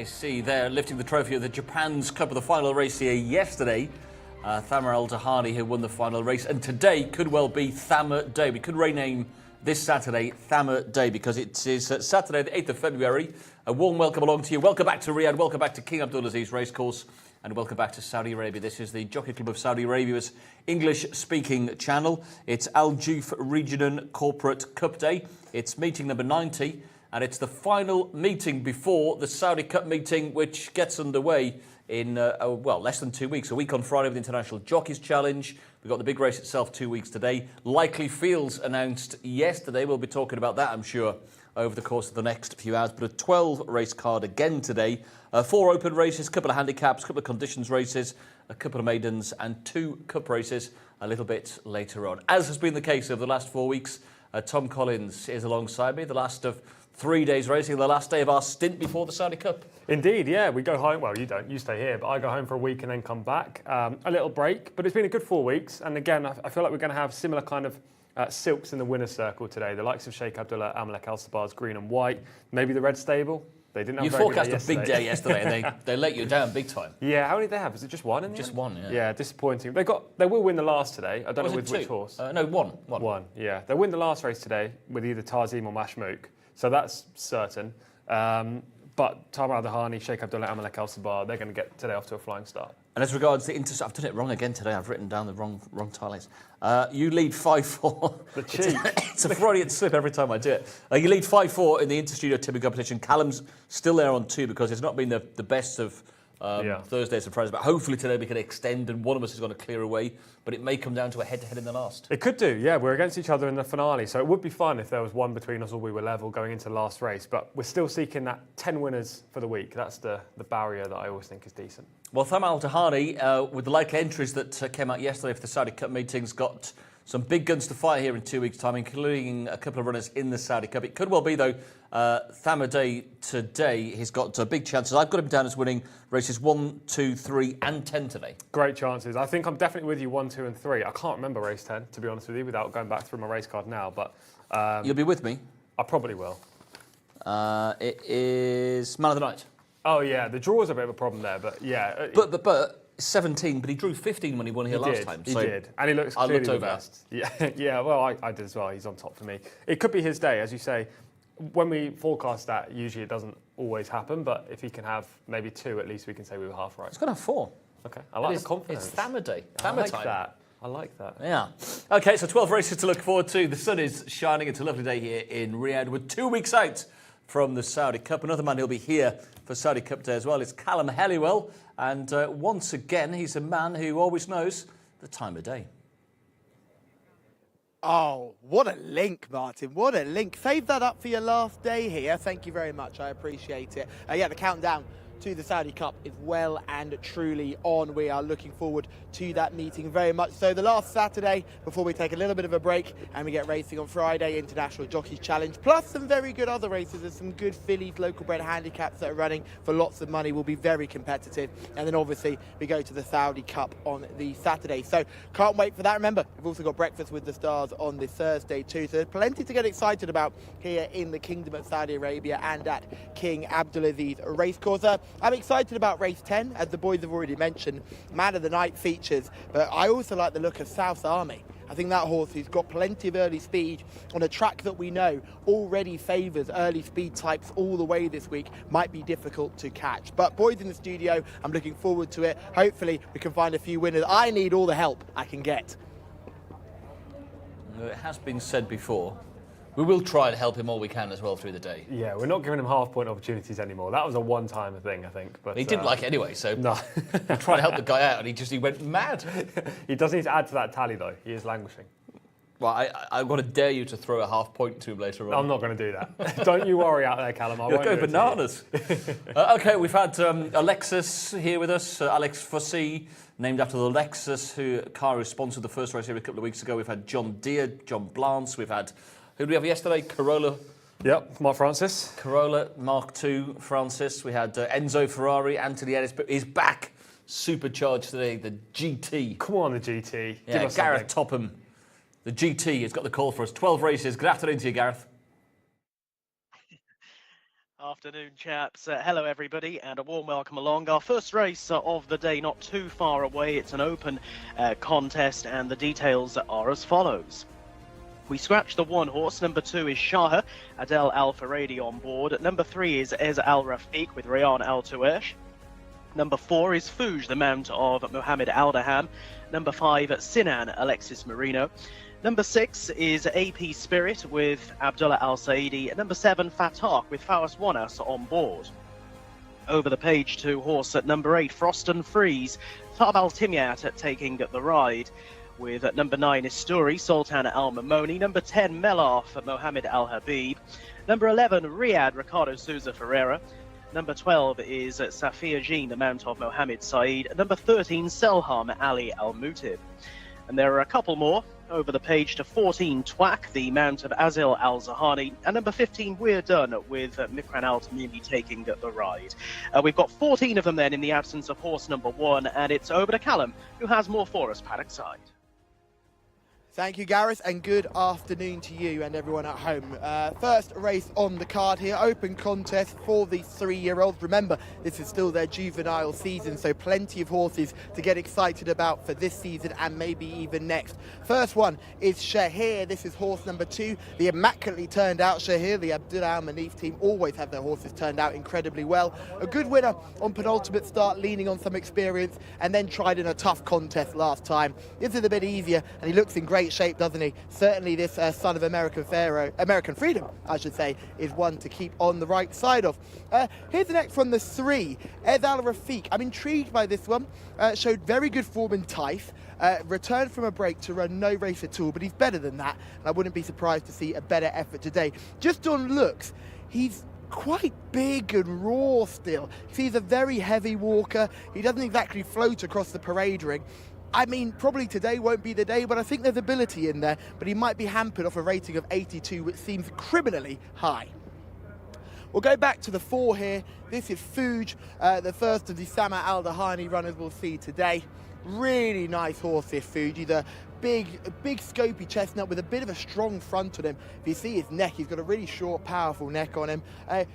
JCSA there, lifting the trophy of the Japan's Cup of the final race here yesterday. Thamar Al-Tahani who won the final race, and today could well be Thamar Day. We could rename this Saturday Thamar Day because it is Saturday the 8th of February. A warm welcome along to you. Welcome back to Riyadh, welcome back to King Abdulaziz Racecourse, and welcome back to Saudi Arabia. This is the Jockey Club of Saudi Arabia's English-speaking channel. It's Al Juf Regional Corporate Cup Day. It's meeting number 90, and it's the final meeting before the Saudi Cup meeting, which gets underway in, less than 2 weeks. A week on Friday with the International Jockeys Challenge. We've got the big race itself 2 weeks today. Likely fields announced yesterday. We'll be talking about that, I'm sure, over the course of the next few hours. But a 12 race card again today. 4 open races, a couple of handicaps, a couple of conditions races, a couple of maidens, and 2 cup races a little bit later on. As has been the case over the last 4 weeks, Tom Collins is alongside me. The last of 3 days racing, the last day of our stint before the Saudi Cup. Indeed, yeah. We go home. Well, you don't. You stay here, but I go home for a week and then come back. A little break, but it's been a good 4 weeks. And again, I feel like we're going to have similar kind of silks in the winner's circle today. The likes of Sheikh Abdullah Amalek Al Sabar's green and white. Maybe the red stable. They didn't have. You forecast a big day yesterday, and they let you down big time. Yeah. How many did they have? Is it just one? Just one. Yeah. Yeah. Disappointing. They will win the last today. I don't know with which horse. No, one. One. Yeah. They'll win the last race today with either Tarzim or Mashmouk. So that's certain. But Thamar Al-Tahani, Sheikh Abdullah Amalek Al Sabar, they're going to get today off to a flying start. And as regards the I've done it wrong again today. I've written down the wrong tilings. You lead 5-4. The cheat. It's a Freudian slip every time I do it. You lead 5-4 in the Interstudio Tipping competition. Callum's still there on 2 because it's not been the best of Thursday's surprise. But hopefully today we can extend and one of us is going to clear away. But it may come down to a head-to-head in the last. It could do, yeah. We're against each other in the finale, so it would be fun if there was one between us or we were level going into the last race. But we're still seeking that 10 winners for the week. That's the barrier that I always think is decent. Well, Thamar Al-Tahani, with the likely entries that came out yesterday for the Saudi Cup meetings, got some big guns to fire here in 2 weeks' time, including a couple of runners in the Saudi Cup. It could well be, though, Thamar Day today. He's got big chances. I've got him down as winning races 1, 2, 3 and 10 today. Great chances. I think I'm definitely with you 1, 2 and 3. I can't remember race 10, to be honest with you, without going back through my race card now. But you'll be with me? I probably will. It is Man of the Night. Oh, yeah. The draw is a bit of a problem there, but yeah. But 17, but he drew 15 when he won here last time. He did, and he looks clearly the best. Yeah, well, I did as well. He's on top for me. It could be his day, as you say. When we forecast that, usually it doesn't always happen, but if he can have maybe 2, at least we can say we were half right. He's going to have 4. Okay, I like the confidence. It's Thamar Day. Thamar time. I like that. Yeah. Okay, so 12 races to look forward to. The sun is shining. It's a lovely day here in Riyadh. We're 2 weeks out from the Saudi Cup. Another man who'll be here for Saudi Cup Day as well is Callum Helliwell. And once again, he's a man who always knows the time of day. Oh, what a link, Martin. What a link. Save that up for your last day here. Thank you very much. I appreciate it. Yeah, the countdown to the Saudi Cup is well and truly on. We are looking forward to that meeting very much. So the last Saturday before we take a little bit of a break and we get racing on Friday, International Jockeys Challenge, plus some very good other races. There's some good fillies, local bred handicaps that are running for lots of money, will be very competitive. And then obviously we go to the Saudi Cup on the Saturday. So can't wait for that. Remember, we've also got Breakfast with the Stars on this Thursday too. So there's plenty to get excited about here in the Kingdom of Saudi Arabia and at King Abdulaziz Racecourse. I'm excited about race 10, as the boys have already mentioned. Man of the Night features, but I also like the look of South Army. I think that horse, who's got plenty of early speed on a track that we know already favours early speed types all the way this week, might be difficult to catch. But boys in the studio, I'm looking forward to it. Hopefully we can find a few winners. I need all the help I can get. It has been said before. We will try and help him all we can as well through the day. Yeah, we're not giving him half-point opportunities anymore. That was a one-time thing, I think. But he didn't like it anyway, so no. We'll try and help the guy out, and he went mad. He does need to add to that tally, though. He is languishing. Well, I'm going to dare you to throw a half point to him later on. I'm not going to do that. Don't you worry out there, Callum. You'll go bananas. Okay, we've had Alexis here with us, Alex Fossey, named after the Lexus car who sponsored the first race here a couple of weeks ago. We've had John Deere, John Blance. We've had, who did we have yesterday? Corolla. Yep, Mark Francis. Corolla, Mark II, Francis. We had Enzo Ferrari, Anthony Ellis, but he's back, supercharged today, the GT. Come on, the GT. Yeah, Gareth Topham. The GT has got the call for us. 12 races. Good afternoon to you, Gareth. Afternoon, chaps. Hello, everybody, and a warm welcome along. Our first race of the day, not too far away. It's an open contest, and the details are as follows. We scratched the 1 horse. Number 2 is Shaha, Adel Al Faradi on board. Number 3 is Ez Al Rafiq with Rayan Al Tuesh. Number 4 is Fouge, the mount of Mohammed Al Daham. Number 5, Sinan, Alexis Marino. Number 6 is AP Spirit with Abdullah Al Saidi. Number 7, Fatak with Fawas Wanas on board. Over the page to horse at number 8, Frost and Freeze. Tab Al Timyat taking the ride. With number 9 Isturi, Sultan Al Mamoni. Number 10, Melaf, Mohammed Al Habib. Number 11, Riyadh, Ricardo Souza Ferreira. Number 12 is Safia Jean, the mount of Mohammed Saeed. Number 13, Selham Ali Al Mutib. And there are a couple more. Over the page to 14, Twack, the mount of Azil Al Zahani. And number 15, We're Done, with Mikran Al Tamimi taking the ride. We've got 14 of them then in the absence of horse number 1. And it's over to Callum, who has more for us paddock side. Thank you, Gareth, and good afternoon to you and everyone at home. First race on the card here, open contest for the 3-year-olds. Remember, this is still their juvenile season, so plenty of horses to get excited about for this season and maybe even next. First one is Shahir. This is horse number 2, the immaculately turned out Shahir. The Abdullah Al Manif team always have their horses turned out incredibly well. A good winner on penultimate start, leaning on some experience, and then tried in a tough contest last time. This is a bit easier, and he looks in great shape, doesn't he? Certainly this son of American Freedom, I should say, is one to keep on the right side of. Here's the next from the 3, Ez Al Rafiq. I'm intrigued by this one. Showed very good form in Taif. Returned from a break to run no race at all, but he's better than that, and I wouldn't be surprised to see a better effort today. Just on looks, he's quite big and raw still. He's a very heavy walker. He doesn't exactly float across the parade ring. I mean, probably today won't be the day, but I think there's ability in there. But he might be hampered off a rating of 82, which seems criminally high. We'll go back to the 4 here. This is Fouge, the first of the Sama Al Dahani runners we'll see today. Really nice horse, this Fouge. He's a big scopy chestnut with a bit of a strong front on him. If you see his neck, he's got a really short, powerful neck on him.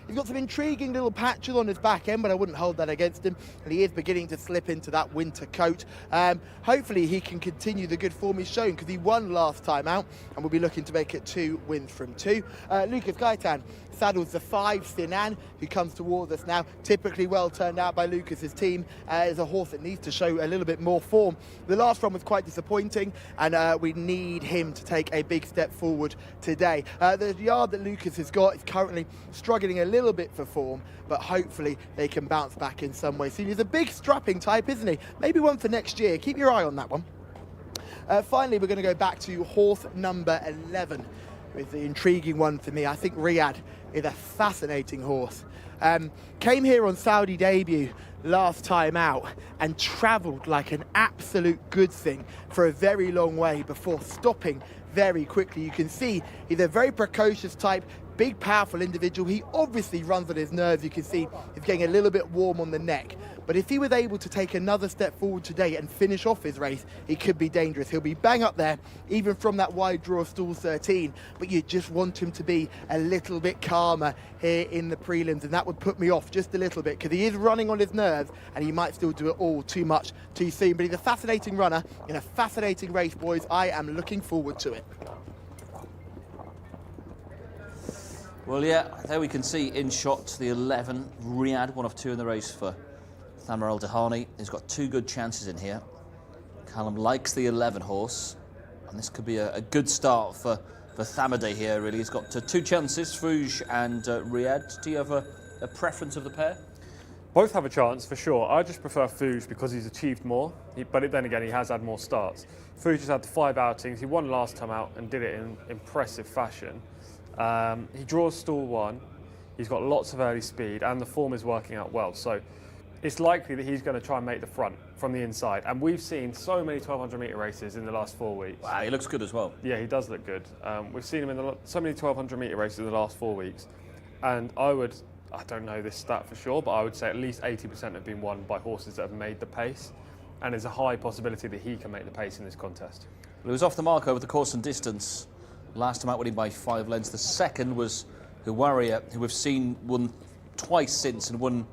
He's got some intriguing little patches on his back end, but I wouldn't hold that against him. And he is beginning to slip into that winter coat. Hopefully he can continue the good form he's shown, because he won last time out, and we'll be looking to make it 2 wins from 2. Lucas Gaitan saddles the 5, Sinan, who comes towards us now. Typically well turned out by Lucas's team. Is a horse that needs to show a little bit more form. The last one was quite disappointing, and we need him to take a big step forward today. The yard that Lucas has got is currently struggling a little bit for form, but hopefully they can bounce back in some way. So he's a big strapping type, isn't he? Maybe one for next year. Keep your eye on that one. Finally, we're going to go back to horse number 11 with the intriguing one for me. I think Riyadh is a fascinating horse. Came here on Saudi debut last time out and travelled like an absolute good thing for a very long way before stopping very quickly. You can see he's a very precocious type, big powerful individual. He obviously runs on his nerves. You can see he's getting a little bit warm on the neck, but if he was able to take another step forward today and finish off his race, he could be dangerous. He'll be bang up there even from that wide draw of stall 13, but you just want him to be a little bit calmer here in the prelims, and that would put me off just a little bit, because he is running on his nerves and he might still do it all too much too soon. But he's a fascinating runner in a fascinating race, boys. I am looking forward to it. Well, yeah, there we can see in shot the 11, Riyadh, 1 of 2 in the race for Thamar Al Dahani. He's got 2 good chances in here. Callum likes the 11 horse, and this could be a good start for Thamar here, really. He's got 2 chances, Fouge and Riyadh. Do you have a preference of the pair? Both have a chance, for sure. I just prefer Fouge because he's achieved more, but then again, he has had more starts. Fouge has had 5 outings. He won last time out and did it in impressive fashion. He draws stall 1. He's got lots of early speed, and the form is working out well. So it's likely that he's going to try and make the front from the inside. And we've seen so many 1,200 metre races in the last 4 weeks. Wow, he looks good as well. Yeah, he does look good. We've seen him in so many 1,200 metre races in the last 4 weeks. And I don't know this stat for sure, but I would say at least 80% have been won by horses that have made the pace. And there's a high possibility that he can make the pace in this contest. Well, he was off the mark over the course and distance. Last time out winning by 5 lengths. The second was Warrior, who we've seen won twice since and won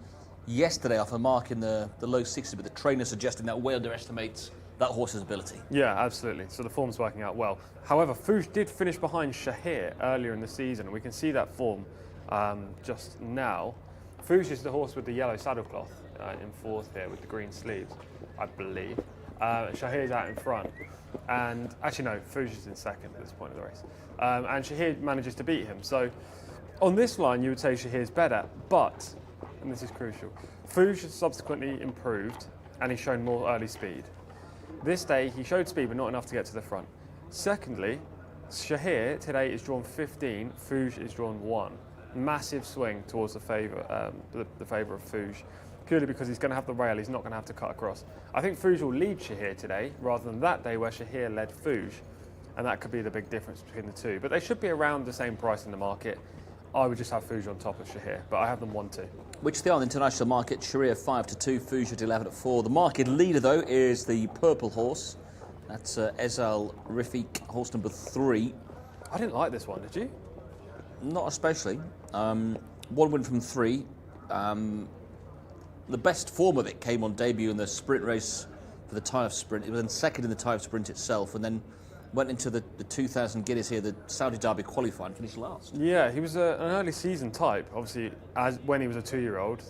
yesterday off a mark in the low 60s, but the trainer suggesting that way underestimates that horse's ability. Yeah, absolutely. So the form's working out well. However, Fouge did finish behind Shahir earlier in the season. We can see that form just now. Fouge is the horse with the yellow saddlecloth in fourth here with the green sleeves, I believe. Shahir's out in front. And actually, no, Fouge is in second at this point of the race. And Shahir manages to beat him. So on this line, you would say Shahir's better, but, and this is crucial, Fouge has subsequently improved and he's shown more early speed. This day, he showed speed, but not enough to get to the front. Secondly, Shahir today is drawn 15, Fouge is drawn 1. Massive swing towards the favour of Fouge, purely because he's going to have the rail, he's not going to have to cut across. I think Fouge will lead Shahir today, rather than that day where Shahir led Fouge, and that could be the big difference between the two. But they should be around the same price in the market. I would just have Fouge on top of Shahir, but I have them 1-2. Which they are on the international market. Sharia 5-2, Fouge at 11-4. The market leader, though, is the purple horse. That's Ezal Rifik, horse number 3. I didn't like this one, did you? Not especially. One win from 3. The best form of it came on debut in the sprint race for the Taif Sprint. It was in second in the Taif Sprint itself, and then went into the 2,000 Guineas here, the Saudi Derby qualifying, finished last. Yeah, he was an early season type. Obviously, when he was a 2-year-old,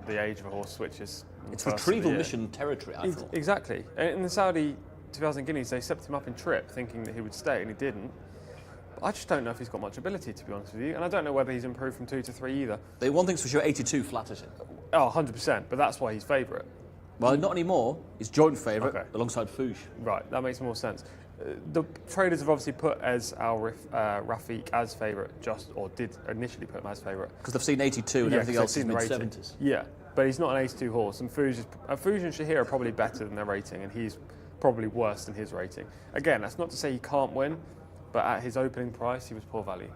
the age of a horse switches. It's retrieval mission territory, I thought. Exactly. In the Saudi 2,000 Guineas, they stepped him up in trip, thinking that he would stay, and he didn't. But I just don't know if he's got much ability, to be honest with you, and I don't know whether he's improved from 2 to 3 either. One thing's for sure, 82 flatters him. Oh, 100%, but that's why he's favourite. Well, not anymore. He's joint favourite alongside Fouge. Right, that makes more sense. The traders have obviously put Rafiq as favourite, or did initially put him as favourite. Because they've seen 82 and everything else is mid-70s. Yeah, but he's not an 82 horse, and Fouge and Shahir are probably better than their rating, and he's probably worse than his rating. Again, that's not to say he can't win, but at his opening price, he was poor value.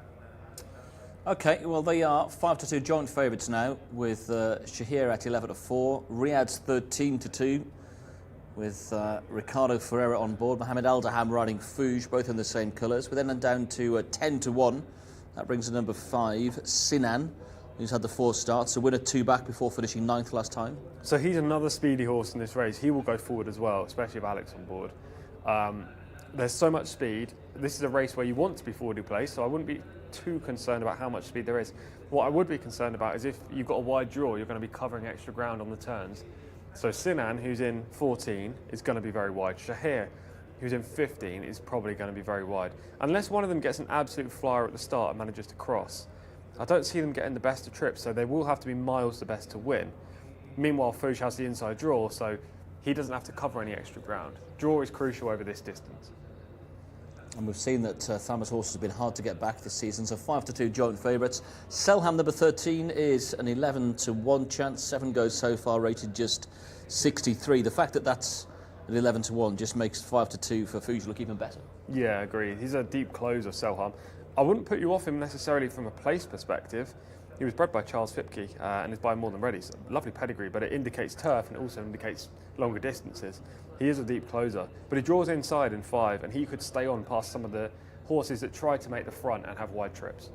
Okay, well, they are 5-2 joint favourites now, with Shahir at 11-4, RIYADH 13-2. With Ricardo Ferreira on board, Mohamed Aldaham riding Fouge, both in the same colours. We're then down to 10-1. That brings the number 5, Sinan, who's had the 4 starts. A winner 2 back before finishing 9th last time. So he's another speedy horse in this race. He will go forward as well, especially with Alex on board. There's so much speed. This is a race where you want to be forwardly placed, so I wouldn't be too concerned about how much speed there is. What I would be concerned about is if you've got a wide draw, you're going to be covering extra ground on the turns. So Sinan, who's in 14, is going to be very wide. Shahir, who's in 15, is probably going to be very wide. Unless one of them gets an absolute flyer at the start and manages to cross, I don't see them getting the best of trips, so they will have to be miles the best to win. Meanwhile, Fouge has the inside draw, so he doesn't have to cover any extra ground. Draw is crucial over this distance. And we've seen that Thamma's horse has been hard to get back this season, so 5-2 joint favourites. Selham, number 13, is an 11-1 chance. 7 goes so far, rated just 63. The fact that that's an 11-1 just makes 5-2 for Fouge look even better. Yeah, agreed. He's a deep closer, Selham. I wouldn't put you off him necessarily from a place perspective. He was bred by Charles Fipke and is by More Than Ready. So lovely pedigree, but it indicates turf and it also indicates longer distances. He is a deep closer, but he draws inside in 5, and he could stay on past some of the horses that try to make the front and have wide trips.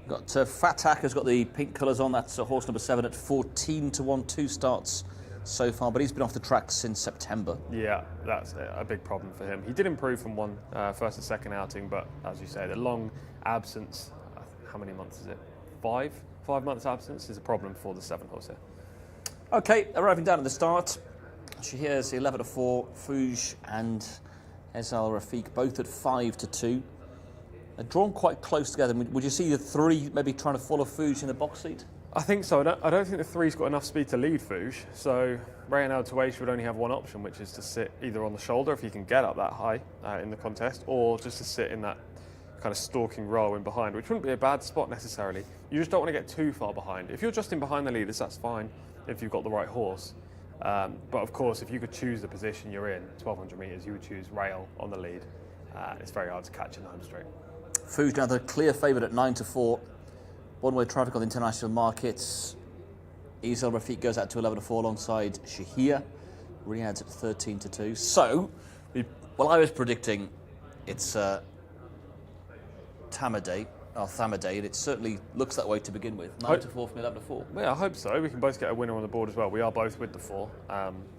Got Fatak has got the pink colours on. That's horse number 7 at 14-1, 2 starts so far, but he's been off the track since September. Yeah, that's a big problem for him. He did improve from one first and second outing, but as you say, the long absence, how many months is it? 5 months absence is a problem for the 7 horse here. Okay, arriving down at the start. Shahir's 11-4, Fouge and Ezal Rafik both at 5-2. They're drawn quite close together. Would you see the 3 maybe trying to follow Fouge in the box seat? I think so. I don't think the 3's got enough speed to lead Fouge. So Rayan Al Tawaish would only have one option, which is to sit either on the shoulder if he can get up that high in the contest, or just to sit in that kind of stalking row in behind, which wouldn't be a bad spot necessarily. You just don't want to get too far behind. If you're just in behind the leaders, that's fine if you've got the right horse. But of course, if you could choose the position you're in, 1,200 metres, you would choose Rail on the lead. It's very hard to catch in the home straight. Fouge now the clear favourite at 9-4. One-way traffic on the international markets. Ezal Rafik goes out to 11-4 alongside Shahir. RIYADH at 13-2. So, I was predicting it's Thamma Day. our Thamma Day, and it certainly looks that way to begin with. 9 to 4 from 11 to 4. Yeah, I hope so. We can both get a winner on the board as well. We are both with the 4,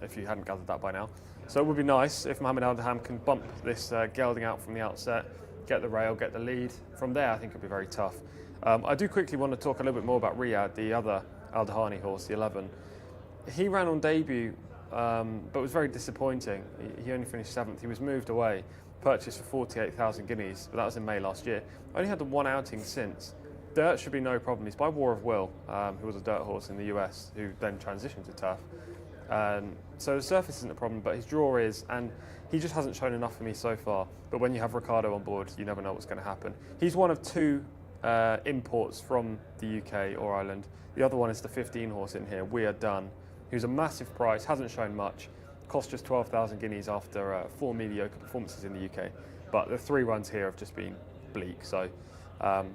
if you hadn't gathered that by now. So it would be nice if Mohammed Al-Daham can bump this gelding out from the outset, get the rail, get the lead. From there, I think it'll be very tough. I do quickly want to talk a little bit more about Riyadh, the other Al-Dahani horse, the 11. He ran on debut, but was very disappointing. He only finished 7th. He was moved away, purchased for 48,000 guineas, but that was in May last year. Only had the one outing since. Dirt should be no problem. He's by War of Will, who was a dirt horse in the US, who then transitioned to turf. So the surface isn't a problem, but his draw is, and he just hasn't shown enough for me so far. But when you have Ricardo on board, you never know what's going to happen. He's one of 2 imports from the UK or Ireland. The other one is the 15 horse in here, We Are Done, who's a massive price, hasn't shown much, cost just 12,000 guineas after 4 mediocre performances in the UK. But the 3 runs here have just been bleak. So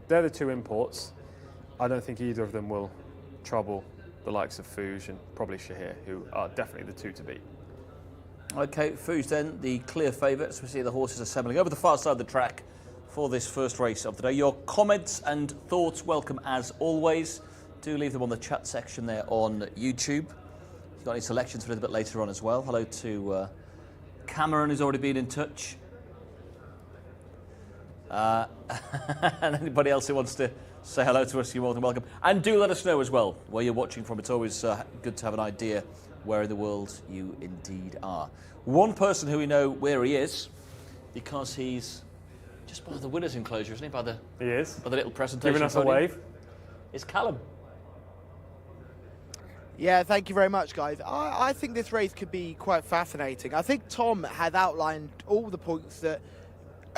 they're the 2 imports. I don't think either of them will trouble the likes of Fouge and probably Shahir, who are definitely the 2 to beat. Okay, Fouge then, the clear favourites. We see the horses assembling over the far side of the track for this first race of the day. Your comments and thoughts welcome as always. Do leave them on the chat section there on YouTube. You've got any selections for a little bit later on as well. Hello to Cameron, who's already been in touch. And anybody else who wants to say hello to us, you're more than welcome. And do let us know as well where you're watching from. It's always good to have an idea where in the world you indeed are. One person who we know where he is, because he's just by the winner's enclosure, isn't he? He is. By the little presentation. Giving us a wave. It's Callum. Yeah, thank you very much, guys. I think this race could be quite fascinating. I think Tom has outlined all the points that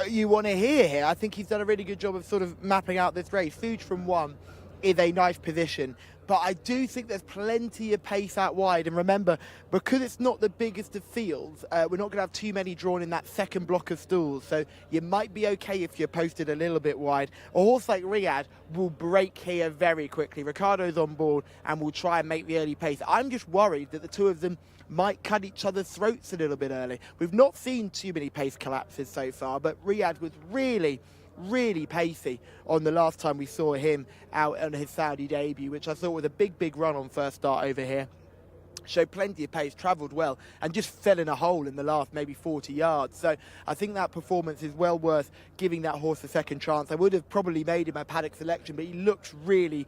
you want to hear here. I think he's done a really good job of sort of mapping out this race. Fouge from 1 is a nice position, but I do think there's plenty of pace out wide. And remember, because it's not the biggest of fields, we're not going to have too many drawn in that second block of stalls. So you might be okay if you're posted a little bit wide. A horse like Riyadh will break here very quickly. Ricardo's on board and will try and make the early pace. I'm just worried that the 2 of them might cut each other's throats a little bit early. We've not seen too many pace collapses so far, but Riyadh was really pacey on the last time we saw him out on his Saudi debut, which I thought was a big run on first start over here. Showed plenty of pace, travelled well, and just fell in a hole in the last maybe 40 yards. So I think that performance is well worth giving that horse a second chance. I would have probably made him a paddock selection, but he looks really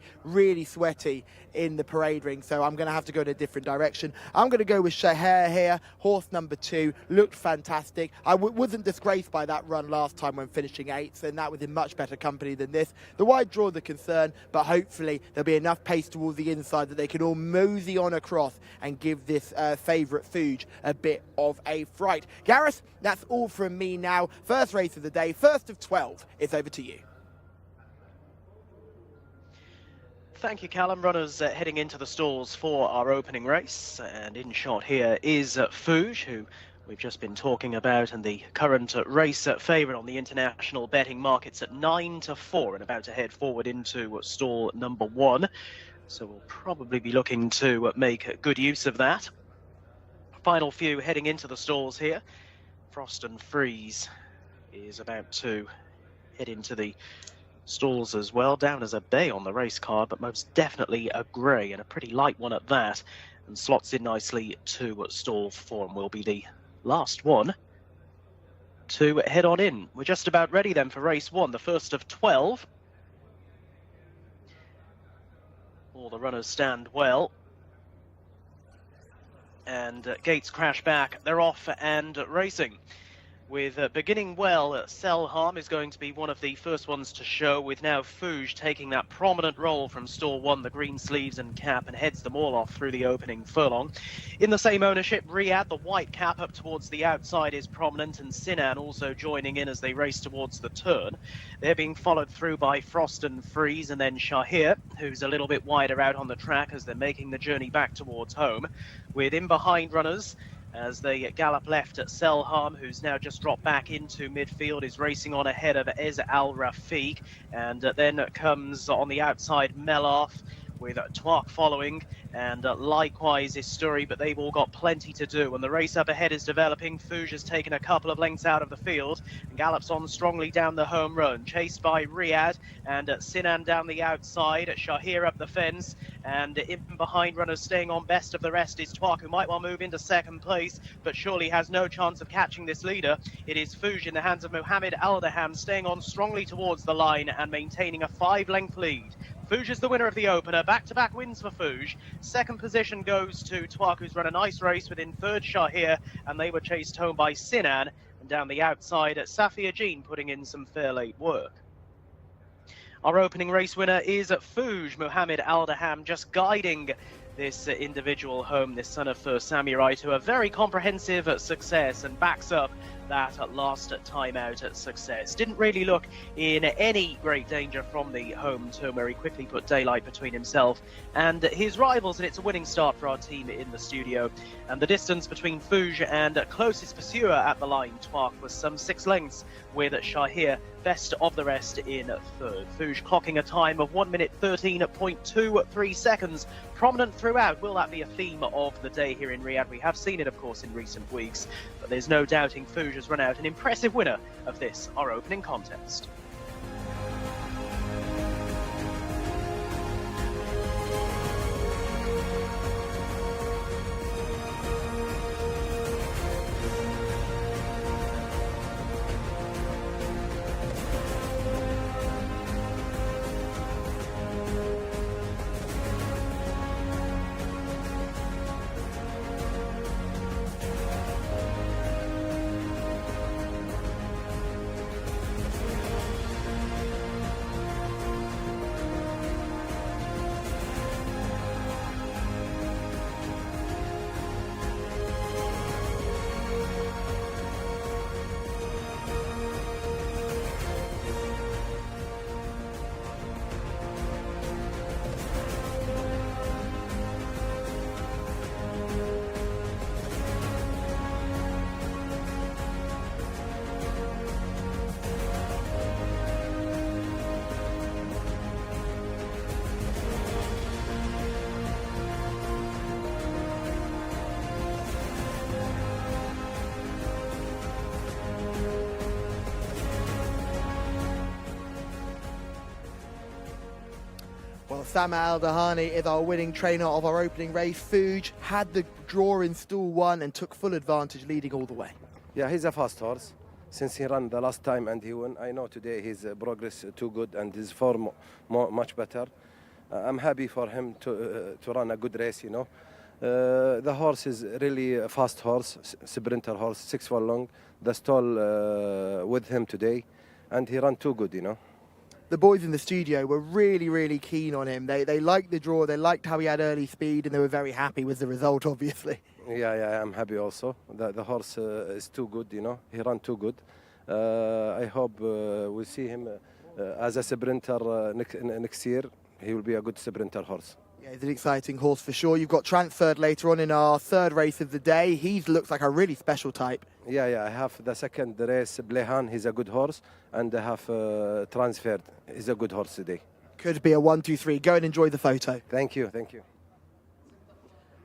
sweaty in the parade ring, so I'm going to have to go in a different direction. I'm going to go with Shahir here, horse number 2, looked fantastic. I wasn't disgraced by that run last time when finishing 8th, and that was in much better company than this. The wide draw the concern, but hopefully there'll be enough pace towards the inside that they can all mosey on across and give this favourite Fouge a bit of a fright. Gareth, that's all from me now. First race of the day, first of 12. It's over to you. Thank you, Callum. Runners heading into the stalls for our opening race. And in shot here is Fouge, who we've just been talking about, and the current race favourite on the international betting markets at 9 to 4 and about to head forward into stall number 1. So we'll probably be looking to make good use of that. Final few heading into the stalls here. Frost and Freeze is about to head into the stalls as well, down as a bay on the race card, but most definitely a grey, and a pretty light one at that, and slots in nicely to stall 4 and will be the last one to head on in. We're just about ready then for race 1, the first of 12. All the runners stand well, and gates crash back. They're off and racing. With beginning well, Selham is going to be one of the first ones to show, with now Fouge taking that prominent role from stall 1, the green sleeves and cap, and heads them all off through the opening furlong. In the same ownership, Riyadh, the white cap up towards the outside, is prominent, and Sinan also joining in as they race towards the turn. They're being followed through by Frost and Freeze, and then Shahir, who's a little bit wider out on the track as they're making the journey back towards home. With in behind runners, as they gallop left at Selham, who's now just dropped back into midfield, is racing on ahead of Ez Al Rafiq, and then comes on the outside Melarth, with Twelfth following, and likewise Isturi, but they've all got plenty to do. And the race up ahead is developing. Fuge has taken a couple of lengths out of the field and gallops on strongly down the home run, chased by RIYADH and Sinan down the outside, Shahir up the fence, and in behind runners staying on best of the rest is Twelfth, who might well move into second place, but surely has no chance of catching this leader. It is Fuge in the hands of Mohammed Aldaham, staying on strongly towards the line and maintaining a 5-length lead. Fuge is the winner of the opener. Back-to-back wins for Fuge. Second position goes to Twelfth, who's run a nice race within third Shahir, and they were chased home by Sinan. And down the outside, Safia Jean putting in some fair late work. Our opening race winner is Fuge, Mohammed Aldaham, just guiding this individual home, this son of First Samurai, to a very comprehensive success, and backs up that last time out success. Didn't really look in any great danger from the home turn, where he quickly put daylight between himself and his rivals, and it's a winning start for our team in the studio. And the distance between Fuge and closest pursuer at the line, Twelfth, was some 6 lengths, with Shahir best of the rest in third. Fuge clocking a time of 1 minute 13.23 seconds. Prominent throughout. Will that be a theme of the day here in Riyadh? We have seen it, of course, in recent weeks, but there's no doubting Fuge has run out an impressive winner of this, our opening contest. Well, Sam Al-Dahani is our winning trainer of our opening race. Fuge had the draw in stall 1 and took full advantage, leading all the way. Yeah, he's a fast horse. Since he ran the last time and he won, I know today his progress too good and his form much better. I'm happy for him to run a good race, you know. The horse is really a fast horse, sprinter horse, 6 furlong. The stall with him today, and he ran too good, you know. The boys in the studio were really keen on him. They liked the draw, they liked how he had early speed, and they were very happy with the result, obviously. Yeah, I'm happy also. The horse is too good, you know. He ran too good. I hope we'll see him as a sprinter next year. He will be a good sprinter horse. Yeah, he's an exciting horse for sure. You've got transferred later on in our third race of the day. He looks like a really special type. Yeah, I have the second race, Blehan, he's a good horse, and I have transferred, he's a good horse today. Could be a 1, 2, 3. Go and enjoy the photo. Thank you.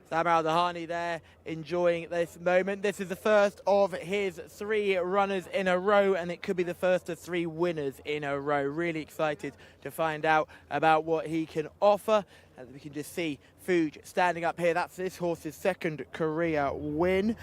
Sam Al-Dahani there enjoying this moment. This is the first of his 3 runners in a row, and it could be the first of 3 winners in a row. Really excited to find out about what he can offer. As we can just see Fuge standing up here. That's this horse's second career win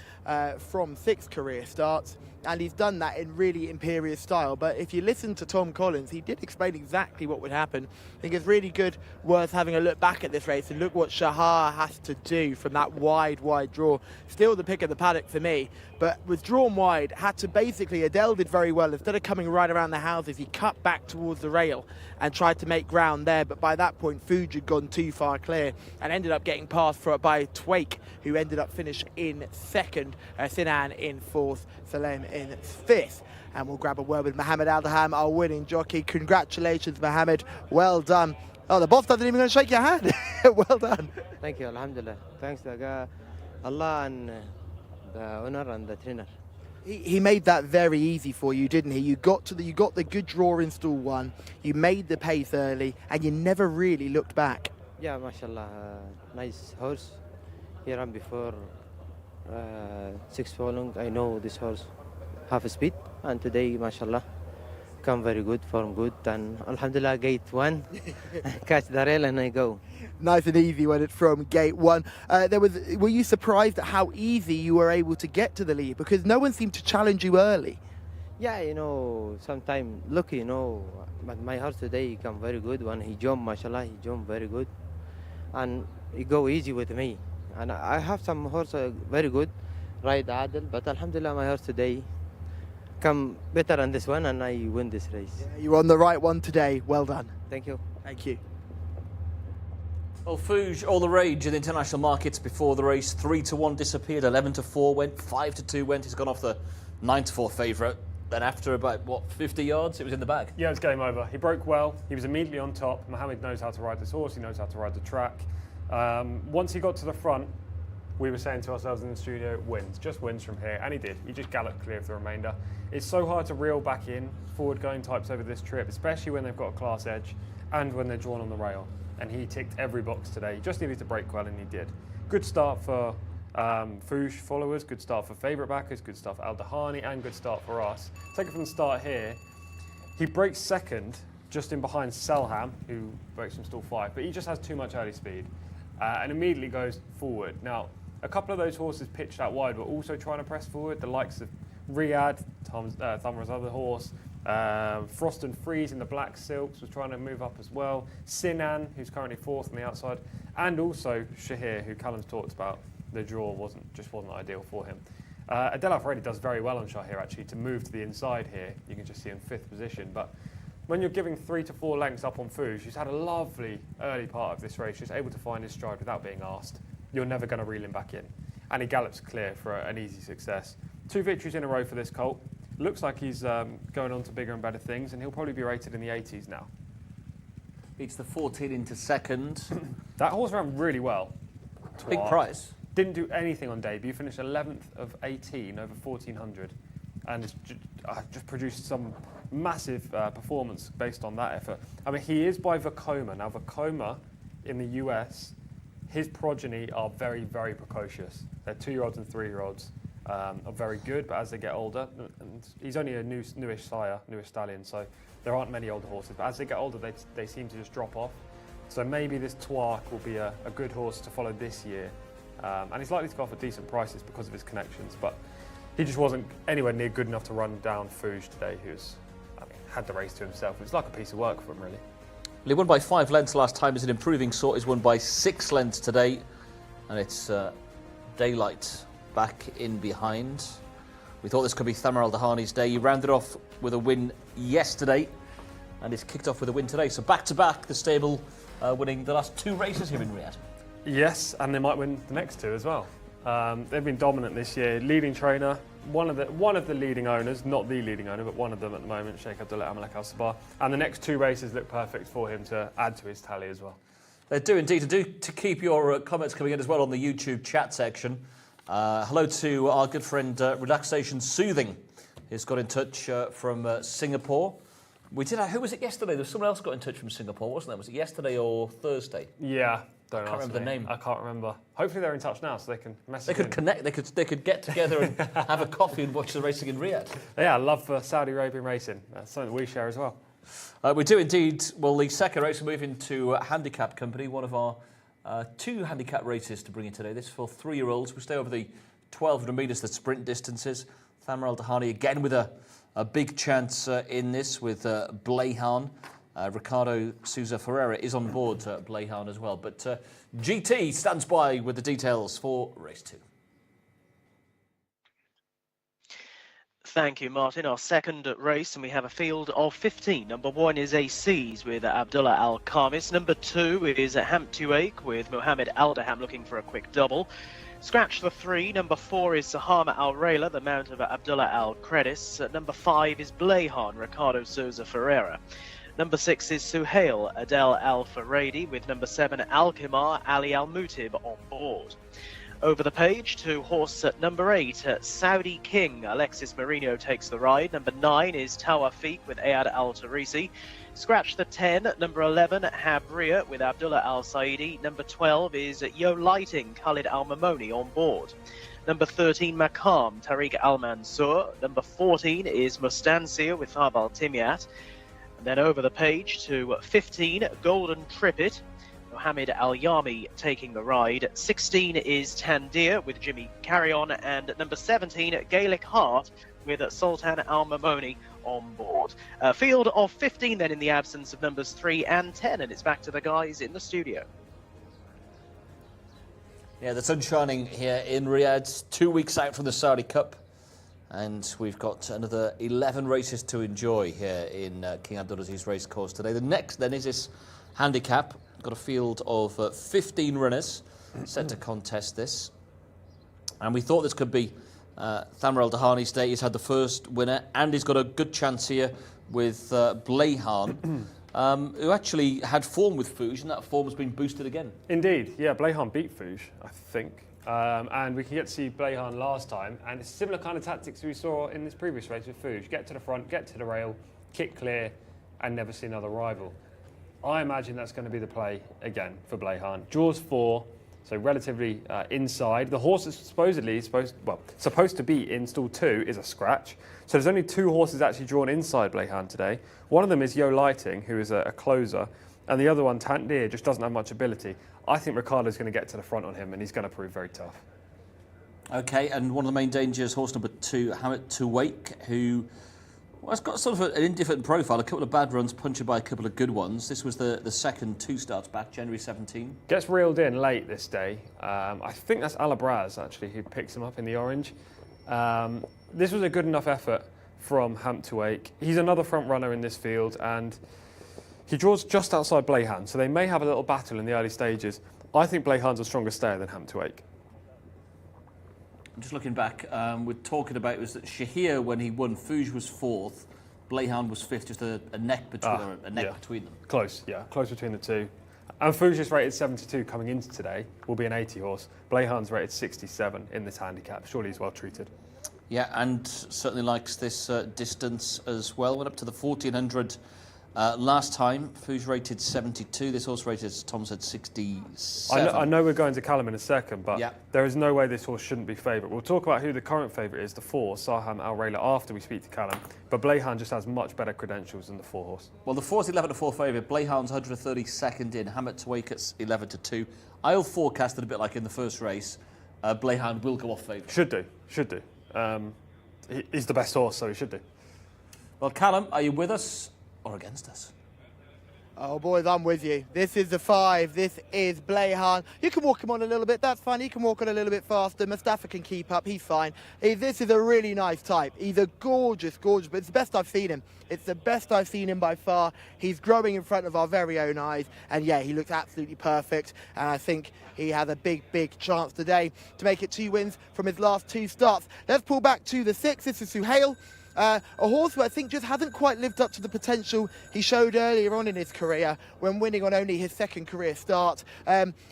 from 6 career starts. And he's done that in really imperious style. But if you listen to Tom Collins, he did explain exactly what would happen. I think it's really good, worth having a look back at this race and look what Shahar has to do from that wide draw. Still the pick of the paddock for me, but was drawn wide, had to basically, Adele did very well. Instead of coming right around the houses, he cut back towards the rail and tried to make ground there. But by that point, Fuge had gone too far clear and ended up getting passed by Twake, who ended up finishing in second, Sinan in fourth, Salem in fifth. And we'll grab a word with Mohammed Aldaham, our winning jockey. Congratulations, Mohammed. Well done. Oh, the boss doesn't even going to shake your hand. Well done. Thank you, alhamdulillah. Thanks to Allah and the owner and the trainer. He made that very easy for you, didn't he? You got the good draw in stall 1, you made the pace early, and you never really looked back. Yeah, mashallah, nice horse. He ran before 6 furlong. I know this horse half speed, and today, mashallah, come very good, form good, and alhamdulillah, gate 1, catch the rail and I go. Nice and easy when it's from gate 1. Were you surprised at how easy you were able to get to the lead? Because no one seemed to challenge you early. Yeah, you know, sometimes lucky, you know, but my horse today he come very good. When he jump, mashallah, he jump very good, and he go easy with me. And I have some horse very good, ride Adel, but alhamdulillah, my horse today come better than this one, and I win this race. Yeah, you're on the right one today. Well done. Thank you. Thank you. Well, Fouge, all the rage in the international markets before the race. 3-1 disappeared, 11-4 went, 5-2 went. He's gone off the 9-4 favourite. Then after about, what, 50 yards, it was in the bag. Yeah, it was game over. He broke well. He was immediately on top. Mohammed knows how to ride this horse. He knows how to ride the track. Once he got to the front, we were saying to ourselves in the studio, wins, just wins from here. And he did. He just galloped clear of the remainder. It's so hard to reel back in forward-going types over this trip, especially when they've got a class edge and when they're drawn on the rail. And he ticked every box today. He just needed to break well, and he did. Good start for Fouge followers, good start for favourite backers, good start for Al Dahani, and good start for us. Take it from the start here. He breaks second, just in behind Selham, who breaks from stall 5, but he just has too much early speed and immediately goes forward. Now, a couple of those horses pitched out wide were also trying to press forward, the likes of RIYADH, Thamra's other horse, Frost and Freeze in the Black Silks was trying to move up as well. Sinan, who's currently 4th on the outside, and also Shahir, who Callum's talked about. The draw wasn't ideal for him. Adel Al-Faredi does very well on Shahir actually to move to the inside here. You can just see in 5th position, but when you're giving 3 to 4 lengths up on Fouge, who's had a lovely early part of this race, just able to find his stride without being asked, you're never going to reel him back in. And he gallops clear for an easy success. 2 victories in a row for this colt. Looks like he's going on to bigger and better things, and he'll probably be rated in the 80s now. Beats the 14 into second. That horse ran really well. Big prize. Didn't do anything on debut. Finished 11th of 18 over 1,400, and has just produced some massive performance based on that effort. I mean, he is by Vekoma. Now, Vekoma in the US, his progeny are very, very precocious. They're 2-year-olds and 3-year-olds. Are very good, but as they get older, and he's only a newish sire, newish stallion, so there aren't many older horses, but as they get older, they seem to just drop off. So maybe this Twark will be a good horse to follow this year. And he's likely to go off at decent prices because of his connections, but he just wasn't anywhere near good enough to run down Fouge today, who's had the race to himself. It was like a piece of work for him, really. Well, he won by 5 lengths last time. He's an improving sort. He's won by 6 lengths today, and it's Daylight back in behind. We thought this could be Thamar Al Dahani's day. He rounded off with a win yesterday, and he's kicked off with a win today. So back-to-back, the stable winning the last 2 races here in Riyadh. Yes, and they might win the next 2 as well. They've been dominant this year. Leading trainer, one of the leading owners, not the leading owner, but one of them at the moment, Sheikh Abdullah Amalek Al Sabah. And the next 2 races look perfect for him to add to his tally as well. They do indeed. To keep your comments coming in as well on the YouTube chat section. Hello to our good friend Relaxation Soothing, who's got in touch from Singapore. Who was it yesterday? There was someone else got in touch from Singapore, wasn't there? Was it yesterday or Thursday? Yeah, I can't remember the name. I can't remember. Hopefully they're in touch now, so they can message. They could connect. They could get together and have a coffee and watch the racing in Riyadh. Yeah, love for Saudi Arabian racing. That's something that we share as well. We do indeed. Well, the second race will move into Handicap Company, one of our 2 handicap races to bring in today. This is for 3-year-olds. We stay over the 1,200 metres, the sprint distances. Thamar Al Dahani again with a big chance in this with Blayhan. Ricardo Souza Ferreira is on board Blayhan as well. But GT stands by with the details for race 2. Thank you, Martin. Our second race, and we have a field of 15. Number 1 is ACs with Abdullah Al Khamis. Number 2 is Hamtuaik with Mohammed Al Daham looking for a quick double. Scratch for 3. Number 4 is Sahama Al Rayla, the mount of Abdullah Al Credis. Number 5 is Blayhan, Ricardo Souza Ferreira. Number 6 is Suhail Adel Al Faradi with number 7 Al Kimar Ali Al Mutib on board. Over the page to horse at number 8, Saudi King. Alexis Marino takes the ride. Number 9 is Tawfiq with Ayad Al Tarisi. Scratch the 10, number 11, Habria with Abdullah Al Saidi. Number 12 is Yo Lighting, Khalid Al Mamoni on board. Number 13, Maqam, Tariq Al Mansour. Number 14 is Mustansir with Thab Al Timyat. And then over the page to 15, Golden Tripit. Mohammed Al Yami taking the ride. 16 is Tandir with Jimmy Carrion, and number 17, Gaelic Heart with Sultan Al Mamoni on board. A field of 15 then in the absence of numbers 3 and 10, and it's back to the guys in the studio. Yeah, the sun's shining here in Riyadh, 2 weeks out from the Saudi Cup, and we've got another 11 races to enjoy here in King Abdulaziz Racecourse today. The next then is this handicap. Got a field of 15 runners set to contest this. And we thought this could be Thamer El Dahani's day. He's had the first winner, and he's got a good chance here with Blayhan, who actually had form with Fouge, and that form has been boosted again. Indeed, yeah, Blayhan beat Fouge, I think. And we can get to see Blayhan last time, and it's similar kind of tactics we saw in this previous race with Fouge. Get to the front, get to the rail, kick clear, and never see another rival. I imagine that's going to be the play again for Blayhan. Draws 4, so relatively inside. The horse is supposed to be in stall 2 is a scratch. So there's only 2 horses actually drawn inside Blayhan today. One of them is Yo Lighting, who is a closer, and the other one, Tandir, just doesn't have much ability. I think Ricardo's going to get to the front on him, and he's going to prove very tough. Okay, and one of the main dangers, horse number 2, Hamit Tuwake, who... Well, it's got sort of an indifferent profile, a couple of bad runs punctured by a couple of good ones. This was the second 2 starts back, January 17. Gets reeled in late this day. I think that's Alabraz, actually, who picks him up in the orange. This was a good enough effort from Hamtuake. He's another front runner in this field, and he draws just outside Blayhan, so they may have a little battle in the early stages. I think Blayhan's a stronger stayer than Hamtuake. I'm just looking back, we're talking about was that Shahir, when he won, Fouge was 4th, Blayhan was 5th, just a neck between between them. Close between the two. And Fouge is rated 72 coming into today, will be an 80 horse. Blayhan's rated 67 in this handicap. Surely he's well treated. Yeah, and certainly likes this distance as well. Went up to the 1400 last time. Fouge rated 72. This horse rated, as Tom said, 67. I know we're going to Callum in a second, but yeah, there is no way this horse shouldn't be favourite. We'll talk about who the current favourite is, the 4, Saham Al Rayla, after we speak to Callum. But Blayhan just has much better credentials than the 4 horse. Well, the 4's 11-4 favourite. Blayhan's 132nd in. Hamit Tuwake at 11-2. I'll forecast it a bit like in the first race. Blayhan will go off favourite. Should do. He's the best horse, so he should do. Well, Callum, are you with us or against us? Oh, boys, I'm with you. This is the 5. This is Blayhan. You can walk him on a little bit. That's fine. He can walk on a little bit faster. Mustafa can keep up. He's fine. This is a really nice type. He's a gorgeous, but it's the best I've seen him. It's the best I've seen him by far. He's growing in front of our very own eyes. And, yeah, he looks absolutely perfect. And I think he has a big chance today to make it 2 wins from his last 2 starts. Let's pull back to the 6. This is Suhail. A horse who I think just hasn't quite lived up to the potential he showed earlier on in his career when winning on only his 2nd career start.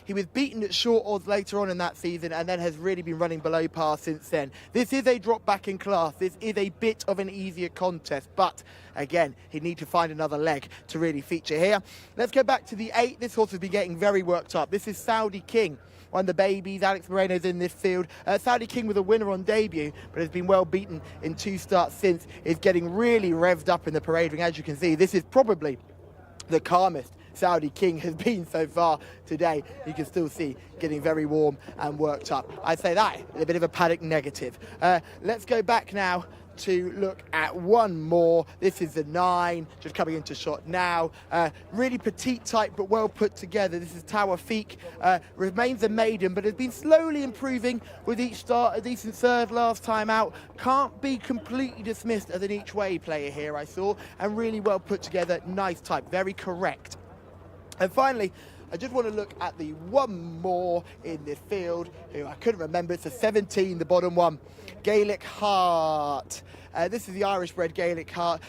He was beaten at short odds later on in that season and then has really been running below par since then. This is a drop back in class. This is a bit of an easier contest, but again, he'd need to find another leg to really feature here. Let's go back to the 8. This horse has been getting very worked up. This is Saudi King. One of the babies, Alex Moreno's in this field. Saudi King was a winner on debut, but has been well beaten in 2 starts since. Is getting really revved up in the parade ring. As you can see, this is probably the calmest Saudi King has been so far today. You can still see getting very warm and worked up. I'd say that a bit of a paddock negative. Let's go back now to look at one more. This is the 9, just coming into shot now. Really petite type, but well put together. This is Tawfiq. Remains a maiden, but has been slowly improving with each start. A decent 3rd last time out. Can't be completely dismissed as an each way player here, I saw. And really well put together. Nice type, very correct. And finally, I just want to look at the one more in this field, who I couldn't remember. It's a 17, the bottom one. Gaelic Heart. This is the Irish-bred Gaelic Heart.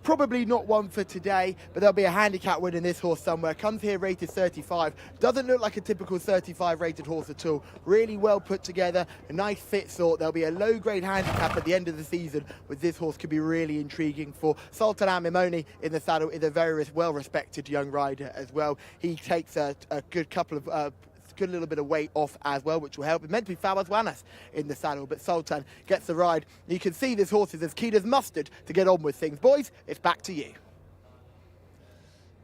Probably not one for today, but there'll be a handicap win in this horse somewhere. Comes here rated 35. Doesn't look like a typical 35 rated horse at all. Really well put together, a nice fit sort. There'll be a low-grade handicap at the end of the season with this horse. Could be really intriguing for Sultan Al-Mimoni in the saddle. Is a very well-respected young rider as well. He takes a good couple of good little bit of weight off as well, which will help. It's meant to be Fawaz Wanas in the saddle, but Sultan gets the ride. You can see this horse is as keen as mustard to get on with things. Boys, it's back to you.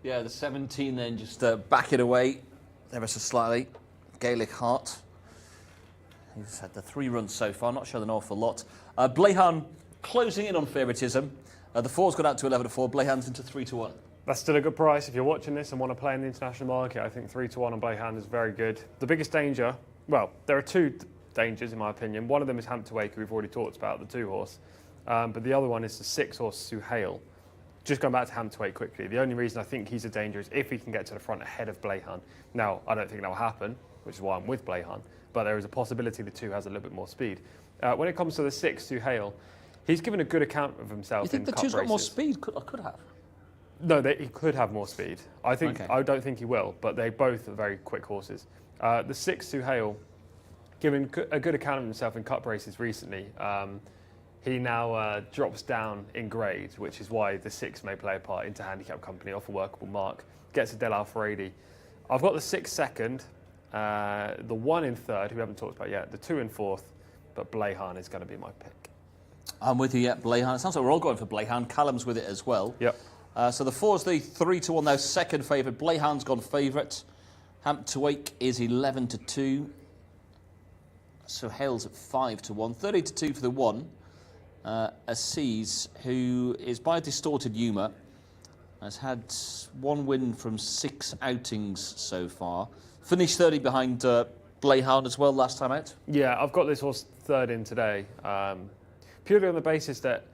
Yeah, the 17 then just back it away ever so slightly. Gaelic Heart. He's had the 3 runs so far, not shown an awful lot. Blehan closing in on favouritism. The 4's got out to 11-4. Blehan's into 3-1. That's still a good price. If you're watching this and want to play in the international market, I think 3-1 on Blehan is very good. The biggest danger, well, there are 2 dangers in my opinion. One of them is Hampton Wake, who we've already talked about, the 2 horse. But the other one is the 6 horse, Suhail. Just going back to Hampton Wake quickly, the only reason I think he's a danger is if he can get to the front ahead of Blehan. Now, I don't think that will happen, which is why I'm with Blehan, but there is a possibility the 2 has a little bit more speed. When it comes to the 6, Suhail, he's given a good account of himself. You think in the cup 2's got more races. speed? Could have. No, he could have more speed. I don't think he will, but they both are very quick horses. The 6, Suhail, given a good account of himself in cup races recently, he now drops down in grade, which is why the 6 may play a part into handicap company off a workable mark. Gets a Del Alfaredi. I've got the 6 second, the 1 in third, who we haven't talked about yet, the 2 in fourth, but Blehan is going to be my pick. I'm with you, yeah, Blehan. It sounds like we're all going for Blehan. Callum's with it as well. Yep. So the 4's the 3-1 now, second favourite. Blehan's gone favourite. Hampton Wake is 11-2. So Hale's at 5-1. 30-2 for the 1. Aziz, who is by distorted humour, has had 1 win from 6 outings so far. Finished 30 behind Blehan as well last time out. Yeah, I've got this horse third in today, purely on the basis that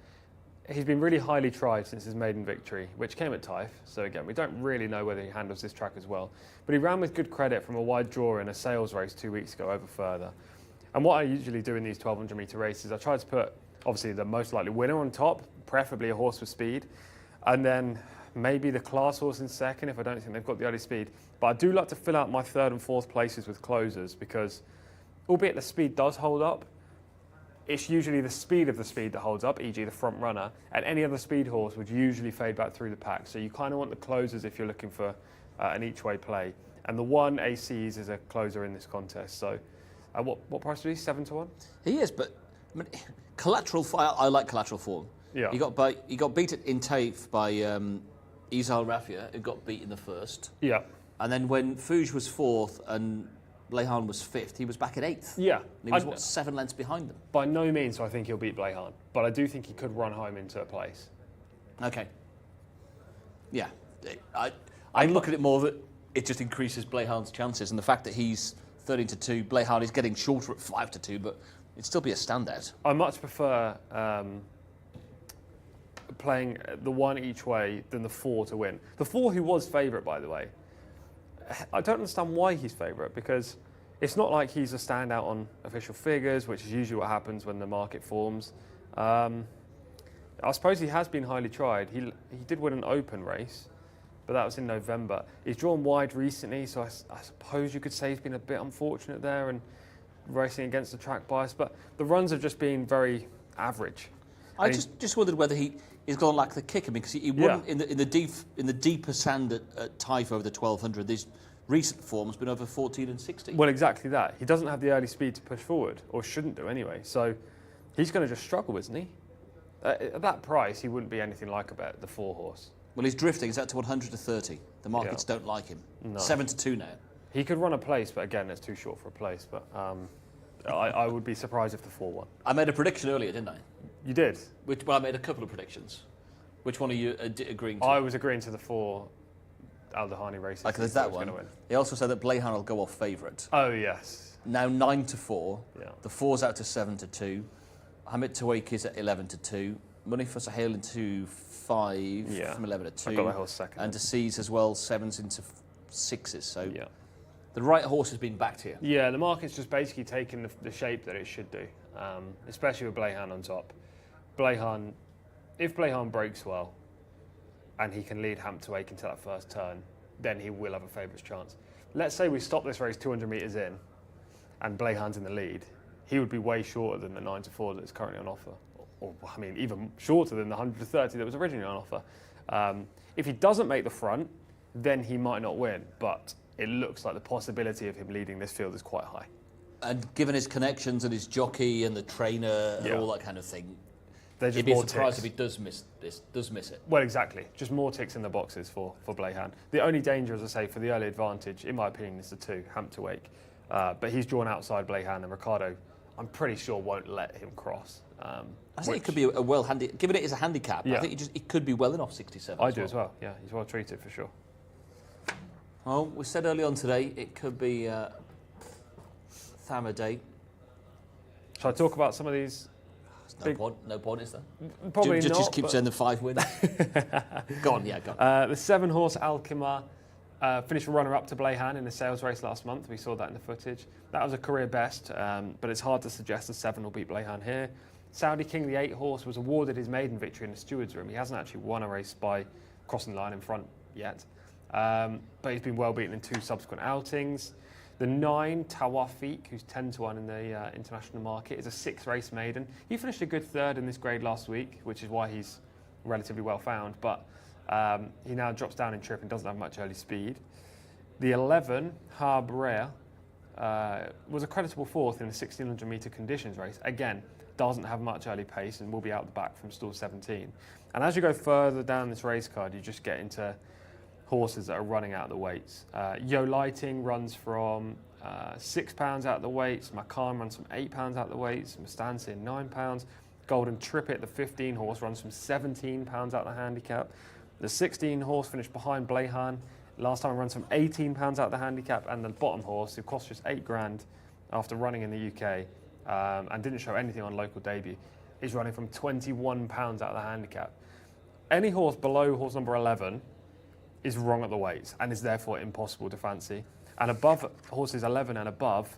he's been really highly tried since his maiden victory, which came at Taif. So again, we don't really know whether he handles this track as well. But he ran with good credit from a wide draw in a sales race 2 weeks ago over further. And what I usually do in these 1,200 metre races, I try to put, obviously, the most likely winner on top, preferably a horse with speed, and then maybe the class horse in second if I don't think they've got the early speed. But I do like to fill out my 3rd and 4th places with closers because, albeit the speed does hold up, it's usually the speed of the speed that holds up, e.g. the front runner, and any other speed horse would usually fade back through the pack. So you kind of want the closers if you're looking for an each-way play. And the 1 ACs is a closer in this contest. So what price was he, 7-1? He is, but I mean, collateral. I like collateral form. Yeah. He got beat in Taif by Izal Rafia, who got beat in the 1st. Yeah. And then when Fouge was 4th and Blehan was 5th, he was back at 8th. Yeah. And he was, 7 lengths behind them? By no means do I think he'll beat Blehan, but I do think he could run home into a place. Okay. Yeah. I look at it more that it just increases Blehan's chances, and the fact that he's 13-2, Blehan is getting shorter at 5-2, but it'd still be a standout. I much prefer playing the 1 each way than the 4 to win. The 4 who was favourite, by the way, I don't understand why he's favourite, because it's not like he's a standout on official figures, which is usually what happens when the market forms. I suppose he has been highly tried. He did win an open race, but that was in November. He's drawn wide recently, so I suppose you could say he's been a bit unfortunate there and racing against the track bias, but the runs have just been very average. I just wondered whether he's going to lack the kick. I mean, because he won in the deeper sand at Taif over the 1,200. This recent form has been over 14 and 16. Well, exactly that. He doesn't have the early speed to push forward, or shouldn't do anyway. So he's going to just struggle, isn't he? At that price, he wouldn't be anything like a bet, the 4 horse. Well, he's drifting. He's out to 100-30. The markets don't like him. No. 7-2 now. He could run a place, but again, it's too short for a place. But I would be surprised if the 4 won. I made a prediction earlier, didn't I? You did? Well, I made a couple of predictions. Which one are you agreeing to? I was agreeing to the 4 Al-Dahani races. Okay, there's that one. He also said that Blehan will go off favourite. Oh, yes. Now 9-4. Yeah. The 4's out to 7-2. Hamid Tawake is at 11-2. Money for Sahel into 5 from 11-2. I got my horse second. And to seize as well, 7s into 6s. So yeah. The right horse has been backed here. Yeah, the market's just basically taken the shape that it should do, especially with Blehan on top. Blehan, if Blehan breaks well and he can lead Hamp to Wake into that first turn, then he will have a favourite's chance. Let's say we stop this race 200 metres in and Blehan's in the lead. He would be way shorter than the 9-4 that's currently on offer. Or, I mean, even shorter than the 130 that was originally on offer. If he doesn't make the front, then he might not win. But it looks like the possibility of him leading this field is quite high. And given his connections and his jockey and the trainer and all that kind of thing, it'd be a surprise if he does miss it. Well, exactly. Just more ticks in the boxes for Blehan. The only danger, as I say, for the early advantage, in my opinion, is the 2, Hamp to Wake. But he's drawn outside Blehan, and Ricardo, I'm pretty sure, won't let him cross. I think it could be a well handy. Given it is a handicap, I think it could be well enough 67. I do as well. Yeah, he's well treated for sure. Well, we said early on today it could be Thamma Day. Shall I talk about some of these? No point, is there? Probably not. Just keep saying the 5 wins. Go on. The 7-horse Alkmaar finished runner-up to Blehan in the sales race last month. We saw that in the footage. That was a career best, but it's hard to suggest the 7 will beat Blehan here. Saudi King, the 8-horse, was awarded his maiden victory in the steward's room. He hasn't actually won a race by crossing the line in front yet, but he's been well beaten in 2 subsequent outings. The 9, Tawafik, who's 10-1 in the international market, is a 6-race maiden. He finished a good 3rd in this grade last week, which is why he's relatively well found, but he now drops down in trip and doesn't have much early speed. The 11, Harbre, was a creditable 4th in the 1600 metre conditions race. Again, doesn't have much early pace and will be out the back from stall 17. And as you go further down this race card, you just get into horses that are running out of the weights. Yo Lighting runs from £6 out of the weights. Macan runs from £8 out of the weights. Mustansi £9. Golden Trippet, the 15-horse, runs from £17 out of the handicap. The 16-horse finished behind Blehan. Last time it runs from £18 out of the handicap. And the bottom horse, who cost just £8,000 after running in the UK and didn't show anything on local debut, is running from £21 out of the handicap. Any horse below horse number 11 is wrong at the weights and is therefore impossible to fancy. And above horses 11 and above,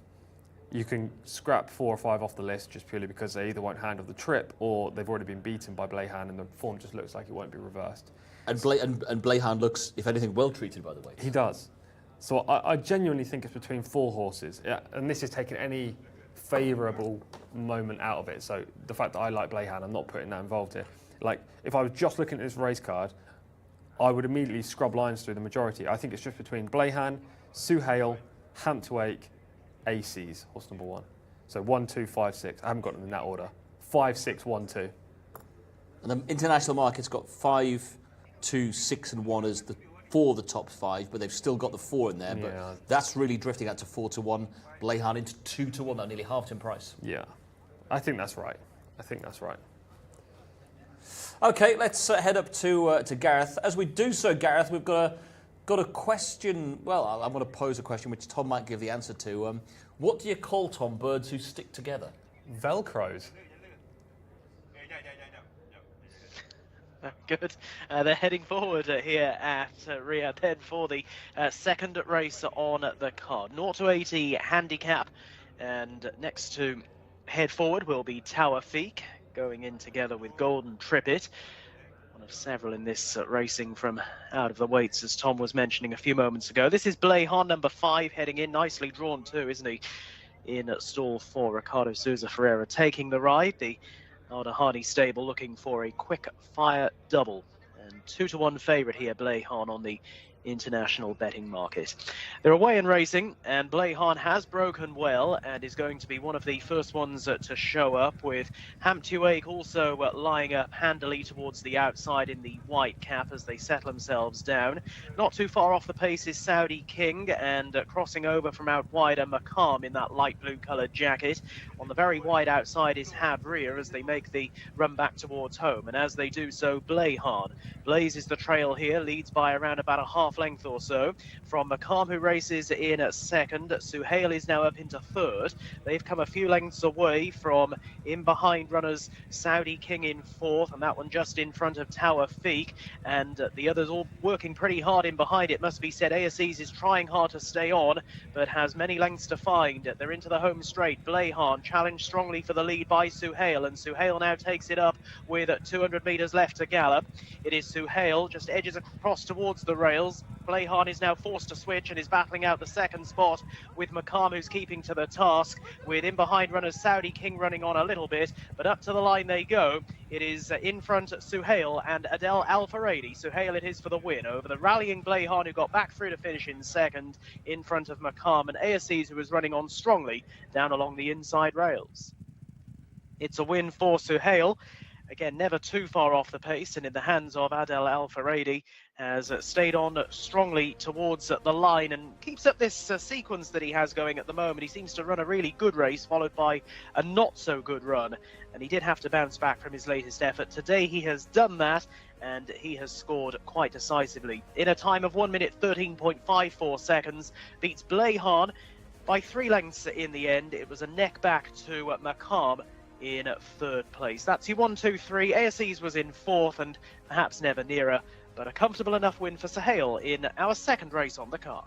you can scrap 4 or 5 off the list just purely because they either won't handle the trip or they've already been beaten by Blehan and the form just looks like it won't be reversed. And Blehan looks, if anything, well treated by the weights. He does. So I genuinely think it's between 4 horses. Yeah, and this is taking any favourable moment out of it. So the fact that I like Blehan, I'm not putting that involved here. Like, if I was just looking at this race card, I would immediately scrub lines through the majority. I think it's just between Blehan, Suhail, Hamp to Wake, ACs, horse number 1. So 1, 2, 5, 6. I haven't got them in that order. 5, 6, 1, 2. And the international market's got 5, 2, 6 and 1 as the 4 the top 5, but they've still got the 4 in there. Yeah. But that's really drifting out to 4-1. Blehan into 2-1, though, nearly halved in price. Yeah, I think that's right. Okay, let's head up to Gareth. As we do so, Gareth, we've got a question. Well, I'm going to pose a question which Tom might give the answer to. What do you call, Tom, birds who stick together? Velcros. Good. They're heading forward here at RIYADH for the second race on the card. 0-80 handicap, and next to head forward will be Tawafik, going in together with Golden Trippet, one of several in this racing from out of the weights, as Tom was mentioning a few moments ago. This is Blehan, number 5, heading in, nicely drawn too, isn't he, in stall 4. Ricardo Souza Ferreira taking the ride. The Alder Hardy stable looking for a quick fire double, and 2-1 favourite here, Blehan, on the international betting market. They're away in racing, and Blehan has broken well and is going to be one of the first ones to show up, with Hamp to Wake also lying up handily towards the outside in the white cap as they settle themselves down. Not too far off the pace is Saudi King, and crossing over from out wider, Makam in that light blue coloured jacket. On the very wide outside is Habrir as they make the run back towards home, and as they do so, Blehan blazes the trail here, leads by around about a half half length or so from McCarm, who races in second. Suhail is now up into third. They've come a few lengths away from in behind runners Saudi King in fourth, and that one just in front of Tower Feek, and the others all working pretty hard in behind, it must be said. ASEs is trying hard to stay on, but has many lengths to find. They're into the home straight. Blehan challenged strongly for the lead by Suhail, and Suhail now takes it up with 200 metres left to gallop. It is Suhail, just edges across towards the rails. Blehan is now forced to switch and is battling out the second spot with McCarm, who's keeping to the task, with in behind runners Saudi King running on a little bit, but up to the line they go. It is in front Suhail and Adel Al-Faradi. Suhail it is for the win over the rallying Blehan, who got back through to finish in second in front of McCarm, and ASEs, who was running on strongly down along the inside rails. It's a win for Suhail. Again, never too far off the pace, and in the hands of Adel Al-Faradi, has stayed on strongly towards the line and keeps up this sequence that he has going at the moment. He seems to run a really good race, followed by a not so good run, and he did have to bounce back from his latest effort. Today he has done that, and he has scored quite decisively. In a time of 1 minute 13.54 seconds, beats Blehan by 3 lengths in the end. It was a neck back to McCarm in third place. That's your 1, 2, 3. ASEs was in fourth and perhaps never nearer, but a comfortable enough win for Suhail in our second race on the card.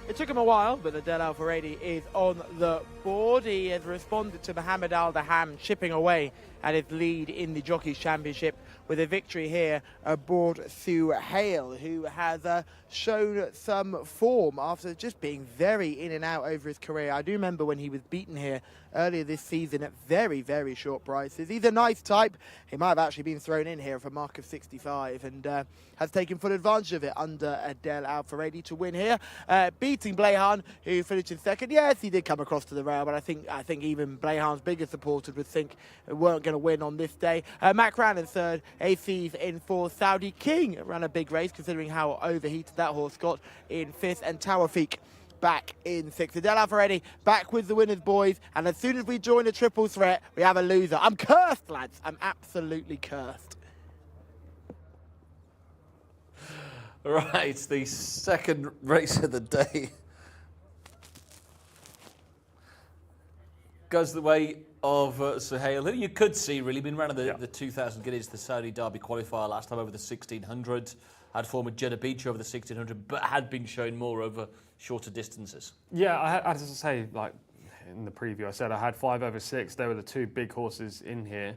It took him a while, but Adel Al-Faradi is on the board. He has responded to Mohammed Al-Daham chipping away at his lead in the Jockeys Championship with a victory here aboard Suhail, who has shown some form after just being very in and out over his career. I do remember when he was beaten here earlier this season at very, very short prices. He's a nice type. He might have actually been thrown in here for a mark of 65 and has taken full advantage of it under Adel Al-Faradi to win here, beating Blehan, who finished in second. Yes, he did come across to the rail, but I think even Blehan's bigger supporters would think they weren't going to win on this day. Mac ran in third, AC's in fourth. Saudi King ran a big race considering how overheated that horse got in fifth, and Tower Feek back in sixth. Adel Al-Faradi back with the winners, boys, and as soon as we join the triple threat, we have a loser. I'm cursed, lads. I'm absolutely cursed. Right, the second race of the day goes the way of Suhail, who you could see really been running the 2,000 guineas, the Saudi Derby qualifier last time over the 1,600. Had form with Jeddah Beach over the 1,600, but had been showing more over shorter distances. Yeah, I had to say, like in the preview, I said I had 5 over 6. They were the 2 big horses in here.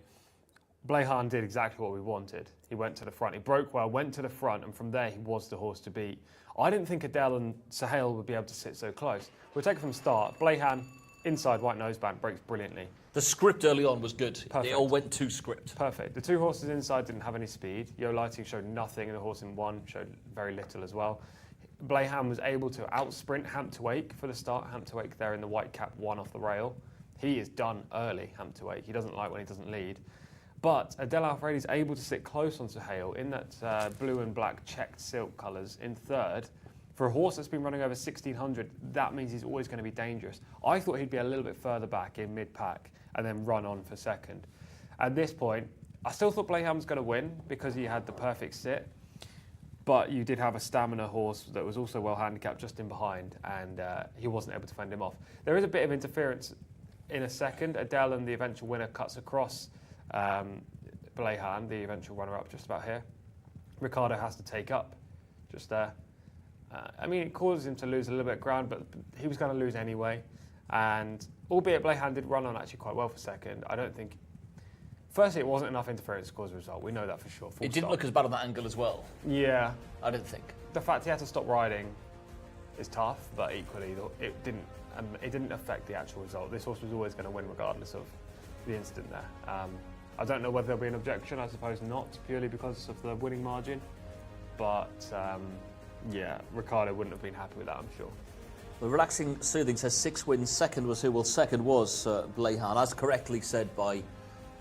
Blehan did exactly what we wanted. He went to the front. He broke well, went to the front, and from there he was the horse to beat. I didn't think Adele and Suhail would be able to sit so close. We'll take it from the start. Blehan, inside white noseband, breaks brilliantly. The script early on was good. Perfect. It all went to script. Perfect. The 2 horses inside didn't have any speed. Yo Lighting showed nothing, and the horse in 1 showed very little as well. Blehan was able to out-sprint Hamp to Wake for the start. Hamp to Wake there in the white cap, 1 off the rail. He is done early, Hamp to Wake. He doesn't like when he doesn't lead. But Adele Al-Fredi is able to sit close on Suhail in that blue and black checked silk colours in 3rd. For a horse that's been running over 1,600, that means he's always going to be dangerous. I thought he'd be a little bit further back in mid-pack and then run on for 2nd. At this point, I still thought Blehan was going to win because he had the perfect sit. But you did have a stamina horse that was also well handicapped just in behind, and he wasn't able to fend him off. There is a bit of interference in a second. Adele and the eventual winner cuts across Blehan, the eventual runner-up, just about here. Ricardo has to take up just there. I mean, it causes him to lose a little bit of ground, but he was going to lose anyway. And albeit Blehan did run on actually quite well for 2nd, I don't think... Firstly, it wasn't enough interference to cause a result. We know that for sure. It didn't look as bad on that angle as well. Yeah. I didn't think. The fact he had to stop riding is tough, but equally it didn't affect the actual result. This horse was always going to win regardless of the incident there. I don't know whether there'll be an objection. I suppose not, purely because of the winning margin. But yeah, Ricardo wouldn't have been happy with that, I'm sure. The Relaxing Soothing says 6 wins, 2nd was who? Well, 2nd was Blehan, as correctly said by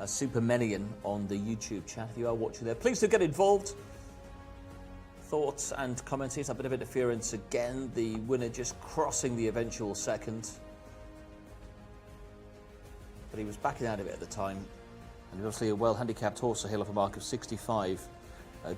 Supermenian on the YouTube chat. If you are watching there, please do get involved. Thoughts and comments. Here's a bit of interference again. The winner just crossing the eventual 2nd. But he was backing out of it at the time. And obviously a well-handicapped horse, a hill of a mark of 65.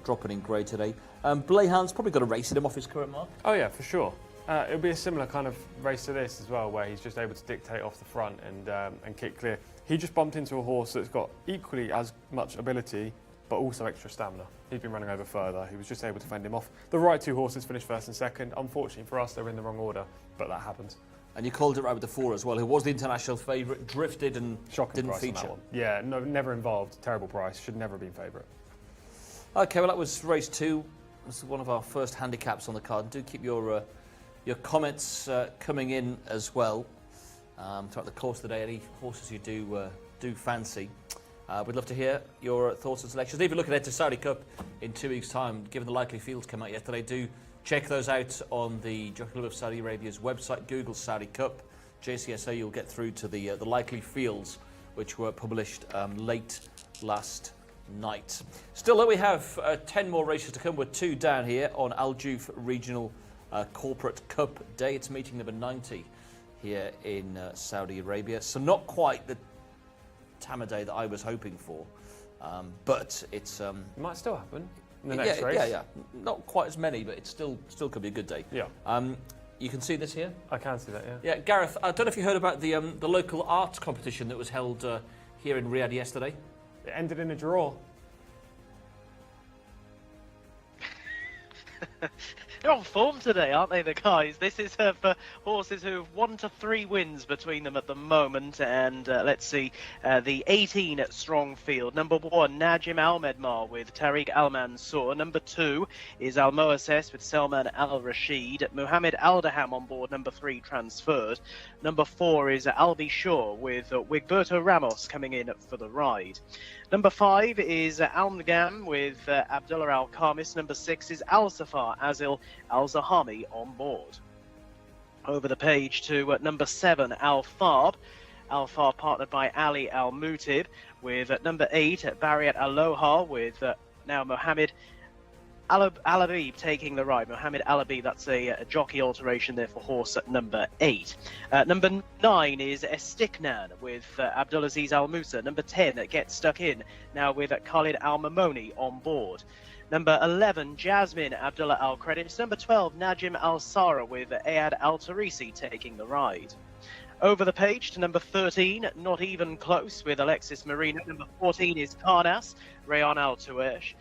Dropping in grade today. Blehan's probably got a race in him off his current mark. Oh yeah, for sure. It'll be a similar kind of race to this as well, where he's just able to dictate off the front and kick clear. He just bumped into a horse that's got equally as much ability, but also extra stamina. He's been running over further. He was just able to fend him off. The right 2 horses finished 1st and 2nd. Unfortunately for us, they're in the wrong order, but that happens. And you called it right with the 4 as well, who was the international favourite, drifted and Shocking didn't price on that feature. one. Yeah, no, never involved. Terrible price. Should never have been favourite. Okay, well that was race 2. This is one of our first handicaps on the card. Do keep your comments coming in as well throughout the course of the day. Any horses you do fancy. We'd love to hear your thoughts and selections. Even looking ahead to Saudi Cup in 2 weeks' time, given the likely fields come out yesterday, do check those out on the Jockey Club of Saudi Arabia's website. Google Saudi Cup, JCSA, you'll get through to the likely fields, which were published late last night. Still, though, we have 10 more races to come. We're 2 down here on Al Juf Regional Corporate Cup Day. It's meeting number 90 here in Saudi Arabia. So not quite the Tama Day that I was hoping for, but it's... It might still happen in the next race. Yeah. Not quite as many, but it still could be a good day. Yeah. You can see this here? I can see that, yeah. Yeah, Gareth, I don't know if you heard about the local arts competition that was held here in Riyadh yesterday. It ended in a draw. They're on form today, aren't they, the guys? This is for horses who have 1 to 3 wins between them at the moment. And let's see, the 18 strong field. Number 1, Najim Al Medmar with Tariq Al Mansour. Number 2 is Al Moases with Salman Al Rashid. Muhammad Al Daham on board, number 3, transferred. Number 4 is Albi Shaw with Wigberto Ramos coming in for the ride. Number 5 is Al Mgam with Abdullah Al Khamis. Number 6 is Al Safar Azil Al Zahami on board. Over the page to number 7, Al Farb. Al Farb partnered by Ali Al Mutib with number 8, Bariat Aloha with now Mohammed Al-Habib taking the ride. Mohammed Al-Habib, that's a jockey alteration there for horse at number 8. Number 9 is Estiknan with Abdulaziz Al-Musa. Number 10 gets stuck in now with Khalid Al-Mamoni on board. Number 11, Jasmine Abdullah Al-Credits. Number 12, Najim Al-Sara with Ayad Al-Tarisi taking the ride. Over the page to number 13, Not Even Close with Alexis Marino. Number 14 is Karnas, Rayan Al Tuesh.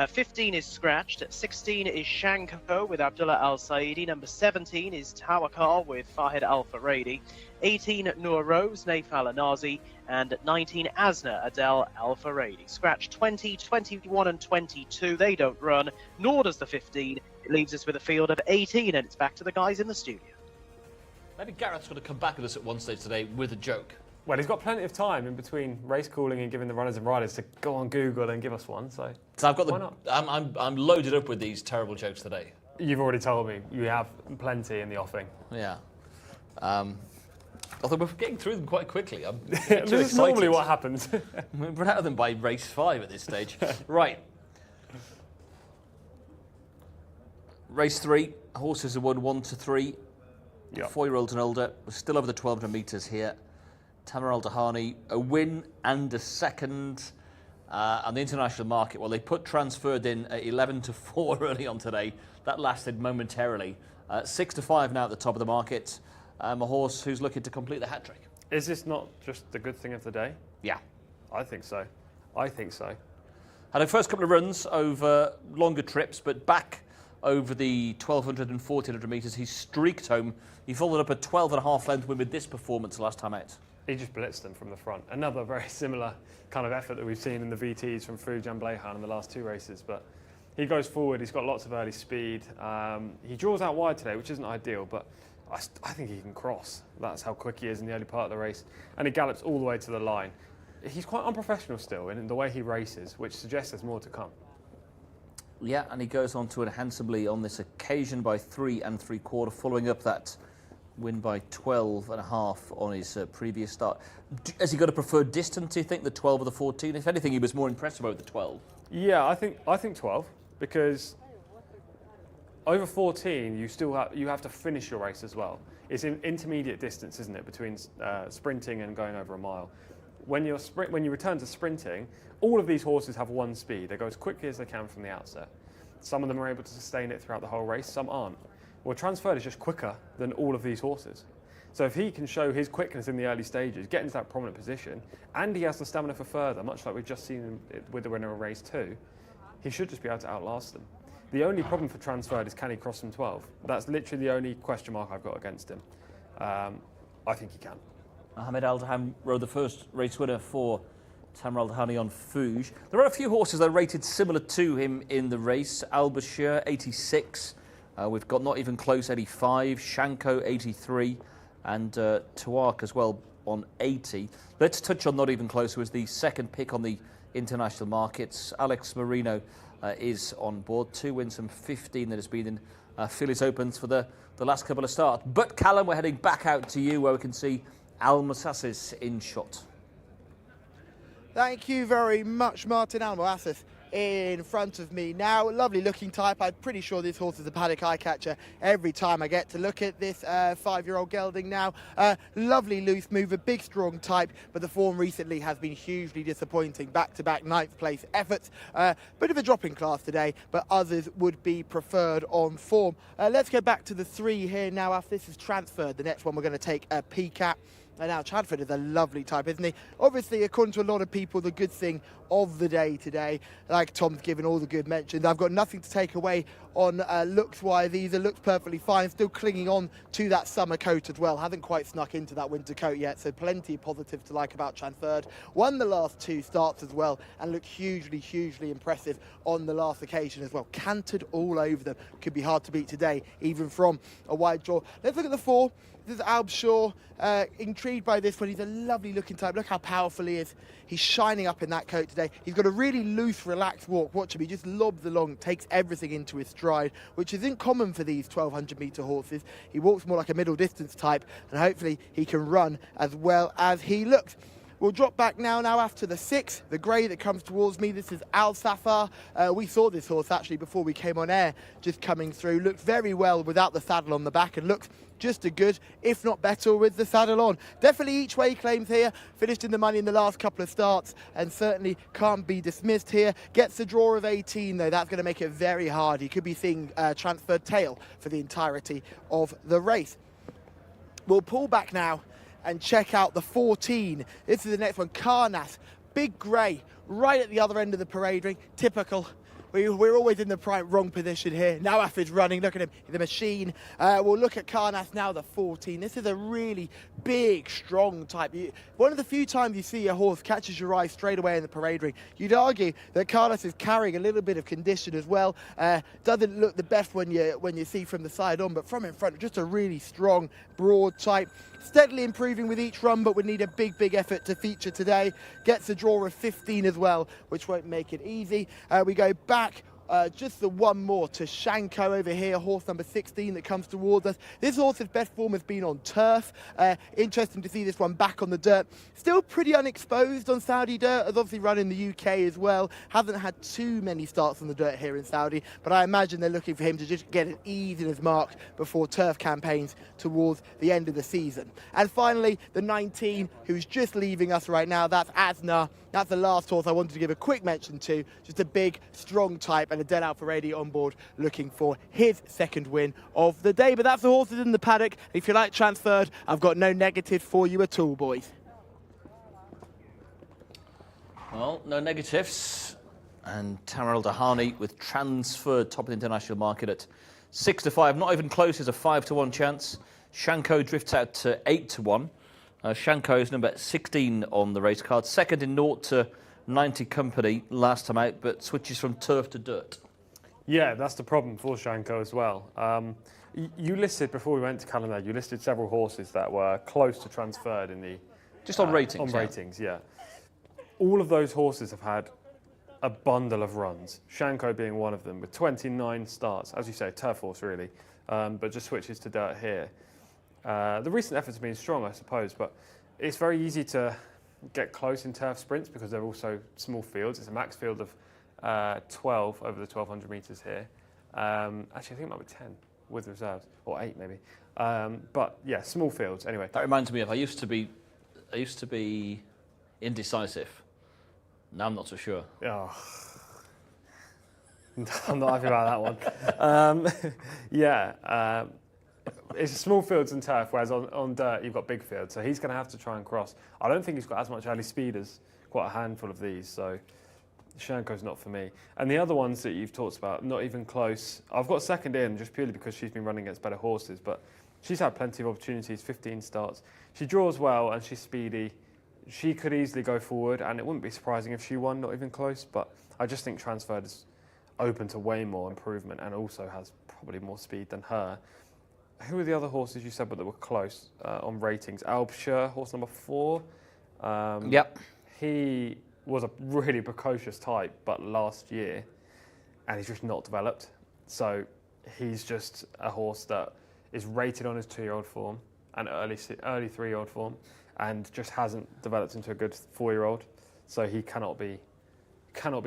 15 is Scratched. 16 is Shanko with Abdullah Al Saidi. Number 17 is Tawakal with Fahid Al Faradi. 18 Noor Rose, Naif Al Anazi. And 19 Asna Adel Al Faradi. Scratch 20, 21 and 22, they don't run, nor does the 15. It leaves us with a field of 18, and it's back to the guys in the studio. Maybe Gareth's going to come back at us at one stage today with a joke. Well, he's got plenty of time in between race calling and giving the runners and riders to go on Google and give us one. So I've got why not? I'm loaded up with these terrible jokes today. You've already told me you have plenty in the offing. Yeah. Although we're getting through them quite quickly. I'm too This is excited. normally what happens. We've run out of them by race 5 at this stage. Right. Race 3. Horses have won 1 to 3. Yep. 4-year-olds and older. We're still over the 1,200 metres here. Tamer Al Dahani, a win and a second. And the international market, well, they put Transferred in at 11 to 4 early on today. That lasted momentarily. 6 to 5 now at the top of the market. A horse who's looking to complete the hat-trick. Is this not just the good thing of the day? Yeah. I think so. I think so. Had a first couple of runs over longer trips, but back over the 1,200 and 1,400 metres, he streaked home. He followed up a 12.5 length win with this performance last time out. He just blitzed them from the front. Another very similar kind of effort that we've seen in the VTs from Frujan Blehan in the last 2 races. But he goes forward. He's got lots of early speed. He draws out wide today, which isn't ideal, but I think he can cross. That's how quick he is in the early part of the race. And he gallops all the way to the line. He's quite unprofessional still in the way he races, which suggests there's more to come. Yeah, and he goes on to it handsomely on this occasion by 3 3/4, following up that win by 12.5 on his previous start. Has he got a preferred distance, do you think, the 12 or the 14? If anything, he was more impressed about the 12. Yeah, I think 12, because over 14, you have to finish your race as well. It's an intermediate distance, isn't it, between sprinting and going over a mile. When you return to sprinting, all of these horses have one speed. They go as quickly as they can from the outset. Some of them are able to sustain it throughout the whole race, some aren't. Well, Transferred is just quicker than all of these horses. So if he can show his quickness in the early stages, get into that prominent position, and he has the stamina for further, much like we've just seen with the winner of race 2, he should just be able to outlast them. The only problem for Transferred is, can he cross from 12? That's literally the only question mark I've got against him. I think he can. Mohamed Al Daham rode the first race winner for Tamer Al Dahani on Fouge. There are a few horses that are rated similar to him in the race. Al Bashir, 86. We've got Not Even Close, 85. Shanko, 83. And Tuark as well on 80. Let's touch on Not Even Close, who was the second pick on the international markets. Alex Marino is on board. 2 wins from 15 that has been in Phillies Opens for the last couple of starts. But Callum, we're heading back out to you where we can see Al Moussasis in shot. Thank you very much, Martin. Al Moussasis in front of me now. Lovely looking type. I'm pretty sure this horse is a paddock eye catcher every time I get to look at this 5-year-old gelding now. Lovely loose mover, big strong type, but the form recently has been hugely disappointing. Back-to-back 9th place efforts. Bit of a drop in class today, but others would be preferred on form. Let's go back to the 3 here now after this is Transferred. The next one we're going to take a peek at. And now Transferred is a lovely type, isn't he? Obviously, according to a lot of people, the good thing of the day today, like Tom's given all the good mentions, I've got nothing to take away on looks-wise either. Looks perfectly fine, still clinging on to that summer coat as well. Hasn't quite snuck into that winter coat yet, so plenty of positives to like about Transferred. Won the last 2 starts as well and looked hugely, hugely impressive on the last occasion as well. Cantered all over them. Could be hard to beat today, even from a wide draw. Let's look at the 4. This is Alb Shaw. Intrigued by this one. He's a lovely looking type. Look how powerful he is. He's shining up in that coat today. He's got a really loose, relaxed walk. Watch him. He just lobs along, takes everything into his stride, which isn't common for these 1,200 metre horses. He walks more like a middle distance type, and hopefully he can run as well as he looks. We'll drop back now after the 6, the grey that comes towards me. This is Al Safar. We saw this horse actually before we came on air, just coming through. Looked very well without the saddle on the back and looked just as good, if not better, with the saddle on. Definitely each way claims here. Finished in the money in the last couple of starts and certainly can't be dismissed here. Gets a draw of 18 though. That's going to make it very hard. He could be seeing Transferred tail for the entirety of the race. We'll pull back now and check out the 14. This is the next one, Karnas, big grey, right at the other end of the parade ring. Typical. We're always in the wrong position here. Now Afid's running, look at him, the machine. We'll look at Karnas now, the 14. This is a really big, strong type. One of the few times you see a horse catches your eye straight away in the parade ring. You'd argue that Karnas is carrying a little bit of condition as well. Doesn't look the best when you see from the side on, but from in front, just a really strong, broad type. Steadily improving with each run, but would need a big, big effort to feature today. Gets a draw of 15 as well, which won't make it easy. We go back just the one more to Shanko over here, horse number 16 that comes towards us. This horse's best form has been on turf. Interesting to see this one back on the dirt. Still pretty unexposed on Saudi dirt, has obviously run in the UK as well. Hasn't had too many starts on the dirt here in Saudi, but I imagine they're looking for him to just get an ease in his mark before turf campaigns towards the end of the season. And finally, the 19, who's just leaving us right now, that's Asna. That's the last horse I wanted to give a quick mention to. Just a big, strong type and a Del Alfaredi on board looking for his second win of the day. But that's the horses in the paddock. If you like transferred, I've got no negatives for you at all, boys. Well, no negatives. And Tamar Al-Dahani with transferred top of the international market at 6-5. Not even close, is a 5-1 chance. Shanko drifts out to 8-1. Shanko is number 16 on the race card. Second in 0 to 90 company last time out, but switches from turf to dirt. Yeah, that's the problem for Shanko as well. You listed, before we went to calendar, you listed several horses that were close to transferred in the... Just on ratings. On ratings, yeah. All of those horses have had a bundle of runs, Shanko being one of them, with 29 starts. As you say, turf horse really, but just switches to dirt here. The recent efforts have been strong, I suppose, but it's very easy to get close in turf sprints because they're also small fields. It's a max field of 12 over the 1,200 metres here. Actually, I think it might be 10 with reserves, or 8 maybe. But yeah, small fields anyway. That reminds me of I used to be indecisive. Now I'm not so sure. Oh. I'm not happy about that one. It's small fields and turf, whereas on dirt you've got big fields. So he's going to have to try and cross. I don't think he's got as much early speed as quite a handful of these. So Shanko's not for me. And the other ones that you've talked about, not even close. I've got second in just purely because she's been running against better horses, but she's had plenty of opportunities, 15 starts. She draws well and she's speedy. She could easily go forward, and it wouldn't be surprising if she won, not even close. But I just think transferred is open to way more improvement and also has probably more speed than her. Who were the other horses you said but that were close on ratings? Albshire, horse number 4. Yep. He was a really precocious type, but last year, and he's just not developed. So he's just a horse that is rated on his 2-year-old form and early 3-year-old form, and just hasn't developed into a good 4-year-old. So he cannot be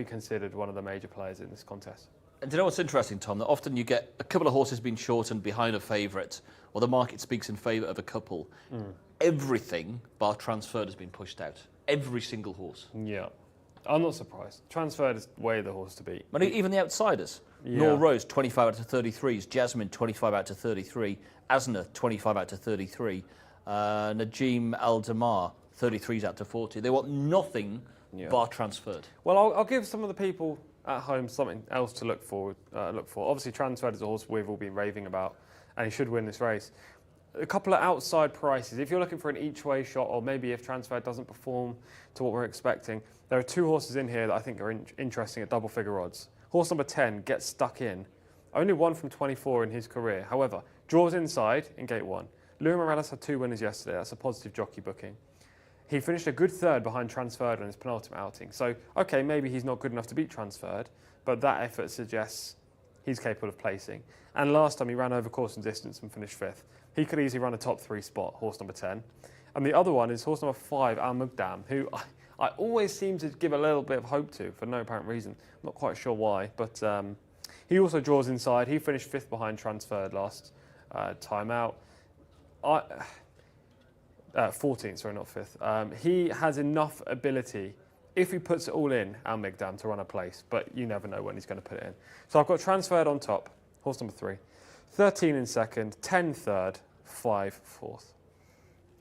considered one of the major players in this contest. And do you know what's interesting, Tom? That often you get a couple of horses being shortened behind a favourite, or the market speaks in favour of a couple. Everything bar transferred has been pushed out. Every single horse. Yeah. I'm not surprised. Transferred is way the horse to beat. But even the outsiders. Yeah. Nor Rose, 25 out of 33s. Jasmine, 25 out of 33. Asna, 25 out of 33. Najim Al-Damar, 33s out of 40. They want nothing bar transferred. Well, I'll give some of the people at home something else to look for. Obviously, transferred is a horse we've all been raving about, and he should win this race. A couple of outside prices. If you're looking for an each-way shot, or maybe if transferred doesn't perform to what we're expecting, there are 2 horses in here that I think are interesting at double-figure odds. Horse number 10 gets stuck in. Only 1 from 24 in his career. However, draws inside in gate 1. Louis Morales had 2 winners yesterday. That's a positive jockey booking. He finished a good third behind transferred on his penultimate outing. So, okay, maybe he's not good enough to beat transferred, but that effort suggests he's capable of placing. And last time he ran over course and distance and finished 5th. He could easily run a top 3 spot, horse number 10. And the other one is horse number 5, Al Mugdam, who I always seem to give a little bit of hope to for no apparent reason. I'm not quite sure why, but he also draws inside. He finished 5th behind transferred last time out. 14th, sorry, not 5th. He has enough ability, if he puts it all in, Al Migdam, to run a place, but you never know when he's going to put it in. So I've got transferred on top, horse number 3, 13 in second, 10 third, 5 fourth.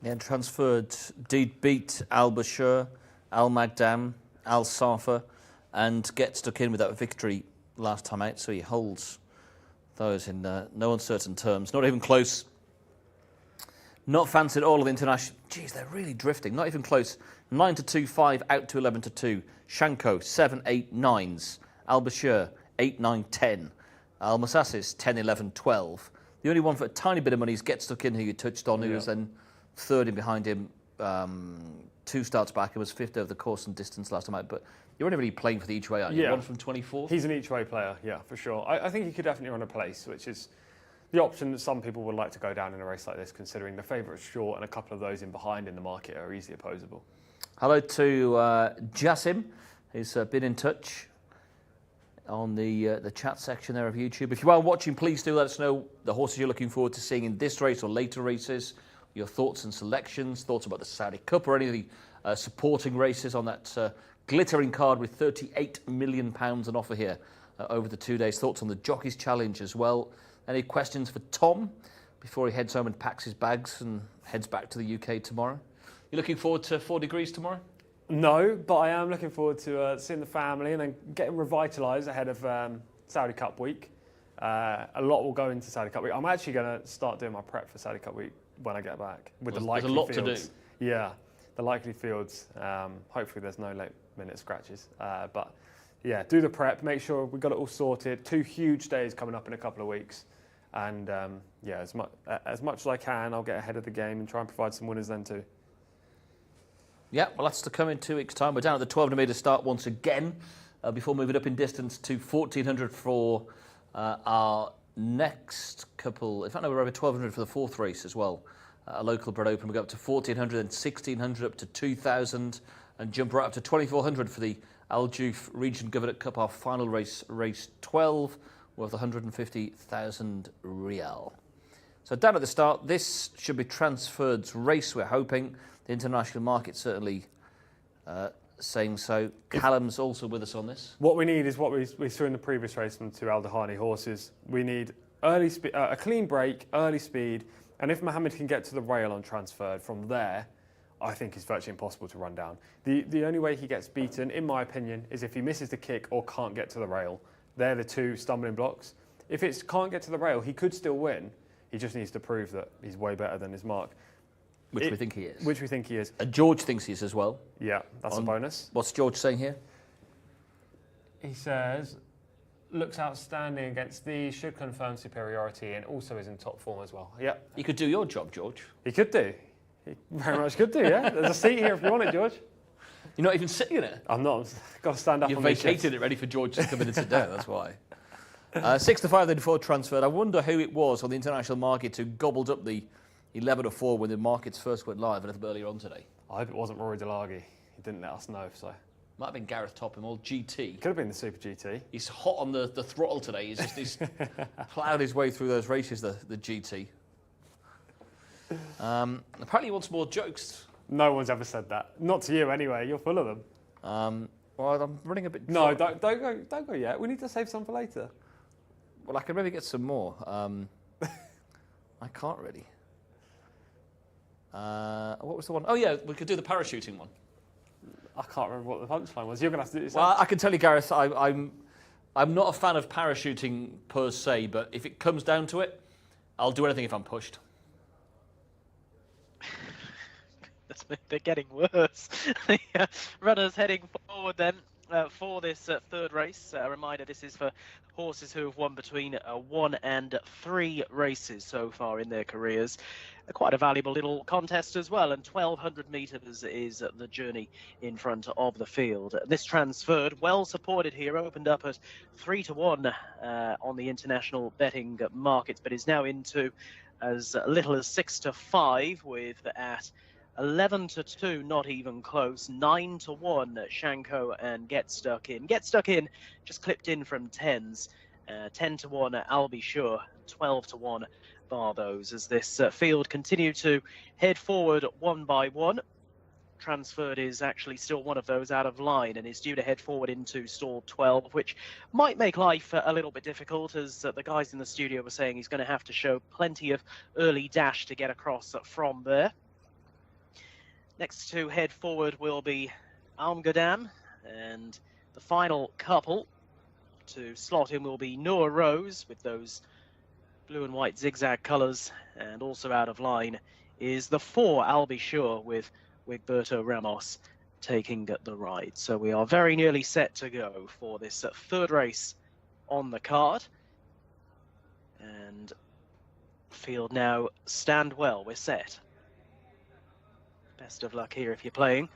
Yeah, transferred, did beat Al Bashir, Al Magdam, Al Safa, and get stuck in with that victory last time out. So he holds those in no uncertain terms. Not even close. Not fancied all of the international. Geez, they're really drifting. Not even close. 9-2, 5 out to 11-2. Shanko 7-8-9s. Al Bashir 8-9-10. Al Masassis 10-11-12. The only one for a tiny bit of money is Get Stuck In, who you touched on, who was then third in behind him, 2 starts back. It was 5th over the course and distance last time out. But you're only really playing for the each way, aren't you? Yeah. 1 from 24. He's an each way player, yeah, for sure. I think he could definitely run a place, which is the option that some people would like to go down in a race like this, considering the favourite's short and a couple of those in behind in the market are easily opposable. Hello to Jassim, who's been in touch on the chat section there of YouTube. If you are watching, please do let us know the horses you're looking forward to seeing in this race or later races, your thoughts and selections, thoughts about the Saudi Cup or any of the supporting races on that glittering card with £38 million on offer here over the 2 days. Thoughts on the Jockeys Challenge as well. Any questions for Tom before he heads home and packs his bags and heads back to the UK tomorrow? You looking forward to 4 degrees tomorrow? No, but I am looking forward to seeing the family and then getting revitalised ahead of Saudi Cup week. A lot will go into Saudi Cup week. I'm actually going to start doing my prep for Saudi Cup week when I get back with the likely fields. There's a lot fields. to do. Yeah, the likely fields. Hopefully there's no late minute scratches. But yeah, do the prep, make sure we've got it all sorted. 2 huge days coming up in a couple of weeks. And yeah, as much as I can, I'll get ahead of the game and try and provide some winners then too. Yeah, well, that's to come in 2 weeks' time. We're down at the 1,200 metre start once again before moving up in distance to 1,400 for our next couple. In fact, no, we're over 1,200 for the 4th race as well. A local bred open. We go up to 1,400 and 1,600 up to 2,000 and jump right up to 2,400 for the Al Juf Region Government Cup, our final race, race 12, worth 150,000 Riyal. So down at the start, this should be Transferred's race, we're hoping. The international market certainly saying so. Callum's also with us on this. What we need is what we saw in the previous race from 2 Al Dahani horses. We need early a clean break, early speed, and if Mohammed can get to the rail on Transferred from there, I think it's virtually impossible to run down. The only way he gets beaten, in my opinion, is if he misses the kick or can't get to the rail. They're the 2 stumbling blocks. If it can't get to the rail, he could still win. He just needs to prove that he's way better than his mark. Which we think he is. Which we think he is. And George thinks he is as well. Yeah, that's a bonus. What's George saying here? He says, looks outstanding against these, should confirm superiority and also is in top form as well. Yeah. He could do your job, George. He could do. He very much could do, yeah. There's a seat here if you want it, George. You're not even sitting in it? I'm not. I've got to stand up. You've on vacated it ready for George to come in and sit down, that's why. 6-5 then before Transferred. I wonder who it was on the international market who gobbled up the 11-4 when the markets first went live a little bit earlier on today. I hope it wasn't Rory Delagi. He didn't let us know, so. Might have been Gareth Topham or GT. Could have been the Super GT. He's hot on the throttle today. He's ploughed his way through those races, the GT. Apparently he wants more jokes. No one's ever said that. Not to you anyway. You're full of them. Well, I'm running a bit No, dry. don't go yet. We need to save some for later. Well, I can maybe get some more. I can't really. What was the one? Oh, yeah, we could do the parachuting one. I can't remember what the punchline was. You're going to have to do it yourself. Well, I can tell you, Gareth, I'm not a fan of parachuting per se, but if it comes down to it, I'll do anything if I'm pushed. They're getting worse. The runners heading forward then for this 3rd race. A reminder, this is for horses who have won between 1 and 3 races so far in their careers. Quite a valuable little contest as well, and 1,200 metres is the journey in front of the field. This Transferred, well supported here, opened up at 3-1 on the international betting markets, but is now into as little as 6-5 with at 11-2, not even close. 9-1, Shanko and Get Stuck In. Get Stuck In just clipped in from 10s. 10-1, I'll be sure. 12-1, bar those, as this field continue to head forward one by one. Transferred is actually still one of those out of line and is due to head forward into stall 12, which might make life a little bit difficult, as the guys in the studio were saying he's going to have to show plenty of early dash to get across from there. Next to head forward will be Almgadam, and the final couple to slot in will be Noah Rose with those blue and white zigzag colours, and also out of line is the 4 Albi Sure with Wigberto Ramos taking the ride. So we are very nearly set to go for this third race on the card. And field now stand well, we're set. Best of luck here if you're playing.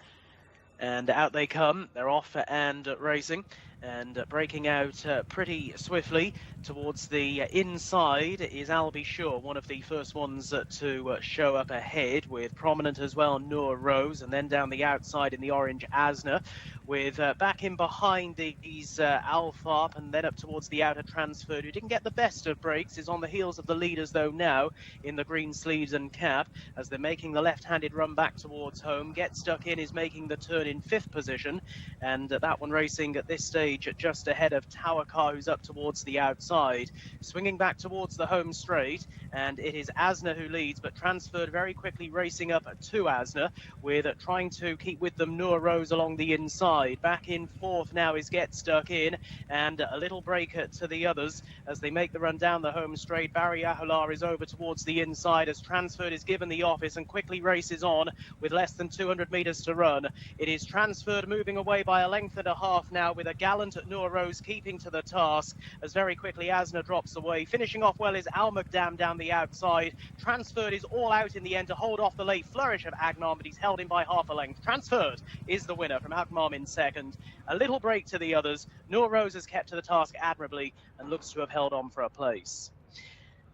And out they come, they're off and racing, and breaking out pretty swiftly towards the inside is Albi Sure, one of the first ones to show up ahead, with prominent as well Noor Rose, and then down the outside in the orange Asna, with back in behind these Alfarp, and then up towards the outer Transferred, who didn't get the best of breaks, is on the heels of the leaders though now in the green sleeves and cap, as they're making the left-handed run back towards home. Get Stuck In is making the turn in 5th position, and that one racing at this stage just ahead of Tower Car, who's up towards the outside, swinging back towards the home straight, and it is Asna who leads, but Transferred very quickly racing up to Asna, with trying to keep with them Noor Rose along the inside. Back in 4th now is Get Stuck In, and a little break to the others as they make the run down the home straight. Barry Aholar is over towards the inside as Transferred is given the office and quickly races on with less than 200 metres to run. It is Transferred moving away by a length and a half now, with a gallant Noor Rose keeping to the task as very quickly Asna drops away. Finishing off well is Almagdam down the outside. Transferred is all out in the end to hold off the late flourish of Agnom, but he's held in by half a length. Transferred is the winner from Agnom in 2nd. A little break to the others. Noor Rose has kept to the task admirably and looks to have held on for a place.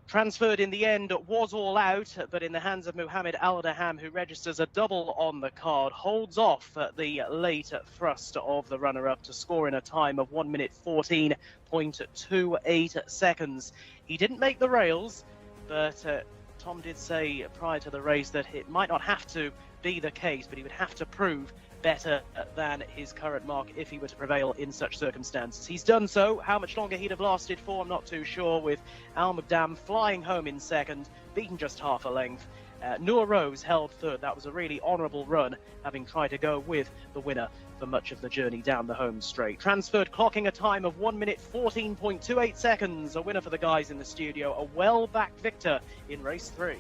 Transferred in the end was all out, but in the hands of Muhammad Al-Daham, who registers a double on the card, holds off the late thrust of the runner-up to score in a time of 1 minute 14.28 seconds. He didn't make the rails, but Tom did say prior to the race that it might not have to be the case, but he would have to prove better than his current mark if he were to prevail in such circumstances. He's done so. How much longer he'd have lasted for, I'm not too sure, with Almagdam flying home in 2nd, beaten just half a length. Noor Rose held 3rd. That was a really honourable run, having tried to go with the winner for much of the journey down the home straight. Transferred clocking a time of 1 minute 14.28 seconds. A winner for the guys in the studio, a well-backed victor in race 3.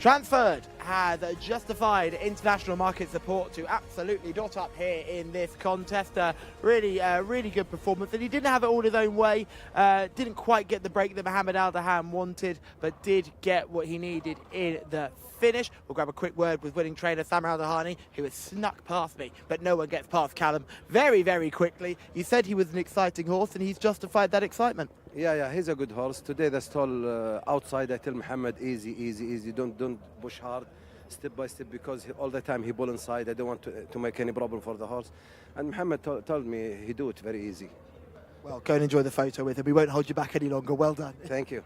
Transferred had justified international market support to absolutely dot up here in this contest. Really good performance, and he didn't have it all his own way. Didn't quite get the break that Mohammed Al-Daham wanted, but did get what he needed in the finish. We'll grab a quick word with winning trainer Samir Al-Dahani, who has snuck past me, but no one gets past Callum very quickly. You said he was an exciting horse, and he's justified that excitement. Yeah, he's a good horse. Today the stall outside, I tell Muhammad, easy. Don't push hard, step by step, because all the time he pull inside. I don't want to make any problem for the horse. And Muhammad told me he do it very easy. Well, go and enjoy the photo with him. We won't hold you back any longer. Well done. Thank you.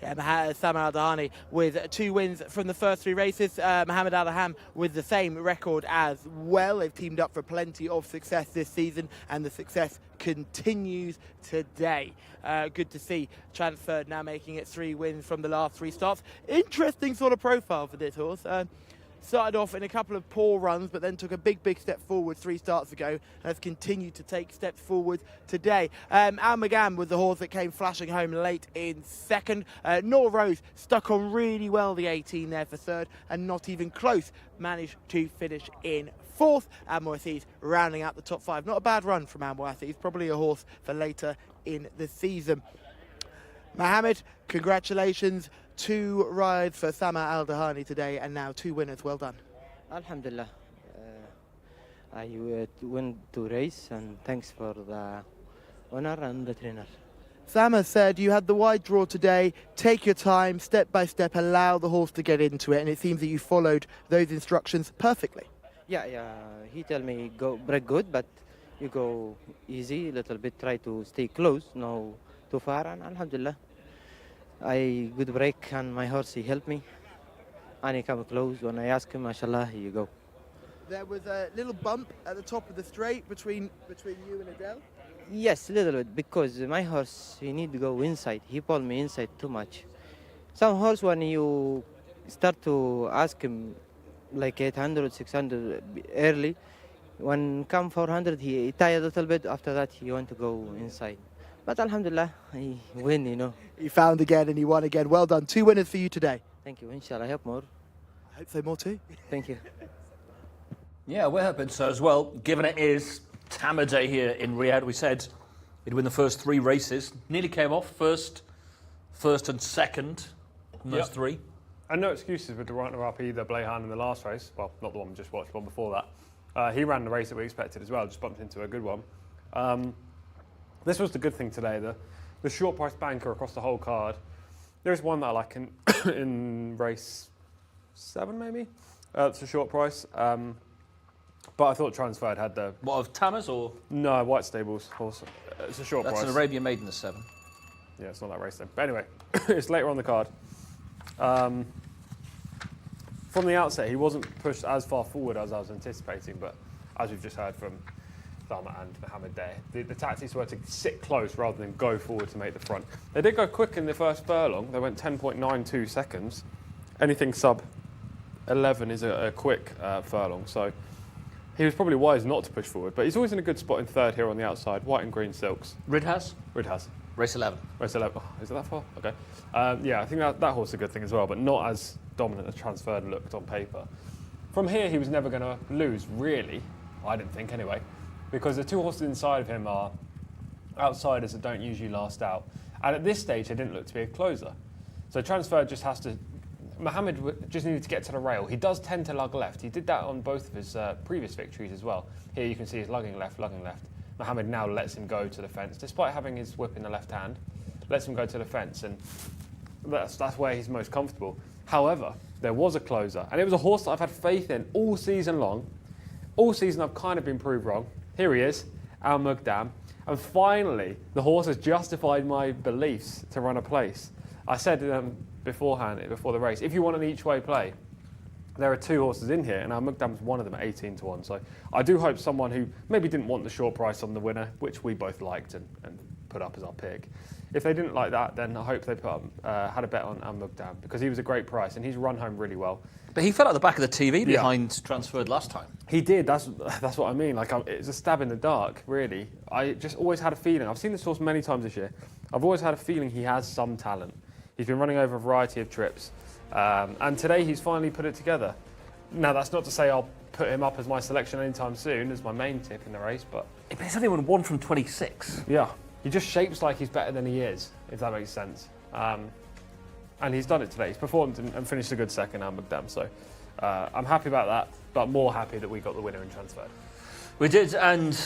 Yeah, Sam Al-Dahani with 2 wins from the first 3 races. Mohammed Al-Aham with the same record as well. They've teamed up for plenty of success this season, and the success continues today. Good to see. Transferred now making it 3 wins from the last 3 starts. Interesting sort of profile for this horse. Started off in a couple of poor runs, but then took a big step forward 3 starts ago, and has continued to take steps forward today. Al Magam was the horse that came flashing home late in second. Nor Rose stuck on really well the 18 there for third, and not even close managed to finish in fourth. Al-Muassiz rounding out the top 5. Not a bad run from Al-Muassiz, probably a horse for later in the season. Mohammed, congratulations. 2 rides for Sama Al-Dahani today, and now 2 winners. Well done. Alhamdulillah. I went to race, and thanks for the honor and the trainer. Sama said you had the wide draw today. Take your time, step by step, allow the horse to get into it, and it seems that you followed those instructions perfectly. Yeah. He tell me go break good, but you go easy, a little bit. Try to stay close, no too far, and Alhamdulillah. I good break, and my horse he helped me, and he come close. When I ask him, mashallah, here you go. There was a little bump at the top of the straight between you and Adele. Yes, a little bit, because my horse he need to go inside. He pulled me inside too much. Some horse when you start to ask him like 800, 600 early, when come 400 he tired a little bit. After that he want to go inside. But Alhamdulillah, he win, you know. He found again and he won again. Well done. 2 winners for you today. Thank you. Inshallah, I hope more. I hope so, more too. Thank you. Yeah, we're hoping so as well. Given it is Tama Day here in Riyadh, we said he'd win the first 3 races. Nearly came off first and second in those 3. And no excuses with the runner-up either, Blayhan in the last race. Well, not the one we just watched, one before that. He ran the race that we expected as well, just bumped into a good one. This was the good thing today, the short price banker across the whole card. There's one that I like in race 7 maybe. It's a short price. But I thought Transferred had the... What, of Tama's or...? No, White Stables horse. It's a short price. That's an Arabian Maiden, the 7. Yeah, it's not that race then. But anyway, it's later on the card. From the outset, he wasn't pushed as far forward as I was anticipating, but as we've just heard from Thama and Mohammed there, the tactics were to sit close rather than go forward to make the front. They did go quick in the first furlong. They went 10.92 seconds. Anything sub 11 is a quick furlong, so he was probably wise not to push forward, but he's always in a good spot in third here on the outside. White and green silks. Ridhaz? Ridhaz. Race 11. Race 11. Oh, is it that far? Okay. Yeah, I think that horse is a good thing as well, but not as dominant as Transferred looked on paper. From here, he was never going to lose, really. I didn't think, anyway, because the 2 horses inside of him are outsiders that don't usually last out. And at this stage, they didn't look to be a closer. So Transferred just has to... Mohammed just needed to get to the rail. He does tend to lug left. He did that on both of his previous victories as well. Here you can see he's lugging left. Mohammed now lets him go to the fence, despite having his whip in the left hand, lets him go to the fence, and that's where he's most comfortable. However, there was a closer, and it was a horse that I've had faith in all season long. All season I've kind of been proved wrong. Here he is, Al Mugdam, and finally the horse has justified my beliefs to run a place. I said beforehand, before the race, if you want an each-way play, there are 2 horses in here, and Al Mugdam's one of them at 18-1. So I do hope someone who maybe didn't want the short price on the winner, which we both liked and put up as our pick, if they didn't like that, then I hope they had a bet on Al Mugdam, because he was a great price and he's run home really well. But he fell at the back of the TV behind Transferred last time. He did. That's what I mean. Like, it's a stab in the dark, really. I just always had a feeling. I've seen this horse many times this year. I've always had a feeling he has some talent. He's been running over a variety of trips. And today he's finally put it together. Now, that's not to say I'll put him up as my selection anytime soon as my main tip in the race, but... He's only won 1 from 26. Yeah, he just shapes like he's better than he is, if that makes sense. And he's done it today. He's performed and finished a good second, Al Mugdam, so I'm happy about that, but more happy that we got the winner in Transferred. We did, and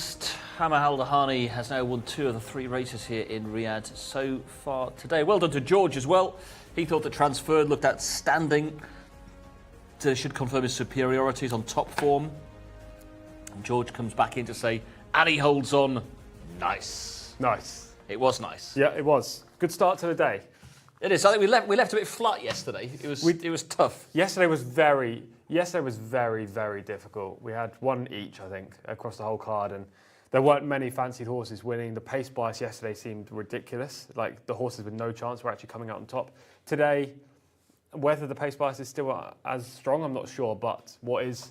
Tama Al-Dahani has now won 2 of the 3 races here in Riyadh so far today. Well done to George as well. He thought that Transferred looked outstanding. Should confirm his superiorities on top form. And George comes back in to say, and he holds on. Nice. Nice. It was nice. Yeah, it was. Good start to the day. It is. I think we left a bit flat yesterday. It was tough. Yesterday was very, very difficult. We had one each, I think, across the whole card, and there weren't many fancied horses winning. The pace bias yesterday seemed ridiculous. Like, the horses with no chance were actually coming out on top. Today, whether the pace bias is still as strong, I'm not sure, but what is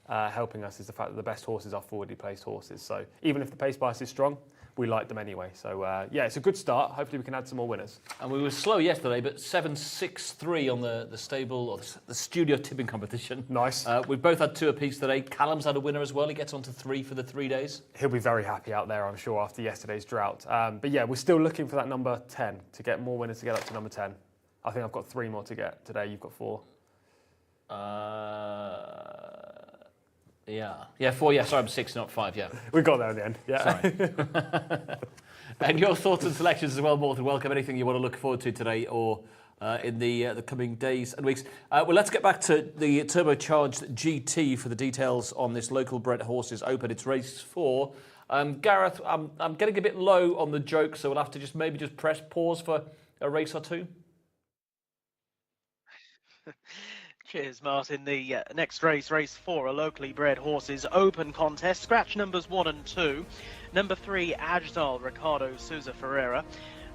helping us is the fact that the best horses are forwardly placed horses. So even if the pace bias is strong, we like them anyway. So yeah, it's a good start. Hopefully we can add some more winners. And we were slow yesterday, but 7-6-3 on the stable or the studio tipping competition. Nice. We've both had 2 apiece today. Callum's had a winner as well. He gets on to 3 for the 3 days. He'll be very happy out there, I'm sure, after yesterday's drought. But yeah, we're still looking for that number 10 to get more winners to get up to number 10. I think I've got 3 more to get today. You've got 4. Yeah, 4. Yeah, sorry, I'm 6, not 5. Yeah, We got there in the end. Yeah. sorry. And your thoughts and selections as well, more than welcome. Anything you want to look forward to today or in the coming days and weeks. Well, let's get back to the turbocharged GT for the details on this local bred horses open. It's race 4. Gareth, I'm getting a bit low on the joke, so we'll have to maybe press pause for a race or 2. Cheers, Martin. The next race, race 4, a locally bred horses open contest. Scratch numbers 1 and 2. Number 3, Ajdal Ricardo Souza Ferreira.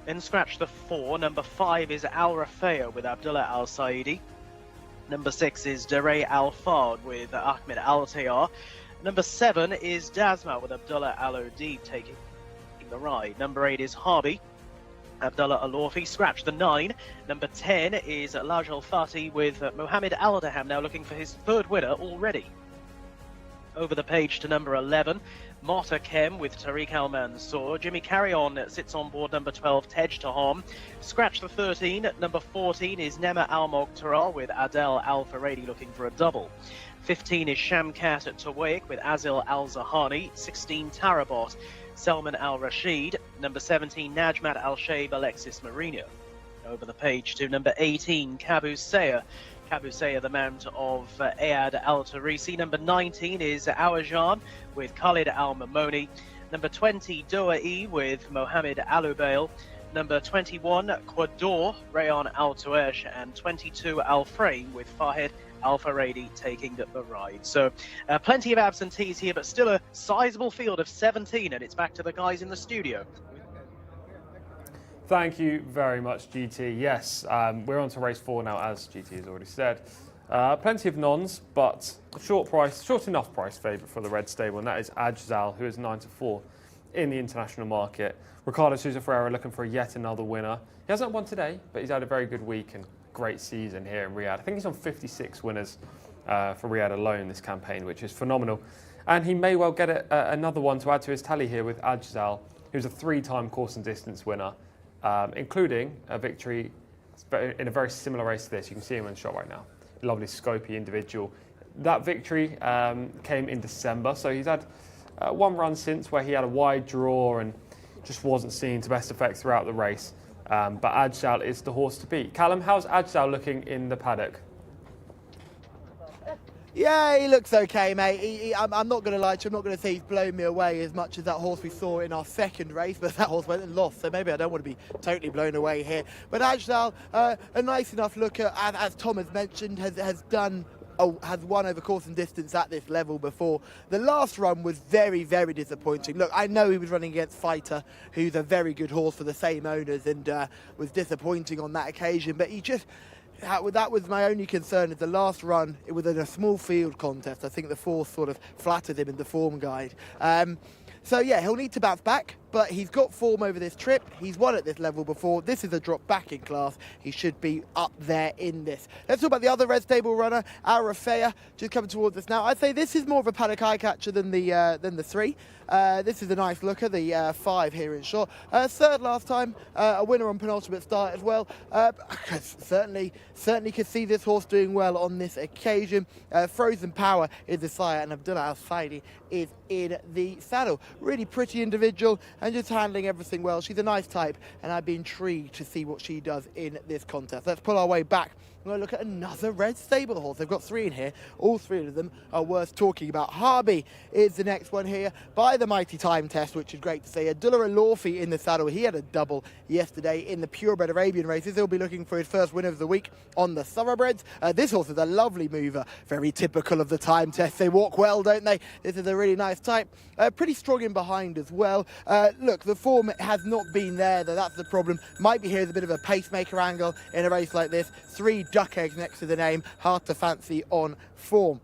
Then scratch the 4. Number 5 is Al Rafea with Abdullah Al Saidi. Number 6 is Derey Al Fard with Ahmed Al Tayar. Number 7 is Dasma with Abdullah Al Odib taking the ride. Number 8 is Harbi. Abdullah Al-Orfi. Scratch the 9. Number 10 is Laj Al-Fati with Mohammed Al-Daham, now looking for his 3rd winner already. Over the page to number 11, Marta Kem with Tariq Al-Mansour. Jimmy Carrion sits on board number 12, Tej Taham. Scratch the 13. Number 14 is Nema Al-Mokhtar with Adel Al-Faradi looking for a double. 15 is Shamkat at Tawaik with Azil Al-Zahani. 16, Tarabot, Salman Al-Rashid. Number 17, Najmat Al-Shaib, Alexis Mourinho. Over the page to number 18, Kabu Sayer. Kabu Sayer, the mount of Ayad Al-Tarisi. Number 19 is Awajan with Khalid Al-Mamoni. Number 20, Doa'i with Mohammed Al-Ubail. Number 21, Quador, Rayan Al-Tuesh. And 22, Al-Frame with Fahid Al-Faradi taking the ride. So plenty of absentees here, but still a sizable field of 17, and it's back to the guys in the studio. Thank you very much, GT. Yes, we're on to race 4 now, as GT has already said. Plenty of nons, but short enough price favourite for the red stable, and that is Ajdal, who is 9-4 in the international market. Ricardo Souza Ferreira looking for yet another winner. He hasn't won today, but he's had a very good week and great season here in Riyadh. I think he's on 56 winners for Riyadh alone this campaign, which is phenomenal. And he may well get another one to add to his tally here with Ajdal, who's a 3-time course and distance winner, including a victory in a very similar race to this. You can see him in the shot right now. Lovely scopy individual. That victory came in December, so he's had one run since where he had a wide draw and just wasn't seen to best effect throughout the race. But Ajdal is the horse to beat. Callum, how's Ajdal looking in the paddock? Yeah, he looks okay, mate. I'm not going to lie to you. I'm not going to say he's blown me away as much as that horse we saw in our second race, but that horse went and lost, so maybe I don't want to be totally blown away here. But Ajdal, a nice enough looker, as Tom has mentioned, has won over course and distance at this level before. The last run was very, very disappointing. Look, I know he was running against Fighter, who's a very good horse for the same owners, and was disappointing on that occasion, but he just... That was my only concern, is the last run, it was in a small field contest. I think the fourth sort of flattered him in the form guide. So yeah, he'll need to bounce back, but he's got form over this trip. He's won at this level before. This is a drop back in class. He should be up there in this. Let's talk about the other red stable runner, Al Rafea, just coming towards us now. I'd say this is more of a paddock eye catcher than the 3. This is a nice looker, the 5 here in short. 3rd last time, a winner on penultimate start as well. Certainly could see this horse doing well on this occasion. Frozen Power is the sire, and Abdullah Al Saidi is in the saddle. Really pretty individual and just handling everything well. She's a nice type, and I'd be intrigued to see what she does in this contest. Let's pull our way back I'm going to look at another red stable horse. They've got 3 in here. All 3 of them are worth talking about. Harby is the next one here by the Mighty Time Test, which is great to see. Abdullah Alorfi in the saddle. He had a double yesterday in the purebred Arabian races. He'll be looking for his first win of the week on the thoroughbreds. This horse is a lovely mover, very typical of the Time Test. They walk well, don't they? This is a really nice type. Pretty strong in behind as well. Look, the form has not been there, though. That's the problem. Might be here as a bit of a pacemaker angle in a race like this. 3 duck eggs next to the name. Hard to fancy on form.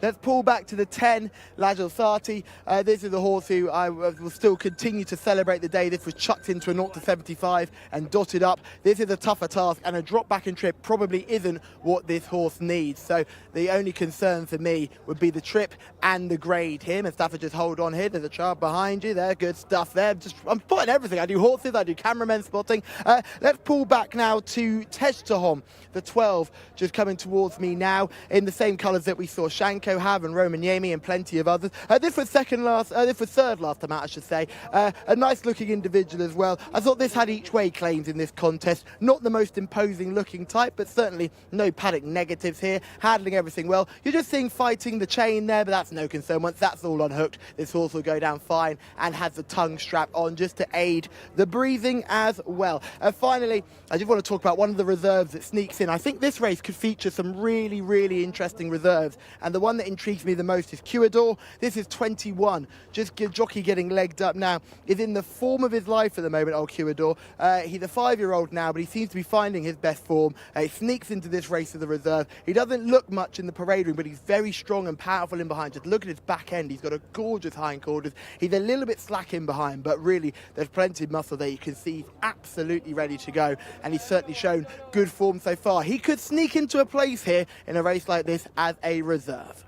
Let's pull back to the 10, Lajal Sati. This is a horse who I will still continue to celebrate the day. This was chucked into a 0 to 75 and dotted up. This is a tougher task, and a drop back and trip probably isn't what this horse needs. So the only concern for me would be the trip and the grade here. Mustafa, just hold on here. There's a child behind you there. Good stuff there. I'm spotting everything. I do horses, I do cameramen spotting. Let's pull back now to Tejtahom, the 12, just coming towards me now in the same colours that we saw Shanko have and Roman Yemi and plenty of others. This was third last time out, I should say. A nice looking individual as well. I thought this had each way claims in this contest. Not the most imposing looking type, but certainly no paddock negatives here. Handling everything well. You're just seeing fighting the chain there, but that's no concern. Once that's all unhooked, this horse will go down fine and has the tongue strap on just to aid the breathing as well. Finally, I just want to talk about one of the reserves that sneaks in. I think this race could feature some really, really interesting reserves, and the one that intrigues me the most is Cuador. This is 21. Just jockey getting legged up now. Is in the form of his life at the moment, old Cuador. He's a 5-year-old now, but he seems to be finding his best form. He sneaks into this race as a reserve. He doesn't look much in the parade ring, but he's very strong and powerful in behind. Just look at his back end. He's got a gorgeous hindquarters. He's a little bit slack in behind, but really there's plenty of muscle there. You can see he's absolutely ready to go, and he's certainly shown good form so far. He could sneak into a place here in a race like this as a reserve.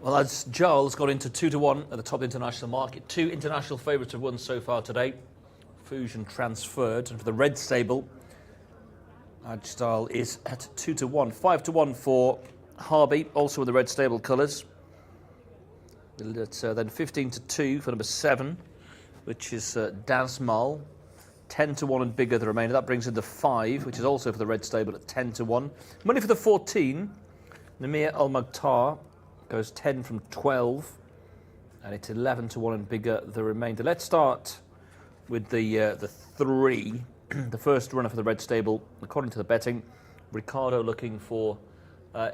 Well, as Giles got into 2 to 1 at the top international market, 2 international favourites have won so far today. Fusion transferred, and for the red stable, Adstyle is at 2 to 1, 5 to 1 for Harby, also in the red stable colours. Then 15 to 2 for number 7, which is Dasmal. 10 to 1 and bigger the remainder. That brings in the 5, which is also for the red stable at 10 to 1. Money for the 14, Namir Al Mukhtar, goes 10 from 12, and it's 11 to 1 and bigger the remainder. Let's start with the 3. The first runner for the red stable, according to the betting, Ricardo looking for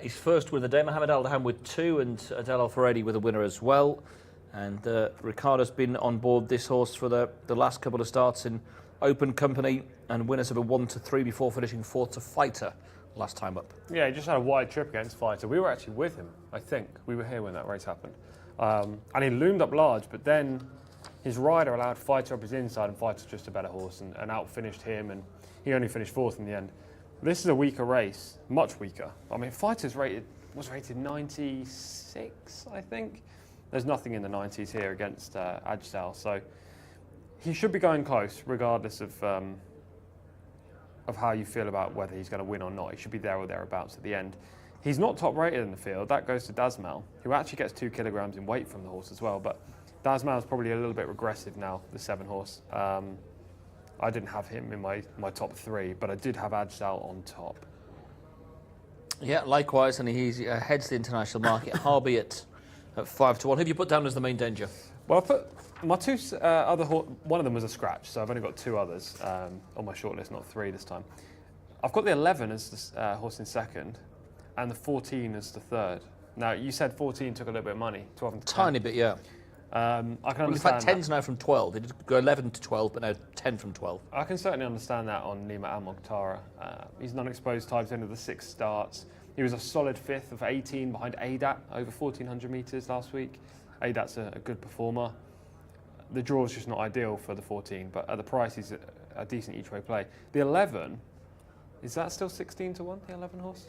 his first win of the day. Mohamed Al-Daham with 2, and Adel Al-Faredi with a winner as well. And Ricardo's been on board this horse for the last couple of starts in open company, and winners of a 1 to 3 before finishing 4th to Fighter last time up. Yeah, he just had a wide trip against Fighter. We were actually with him, I think. We were here when that race happened. And he loomed up large, but then his rider allowed Fighter up his inside, and Fighter's just a better horse and out-finished him, and he only finished 4th in the end. This is a weaker race, much weaker. I mean, Fighter's was rated 96, I think. There's nothing in the 90s here against Ajdal, so he should be going close, regardless of how you feel about whether he's going to win or not. He should be there or thereabouts at the end. He's not top rated in the field. That goes to Dasmal, who actually gets 2 kilograms in weight from the horse as well. But Dasmal is probably a little bit regressive now, the 7 horse. I didn't have him in my top 3, but I did have Ajdal on top. Yeah, likewise, and he heads the international market. Harby at 5 to 1. Who have you put down as the main danger? Well, I put my 2 other one of them was a scratch, so I've only got 2 others on my shortlist, not 3 this time. I've got the 11 as the horse in second, and the 14 as the third. Now, you said 14 took a little bit of money, 12 and 10. Tiny bit, yeah. I can understand. In fact, 10's now from 12. They did go 11 to 12, but now 10 from 12. I can certainly understand that on Nima Al Mukhtar. He's an unexposed type into the 6 starts. He was a solid 5th of 18 behind Adat over 1,400 metres last week. Adat's a good performer. The draw's just not ideal for the 14, but at the price, he's a decent each-way play. The 11, is that still 16 to 1, the 11 horse?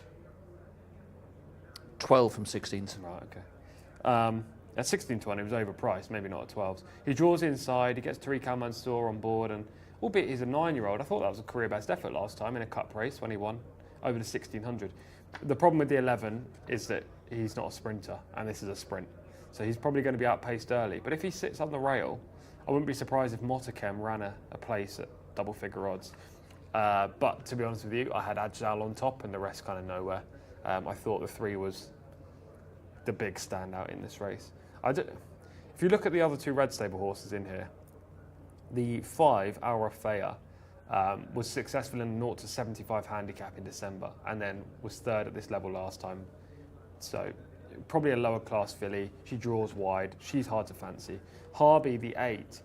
12 from 16s. Right, okay. At 16 to 1, it was overpriced, maybe not at 12s. He draws inside, he gets Tariq Al-Mansour on board, and albeit he's a 9-year-old, I thought that was a career best effort last time in a cup race when he won over the 1,600. The problem with the 11 is that he's not a sprinter, and this is a sprint. So he's probably going to be outpaced early. But if he sits on the rail, I wouldn't be surprised if Motakem ran a place double-figure odds. But to be honest with you, I had Agile on top and the rest kind of nowhere. I thought the 3 was the big standout in this race. If you look at the other 2 Red Stable horses in here, the 5, Aurafea, was successful in 0 to 75 handicap in December and then was 3rd at this level last time. So probably a lower class filly. She draws wide. She's hard to fancy. Harvey, the 8,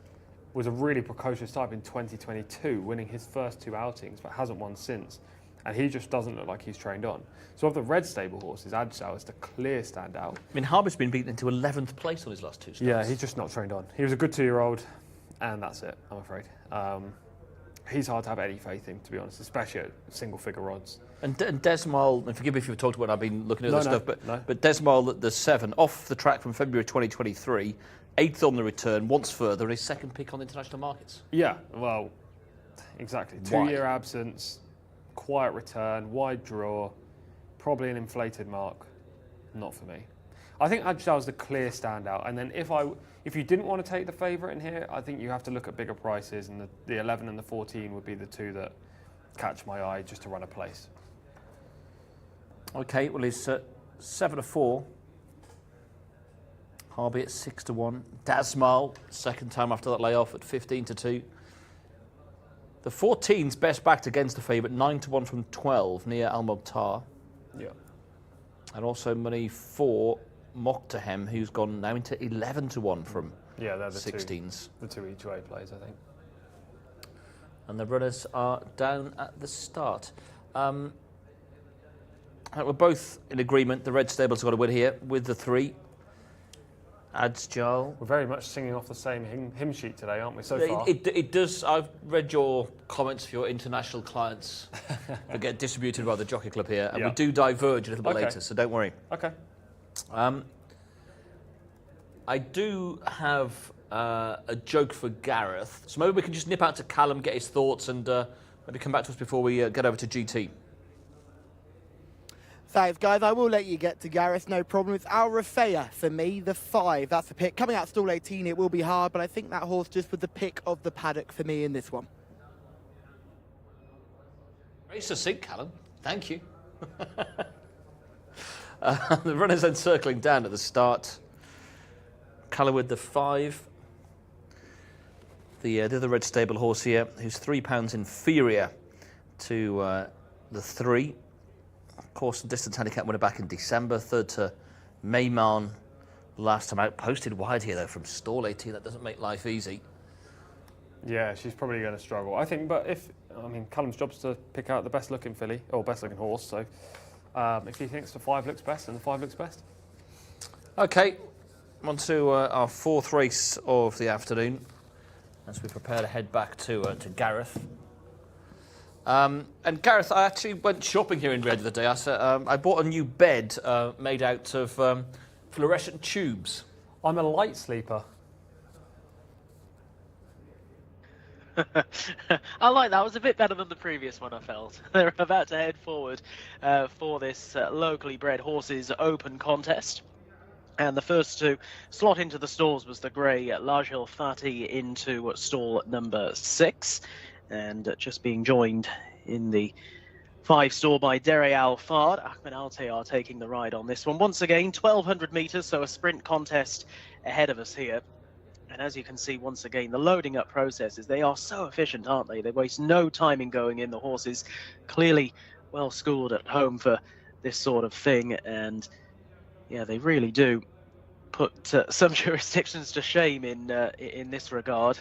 was a really precocious type in 2022, winning his first 2 outings, but hasn't won since. And he just doesn't look like he's trained on. So of the Red Stable horses, Agile is the clear standout. I mean, Harvey's been beaten into 11th place on his last 2 starts. Yeah, he's just not trained on. He was a good 2-year-old, and that's it, I'm afraid. He's hard to have any faith in, to be honest, especially at single-figure odds. And Desmal, and forgive me if you've talked about it, I've been looking at other stuff, but Desmal, the 7, off the track from February 2023, 8th on the return, once further, his 2nd pick on the international markets. Yeah, well, exactly. 2-year absence, quiet return, wide draw, probably an inflated mark. Not for me. I think Agile's the clear standout, and then if you didn't want to take the favourite in here, I think you have to look at bigger prices, and the 11 and the 14 would be the 2 that catch my eye just to run a place. Okay, well, he's 7 to 4. Harvey at 6 to 1. Dasmal, second time after that layoff at 15 to 2. The 14's best backed against the favourite, 9 to 1 from 12 near Al Mokhtar. Yeah. And also money for Mokhtahem, who's gone now into 11 to 1 from they're the 16s. The 2 each way plays, I think. And the runners are down at the start. We're both in agreement. The Red Stable's got to win here with the 3. Agile. We're very much singing off the same hymn sheet today, aren't we, so far? It does. I've read your comments for your international clients that get distributed by the Jockey Club here, and we do diverge a little bit later, so don't worry. Okay. I do have a joke for Gareth, so maybe we can just nip out to Callum, get his thoughts, and maybe come back to us before we get over to GT. Thanks, guys. I will let you get to Gareth, no problem. It's Aurafea for me, the 5. That's the pick. Coming out stall 18, it will be hard, but I think that horse just was the pick of the paddock for me in this one. Very succinct, Callum. Thank you. The runners then circling down at the start. Callum with the 5. The other Red Stable horse here, who's £3 inferior to the 3. Course and distance handicap winner back in December, 3rd to Mayman last time out. Posted wide here though from stall 18. That doesn't make life easy. Yeah, she's probably going to struggle, I think. But Callum's job's to pick out the best looking filly or best looking horse. So if he thinks the 5 looks best, then the 5 looks best. Okay, on to our 4th race of the afternoon as we prepare to head back to Gareth. And Gareth, I actually went shopping here in Riyadh the other day. I bought a new bed made out of fluorescent tubes. I'm a light sleeper. I like that. It was a bit better than the previous one, I felt. They're about to head forward for this locally bred horses open contest. And the first to slot into the stalls was the grey Lajil Fatih into stall number 6. And just being joined in the 5 stall by Dere Al Fard. Ahmed Al-Tayar taking the ride on this one. Once again, 1,200 metres, so a sprint contest ahead of us here. And as you can see, once again, the loading up processes, they are so efficient, aren't they? They waste no time in going in. The horses clearly well schooled at home for this sort of thing. And yeah, they really do put some jurisdictions to shame in this regard.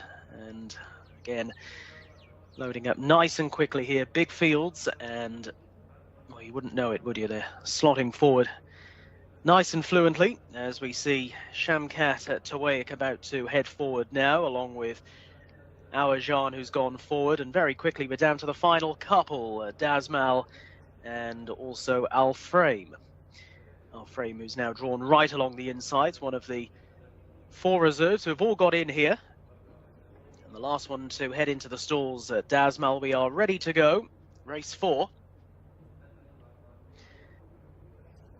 And again, loading up nice and quickly here. Big fields, and well, you wouldn't know it, would you? They're slotting forward nice and fluently as we see Shamkat at Tawaik about to head forward now, along with Awajan, who's gone forward. And very quickly we're down to the final couple, Dasmal and also Al Frame. Al Frame, who's now drawn right along the insides, one of the 4 reserves who have all got in here. And the last one to head into the stalls, Dasmal. We are ready to go. Race 4.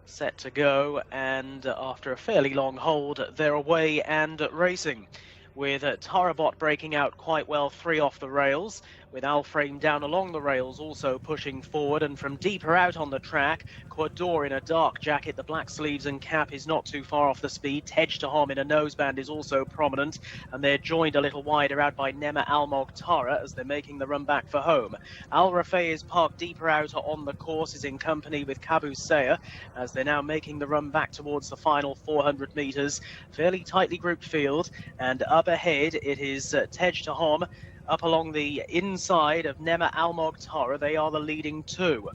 Set to go, and after a fairly long hold, they're away and racing. With Tarabot breaking out quite well, 3 off the rails. with Al-Frame down along the rails also pushing forward, and from deeper out on the track, Quador in a dark jacket, the black sleeves and cap is not too far off the speed. Tej Tahom in a noseband is also prominent, and they're joined a little wider out by Nema Al-Moghtara as they're making the run back for home. Al Rafai is parked deeper out on the course, is in company with Kabu Seya as they're now making the run back towards the final 400 metres. Fairly tightly grouped field, and up ahead it is Tej Tahom up along the inside of Nema Al-Moghtara. They are the leading two.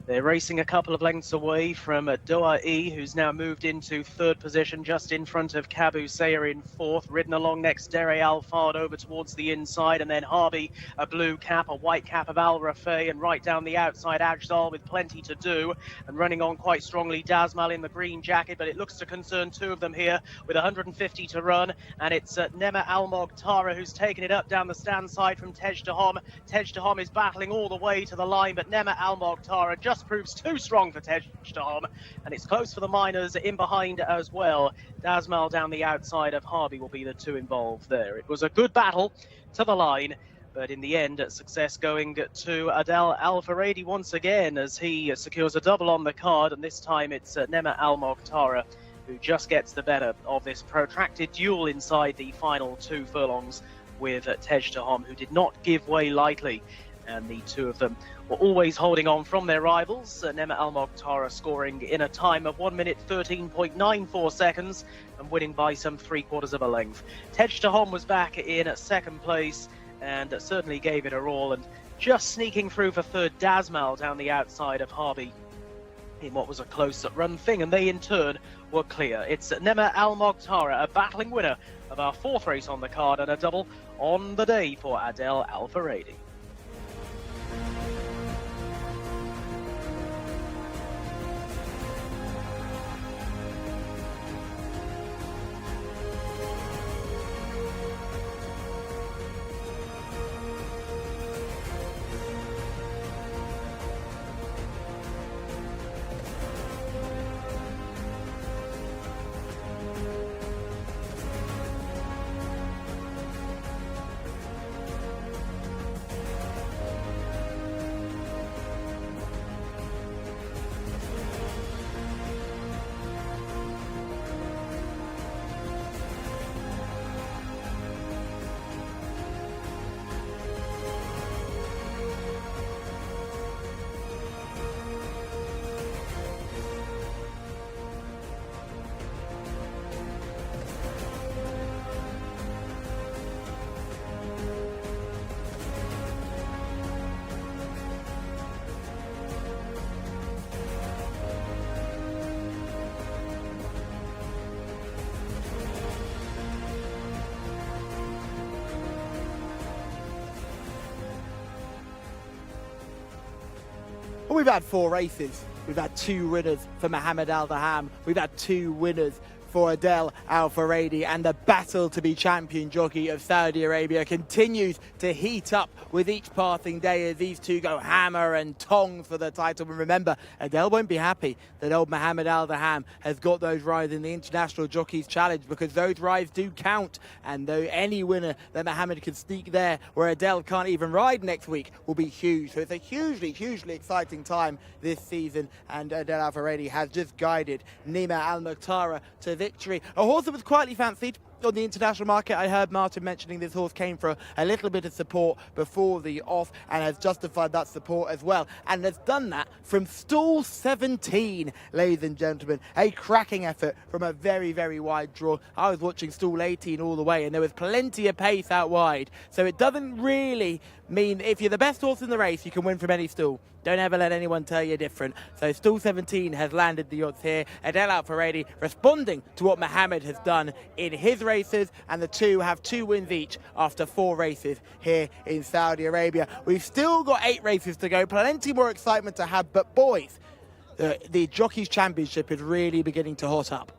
They're racing a couple of lengths away from Doa E, who's now moved into third position, just in front of Kabu Seya in fourth. Ridden along next, Dere Al-Fard over towards the inside, and then Harvey, a blue cap, a white cap of Al Rafai, and right down the outside, Ajdal with plenty to do, and running on quite strongly, Dazmal in the green jacket, but it looks to concern two of them here with 150 to run, and it's Nema Al-Moghtara who's taken it up down the stand side from Tej Tahom. Tej Tahom is battling all the way to the line, but Nema Al-Moghtara just proves too strong for Tej Tahom, and it's close for the minors in behind as well. Dazmal down the outside of Harvey will be the two involved there. It was a good battle to the line, but in the end, success going to Adel Al-Faradi once again as he secures a double on the card, and this time it's Nema Al-Moghtara who just gets the better of this protracted duel inside the final 2 furlongs with Tej Tahom, who did not give way lightly. And the two of them were always holding on from their rivals. Nema Al-Moghtara scoring in a time of 1 minute 13.94 seconds and winning by some 3/4 of a length. Tej Tahom was back in second place and certainly gave it a all, and just sneaking through for third, Dazmal down the outside of Harvey in what was a close run thing, and they in turn were clear. It's Nema Al-Moghtara, a battling winner of our 4th race on the card, and a double on the day for Adel Al-Faradi. Well, we've had 4 races. We've had 2 winners for Mohammed Al-Daham. We've had 2 winners for Adel Al-Faradi, and the battle to be champion jockey of Saudi Arabia continues to heat up with each passing day as these two go hammer and tongs for the title. And remember, Adel won't be happy that old Mohammed Al-Daham has got those rides in the International Jockeys Challenge, because those rides do count, and though any winner that Mohammed can sneak there where Adel can't even ride next week will be huge. So it's a hugely exciting time this season, and Adel Al-Faradi has just guided Nema Al-Moghtara to victory. A horse that was quietly fancied on the international market. I heard Martin mentioning this horse came for a little bit of support before the off and has justified that support as well, and has done that from stall 17, ladies and gentlemen. A cracking effort from a very wide draw. I was watching stall 18 all the way, and there was plenty of pace out wide, so it doesn't really mean if you're the best horse in the race you can win from any stall. Don't ever let anyone tell you different. So stall 17 has landed the odds here. Adel Al-Faradi responding to what Mohammed has done in his races, and the two have 2 wins each after 4 races here in Saudi Arabia. We've still got 8 races to go, plenty more excitement to have, but boys, the Jockeys Championship is really beginning to hot up.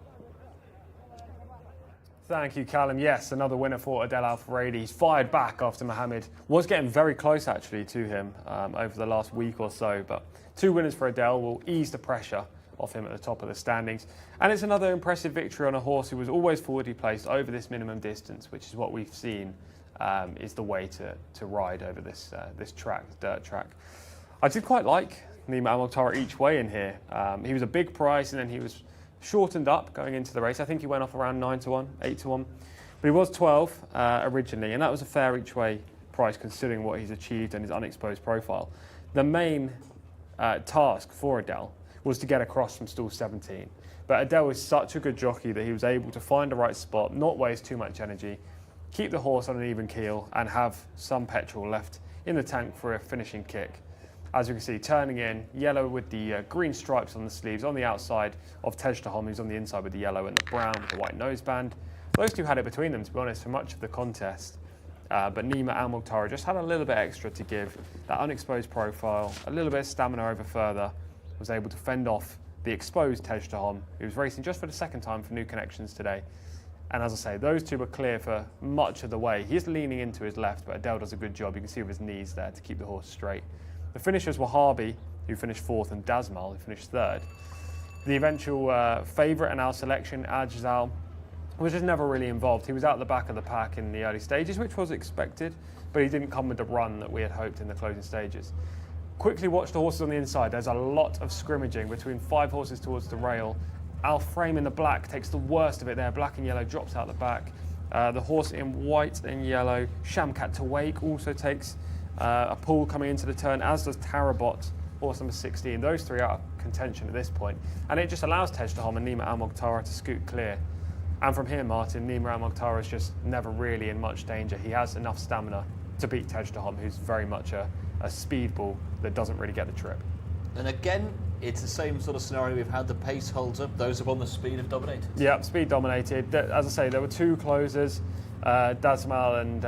Thank you, Callum. Yes, another winner for Adel Al-Faradi. He's fired back after Mohammed was getting very close, actually, to him over the last week or so. But 2 winners for Adel will ease the pressure off him at the top of the standings. And it's another impressive victory on a horse who was always forwardly placed over this minimum distance, which is what we've seen is the way to ride over this track, dirt track. I did quite like Nima Al Mukhtar each way in here. He was a big price, and then he was shortened up going into the race. I think he went off around 9-1, 8-1, but he was 12 originally, and that was a fair each way price considering what he's achieved and his unexposed profile. The main task for Adel was to get across from stall 17, but Adel was such a good jockey that he was able to find the right spot, not waste too much energy, keep the horse on an even keel, and have some petrol left in the tank for a finishing kick. As you can see, turning in, yellow with the green stripes on the sleeves on the outside of Tejdahom, who's on the inside with the yellow, and the brown with the white noseband. Those two had it between them, to be honest, for much of the contest. But Nima Al Mukhtar just had a little bit extra to give. That unexposed profile, a little bit of stamina over further, was able to fend off the exposed Tejdahom, who was racing just for the second time for New Connections today. And as I say, those two were clear for much of the way. He's leaning into his left, but Adel does a good job. You can see with his knees there to keep the horse straight. The finishers were Harby, who finished 4th, and Dazmal, who finished 3rd. The eventual favourite in our selection, Ajzal, was just never really involved. He was out the back of the pack in the early stages, which was expected, but he didn't come with the run that we had hoped in the closing stages. Quickly watch the horses on the inside. There's a lot of scrimmaging between 5 horses towards the rail. Al Frame in the black takes the worst of it there. Black and yellow drops out the back. The horse in white and yellow, Shamkat Tawake, also takes a pull coming into the turn, as does Tarabot, horse number 16. Those three are out of contention at this point. And it just allows Tejdahom and Nima Al Mukhtar to scoot clear. And from here, Martin, Nima Al Mukhtar is just never really in much danger. He has enough stamina to beat Tejdahom, who's very much a speedball that doesn't really get the trip. And again, it's the same sort of scenario we've had. The pace holds up. Those up on the speed have dominated. Yeah, speed dominated. As I say, there were 2 closers, Dazmal and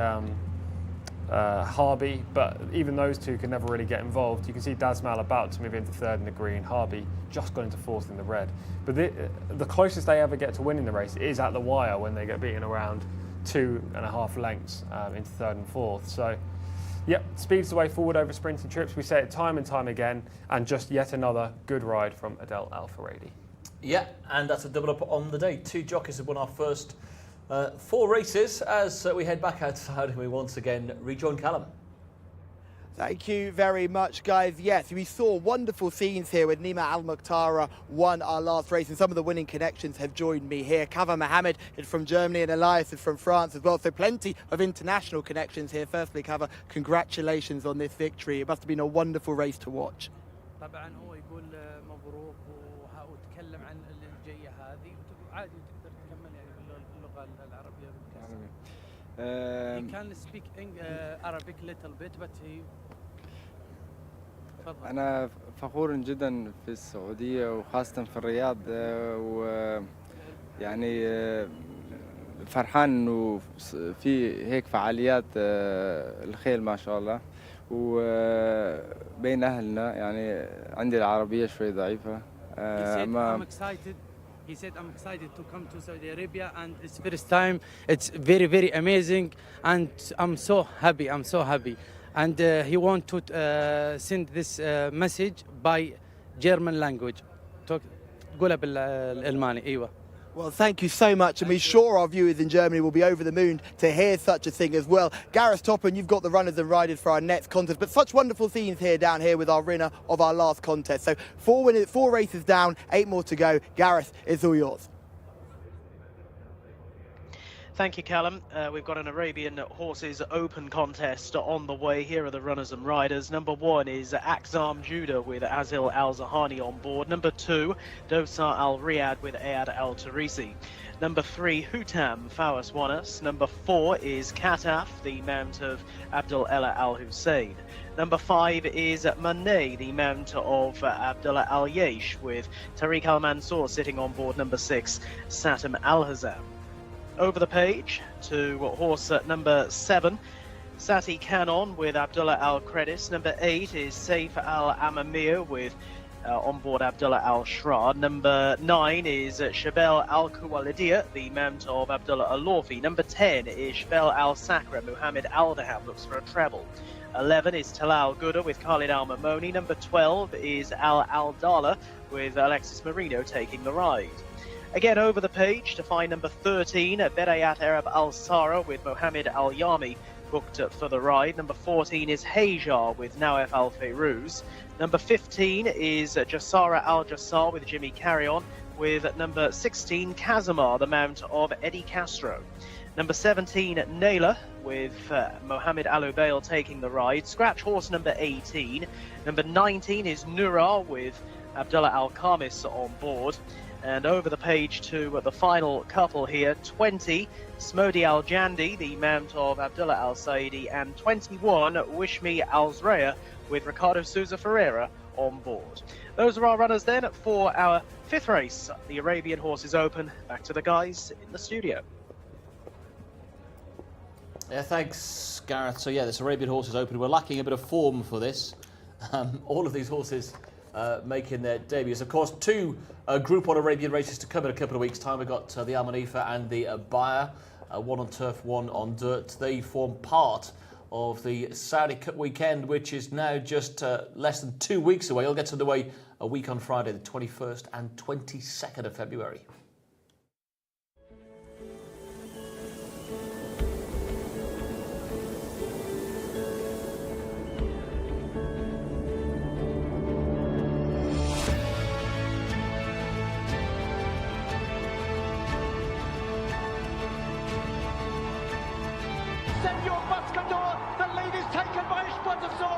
Harby, but even those 2 could never really get involved. You can see Dazmal about to move into 3rd in the green, Harby just got into 4th in the red. But the closest they ever get to winning the race is at the wire, when they get beaten around 2.5 lengths into 3rd and 4th. So, yep, speed's the way forward over sprinting trips. We say it time and time again, and just yet another good ride from Adel Al Faradi. Yeah, and that's a double up on the day. 2 jockeys have won our first 4 races. As we head back outside, we once again rejoin Callum. Thank you very much, guys. Yes, we saw wonderful scenes here with Nima Al Mukhtar won our last race, and some of the winning connections have joined me here. Kava Mohammed is from Germany and Elias is from France as well, so plenty of international connections here. Firstly, Kava, congratulations on this victory. It must have been a wonderful race to watch. طبعا هو يقول مبروك وتكلم عن الجاية هذه عادي تقدر تكمل يعني باللغة العربية. He can speak Arabic little bit, but he. أنا فخور جدا في السعودية وخاصة في الرياض، ويعني فرحان إنه في هيك فعاليات الخيل ما شاء الله، وبين أهلنا يعني عندي العربية شوي ضعيفة. He said, I'm excited to come to Saudi Arabia, and it's first time. It's very, very amazing, and I'm so happy. And he want to send this message by German language. قولها بالألماني. أيوة. Well, thank you so much, and we're sure our viewers in Germany will be over the moon to hear such a thing as well. Gareth Toppen, you've got the runners and riders for our next contest, but such wonderful scenes here down here with our winner of our last contest. So 4 races down, 8 more to go. Gareth, it's all yours. Thank you, Callum. We've got an Arabian Horses Open contest on the way. Here are the runners and riders. Number 1 is Akzam Judah with Azil Al-Zahani on board. Number 2, Dosar Al-Riyadh with Ayad Al-Tarisi. Number 3, Hutam Fawas Wanas. Number 4 is Kataf, the mount of Abdul Ella Al-Hussein. Number 5 is Manay, the mount of Abdullah Al-Yesh, with Tariq Al-Mansour sitting on board. Number 6, Satam Al-Hazam. Over the page to horse number 7, Sati Canon with Abdullah Al-Credis. Number 8 is Saif Al-Amamir with on board Abdullah Al-Shrad. Number 9 is Shabel Al-Kuwalidia, the mount of Abdullah Al-Lawfi. Number 10 is Shabel Al-Sakra, Muhammad Al-Dahab looks for a treble. 11 is Talal Gouda with Khalid Al-Mamoni. Number 12 is Al-Aldala with Alexis Marino taking the ride. Again, over the page to find number 13, Berayat Arab Al-Sara with Mohammed Al-Yami booked for the ride. Number 14 is Hajar with Nawef Al Fayrouz. Number 15 is Jassara Al Jassar with Jimmy Carrion, with number 16 Kazimar, the mount of Eddie Castro. Number 17 Naila with Mohammed Al Ubail taking the ride. Scratch horse number 18. Number 19 is Nura with Abdullah Al Khamis on board. And over the page to the final couple here, 20, Smodi Al Jandi, the mount of Abdullah Al Saidi, and 21, Wishmi Al Zreya with Ricardo Souza Ferreira on board. Those are our runners then for our fifth race. The Arabian Horses Open. Back to the guys in the studio. Yeah, thanks, Gareth. So yeah, this Arabian Horses Open. We're lacking a bit of form for this. All of these horses making their debuts. Of course, two Group 1 Arabian races to come in a couple of weeks' time. We've got the Al Manifa and the Bayer, one on turf, one on dirt. They form part of the Saudi Cup weekend, which is now just less than 2 weeks away. It'll get underway a week on Friday, the 21st and 22nd of February. Senor Buscador, the lead is taken by Esposito,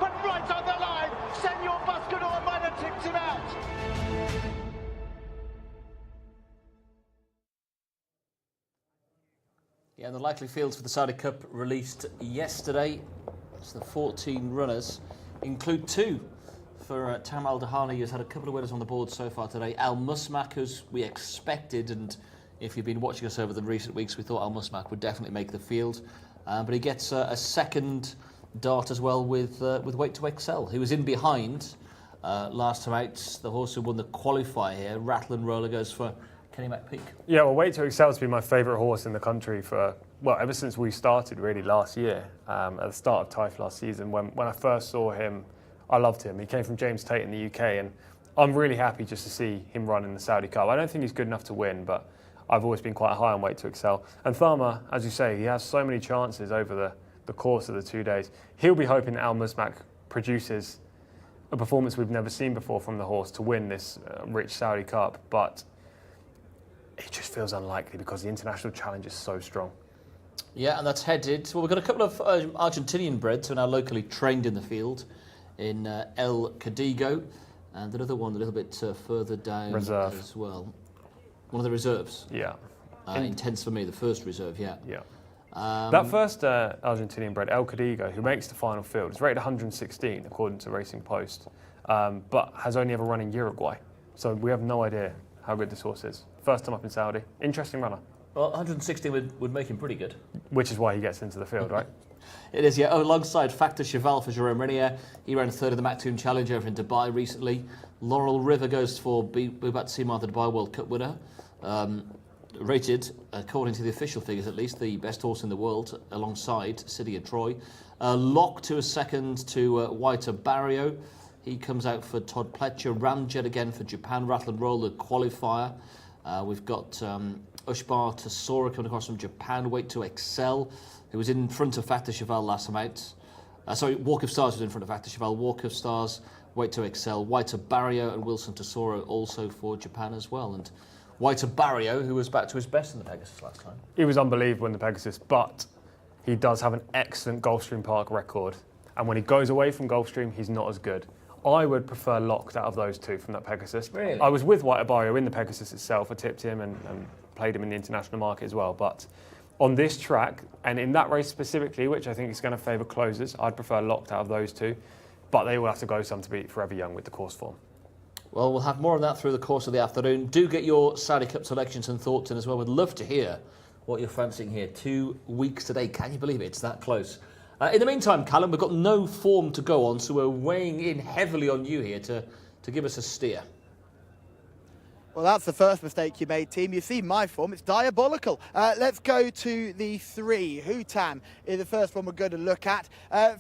but right on the line, Senor Buscador might have tipped him out. Yeah, and the likely fields for the Saudi Cup released yesterday. So the 14 runners include two for Tam Al Dahani, who's had a couple of winners on the board so far today. Al Musmak, as we expected, and if you've been watching us over the recent weeks, we thought Al Musmak would definitely make the field. But he gets a second dart as well with Weight to Excel, who was in behind last time out. The horse who won the qualifier here, Rattle and Roller, goes for Kenny McPeak. Yeah, well, Weight to Excel has been my favourite horse in the country for, well, ever since we started really last year, at the start of TIFE last season. When I first saw him, I loved him. He came from James Tate in the UK, and I'm really happy just to see him run in the Saudi Cup. I don't think he's good enough to win, but I've always been quite high on Weight to Excel. And Tharma, as you say, he has so many chances over the course of the 2 days. He'll be hoping that Al Musmak produces a performance we've never seen before from the horse to win this rich Saudi Cup, but it just feels unlikely because the international challenge is so strong. Yeah, and that's headed. Well, we've got a couple of Argentinian breds who are now locally trained in the field in El Cadigo, and another one a little bit further down Reserve as well. One of the reserves. Yeah. Intense for me, the first reserve, yeah. Yeah. That first Argentinian bred, El Cadigo, who makes the final field, is rated 116 according to Racing Post, but has only ever run in Uruguay. So we have no idea how good this horse is. First time up in Saudi. Interesting runner. Well, 116 would make him pretty good. Which is why he gets into the field, right? It is, yeah. Oh, alongside Factor Cheval for Jerome Renier. He ran third of the Maktoum Challenge over in Dubai recently. Laurel River goes for Bubat Simar, the Dubai World Cup winner. Rated, according to the official figures at least, the best horse in the world alongside City of Troy. Lock to a second to Whiter Barrio. He comes out for Todd Pletcher. Ramjet again for Japan. Rattle and Roll, the qualifier. We've got Ushbar Tesora coming across from Japan. Weight to Excel, who was in front of Factor Cheval last time out. Sorry, Walk of Stars was in front of Factor Cheval. Walk of Stars, Weight to Excel. Whiter Barrio and Wilson Tesoro also for Japan as well. And Whiter Barrio, who was back to his best in the Pegasus last time. He was unbelievable in the Pegasus, but he does have an excellent Gulfstream Park record. And when he goes away from Gulfstream, he's not as good. I would prefer Locked out of those two from that Pegasus. Really? I was with Whiter Barrio in the Pegasus itself. I tipped him and played him in the international market as well. But on this track, and in that race specifically, which I think is going to favour closers, I'd prefer Locked out of those two. But they will have to go some to beat Forever Young with the course form. Well, we'll have more on that through the course of the afternoon. Do get your Saudi Cup selections and thoughts in as well. We'd love to hear what you're fancying here. 2 weeks today. Can you believe it? It's that close. In the meantime, Callum, we've got no form to go on, so we're weighing in heavily on you here to give us a steer. Well, that's the first mistake you made, team. You've seen my form. It's diabolical. Let's go to the 3. Hutam is the first one we're going to look at.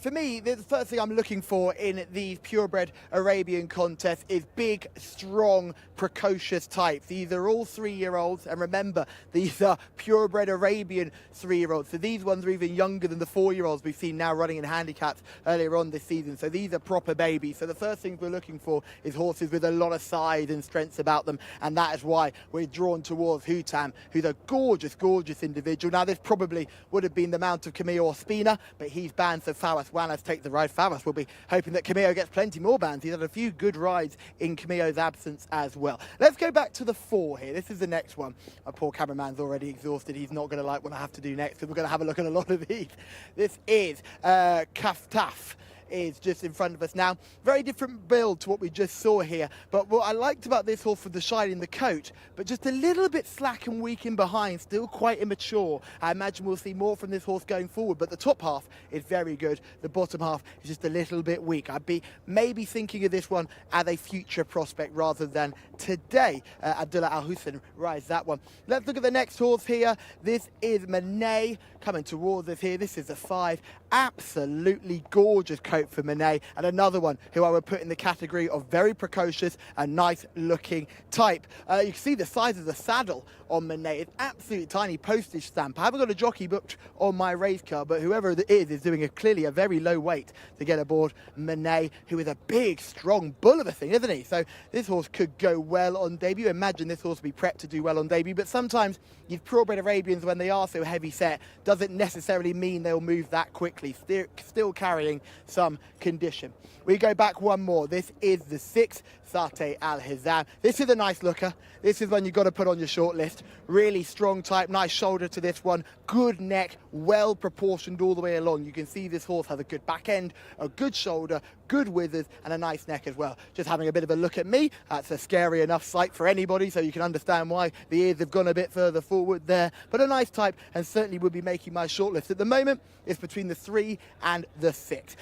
For me, the first thing I'm looking for in these purebred Arabian contests is big, strong, precocious types. These are all 3-year-olds. And remember, these are purebred Arabian 3-year-olds. So these ones are even younger than the 4-year-olds we've seen now running in handicaps earlier on this season. So these are proper babies. So the first thing we're looking for is horses with a lot of size and strengths about them. And that is why we're drawn towards Hutam, who's a gorgeous, gorgeous individual. Now, this probably would have been the mount of Camillo Ospina, but he's banned, so Fawaz Wanas take the ride. Fawaz will be hoping that Camillo gets plenty more bans. He's had a few good rides in Camillo's absence as well. Let's go back to the 4 here. This is the next one. My poor cameraman's already exhausted. He's not going to like what I have to do next, because we're going to have a look at a lot of these. This is Kaftaf. Is just in front of us now. Very different build to what we just saw here, but what I liked about this horse was the shine in the coat, but just a little bit slack and weak in behind, still quite immature. I imagine we'll see more from this horse going forward, but the top half is very good. The bottom half is just a little bit weak. I'd be maybe thinking of this one as a future prospect rather than today. Abdullah Al Hussein rides that one. Let's look at the next horse here. This is Manet coming towards us here. This is a 5. Absolutely gorgeous coat for Manet, and another one who I would put in the category of very precocious and nice looking type. You can see the size of the saddle on Manet. It's absolutely tiny postage stamp. I haven't got a jockey booked on my race car, but whoever it is doing clearly a very low weight to get aboard Manet, who is a big, strong bull of a thing, isn't he? So this horse could go well on debut. Imagine this horse will be prepped to do well on debut, but sometimes these purebred Arabians, when they are so heavy set, doesn't necessarily mean they'll move that quickly, still carrying some condition. We go back one more. This is the 6, Sateh Al Hizam. This is a nice looker. This is one you've got to put on your short list. Really strong type, nice shoulder to this one, good neck, well proportioned all the way along. You can see this horse has a good back end, a good shoulder, good withers, and a nice neck as well. Just having a bit of a look at me, that's a scary enough sight for anybody, so you can understand why the ears have gone a bit further forward there. But a nice type, and certainly would be making my short list. At the moment, it's between the 3 and the 6.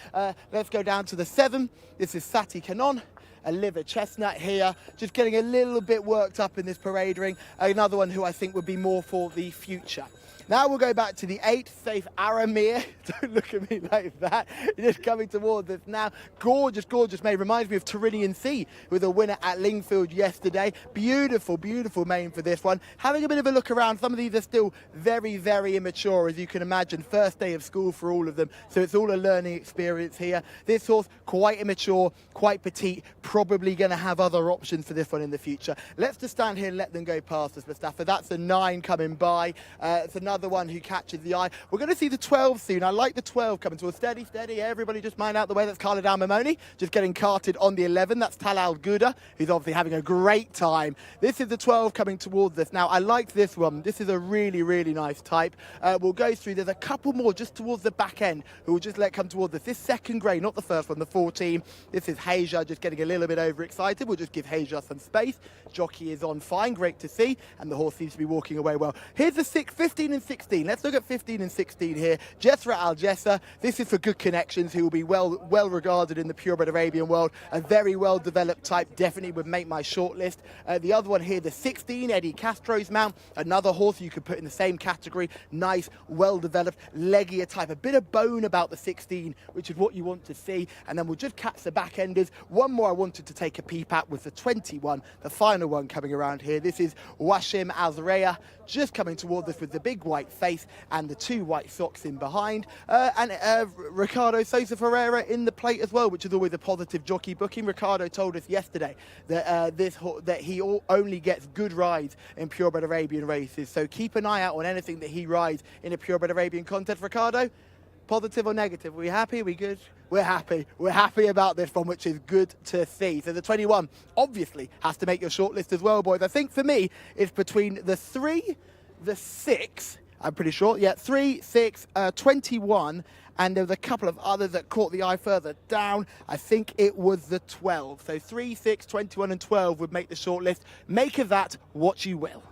Let's go down to the 7. This is Sati Kanon. A liver chestnut here, just getting a little bit worked up in this parade ring. Another one who I think would be more for the future. Now we'll go back to the 8, Safe Aramir. Don't look at me like that. Just coming towards us now. Gorgeous, gorgeous mane. Reminds me of Tyrian Sea, with a winner at Lingfield yesterday. Beautiful, beautiful mane for this one. Having a bit of a look around, some of these are still very, very immature, as you can imagine. First day of school for all of them, so it's all a learning experience here. This horse, quite immature, quite petite, probably going to have other options for this one in the future. Let's just stand here and let them go past us, Mustafa. That's a 9 coming by. It's another one who catches the eye. We're going to see the 12 soon. I like the 12 coming to a steady. Everybody just mind out the way. That's Khalid Al-Mamoni just getting carted on the 11. That's Talal Gouda, who's obviously having a great time. This is the 12 coming towards us. Now, I like this one. This is a really, really nice type. We'll go through. There's a couple more just towards the back end who will just let come towards us. This second grade, not the first one, the 14. This is Haja just getting a little bit overexcited. We'll just give Haja some space. Jockey is on fine. Great to see. And the horse seems to be walking away well. Here's the 15 and 16. Let's look at 15 and 16 here. Jesra Al Jessa. This is for good connections, who will be well regarded in the purebred Arabian world. A very well developed type. Definitely would make my short list. The other one here, the 16, Eddie Castro's mount. Another horse you could put in the same category. Nice, well developed, leggier type. A bit of bone about the 16, which is what you want to see. And then we'll just catch the back enders. One more I wanted to take a peep at was the 21, the final one coming around here. This is Washim Azreya, just coming towards us with the big white face and the 2 white socks in behind. And Ricardo Sosa Ferreira in the plate as well, which is always a positive jockey booking. Ricardo told us yesterday that that he only gets good rides in purebred Arabian races. So keep an eye out on anything that he rides in a purebred Arabian contest. Ricardo, positive or negative? Are we happy? Are we good? We're happy. We're happy about this one, which is good to see. So the 21 obviously has to make your shortlist as well, boys. I think for me, it's between the 3, the 6, I'm pretty sure. Yeah, 3, 6, 21, and there was a couple of others that caught the eye further down. I think it was the 12. So 3, 6, 21, and 12 would make the shortlist. Make of that what you will.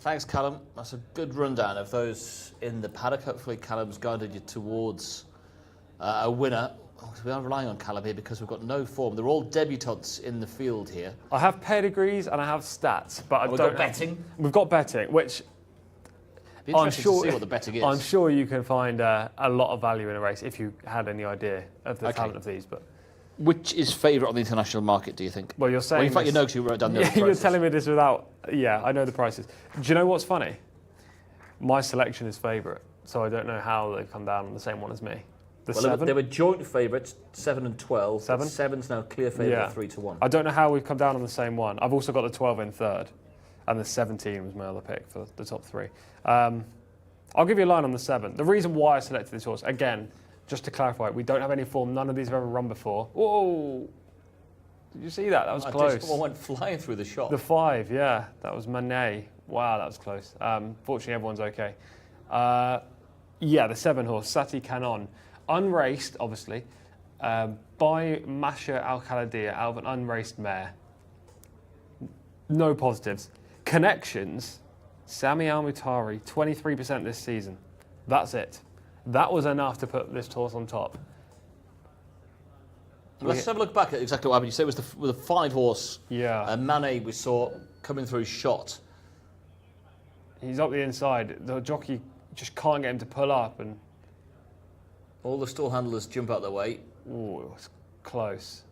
Thanks, Callum. That's a good rundown of those in the paddock. Hopefully, Callum's guided you towards a winner We are relying on Callum here because we've got no form. They're all debutants in the field here. I have pedigrees and I have stats, but I We've don't got betting. We've got betting, which Be interesting to see what the betting is. I'm sure you can find a lot of value in a race if you had any idea of the talent of these. But which is favourite on the international market, do you think? Well, you're saying. Well, in fact, you know because you wrote down the You're telling me this without. Yeah, I know the prices. Do you know what's funny? My selection is favourite, so I don't know how they've come down on the same one as me. The Well, 7? they were joint favourites, 7 and 12. 7? 7's now clear favourite, 3-1. I don't know how we've come down on the same one. I've also got the 12 in third, and the 17 was my other pick for the top 3. I'll give you a line on the 7. The reason why I selected this horse, again, just to clarify, we don't have any form. None of these have ever run before. Whoa! Did you see that? That was close. One went flying through the shot. The 5, yeah. That was Manet. Wow, that was close. Fortunately, everyone's okay. Yeah, the 7 horse, Sati Canon. Unraced, obviously, by Masha Al-Khaladia out of an unraced mare. No positives. Connections, Sami Al-Mutari, 23% this season. That's it. That was enough to put this horse on top. Let's have a look back at exactly what happened. You said it was the 5 horse. Yeah. Manet we saw coming through shot. He's up the inside. The jockey just can't get him to pull up, and all the stall handlers jump out the way. Ooh, it was close.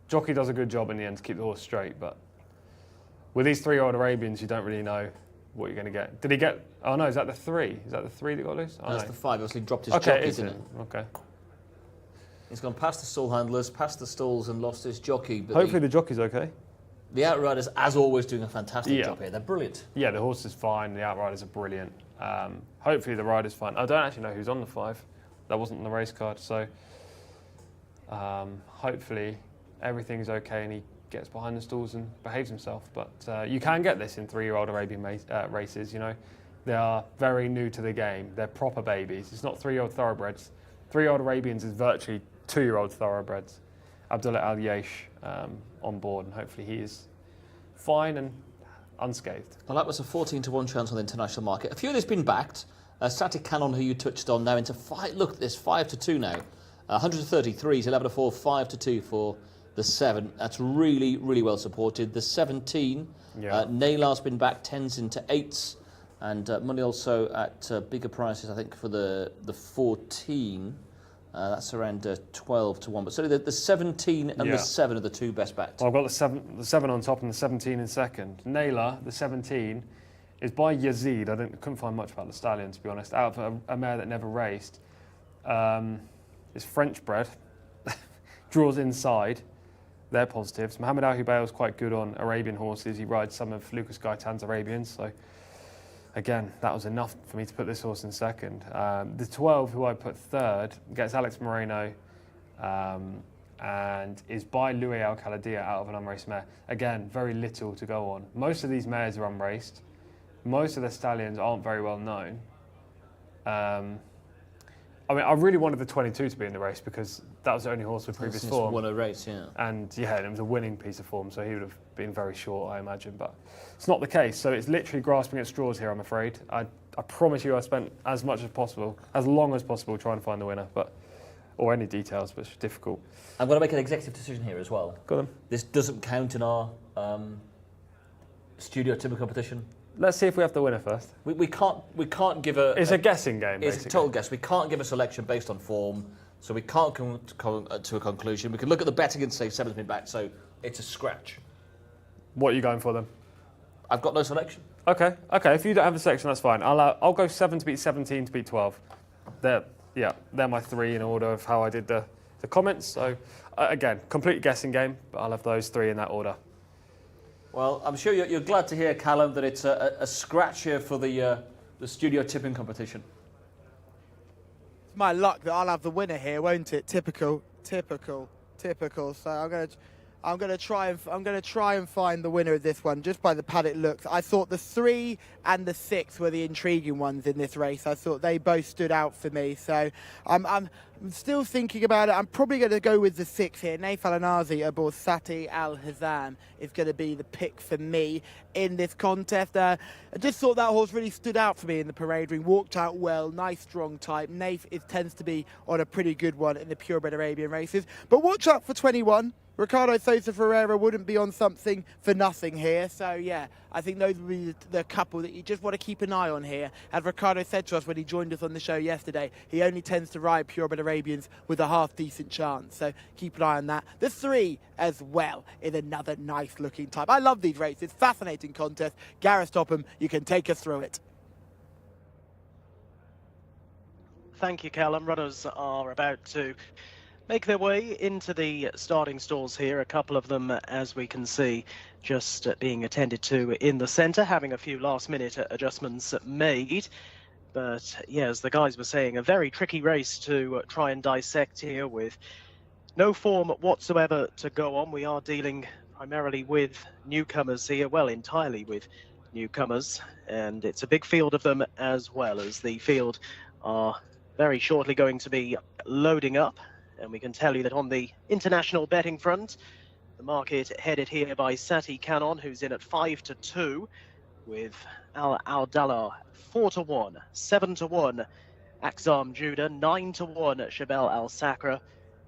Jockey does a good job in the end to keep the horse straight, but with these 3-year-old Arabians, you don't really know what you're going to get. Did he get? Oh no, is that the 3? Is that the 3 that got loose? Oh, That's no. the 5. Obviously dropped his jockey, didn't it? Okay. He's gone past the stall handlers, past the stalls, and lost his jockey. But hopefully the jockey's okay. The Outriders, as always, doing a fantastic job here. They're brilliant. Yeah, the horse is fine. The Outriders are brilliant. Hopefully the rider's fine. I don't actually know who's on the 5. That wasn't on the race card, so hopefully everything's okay and he gets behind the stalls and behaves himself. But you can get this in 3-year-old Arabian races. You know, they are very new to the game. They're proper babies. It's not 3-year-old thoroughbreds. 3-year-old Arabians is virtually 2-year-old thoroughbreds. Abdullah Al Yesh on board, and hopefully he is fine and unscathed. Well, that was a 14-1 chance on the international market. A few of these been backed. Static Cannon, who you touched on, now into 5. Look at this, 5-2 now. 133s, 11-4, 5-2 for the 7. That's really, really well supported. The 17, Naylar's been back 10s into 8s, and money also at bigger prices, I think, for the 14. That's around 12-1. But certainly the 17 and the 7 are the 2 best bets. Well, I've got the 7 on top and the 17 in second. Naylor, the 17, is by Yazid. I couldn't find much about the stallion, to be honest. Out of a mare that never raced. It's French bred. Draws inside. They're positives. Mohamed Al Hubayl is quite good on Arabian horses. He rides some of Lucas Gaitan's Arabians. So, again, that was enough for me to put this horse in second. The 12, who I put third, gets Alex Moreno and is by Louis Al-Khaladia out of an unraced mare. Again, very little to go on. Most of these mares are unraced. Most of the stallions aren't very well known. I mean, I really wanted the 22 to be in the race because that was the only horse with previous form. Won a race, yeah. And it was a winning piece of form, so he would have been very short, I imagine. But it's not the case. So it's literally grasping at straws here, I'm afraid. I promise you I spent as much as possible, as long as possible, trying to find the winner, or any details, but it's difficult. I'm going to make an executive decision here as well. Go on. This doesn't count in our studio timber competition. Let's see if we have the winner first. We can't give a... It's a guessing game, basically. It's a total guess. We can't give a selection based on form, so we can't come to a conclusion. We can look at the betting and say 7's been backed, so it's a scratch. What are you going for then? I've got no selection. Okay. If you don't have a selection, that's fine. I'll go 7 to beat 17 to beat 12. They're my 3 in order of how I did the comments. So again, complete guessing game, but I'll have those 3 in that order. Well, I'm sure you're glad to hear, Callum, that it's a scratch here for the studio tipping competition. It's my luck that I'll have the winner here, won't it? Typical. So I'm going to I'm going to try and find the winner of this one just by the paddock looks. I thought the 3 and the 6 were the intriguing ones in this race. I thought they both stood out for me. So I'm still thinking about it. I'm probably going to go with the 6 here. Naif Al-Anazi aboard Sati Al-Hazam is going to be the pick for me in this contest. I just thought that horse really stood out for me in the parade ring. Walked out well, nice strong type. Naif tends to be on a pretty good one in the purebred Arabian races. But watch out for 21. Ricardo Sosa Ferreira wouldn't be on something for nothing here. So, yeah, I think those would be the couple that you just want to keep an eye on here. As Ricardo said to us when he joined us on the show yesterday, he only tends to ride purebred Arabians with a half-decent chance. So keep an eye on that. The 3 as well is another nice-looking type. I love these races. Fascinating contest. Gareth Topham, you can take us through it. Thank you, Callum. Runners are about to make their way into the starting stalls here. A couple of them, as we can see, just being attended to in the centre, having a few last-minute adjustments made. But, yeah, as the guys were saying, a very tricky race to try and dissect here with no form whatsoever to go on. We are dealing primarily with newcomers here, well, entirely with newcomers. And it's a big field of them as well, as the field are very shortly going to be loading up. And we can tell you that on the international betting front, the market headed here by Sati Canon, who's in at 5-2, with Al Aldallah 4-1, 7-1, Axam Judah 9-1, Shabelle Al Sakra,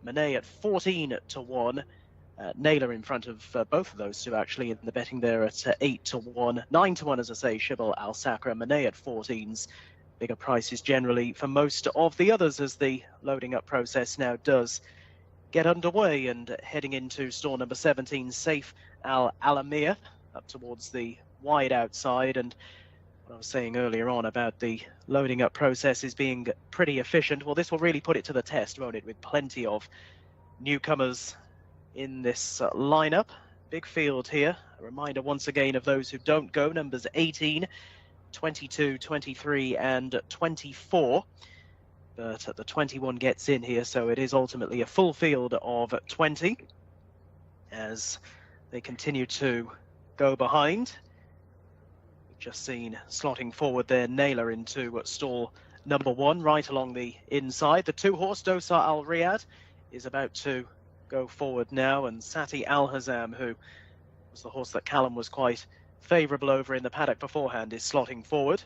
Manet at 14-1, Naylor in front of both of those two actually in the betting there at 8-1, 9-1 as I say, Shabelle Al Sakra, Manet at 14s. Bigger prices generally for most of the others as the loading up process now does get underway, and heading into stall number 17, Saif Al Alamir, up towards the wide outside. And what I was saying earlier on about the loading up process is being pretty efficient. Well, this will really put it to the test, won't it, with plenty of newcomers in this lineup. Big field here. A reminder once again of those who don't go, numbers 18, 22, 23 and 24, but the 21 gets in here, so it is ultimately a full field of 20 as they continue to go behind. We've just seen slotting forward there Naylor into stall number 1 right along the inside. The 2-horse Dosa Al Riyadh is about to go forward now, and Sati Al Hazam, who was the horse that Callum was quite favourable over in the paddock beforehand, is slotting forward.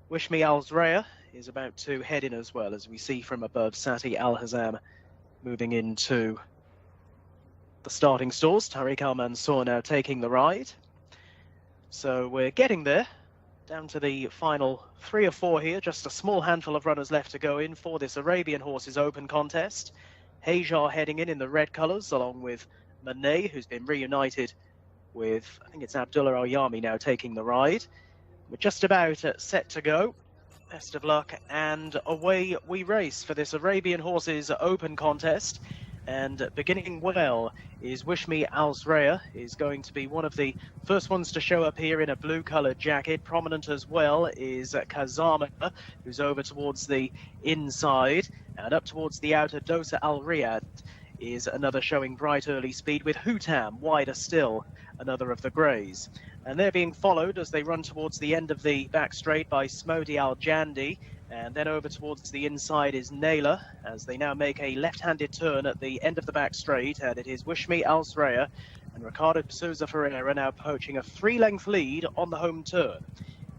Wish Me Al Zreya is about to head in as well, as we see from above Sati Al Hazam moving into the starting stalls. Tariq Al Mansour now taking the ride. So we're getting there, down to the final 3 or 4 here. Just a small handful of runners left to go in for this Arabian Horses Open contest. Hajar heading in the red colours, along with Manet, who's been reunited with, I think it's Abdullah Al-Yami now taking the ride. We're just about set to go. Best of luck, and away we race for this Arabian Horses Open contest. And beginning well is Wish Me Al Zreya, is going to be one of the first ones to show up here in a blue-coloured jacket. Prominent as well is Kazama, who's over towards the inside, and up towards the outer Dosa Al Riyadh is another showing bright early speed, with Hutam wider still, another of the greys. And they're being followed as they run towards the end of the back straight by Smodi Al Jandi, and then over towards the inside is Naylor, as they now make a left-handed turn at the end of the back straight, and it is Wish Me Al Zreya and Ricardo Souza Ferreira now poaching a 3-length lead on the home turn.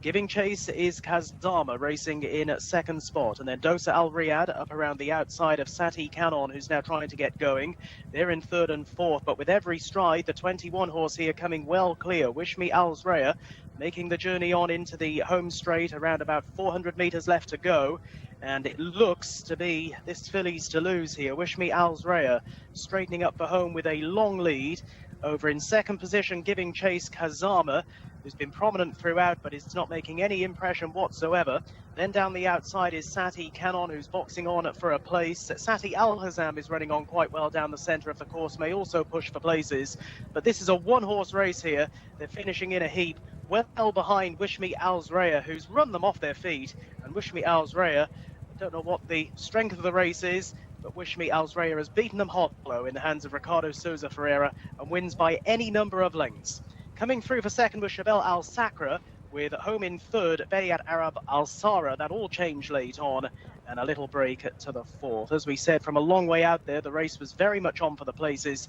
Giving chase is Kazama racing in second spot, and then Dosa Al Riyadh up around the outside of Sati Canon, who's now trying to get going. They're in third and fourth, but with every stride, the 21 horse here coming well clear. Wish Me Al Zreya making the journey on into the home straight, around about 400 metres left to go. And it looks to be this filly's to lose here. Wish Me Al Zreya straightening up for home with a long lead. Over in second position, giving chase Kazama, who's been prominent throughout, but is not making any impression whatsoever. Then down the outside is Sati Canon, who's boxing on for a place. Sati Al Hazam is running on quite well down the centre of the course, may also push for places. But this is a 1-horse race here. They're finishing in a heap, well behind Wish Me Al Zreya, who's run them off their feet. And Wish Me Al Zreya, I don't know what the strength of the race is, but Wish Me Alsreya has beaten them hollow in the hands of Ricardo Souza Ferreira and wins by any number of lengths. Coming through for second was Shabelle Al Sakra, with home in third, Bediat Arab Al Sara. That all changed late on, and a little break to the fourth. As we said, from a long way out there, the race was very much on for the places,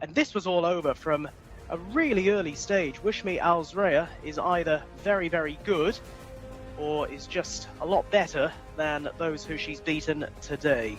and this was all over from a really early stage. Wish Me Alsreya is either very, very good or is just a lot better than those who she's beaten today.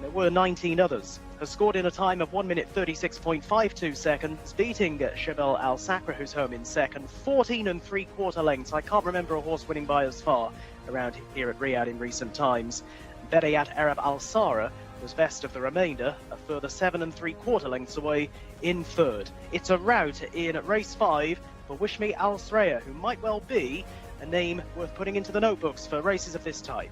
There were 19 others. Has scored in a time of 1 minute 36.52 seconds, beating Shabelle Al Sakra, who's home in second, 14 3/4 lengths. I can't remember a horse winning by as far around here at Riyadh in recent times. Bediat Arab Al Sara was best of the remainder, a further 7 3/4 lengths away in third. It's a rout in race 5 for Wish Me Alsreya, who might well be a name worth putting into the notebooks for races of this type.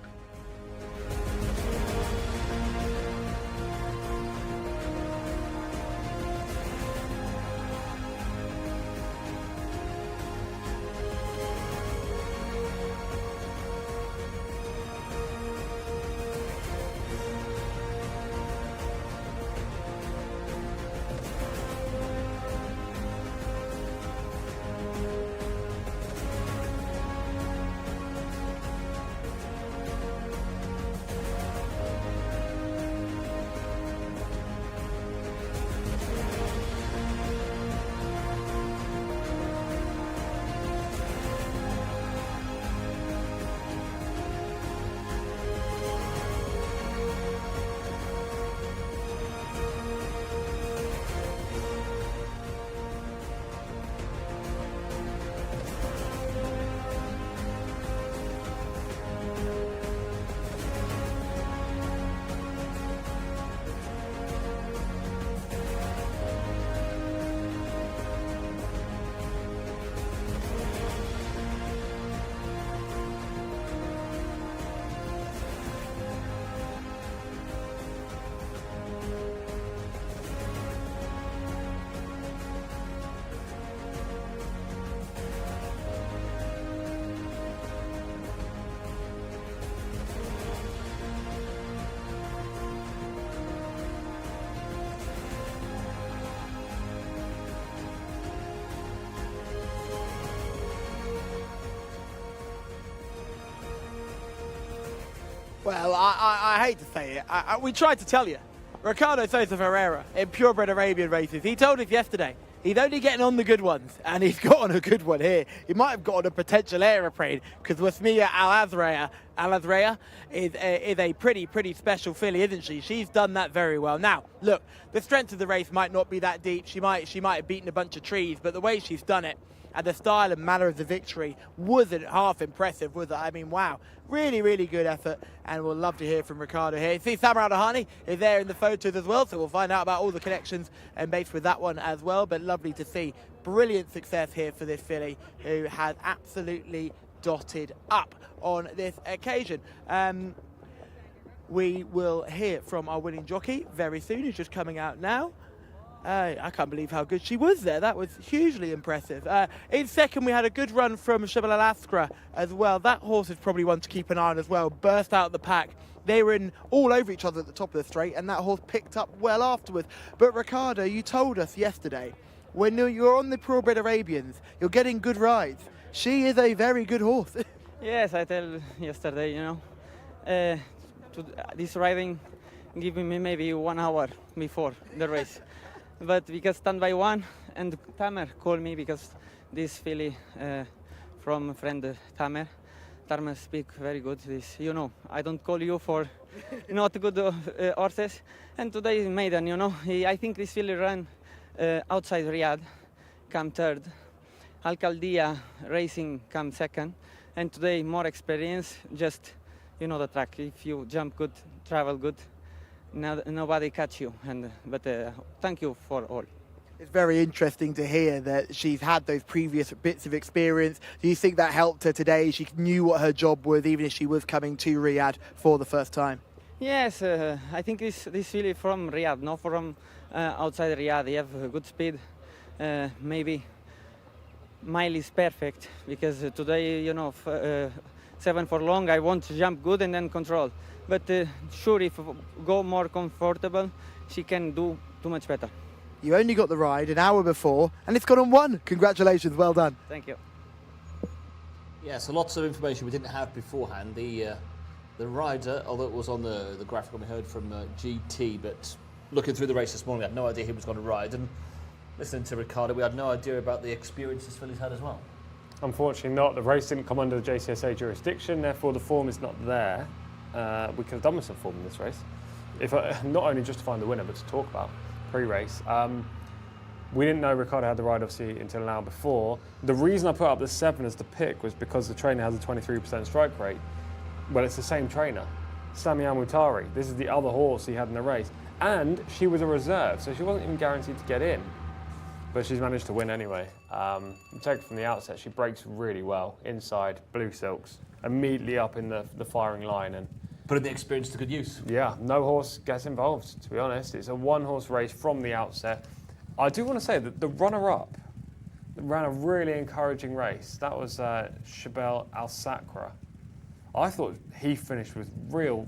Well, I hate to say it. We tried to tell you. Ricardo Souza Ferreira in purebred Arabian races, he told us yesterday he's only getting on the good ones, and he's got on a good one here. He might have got on a potential aeroplane, because Wasmia Al-Azreya is a pretty special filly, isn't she? She's done that very well. Now, look, the strength of the race might not be that deep. She might have beaten a bunch of trees, but the way she's done it, and the style and manner of the victory wasn't half impressive, was it? I mean, wow. Really good effort, and we'll love to hear from Ricardo here. See, Samar Al-Dahani is there in the photos as well, so we'll find out about all the connections and based with that one as well, but lovely to see. Brilliant success here for this filly, who has absolutely dotted up on this occasion. We will hear from our winning jockey very soon. He's just coming out now. I can't believe how good she was there. That was hugely impressive. In second, we had a good run from Shabelle Al Sakra as well. That horse is probably one to keep an eye on as well. Burst out of the pack. They were in all over each other at the top of the straight, and that horse picked up well afterwards. But Ricardo, you told us yesterday, when you're on the purebred Arabians, you're getting good rides. She is a very good horse. Yes, I tell yesterday, this riding giving me maybe 1 hour before the race. But because stand by one, and Tamer called me because this filly from friend Tamer speak very good. This, I don't call you for not good horses. And today maiden, I think this filly ran outside Riyadh, come third. Al-Khaldia Racing come second. And today more experience, just, the track. If you jump good, travel good, nobody catch you. But thank you for all. It's very interesting to hear that she's had those previous bits of experience. Do you think that helped her today? She knew what her job was, even if she was coming to Riyadh for the first time. Yes, I think this filly from Riyadh, not from outside Riyadh. They have good speed. Maybe mile is perfect because today, 7 furlong. I want to jump good and then control. But sure, if go more comfortable, she can do too much better. You only got the ride an hour before, and it's gone on 1. Congratulations, well done. Thank you. Yeah, so lots of information we didn't have beforehand. The rider, although it was on the graphic we heard from GT, but looking through the race this morning, I had no idea he was going to ride. And listening to Ricardo, we had no idea about the experience this filly's had as well. Unfortunately not. The race didn't come under the JCSA jurisdiction, therefore the form is not there. We could have done with some form in this race. If not only just to find the winner, but to talk about pre-race. We didn't know Ricardo had the ride, obviously, until an hour before. The reason I put up the 7 as the pick was because the trainer has a 23% strike rate. Well, it's the same trainer, Sami Amutari. This is the other horse he had in the race. And she was a reserve, so she wasn't even guaranteed to get in. But she's managed to win anyway. You take it from the outset, she breaks really well inside, blue silks, immediately up in the firing line. And putting the experience to good use. Yeah, no horse gets involved, to be honest. It's a one-horse race from the outset. I do want to say that the runner-up ran a really encouraging race. That was Shabelle Al-Sakra. I thought he finished with real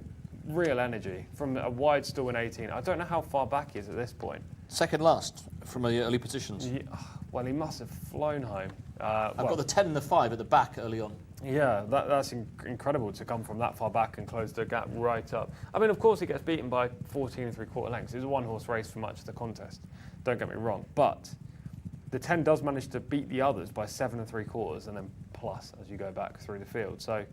energy from a wide stall in 18. I don't know how far back he is at this point. Second last from the early positions. Yeah, well, he must have flown home. I've got the 10 and the 5 at the back early on. Yeah, that's incredible to come from that far back and close the gap right up. I mean, of course, he gets beaten by 14 3/4 lengths. It was a one-horse race for much of the contest. Don't get me wrong, but the 10 does manage to beat the others by 7 3/4 and then plus as you go back through the field. So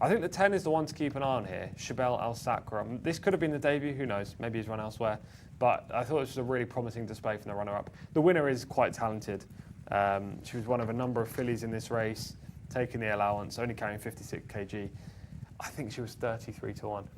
I think the 10 is the one to keep an eye on here, Shabelle Al-Sakra. This could have been the debut, who knows, maybe he's run elsewhere. But I thought this was a really promising display from the runner-up. The winner is quite talented. She was one of a number of fillies in this race, taking the allowance, only carrying 56 kg. I think she was 33 to 1.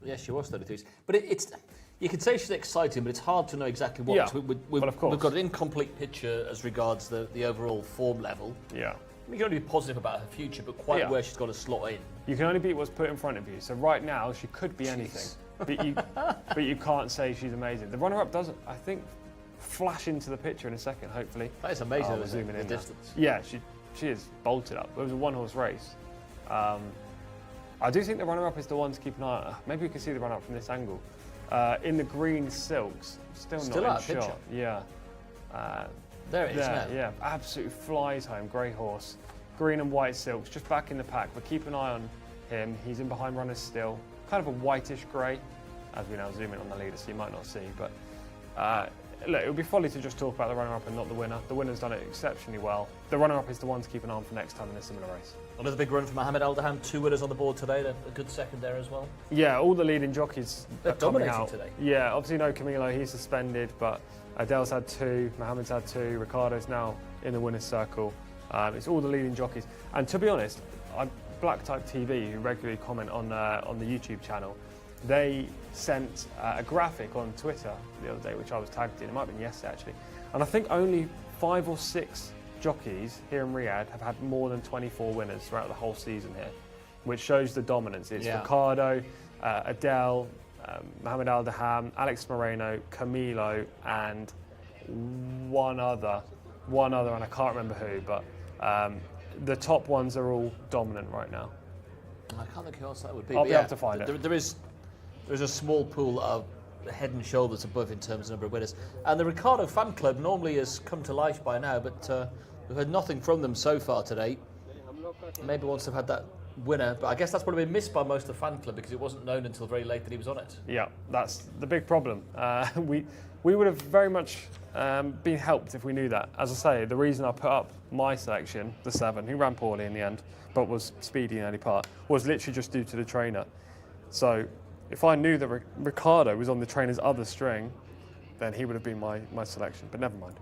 Yes, she was 33. But it's you could say she's exciting, but it's hard to know exactly what. Yeah, well, of course. We've got an incomplete picture as regards the overall form level. Yeah. We can only be positive about her future, but quite where she's got to slot in. You can only beat what's put in front of you. So right now, she could be anything. But you can't say she's amazing. The runner-up doesn't, I think, flash into the picture in a second, hopefully. That is amazing, We're zooming in the now. distance. Yeah, she is bolted up. It was a one-horse race. I do think the runner-up is the one to keep an eye on. Maybe we can see the runner-up from this angle. In the green silks, still not out in of shot. Yeah. There it is now. Yeah, absolutely flies home. Grey horse. Green and white silks, just back in the pack, but keep an eye on him. He's in behind runners still. Kind of a whitish grey, as we now zoom in on the leader, so you might not see. But look, it would be folly to just talk about the runner-up and not the winner. The winner's done it exceptionally well. The runner-up is the one to keep an eye on for next time in a similar race. Another big run for Mohamed Al-Daham. 2 winners on the board today. A good second there as well. Yeah, all the leading jockeys They're are coming dominating out today. Yeah, obviously no Camilo, he's suspended, but Adele's had 2, Mohamed's had 2, Ricardo's now in the winner's circle. It's all the leading jockeys. And to be honest, Black Type TV, who regularly comment on the YouTube channel, they sent a graphic on Twitter the other day, which I was tagged in. It might have been yesterday, actually. And I think only 5 or 6 jockeys here in Riyadh have had more than 24 winners throughout the whole season here, which shows the dominance. It's Ricardo, Adele, Mohamed Al-Daham, Alex Moreno, Camilo, and one other, and I can't remember who, but the top ones are all dominant right now. I can't think who else that would be. I'll be able to find it. There is a small pool of head and shoulders above in terms of number of winners. And the Ricardo fan club normally has come to life by now, but we've heard nothing from them so far today. Maybe once they've had that winner, but I guess that's probably been missed by most of the fan club because it wasn't known until very late that he was on it. Yeah, that's the big problem. We would have very much been helped if we knew that. As I say, the reason I put up my selection, the 7, who ran poorly in the end, but was speedy in the early part, was literally just due to the trainer. So if I knew that Ricardo was on the trainer's other string, then he would have been my selection, but never mind.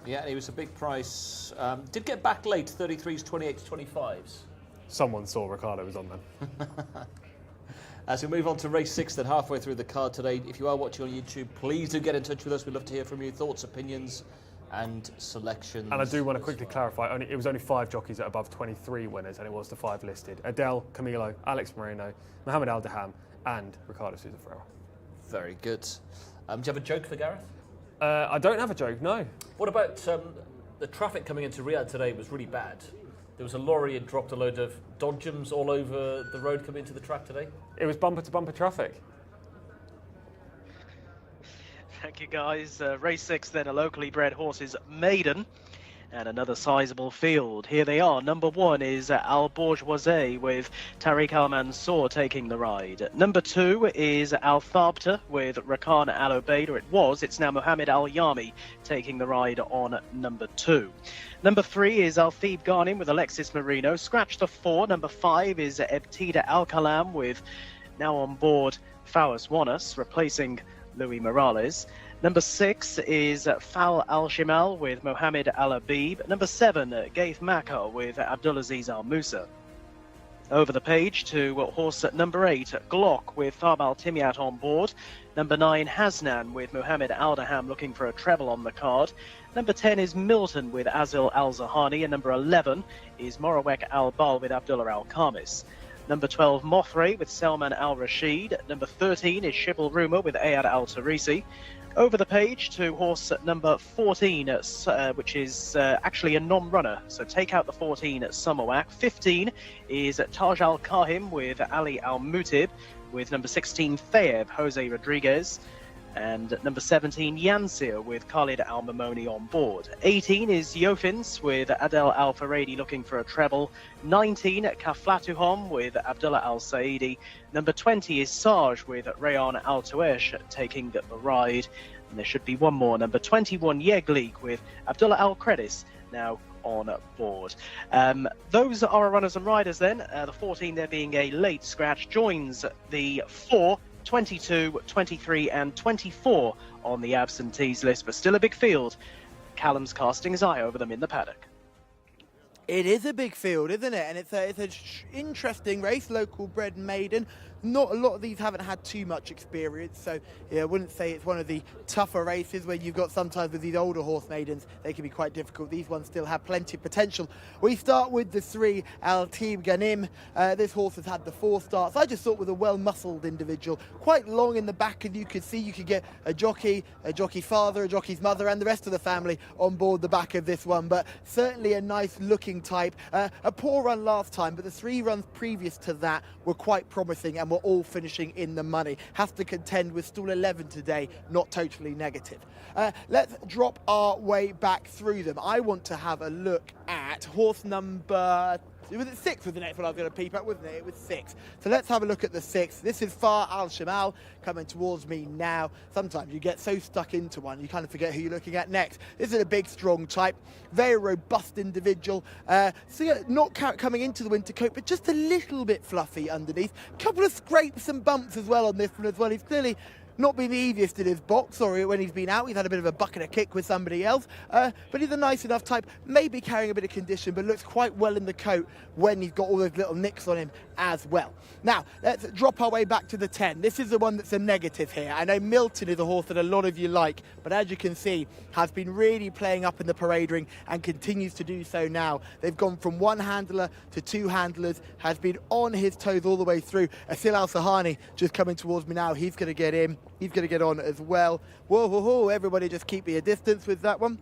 Yeah, and he was a big price. Did get back late, 33s, 28s, 25s. Someone saw Ricardo was on then. As we move on to race 6, then halfway through the card today, if you are watching on YouTube, please do get in touch with us. We'd love to hear from you, thoughts, opinions, and selections. And I do want to quickly clarify, it was only 5 jockeys at above 23 winners, and it was the 5 listed. Adele, Camilo, Alex Moreno, Mohamed Al-Daham, and Ricardo Sousa Ferreira. Very good. Do you have a joke for Gareth? I don't have a joke, no. What about the traffic coming into Riyadh today was really bad. There was a lorry and dropped a load of dodgems all over the road coming into the track today. It was bumper to bumper traffic. Thank you, guys. Race 6 then, a locally bred horses maiden. And another sizable field. Here they are. Number 1 is Al Bourgeoisie with Tariq Al Mansour taking the ride. Number 2 is Al Thabta with Rakan Al Obeida. It's now Mohammed Al Yami taking the ride on number 2. Number 3 is Al Thib Ghanim with Alexis Marino. Scratch the 4. Number 5 is Ebtida Al Kalam with now on board Fawaz Wanas, replacing Louis Morales. Number 6 is Fal Al-Shimal with Mohammed Al-Habib. Number 7, Gaith Makar with Abdulaziz Al-Musa. Over the page to horse number 8, Glock with Thab Al-Timyat on board. Number 9, Hasnan with Mohammed Al-Daham looking for a treble on the card. Number 10 is Milton with Azil Al-Zahani. And number 11 is Morawek Al-Bal with Abdullah Al-Khamis. Number 12, Mothray with Salman Al-Rashid. Number 13 is Shibble Rumour with Ayad Al-Tarisi. Over the page to horse number 14, which is actually a non-runner. So take out the 14 at Summerwack. 15 is Taj Al-Kahim with Ali Al-Mutib, with number 16, Thayeb, Jose Rodriguez. And number 17, Yansir with Khalid Al-Mamoni on board. 18 is Yofins with Adel Al-Faradi looking for a treble. 19, Kaflatuhom with Abdullah Al-Saidi. Number 20 is Saj with Rayan Al-Tuesh taking the ride. And there should be one more, number 21, Yeglik with Abdullah Al-Credis now on board. Those are our runners and riders then. The 14 there being a late scratch joins the 4, 22, 23 and 24 on the absentees list, but still a big field. Callum's casting his eye over them in the paddock. It is a big field, isn't it? And it's an interesting race, local bred maiden. Not a lot of these haven't had too much experience, so yeah, I wouldn't say it's one of the tougher races where you've got sometimes with these older horse maidens, they can be quite difficult. These ones still have plenty of potential. We start with the 3, Al Thib Ghanim. This horse has had the 4 starts. I just thought with a well-muscled individual, quite long in the back, and you could see you could get a jockey's father, a jockey's mother, and the rest of the family on board the back of this one. But certainly a nice-looking type. A poor run last time, but the 3 runs previous to that were quite promising and were all finishing in the money. Has to contend with stall 11 today, not totally negative. Let's drop our way back through them. I want to have a look at horse number... Was it 6 was the next one I was going to peep at, wasn't it? It was 6. So let's have a look at the 6. This is Far Al-Shamal coming towards me now. Sometimes you get so stuck into one, you kind of forget who you're looking at next. This is a big, strong type, very robust individual. So yeah, not coming into the winter coat, but just a little bit fluffy underneath. A couple of scrapes and bumps as well on this one as well. He's clearly not been the easiest in his box, or when he's been out, he's had a bit of a buck and a kick with somebody else. But he's a nice enough type, maybe carrying a bit of condition, but looks quite well in the coat when he's got all those little nicks on him as well. Now, let's drop our way back to the 10. This is the one that's a negative here. I know Milton is a horse that a lot of you like, but as you can see, has been really playing up in the parade ring and continues to do so now. They've gone from 1 handler to 2 handlers, has been on his toes all the way through. Asil Al-Sahani just coming towards me now. He's going to get in. He's going to get on as well. Whoa, whoa, whoa, everybody just keep me a distance with that one.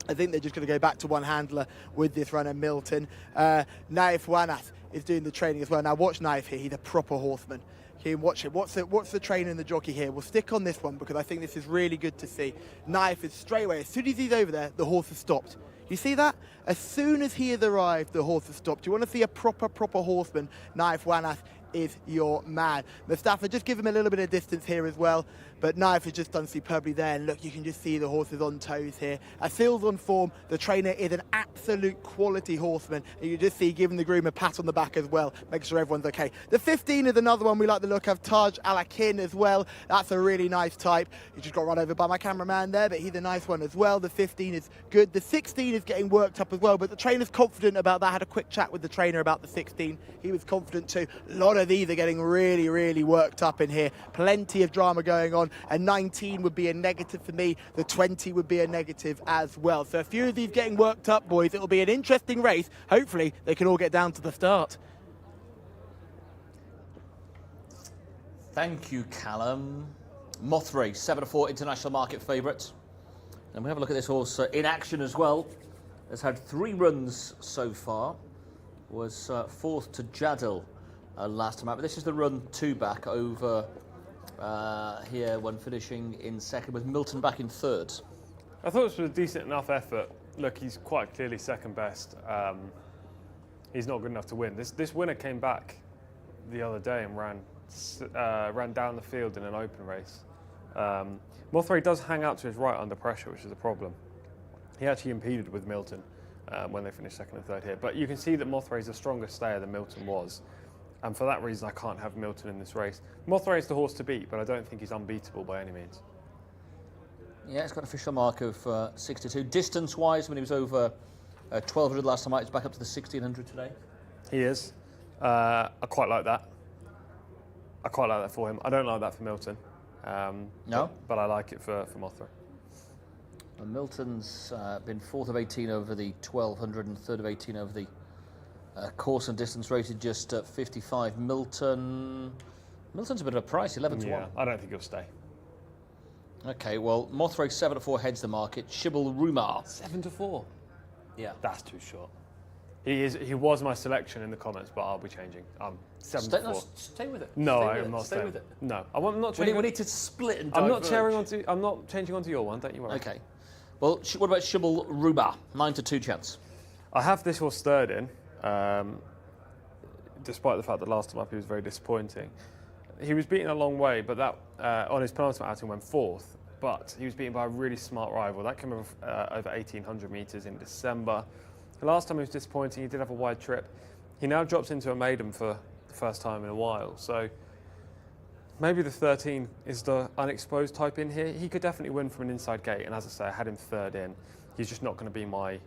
I think they're just going to go back to 1 handler with this runner, Milton. Naif Wanas is doing the training as well. Now watch Naif here, he's a proper horseman. Okay, watch him. What's the trainer and the jockey here? We'll stick on this one because I think this is really good to see. Naif is straight away, as soon as he's over there, the horse has stopped. You see that? As soon as he has arrived, the horse has stopped. You want to see a proper horseman, Naif Wanas is your man. Mustafa, just give him a little bit of distance here as well. But Naif has just done superbly there. And look, you can just see the horses on toes here. Asil's on form. The trainer is an absolute quality horseman. And you just see giving the groom a pat on the back as well, making sure everyone's okay. The 15 is another one we like the look of. Taj Alakin as well. That's a really nice type. He just got run over by my cameraman there, but he's a nice one as well. The 15 is good. The 16 is getting worked up as well, but the trainer's confident about that. I had a quick chat with the trainer about the 16. He was confident too. A lot of these are getting really worked up in here. Plenty of drama going on. And 19 would be a negative for me. The 20 would be a negative as well. So a few of these getting worked up, boys. It'll be an interesting race. Hopefully they can all get down to the start. Thank you, Callum. Mothray, 7-4 international market favourite. And we have a look at this horse in action as well. Has had 3 runs so far. was fourth to Jadil last time out. But this is the run 2 back over here when finishing in second, with Milton back in third. I thought this was a decent enough effort. Look, he's quite clearly second best. He's not good enough to win. This winner came back the other day and ran down the field in an open race. Mothray does hang out to his right under pressure, which is a problem. He actually impeded with Milton when they finished second and third here. But you can see that Mothray is a stronger stayer than Milton was. And for that reason, I can't have Milton in this race. Mothray is the horse to beat, but I don't think he's unbeatable by any means. Yeah, it's got an official mark of 62. Distance-wise, when he was over 1,200 last time out, it's back up to the 1,600 today. He is. I quite like that. I quite like that for him. I don't like that for Milton. No? But I like it for Mothray. And Milton's been fourth of 18 over the 1,200 and third of 18 over the course and distance, rated just 55. Milton's a bit of a price, 11 to 1. Yeah, I don't think he'll stay. Okay, well, Mothray 7 to 4 heads the market. Shibble Rumar 7 to 4. Yeah, That's too short. He was my selection in the comments, but I'll be changing. 7 to 4. No, stay with it. No, Stay I with am it. not Stay staying with it. No, I'm not changing. We need to split and I'm diverge. I'm not changing onto your one. Don't you worry. Okay. Well, what about Shibble Rumar? 9 to 2 chance. I have this horse third in, despite the fact that last time up he was very disappointing. He was beaten a long way, but that on his penultimate outing went fourth. But he was beaten by a really smart rival. That came over 1,800 metres in December. The last time he was disappointing. He did have a wide trip. He now drops into a maiden for the first time in a while. So maybe the 13 is the unexposed type in here. He could definitely win from an inside gate. And as I say, I had him third in. He's just not going to be my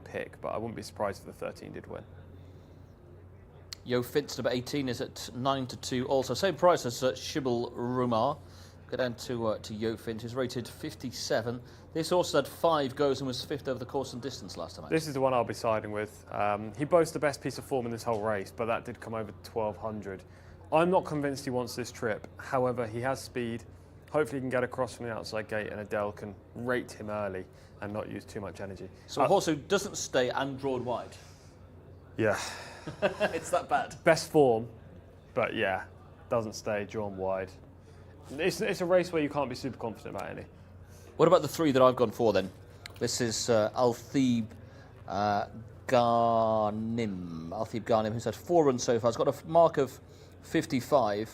pick. But I wouldn't be surprised if the 13 did win. Yo Fitz, number 18, is at 9 to 2. Also, same price as Shibble Rumar. Go down to Yo Finch, who's rated 57. This horse had 5 goes and was 5th over the course and distance last time out. This is the one I'll be siding with. He boasts the best piece of form in this whole race, but that did come over 1,200. I'm not convinced he wants this trip. However, he has speed. Hopefully he can get across from the outside gate and Adele can rate him early and not use too much energy. So a horse who doesn't stay and drawn wide. Yeah. It's that bad. Best form, but yeah, doesn't stay, drawn wide. It's a race where you can't be super confident about any. What about the 3 that I've gone for then? This is Althib Ghanim, who's had 4 runs so far. He's got a mark of 55.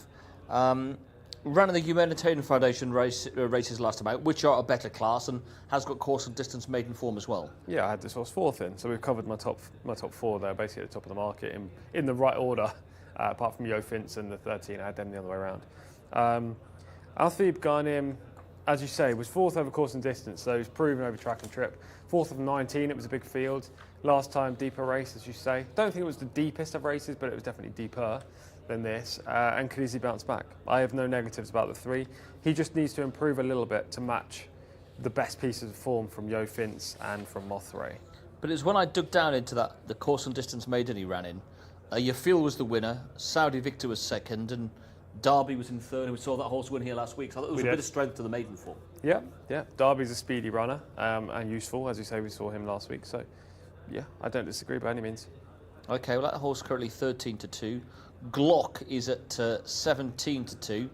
Ran in the Humanitarian Foundation races last time out, which are a better class, and has got course and distance maiden form as well. Yeah, I had this horse 4th in, so we've covered my top 4 there, basically at the top of the market in the right order. Apart from Yo Finch and the 13, I had them the other way around. Althib Ghanim, as you say, was 4th over course and distance, so he's proven over track and trip. 4th of 19, it was a big field. Last time, deeper race, as you say. Don't think it was the deepest of races, but it was definitely deeper than this. And could easily bounce back. I have no negatives about the 3. He just needs to improve a little bit to match the best pieces of form from Yo Finch and from Mothray. But it was when I dug down into the course and distance maiden he ran in. Yafil was the winner, Saudi Victor was second, and Derby was in third, and we saw that horse win here last week. So I thought there was a bit of strength to the maiden form. Yeah. Derby's a speedy runner and useful. As you say, we saw him last week. So, yeah, I don't disagree by any means. Okay, well, that horse currently 13 to 2. Glock is at 17 to 2.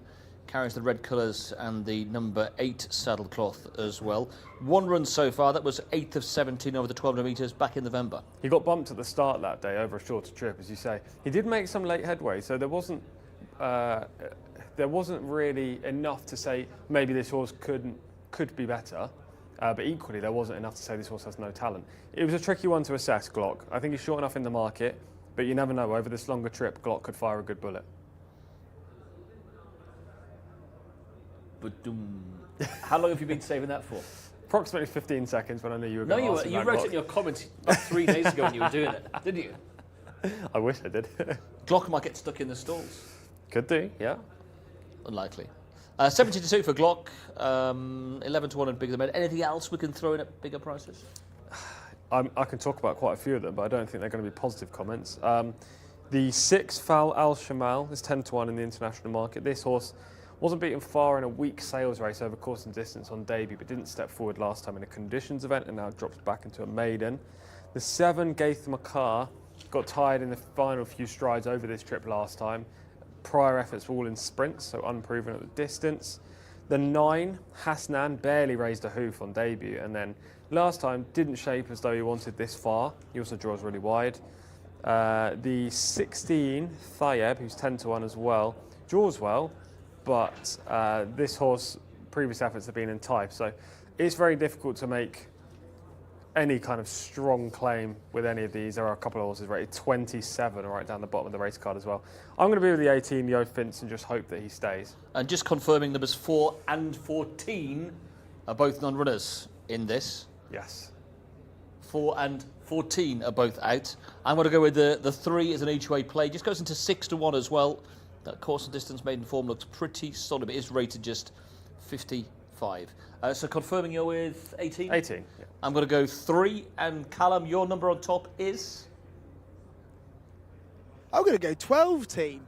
Carries the red colours and the number 8 saddlecloth as well. 1 run so far. That was 8th of 17 over the 1,200 metres back in November. He got bumped at the start that day over a shorter trip, as you say. He did make some late headway, so there wasn't really enough to say maybe this horse could be better, but equally there wasn't enough to say this horse has no talent. It was a tricky one to assess, Glock. I think he's short enough in the market, but you never know. Over this longer trip, Glock could fire a good bullet. How long have you been saving that for? Approximately 15 seconds when I knew you were going to ask you about wrote Glock. it in your comments about 3 days ago when you were doing it, didn't you? I wish I did. Glock might get stuck in the stalls. Could do, yeah. Unlikely. 70 to 2 for Glock, 11 to 1 and bigger than med. Anything else we can throw in at bigger prices? I can talk about quite a few of them, but I don't think they're going to be positive comments. The 6 Fal Al Shamal is 10 to 1 in the international market. This horse wasn't beaten far in a weak sales race over course and distance on debut, but didn't step forward last time in a conditions event and now drops back into a maiden. The 7 Gaith Makar got tired in the final few strides over this trip last time. Prior efforts were all in sprints, so unproven at the distance. The 9, Hasnan, barely raised a hoof on debut, and then last time didn't shape as though he wanted this far. He also draws really wide. The 16, Thayeb, who's 10-1 as well, draws well, but this horse, previous efforts have been in type, so it's very difficult to make any kind of strong claim with any of these. There are a couple of horses rated 27 right down the bottom of the race card as well. I'm going to be with the 18, Yo Fince, and just hope that he stays. And just confirming, numbers 4 and 14 are both non-runners in this. Yes. 4 and 14 are both out. I'm going to go with the 3 as an each-way play. Just goes into 6-1 as well. That course and distance maiden form looks pretty solid, but it is rated just 55. So confirming you're with 18? 18, yeah. I'm going to go 3, and Callum, your number on top is? I'm going to go 12, team.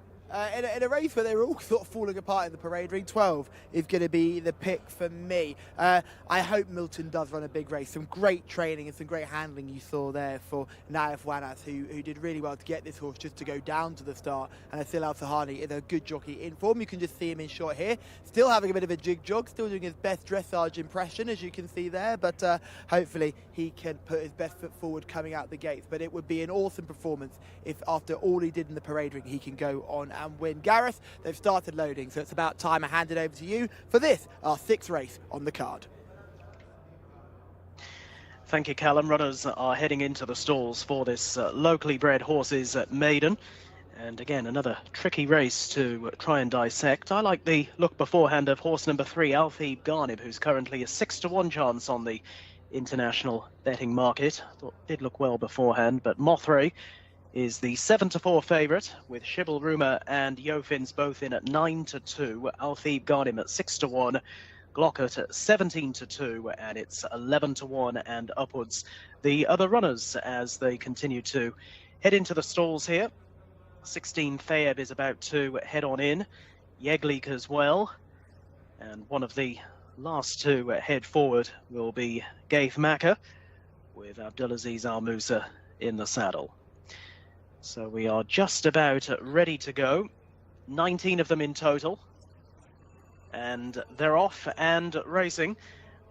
In a race where they were all sort of falling apart in the parade ring, 12 is going to be the pick for me. I hope Milton does run a big race. Some great training and some great handling you saw there for Naif Wanas, who did really well to get this horse just to go down to the start. And Asil Al-Sahani is a good jockey in form. You can just see him in shot here. Still having a bit of a jig jog, still doing his best dressage impression, as you can see there. But hopefully he can put his best foot forward coming out the gates. But it would be an awesome performance if after all he did in the parade ring, he can go on and win. Gareth, they've started loading, so it's about time I hand it over to you for this, our 6th race on the card. Thank you, Callum. Runners are heading into the stalls for this locally bred horses maiden. And again, another tricky race to try and dissect. I like the look beforehand of horse number 3, Althib Gharnib, who's currently a 6-1 chance on the international betting market. Thought did look well beforehand, but Mothray is the 7-4 favourite, with Shibble Rumour and Yo Fince both in at 9-2. Althib Gharnib at 6-1. Glockert at 17-2, and it's 11-1 and upwards. The other runners as they continue to head into the stalls here. 16 Thayeb is about to head on in. Yeglik as well. And one of the last to head forward will be Gaith Maka, with Abdulaziz Al Musa in the saddle. So we are just about ready to go. 19 of them in total. And they're off and racing.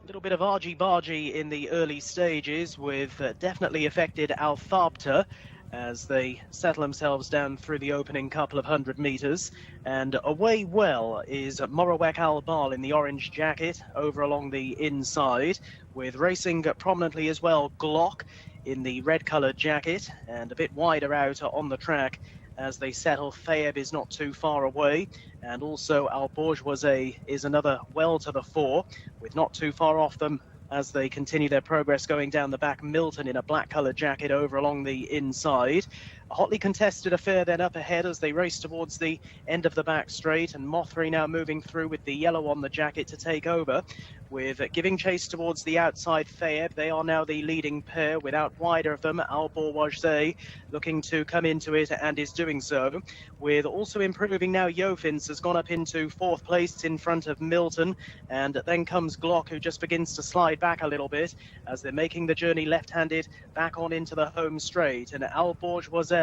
A little bit of argy-bargy in the early stages, with definitely affected Al Thabta as they settle themselves down through the opening couple of 100 metres. And away well is Morawek Al Bal in the orange jacket over along the inside, with racing prominently as well Glock in the red-coloured jacket, and a bit wider out on the track as they settle. Thayeb is not too far away, and also Al Bourgeoisie is another well to the fore, with not too far off them as they continue their progress going down the back. Milton in a black-coloured jacket over along the inside. A hotly contested affair then up ahead as they race towards the end of the back straight, and Mothray now moving through with the yellow on the jacket to take over, with giving chase towards the outside Thayeb. They are now the leading pair, without wider of them Al Bourgeoisie looking to come into it, and is doing so, with also improving now. Yo Fince has gone up into 4th place in front of Milton, and then comes Glock, who just begins to slide back a little bit as they're making the journey left-handed back on into the home straight. And Al Bourgeoisie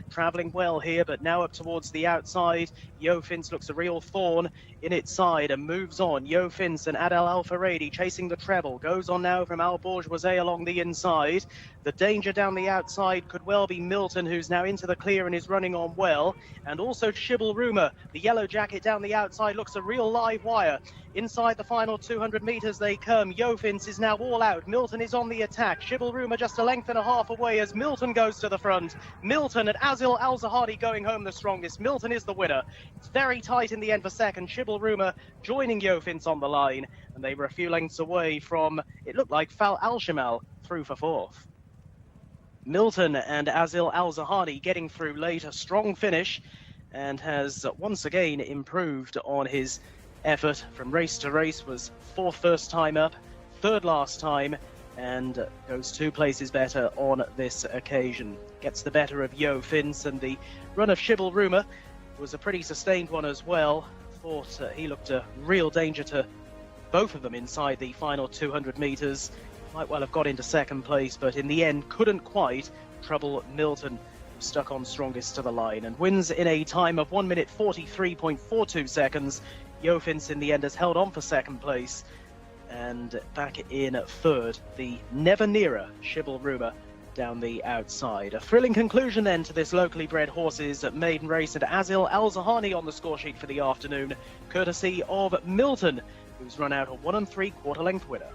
travelling well here, but now up towards the outside. Yo Fince looks a real thorn in its side and moves on. Yo Fince and Adel Al-Faradi chasing the treble. Goes on now from Al Bourgeoisie along the inside. The danger down the outside could well be Milton, who's now into the clear and is running on well. And also Shibble Rumour, the yellow jacket down the outside, looks a real live wire. Inside the final 200 metres they come. Yo Fince is now all out. Milton is on the attack. Shibble Rumour just a length and a half away as Milton goes to the front. Milton and Asil Al-Zahadi going home the strongest. Milton is the winner. It's very tight in the end for second. Shibble Rumour joining Yo Fince on the line, and they were a few lengths away from, it looked like, Fal Al-Shamal through for 4th. Milton and Asil Al-Zahadi getting through late. A strong finish, and has once again improved on his effort from race to race. Was 4th first time up, 3rd last time, and goes 2 places better on this occasion. Gets the better of Yo Fince, and the run of Shibble Rumour was a pretty sustained one as well. Thought he looked a real danger to both of them inside the final 200 metres. Might well have got into 2nd place, but in the end couldn't quite trouble Milton stuck on strongest to the line and wins in a time of 1 minute 43.42 seconds. Jofins in the end has held on for second place. And back in third, the never nearer Shibble Rumour down the outside. A thrilling conclusion then to this locally bred horses maiden race, and Azil Al-Zahani on the score sheet for the afternoon, courtesy of Milton, who's run out a 1 3/4 length winner.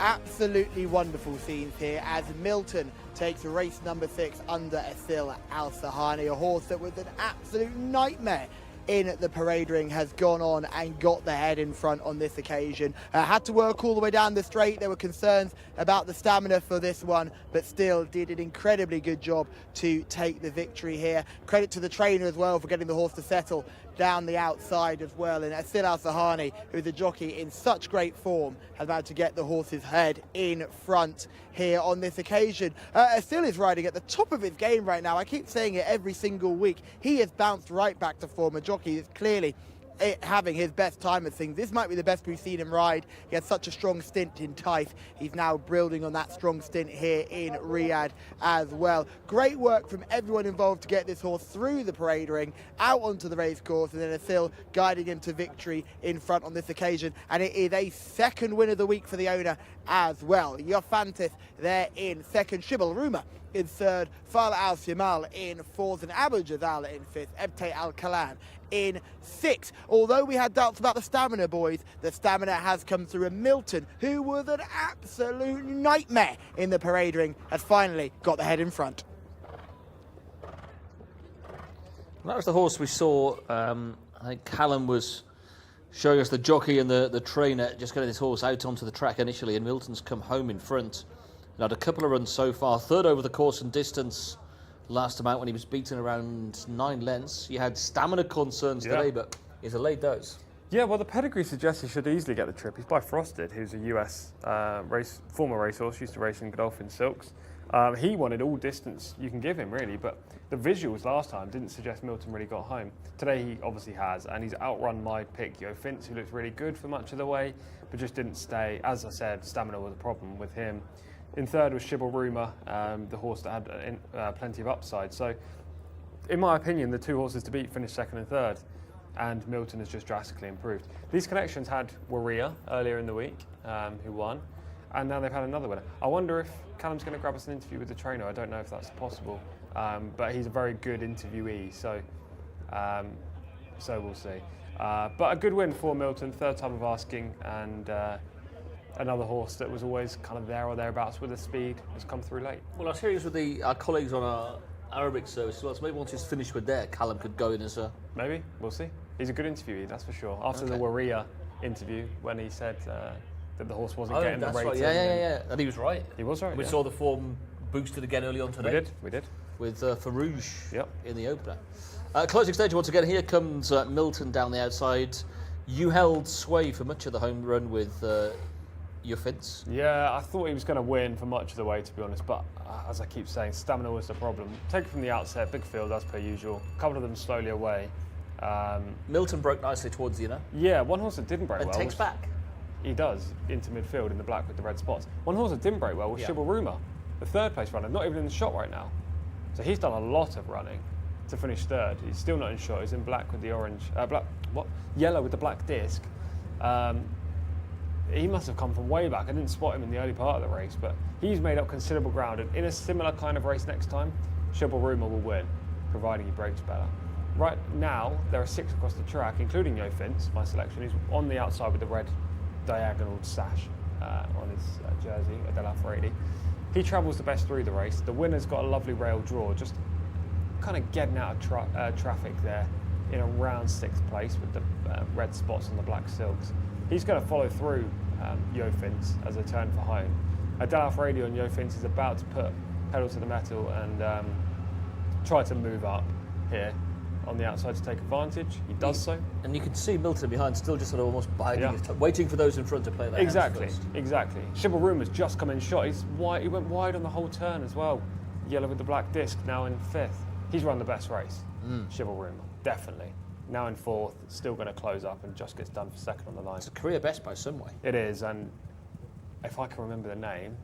Absolutely wonderful scenes here as Milton takes race number 6 under Azil Al-Zahani, a horse that was an absolute nightmare in the parade ring, has gone on and got the head in front on this occasion. Had to work all the way down the straight. There were concerns about the stamina for this one, but still did an incredibly good job to take the victory here. Credit to the trainer as well for getting the horse to settle down the outside as well. And Azil Al-Zahani, who's a jockey in such great form, has managed to get the horse's head in front here on this occasion. Azil is riding at the top of his game right now. I keep saying it every single week. He has bounced right back to form. A jockey is clearly having his best time of things. This might be the best we've seen him ride. He had such a strong stint in Tythe. He's now building on that strong stint here in Riyadh as well. Great work from everyone involved to get this horse through the parade ring, out onto the race course, and then Azil guiding him to victory in front on this occasion. And it is a second win of the week for the owner as well. Jofins there in second, Shibble Rumour in third, Fala Al Simal in fourth, and Abu Jazal in fifth, Ebte Al Kalan in sixth. Although we had doubts about the stamina, boys, the stamina has come through, and Milton, who was an absolute nightmare in the parade ring, has finally got the head in front. That was the horse we saw. I think Callum was showing us the jockey and the trainer just getting this horse out onto the track initially, and Milton's come home in front. And had a couple of runs so far, third over the course and distance last time out when he was beaten around 9 lengths. You had stamina concerns today, but he's allayed those. Yeah, well, the pedigree suggests he should easily get the trip. He's by Frosted, who's a US former racehorse, used to race in Godolphin Silks. He wanted all distance you can give him, really, but the visuals last time didn't suggest Milton really got home. Today he obviously has, and he's outrun my pick, Jofins, who looked really good for much of the way, but just didn't stay. As I said, stamina was a problem with him. In third was Shibble Rumour, the horse that had plenty of upside. So, in my opinion, the two horses to beat finished second and third, and Milton has just drastically improved. These connections had Warrior earlier in the week, who won, and now they've had another winner. I wonder if Callum's going to grab us an interview with the trainer. I don't know if that's possible, but he's a very good interviewee, so we'll see. But a good win for Milton, third time of asking, and another horse that was always kind of there or thereabouts with the speed has come through late. Well, I was hearing with our colleagues on our Arabic service as well, so maybe once he's finished with there, Callum could go in as a... Maybe, we'll see. He's a good interviewee, that's for sure. After the Warrior interview, when he said that the horse wasn't getting the rating. Right. Yeah. And he was right. He was right, We saw the form boosted again early on today. We did. With Farouge in the opener. Closing stage once again, here comes Milton down the outside. You held sway for much of the home run with... Jofins? Yeah, I thought he was going to win for much of the way, to be honest, but as I keep saying, stamina was the problem. Take it from the outset, big field as per usual, a couple of them slowly away. Milton broke nicely towards the inner. Yeah, one horse that didn't break well. And takes back. He does, into midfield in the black with the red spots. One horse that didn't break well was Shibble Rumour. the third place runner, not even in the shot right now. So he's done a lot of running to finish third. He's still not in shot. He's in black with the orange, yellow with the black disc. He must have come from way back. I didn't spot him in the early part of the race, but he's made up considerable ground. And in a similar kind of race next time, Shibbolruma will win, providing he brakes better. Right now, there are 6 across the track, including Jo Fintz, my selection. He's on the outside with the red diagonal sash on his jersey, Adela Ferretti. He travels the best through the race. The winner's got a lovely rail draw, just kind of getting out of traffic there in around 6th place with the red spots on the black silks. He's going to follow through Jo Fintz as a turn for home. Adela Ferretti on Jo Fintz is about to put pedal to the metal and try to move up here on the outside to take advantage. He does so. And you can see Milton behind still just sort of almost biding his time, waiting for those in front to play their hands first. Exactly. Shibbolruma's just come in shot. He went wide on the whole turn as well. Yellow with the black disc, now in 5th. He's run the best race. Shibbolruma, definitely. Now in 4th, still going to close up and just gets done for 2nd on the line. It's a career best by some way. It is, and if I can remember the name,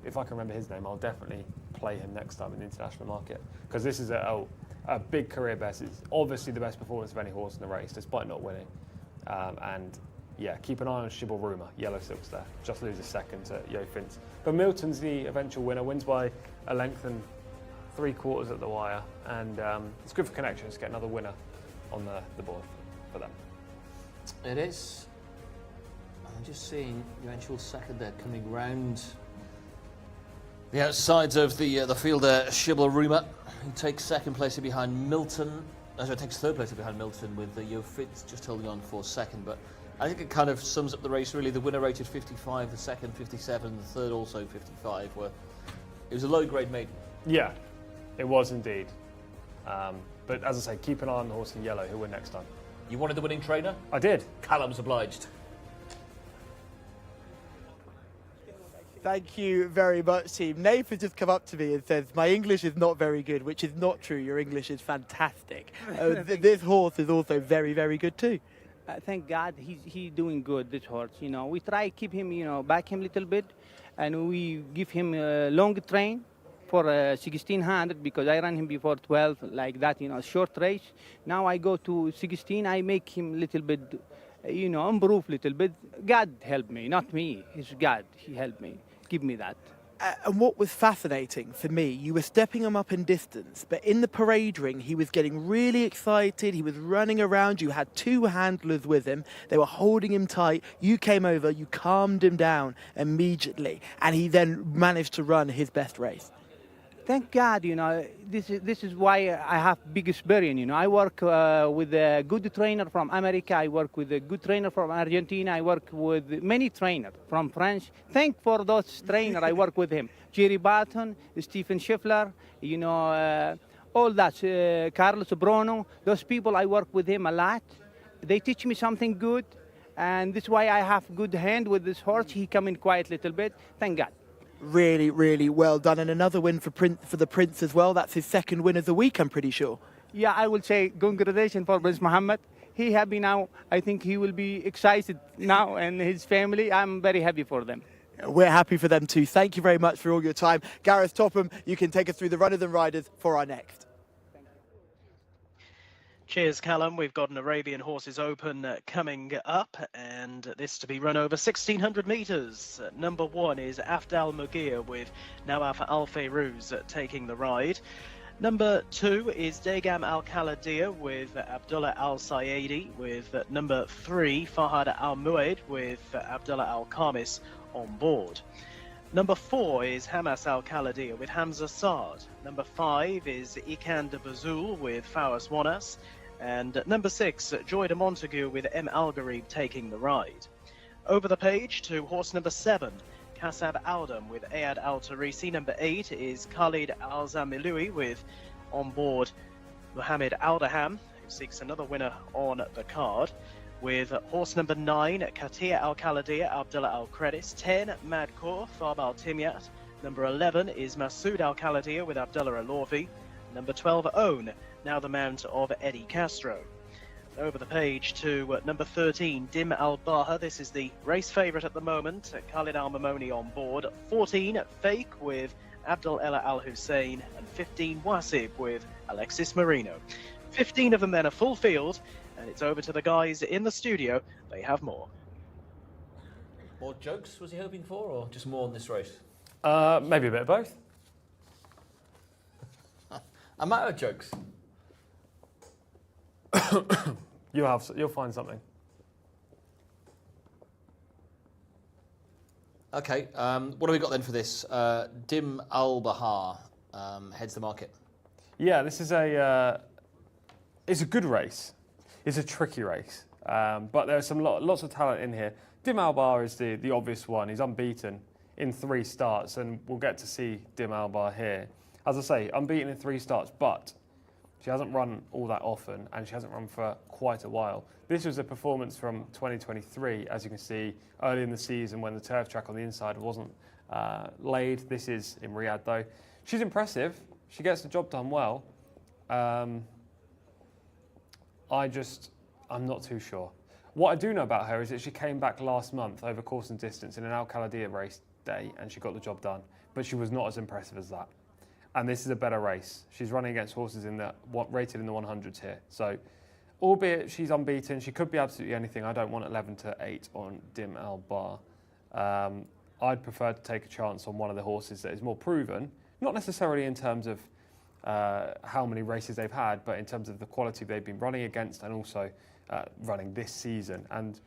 if I can remember his name, I'll definitely play him next time in the international market, because this is a big career best. It's obviously the best performance of any horse in the race, despite not winning. And yeah, keep an eye on Shibbolruma, yellow silks there. Just loses 2nd to Jo Fintz. But Milton's the eventual winner, wins by a length and 3/4 at the wire, and it's good for connections to get another winner on the board for them. It is. I'm just seeing the eventual second there coming round the outsides of the field there. Shibbolruma, who takes 2nd place behind Milton. Takes 3rd place behind Milton with Jo Fintz just holding on for 2nd. But I think it kind of sums up the race really. The winner rated 55, the 2nd 57, the 3rd also 55. It was a low grade maiden. Yeah, it was indeed. But as I say, keep an eye on the horse in yellow, who'll win next time. You wanted the winning trainer? I did. Callum's obliged. Thank you very much, team. Nath has just come up to me and says, my English is not very good, which is not true. Your English is fantastic. This horse is also very, very good too. Thank God he's doing good, this horse. You know, we try keep him, back him a little bit, and we give him a long train for 1600, because I ran him before 12, like that, short race. Now I go to 16, I make him a little bit, improve a little bit. God helped me, not me. It's God. He helped me. Give me that. And what was fascinating for me, you were stepping him up in distance, but in the parade ring, he was getting really excited. He was running around. You had 2 handlers with him. They were holding him tight. You came over, you calmed him down immediately, and he then managed to run his best race. Thank God, this is why I have big experience. I work with a good trainer from America. I work with a good trainer from Argentina. I work with many trainers from France. Thank for those trainers. I work with him. Jerry Barton, Stephen Schiffler, all that. Carlos Bruno. Those people, I work with him a lot. They teach me something good, and this is why I have good hand with this horse. He come in quiet a little bit. Thank God. Really, really well done. And another win for the Prince as well. That's his 2nd win of the week, I'm pretty sure. Yeah, I will say congratulations for Prince Mohammed. He happy now. I think he will be excited now, and his family. I'm very happy for them. We're happy for them too. Thank you very much for all your time. Gareth Topham, you can take us through the runners and riders for our next. Cheers, Callum. We've got an Arabian Horses Open coming up, and this to be run over 1,600 metres. Number 1 is Afdal Mughir with Nawaf Al Fayrouz taking the ride. Number 2 is Degam Al Kaladir with Abdullah Al Sayedi, with number 3 Fahad Al Muaid with Abdullah Al Khamis on board. Number 4 is Hamas Al Kaladir with Hamza Saad. Number 5 is Ikan de Bazul with Fawaz Wanas. And number 6, Joy de Montague with M. Al Gharib taking the ride. Over the page to horse number 7, Kasab Aldam with Ayad Al Tarisi. Number 8 is Khalid Al Zamilui with on board Mohammed Aldaham, who seeks another winner on the card. With horse number 9, Katia Al Kaladir, Abdullah Al Credis. 10, Madkor, Fab Al Timyat. Number 11 is Masood Al Kaladir with Abdullah Al Lorfi. Number 12, Own, now the mount of Eddie Castro. Over the page to number 13, Dim Al Baha. This is the race favourite at the moment. Khalid Al Mamoni on board. 14, Fake with Abdul Ella Al Hussein, and 15, Wasib with Alexis Marino. 15 of them then a full field, and it's over to the guys in the studio. They have more. More jokes was he hoping for, or just more on this race? Maybe a bit of both. A matter of jokes. You'll find something. Okay, what have we got then for this? Dim Al Bahar heads the market. Yeah, this is it's a good race. It's a tricky race, but there's lots of talent in here. Dim Al Bahar is the obvious one. He's unbeaten in 3 starts, and we'll get to see Dim Al Bahar here. As I say, unbeaten in 3 starts, but she hasn't run all that often, and she hasn't run for quite a while. This was a performance from 2023, as you can see, early in the season when the turf track on the inside wasn't laid. This is in Riyadh, though. She's impressive. She gets the job done well. I'm not too sure. What I do know about her is that she came back last month over course and distance in an Al Khalidiyah race day, and she got the job done. But she was not as impressive as that. And this is a better race. She's running against horses rated in the 100s here. So, albeit she's unbeaten, she could be absolutely anything. I don't want 11 to 8 on Dim Al Bahar. I'd prefer to take a chance on one of the horses that is more proven, not necessarily in terms of how many races they've had, but in terms of the quality they've been running against and also running this season. And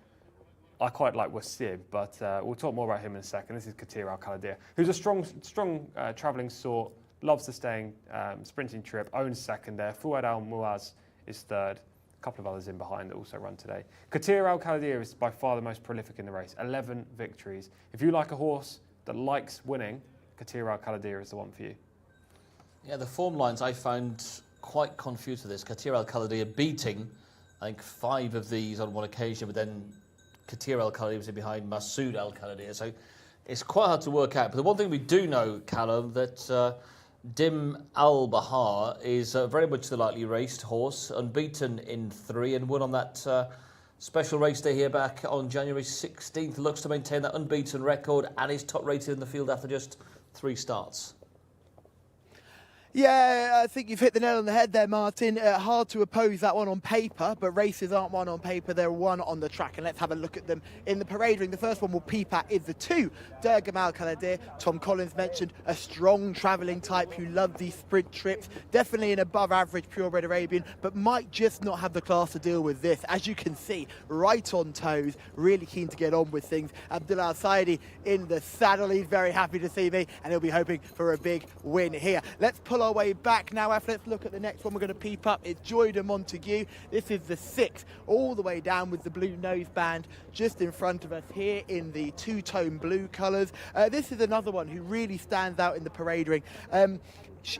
I quite like Wasib, but we'll talk more about him in a second. This is Katir Al Khalidiyah, who's a strong travelling sort. Loves the staying sprinting trip, owns second there. Fouad Al Muaz is third. A couple of others in behind that also run today. Katir Al Khalidiyah is by far the most prolific in the race, 11 victories. If you like a horse that likes winning, Katir Al Khalidiyah is the one for you. Yeah, the form lines I found quite confused with this. Katir Al Khalidiyah beating, I think, 5 of these on one occasion, but then Katir Al Khalidiyah was in behind Masood Al Khalidiyah. So it's quite hard to work out. But the one thing we do know, Callum, that Dim Al Bahar is very much the lightly raced horse, unbeaten in 3 and won on that special race day here back on January 16th. Looks to maintain that unbeaten record and is top rated in the field after just 3 starts. Yeah, I think you've hit the nail on the head there, Martin. Hard to oppose that one on paper, but races aren't one on paper, they're one on the track. And let's have a look at them in the parade ring. The first one we'll peep at is the 2, Durgam Al Khalidiyah. Tom Collins mentioned a strong travelling type who loves these sprint trips. Definitely an above average purebred Arabian, but might just not have the class to deal with this. As you can see, right on toes, really keen to get on with things. Abdullah Al-Saidi in the saddle. He's very happy to see me, and he'll be hoping for a big win here. Let's pull our way back now. Let's look at the next one we're going to peep up. It's Joy de Montague. This is the 6, all the way down with the blue noseband just in front of us here in the 2-tone blue colours. This is another one who really stands out in the parade ring.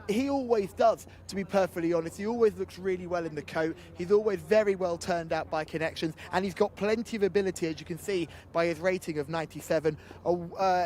He always does, to be perfectly honest. He always looks really well in the coat. He's always very well turned out by connections, and he's got plenty of ability, as you can see by his rating of 97.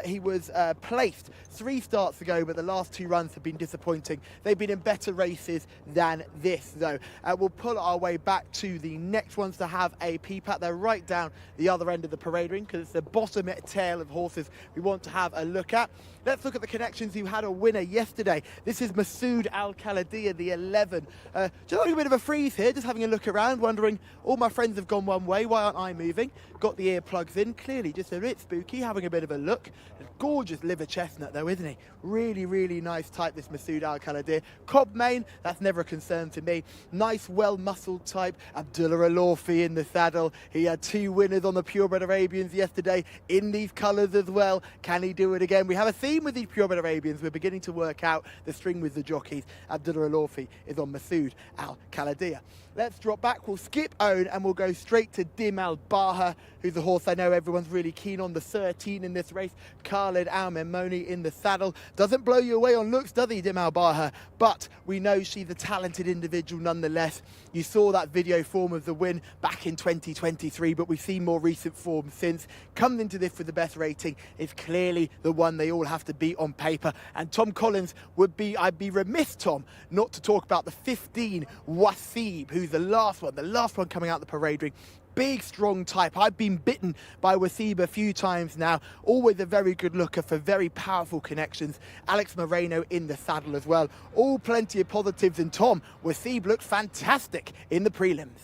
He was placed 3 starts ago, but the last 2 runs have been disappointing. They've been in better races than this, though. We'll pull our way back to the next ones to have a peep at. They're right down the other end of the parade ring, because it's the bottom tail of horses we want to have a look at. Let's look at the connections who had a winner yesterday. This is Masood Al Khalidiyah, the 11. Just having a bit of a freeze here, just having a look around, wondering, all my friends have gone one way, why aren't I moving? Got the earplugs in, clearly just a bit spooky, having a bit of a look. A gorgeous liver chestnut though, isn't he? Really, really nice type, this Masood Al Khalidiyah. Cob mane, that's never a concern to me. Nice, well-muscled type. Abdullah Al-Orfi in the saddle. He had 2 winners on the purebred Arabians yesterday in these colours as well. Can he do it again? We have a theme with these purebred Arabians. We're beginning to work out the string with the jockeys. Abdullah Al-Orfi is on Masood Al Khalidiyah. Let's drop back, we'll skip Own and we'll go straight to Dim Al Baha, who's a horse I know everyone's really keen on, the 13 in this race. Khalid Al Mamoni in the saddle. Doesn't blow you away on looks, does he, Dim Al Baha? But we know she's a talented individual nonetheless. You saw that video form of the win back in 2023, but we've seen more recent form since. Coming into this with the best rating is clearly the one they all have to beat on paper. And Tom Collins I'd be remiss, Tom, not to talk about the 15 Wasib, who's the last one coming out the parade ring. Big, strong type. I've been bitten by Wasib a few times now. Always a very good looker for very powerful connections. Alex Moreno in the saddle as well. All plenty of positives. And Tom, Wasib looked fantastic in the prelims.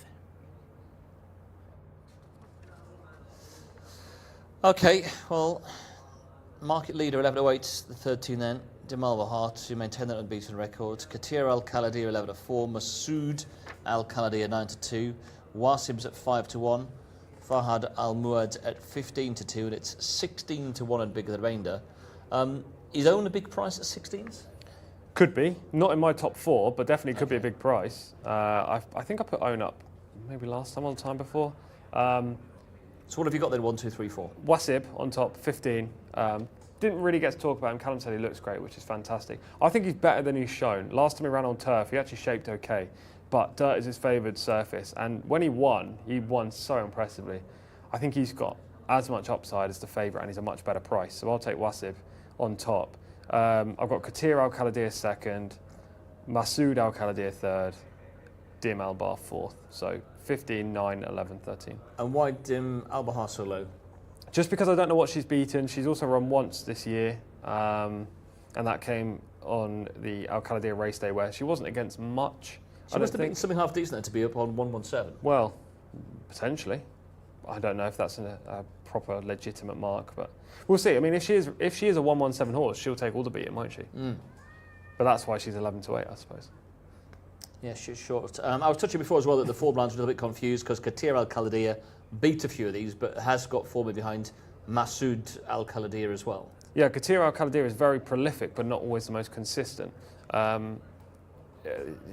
Okay, well, market leader 11.08, the 13 then. Demal Bahat, who maintained that unbeaten record. Katir Al-Khaladi 11.4. Masood Al-Khaladi 9-2. Wasib's at 5-1, Fahad Al Muad at 15-2, and it's 16-1 and bigger than the remainder. Is Own a big price at 16s? Could be. Not in my top 4, but definitely could be a big price. I think I put Own up maybe last time or the time before. So what have you got then? 1, 2, 3, 4. Wasib on top, 15. Didn't really get to talk about him. Callum said he looks great, which is fantastic. I think he's better than he's shown. Last time he ran on turf, he actually shaped okay. But dirt is his favoured surface, and when he won so impressively. I think he's got as much upside as the favourite, and he's a much better price. So I'll take Wasib on top. I've got Katir Al-Khaladi second, Masood Al-Khaladi third, Dim Al-Bar fourth. So 15, 9, 11, 13. And why Dim Al-Bahar so low? Just because I don't know what she's beaten. She's also run once this year, and that came on the Al-Khaladi race day where she wasn't against much. She must have been something half decent to be up on 117. Well, potentially. I don't know if that's a proper legitimate mark, but we'll see. I mean, if she is a 117 horse, she'll take all the beating, won't she? But that's why she's 11-8, I suppose. Yeah, she's short. I was touching before as well that the form lines were a little bit confused because Katir Al-Khaladi beat a few of these, but has got form behind Masood Al-Khaladi as well. Yeah, Katir Al-Khaladi is very prolific, but not always the most consistent.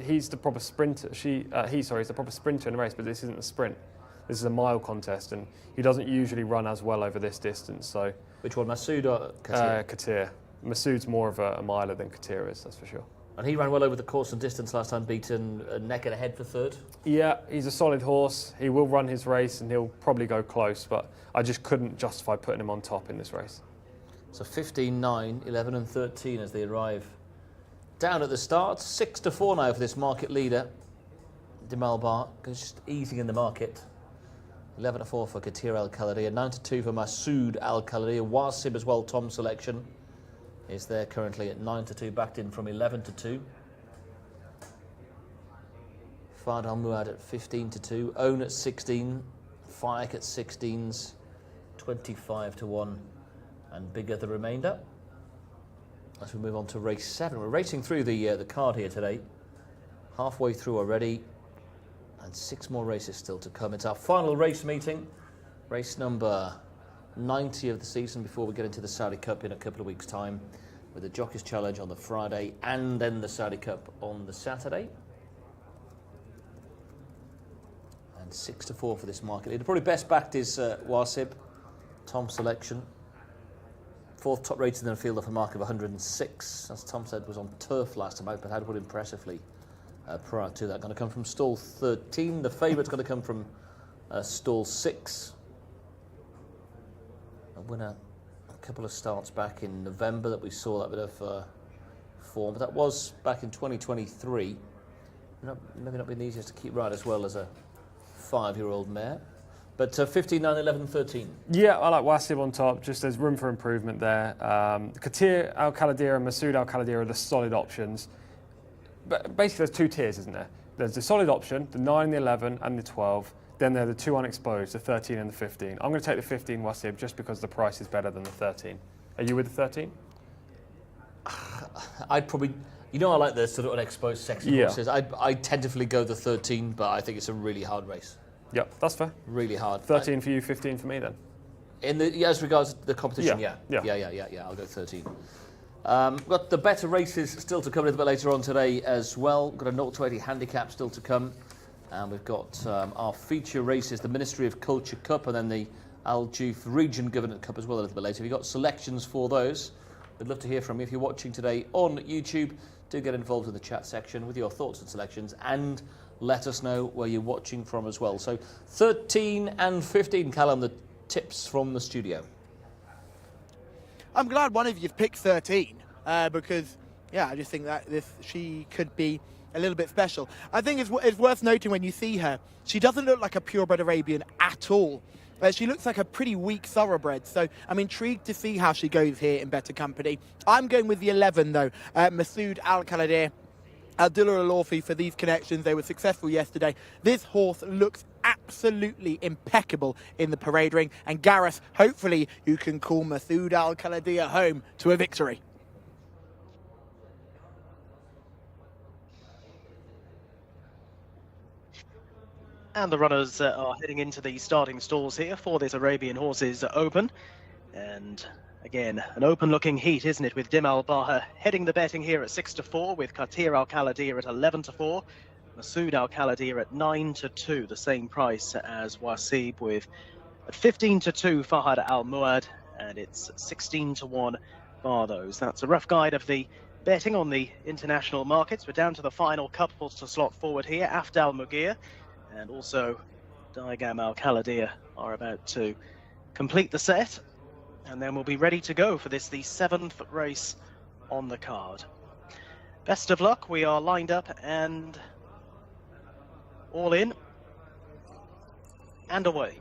He's the proper sprinter. He's the proper sprinter in the race, but this isn't a sprint. This is a mile contest, and he doesn't usually run as well over this distance. So, which one, Masood or Katir? Katir. Masood's more of a miler than Katir is, that's for sure. And he ran well over the course and distance last time, beaten neck and ahead for third. Yeah, he's a solid horse. He will run his race, and he'll probably go close. But I just couldn't justify putting him on top in this race. So 15, 9, 11, and 13 as they arrive. Down at the start, 6-4 now for this market leader, Demal Bar, because just easing in the market. 11-4 for Katir Al-Khaladi, 9-2 for Masood Al-Khaladi. Wasib as well, Tom's selection, is there currently at 9-2, backed in from 11-2. Fahad Al Muad at 15-2, Own at 16, Faik at 16s, 25-1, and bigger the remainder. As we move on to race 7, we're racing through the card here today. Halfway through already, and 6 more races still to come. It's our final race meeting, race number 90 of the season before we get into the Saudi Cup in a couple of weeks' time, with the Jockeys Challenge on the Friday and then the Saudi Cup on the Saturday. And 6-4 for this market leader. Probably best backed is Wasib, Tom's selection. 4th top rated in the field off a mark of 106. As Tom said, was on turf last time out, but had won impressively prior to that. Going to come from stall 13. The favourite's going to come from stall 6. A winner a couple of starts back in November that we saw that bit of form, but that was back in 2023. Maybe not been the easiest to keep right as well as a 5-year-old mare. But 15, 9, 11, 13. Yeah, I like Wasib on top. Just there's room for improvement there. Katir Al-Khaladi and Masood Al-Khaladi are the solid options. But basically, there's 2 tiers, isn't there? There's the solid option, the 9, the 11, and the 12. Then there are the 2 unexposed, the 13 and the 15. I'm going to take the 15 Wasib just because the price is better than the 13. Are you with the 13? I'd probably... You know, I like the sort of unexposed sexy horses. I tentatively go the 13, but I think it's a really hard race. Yep, that's fair. Really hard. 13 for you, 15 for me then. As regards the competition, yeah. I'll go 13. We've got the better races still to come a little bit later on today as well. We've got a 0-20 handicap still to come. And we've got our feature races, the Ministry of Culture Cup and then the Al Juf Region Government Cup as well a little bit later. We've got selections for those. We'd love to hear from you. If you're watching today on YouTube, do get involved in the chat section with your thoughts and selections and let us know where you're watching from as well. So 13 and 15, Callum, the tips from the studio. I'm glad one of you've picked 13 because, yeah, I just think that she could be a little bit special. I think it's worth noting when you see her, she doesn't look like a purebred Arabian at all. She looks like a pretty weak thoroughbred, so I'm intrigued to see how she goes here in better company. I'm going with the 11 though, Masood Al-Khaladi. Abdullah Al-Orfi for these connections. They were successful yesterday. This horse looks absolutely impeccable in the parade ring. And Gareth, hopefully you can call Masood Al-Khaladi home to a victory. And the runners are heading into the starting stalls here for this Arabian Horses Open. And again, an open-looking heat, isn't it, with Dim Al Baha heading the betting here at 6-4, with Katir Al Khaladi at 11-4, Masood Al Khaladi at 9-2, the same price as Wasib, with at 15-2 Fahad Al Muad, and it's 16-1 Barthos. That's a rough guide of the betting on the international markets. We're down to the final couple to slot forward here. Afd Al Mughir and also Daigam Al Khaladi are about to complete the set. And then we'll be ready to go for this, the 7th race on the card. Best of luck. We are lined up and all in and away.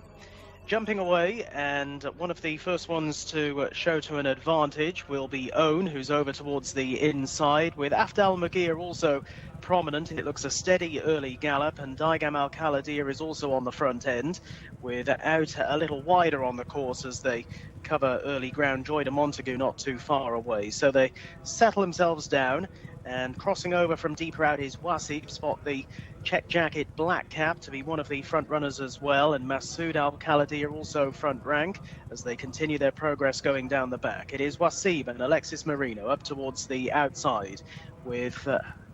Jumping away, and one of the first ones to show to an advantage will be Own, who's over towards the inside, with Afd Al Mughir also prominent. It looks a steady early gallop, and Daigam Al Khaladi is also on the front end, with Out a little wider on the course as they cover early ground. Joy de Montagu not too far away, so they settle themselves down, and crossing over from deeper out is Wasib. Spot the check jacket black cap to be one of the front runners as well, and Masood Al Khaladi are also front rank as they continue their progress going down the back. It is Wasib and Alexis Marino up towards the outside, with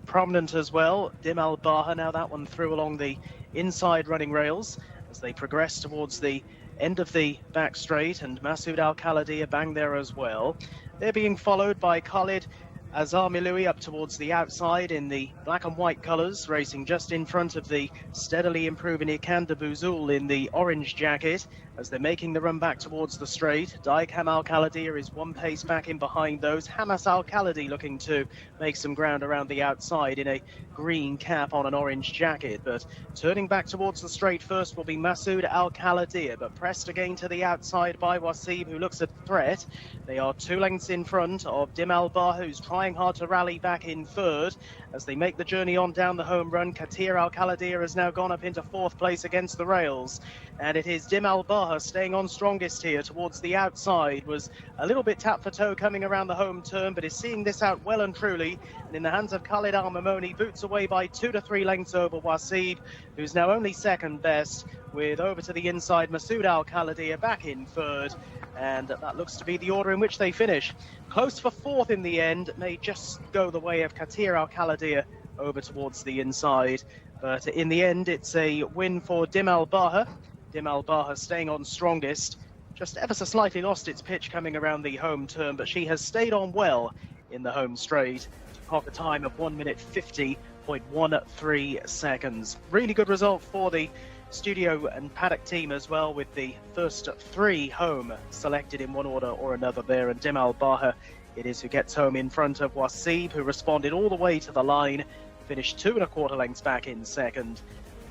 prominent as well Dim Al Baha. Now that one through along the inside running rails as they progress towards the end of the back straight, and Masood Al Khaladi bang there as well. They're being followed by Khalid Azar Miloui up towards the outside in the black and white colours, racing just in front of the steadily improving Ikanda Buzul in the orange jacket as they're making the run back towards the straight. Daigam Al Khaladi is one pace back in behind those. Hamas Al Khaladi looking to make some ground around the outside in a green cap on an orange jacket, but turning back towards the straight first will be Masood Al Khaladi, but pressed again to the outside by Wasib, who looks a threat. They are 2 lengths in front of Dim Al Baha, who's trying hard to rally back in third as they make the journey on down the home run. Katir Al Khaladi has now gone up into 4th place against the rails, and it is Dim Al Baha staying on strongest here towards the outside. Was a little bit tap for toe coming around the home turn, but is seeing this out well and truly, and in the hands of Khalid Al Mamoni, boots away by 2 to 3 lengths over Wasib, who's now only second best, with over to the inside Masood Al Khaladi back in third, and that looks to be the order in which they finish. Close for 4th in the end, may just go the way of Katir Al Khaladi over towards the inside, but in the end it's a win for Dim Al Baha. Dim Al Baha staying on strongest, just ever so slightly lost its pitch coming around the home turn, but she has stayed on well in the home straight to clock a time of 1 minute 50.13 seconds. Really good result for the studio and paddock team as well, with the first 3 home selected in one order or another there, and Dim Al Baha it is who gets home in front of Wasib, who responded all the way to the line, finished 2 1/4 lengths back in second,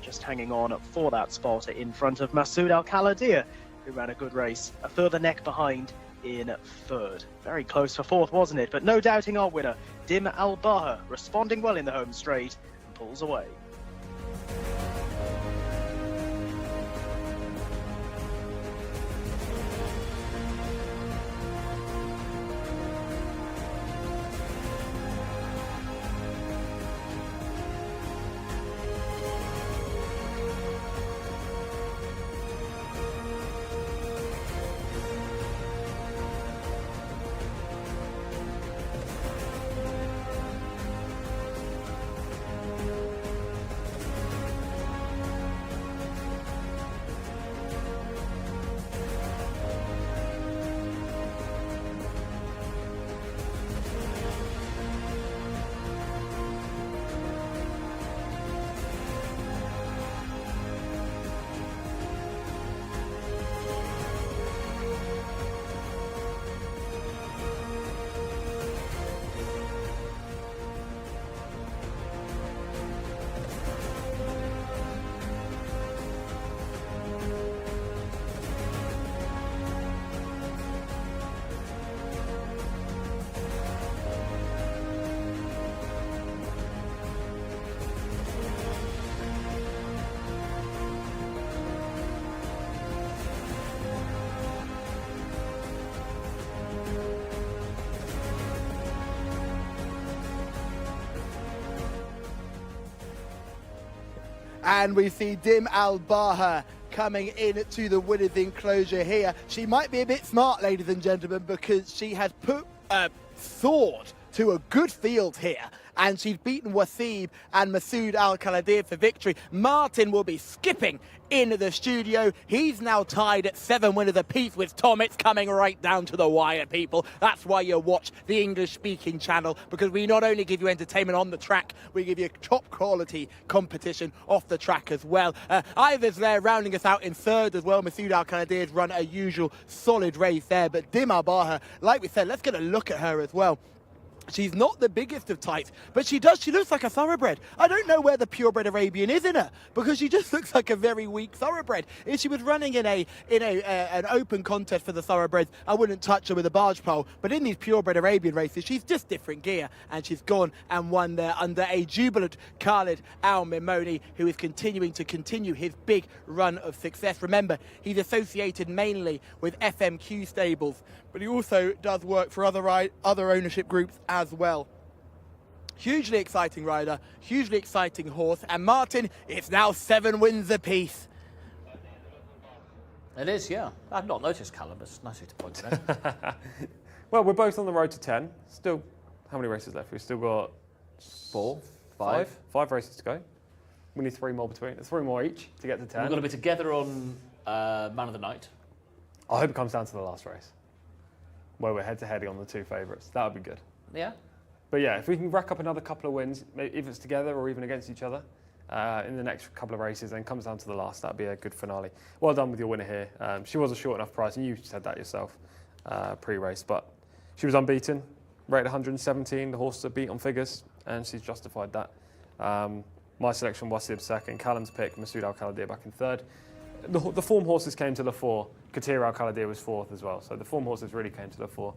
just hanging on for that spot in front of Masood Al Khaladi, who ran a good race, a further neck behind in third. Very close for 4th, wasn't it? But no doubting our winner, Dim Al Baha, responding well in the home straight and pulls away. And we see Dim Al-Baha coming into the winner's enclosure here. She might be a bit smart, ladies and gentlemen, because she has put a sword to a good field here, and she's beaten Wasib and Masood Al-Kaladir for victory. Martin will be skipping into the studio. He's now tied at 7 winners apiece with Tom. It's coming right down to the wire, people. That's why you watch the English-speaking channel, because we not only give you entertainment on the track, we give you top-quality competition off the track as well. Ivor's there rounding us out in third as well. Masood Al-Kaladir's run a usual solid race there, but Dim Al-Baha, like we said, let's get a look at her as well. She's not the biggest of types, but she looks like a thoroughbred. I don't know where the purebred Arabian is in her, because she just looks like a very weak thoroughbred. If she was running in an open contest for the thoroughbreds, I wouldn't touch her with a barge pole. But in these purebred Arabian races, she's just different gear, and she's gone and won there under a jubilant Khalid Al-Mimoni, who is continuing his big run of success. Remember, he's associated mainly with FMQ stables, but he also does work for other ownership groups as well. Hugely exciting rider, hugely exciting horse, and Martin, it's now 7 wins apiece. It is, yeah. I've not noticed Callum, but it's nice of you to point it out. Well, we're both on the road to 10. Still, how many races left? We've still got 5 races to go. We need 3 more each to get to 10. We're going to be together on Man of the Night. I hope it comes down to the last race, where we're head-to-head on the 2 favourites. That would be good. Yeah. But yeah, if we can rack up another couple of wins, if it's together or even against each other, in the next couple of races, then comes down to the last, that'd be a good finale. Well done with your winner here. She was a short enough price, and you said that yourself pre-race, but she was unbeaten, rated 117. The horses are beat on figures, and she's justified that. My selection, Wasib second, Callum's pick, Masood Al-Kaladir back in third. The form horses came to the fore. Katir Al-Kaladir was fourth as well, so the form horses really came to the fore.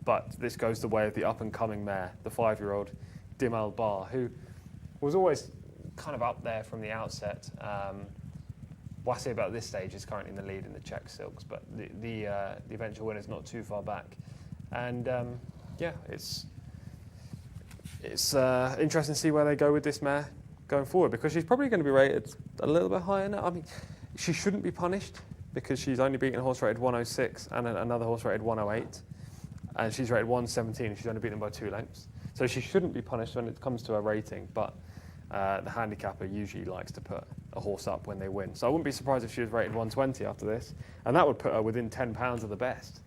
But this goes the way of the up-and-coming mare, the 5-year-old Dim Al-Baha, who was always kind of up there from the outset. Wasib at this stage is currently in the lead in the Czech Silks, but the eventual winner is not too far back. And yeah, it's interesting to see where they go with this mare going forward, because she's probably going to be rated a little bit higher now. I mean, she shouldn't be punished because she's only beaten a horse rated 106 and another horse rated 108, and she's rated 117 and she's only beaten by 2 lengths. So she shouldn't be punished when it comes to her rating, but the handicapper usually likes to put a horse up when they win. So I wouldn't be surprised if she was rated 120 after this, and that would put her within £10 of the best.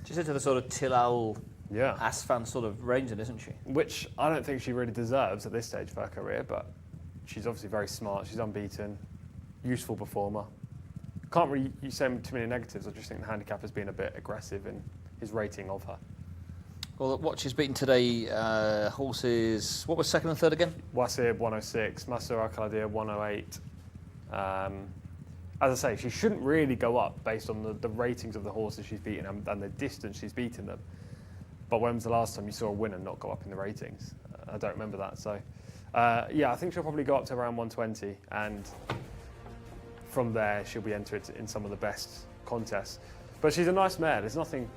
She's into the sort of Tilal, Asfan sort of range, isn't she? Which I don't think she really deserves at this stage of her career, but she's obviously very smart, she's unbeaten, useful performer. Can't really say too many negatives. I just think the handicapper's been a bit aggressive in his rating of her. Well, what she's beaten today, horses, what was second and third again? Wasib 106, Masood Al-Kaladir 108. As I say, she shouldn't really go up based on the ratings of the horses she's beaten and the distance she's beaten them. But when was the last time you saw a winner not go up in the ratings? I don't remember that. So, yeah, I think she'll probably go up to around 120, and from there she'll be entered in some of the best contests. But she's a nice mare. There's nothing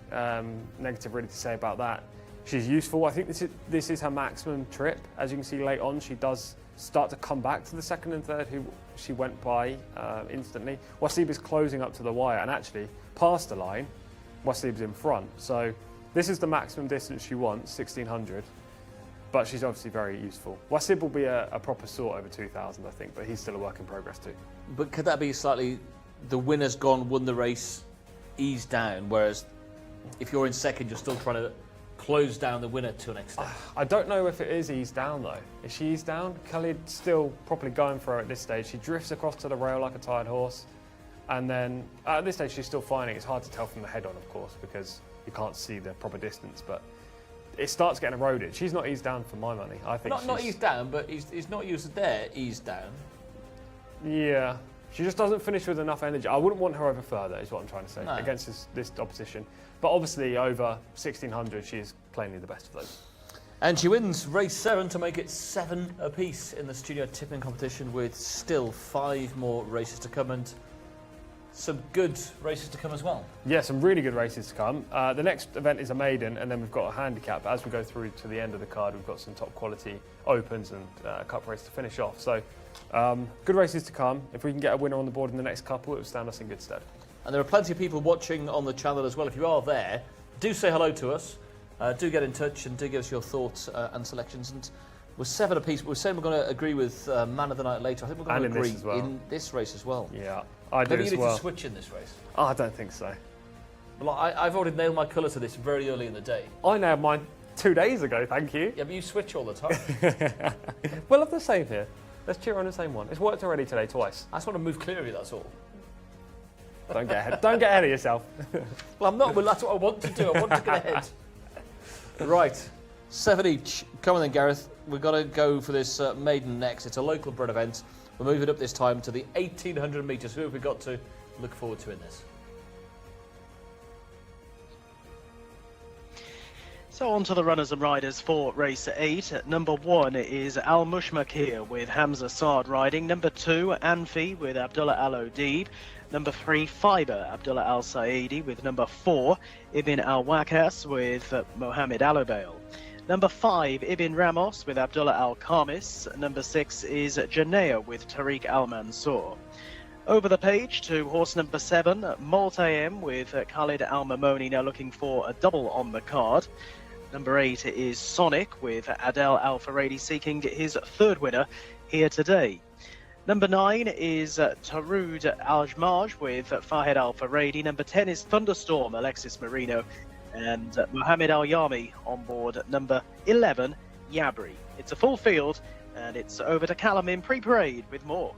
negative really to say about that. She's useful. I think this is her maximum trip. As you can see late on, she does start to come back to the second and third, who she went by instantly. Wasib is closing up to the wire, and actually past the line, Wasib's in front. So this is the maximum distance she wants, 1600. But she's obviously very useful. Wasib will be a proper sort over 2000, I think, but he's still a work in progress too. But could that be slightly, the winner's gone, won the race, eased down, whereas if you're in second, you're still trying to close down the winner to an extent? I don't know if it is eased down though. Is she eased down? Khalid's still properly going for her at this stage. She drifts across to the rail like a tired horse, and then at this stage she's still finding. It's hard to tell from the head on, of course, because you can't see the proper distance, but it starts getting eroded. She's not eased down for my money. I think not eased down, but he's not used there, eased down. Yeah. She just doesn't finish with enough energy. I wouldn't want her over further, is what I'm trying to say, no, against this opposition. But obviously, over 1600, she is plainly the best of those. And she wins race 7 to make it 7 apiece in the studio tipping competition, with still 5 more races to come. And some good races to come as well. Yeah, some really good races to come. The next event is a maiden, and then we've got a handicap. As we go through to the end of the card, we've got some top quality opens and a cup race to finish off. So good races to come. If we can get a winner on the board in the next couple, it will stand us in good stead. And there are plenty of people watching on the channel as well. If you are there, do say hello to us. Do get in touch and do give us your thoughts and selections. And we're 7 apiece. We're saying we're going to agree with Man of the Night later. I think we're going to agree in this race as well. Yeah, I do Maybe as you need well. to switch in this race. Oh, I don't think so. Well, I've already nailed my colour to this very early in the day. I nailed mine 2 days ago, thank you. Yeah, but you switch all the time. We'll have the same here. Let's cheer on the same one. It's worked already today, twice. I just want to move clear of you, that's all. Don't get ahead. Don't get ahead of yourself. Well, I'm not. Well, that's what I want to do. I want to get ahead. Right, 7 each. Come on then, Gareth. We've got to go for this maiden next. It's a local bred event. We're moving up this time to the 1,800 metres. Who have we got to look forward to in this? So on to the runners and riders for race 8. Number 1 is Al Mushmakir with Hamza Saad riding. Number 2, Anfi with Abdullah Al Odib. Number 3, Fiber, Abdullah Al Saidi with number 4, Ibn Al Wakas with Mohammed Al Obail. Number 5, Ibn Ramos with Abdullah Al Khamis. Number 6 is Janea with Tariq Al Mansour. Over the page to horse number 7, Multayem with Khalid Al Mamoni, now looking for a double on the card. Number 8 is Sonic with Adel Al Faradi seeking his 3rd winner here today. Number 9 is Taroud Al-Jmaj with Fahed Al Faradi. Number 10 is Thunderstorm, Alexis Marino, and Mohammed Al Yami on board number 11, Yabri. It's a full field, and it's over to Callum in pre-parade with more.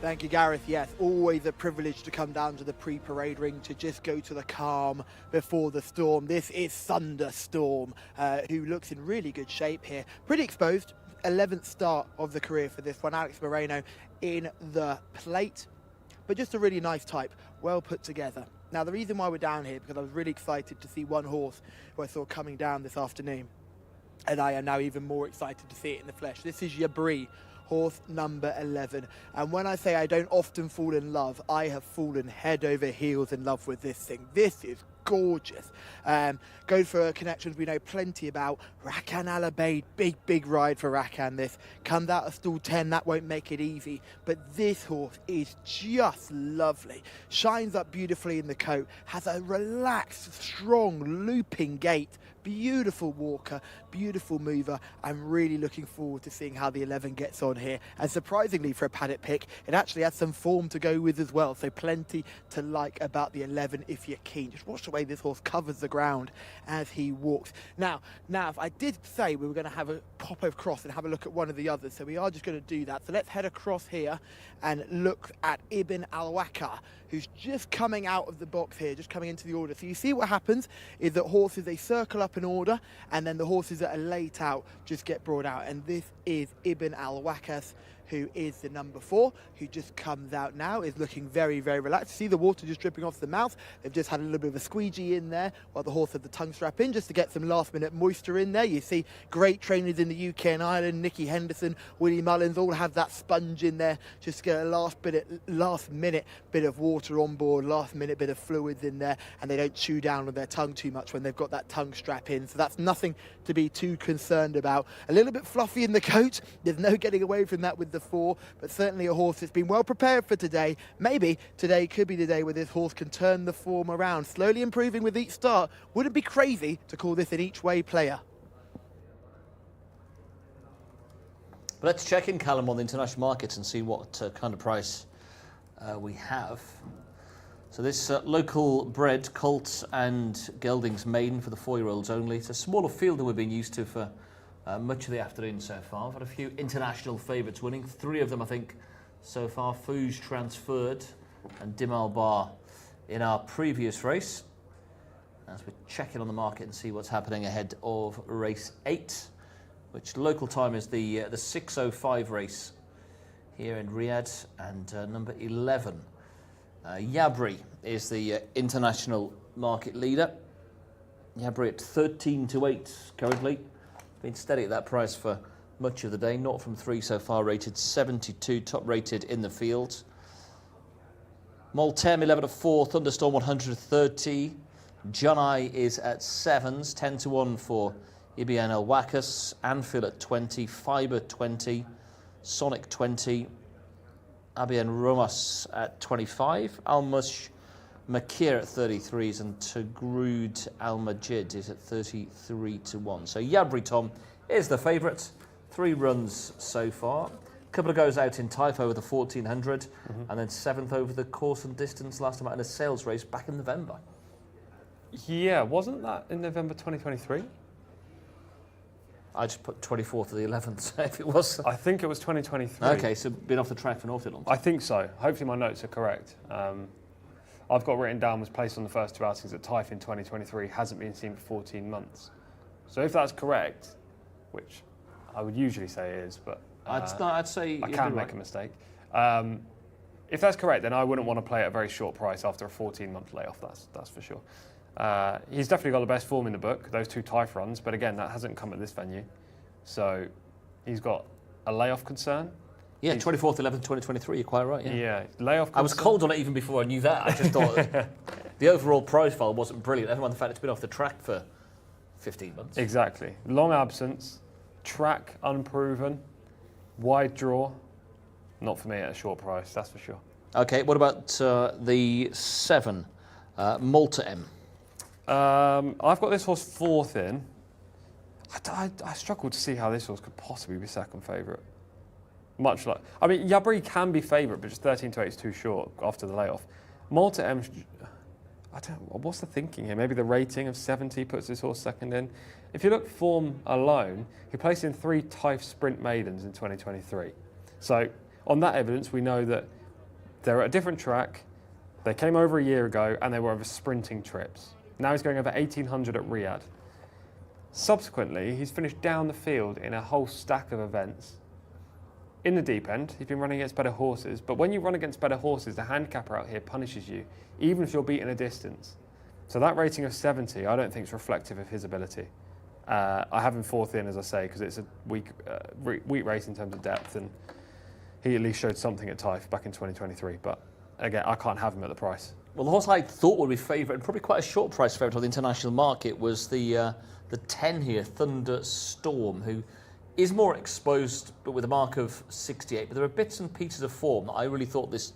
Thank you, Gareth. Yes, always a privilege to come down to the pre-parade ring to just go to the calm before the storm. This is Thunderstorm, who looks in really good shape here. Pretty exposed. 11th start of the career for this one. Alex Moreno in the plate, but just a really nice type, well put together. Now, the reason why we're down here, because I was really excited to see one horse who I saw coming down this afternoon, and I am now even more excited to see it in the flesh. This is Yabri, horse number 11. And when I say I don't often fall in love, I have fallen head over heels in love with this thing. This is gorgeous. Goes for connections we know plenty about. Rakan Al Abeid, big ride for Rakan. This comes out of stall 10, that won't make it easy, but this horse is just lovely. Shines up beautifully in the coat, has a relaxed, strong, looping gait. Beautiful walker, beautiful mover. I'm really looking forward to seeing how the 11 gets on here. And surprisingly for a paddock pick, it actually has some form to go with as well. So plenty to like about the 11 if you're keen. Just watch the way this horse covers the ground as he walks. Now, I did say we were going to have a pop across and have a look at one of the others. So we are just going to do that. So let's head across here and look at Ibn Al-Waqar, who's just coming out of the box here, just coming into the order. So you see what happens is that horses, they circle up in order, and then the horses that are late out just get brought out. And this is Ibn Al-Waqas, who is the number 4, who just comes out now, is looking very relaxed. See the water just dripping off the mouth. They've just had a little bit of a squeegee in there while the horse had the tongue strap in, just to get some last minute moisture in there. You see great trainers in the UK and Ireland, Nicky Henderson, Willie Mullins, all have that sponge in there just to get a last minute bit of water on board, last minute bit of fluids in there, and they don't chew down on their tongue too much when they've got that tongue strap in. So that's nothing to be too concerned about. A little bit fluffy in the coat. There's no getting away from that with the 4, but certainly a horse that's been well prepared for today. Maybe today could be the day where this horse can turn the form around, slowly improving with each start. Wouldn't be crazy to call this an each-way player. But let's check in, Callum, on the international markets and see what kind of price we have. So this local bred Colts and Geldings maiden for the 4-year-olds only. It's a smaller field than we've been used to for much of the afternoon so far. I've had a few international favourites winning. 3 of them, I think, so far. Fouge transferred and Dimal Bar in our previous race. As we check in on the market and see what's happening ahead of race 8, which local time is the 6:05 race here in Riyadh, and number 11. Yabri is the international market leader. Yabri at 13-8 currently. Been steady at that price for much of the day. 0 from 3 so far, rated 72, top rated in the field. Moltem 11-4, Thunderstorm 130. Junai is at 7s, 10-1 for Ibian El Wakas. Anfield at 20, Fiber 20, Sonic 20, Abian Romas at 25, Almush Makir at 33s, and Tagrud Al Majid is at 33-1. So Yabri Tom is the favourite. 3 runs so far. A couple of goes out in Taif over the 1400, and then 7th over the course and distance last time out in a sales race back in November. Yeah, wasn't that in November 2023? I just put 24th to the 11th, so if it was... I think it was 2023. Okay, so been off the track for an awfully long time. I think so. Hopefully my notes are correct. I've got written down was placed on the first 2 outings at Taif in 2023, hasn't been seen for 14 months. So if that's correct, which I would usually say it is, but I'd say I can make a mistake. If that's correct, then I wouldn't want to play at a very short price after a 14-month layoff, that's for sure. He's definitely got the best form in the book, those 2 Taif runs, but again, that hasn't come at this venue. So he's got a layoff concern. Yeah, 24th, 11th, 2023, you're quite right. Yeah, layoff concern. I was cold on it even before I knew that. I just thought the overall profile wasn't brilliant. Never mind the fact it's been off the track for 15 months. Exactly. Long absence, track unproven, wide draw. Not for me at a short price, that's for sure. Okay, what about the 7, Malta M? I've got this horse 4th in. I struggle to see how this horse could possibly be second favourite. Much like, I mean, Yabri can be favourite, but just 13-8 is too short after the layoff. Malta M, I don't know, what's the thinking here? Maybe the rating of 70 puts this horse second in. If you look form alone, he placed in 3 Taif Sprint Maidens in 2023. So on that evidence, we know that they're at a different track. They came over a year ago and they were over sprinting trips. Now he's going over 1,800 at RIYADH. Subsequently, he's finished down the field in a whole stack of events. In the deep end, he's been running against better horses, but when you run against better horses, the handicapper out here punishes you, even if you're beating a distance. So that rating of 70, I don't think is reflective of his ability. I have him 4th in, as I say, because it's a weak race in terms of depth, and he at least showed something at Taif back in 2023, but again, I can't have him at the price. Well, the horse I thought would be favourite, and probably quite a short price favourite on the international market, was the 10 here, Thunderstorm, who is more exposed, but with a mark of 68. But there are bits and pieces of form that I really thought this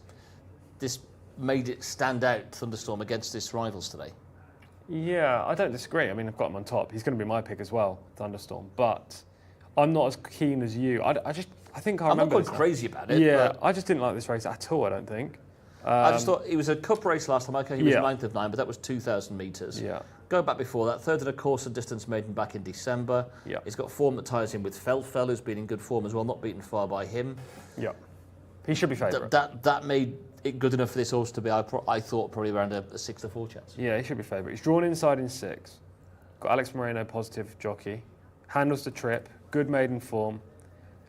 made it stand out, Thunderstorm, against his rivals today. Yeah, I don't disagree. I mean, I've got him on top. He's going to be my pick as well, Thunderstorm. But I'm not as keen as you. I think I remember. I'm not going crazy about it. Yeah, I just didn't like this race at all, I don't think. I just thought it was a cup race last time. Okay, he was 9th of 9, but that was 2,000 metres. Yeah. Go back before that, 3rd in a course and distance maiden back in December. Yeah. He's got form that ties in with Feldfell, who's been in good form as well, not beaten far by him. Yeah. He should be favourite. That made it good enough for this horse to be, I thought, probably around a 6-4 chance. Yeah, he should be favourite. He's drawn inside in 6. Got Alex Moreno, positive jockey. Handles the trip, good maiden form.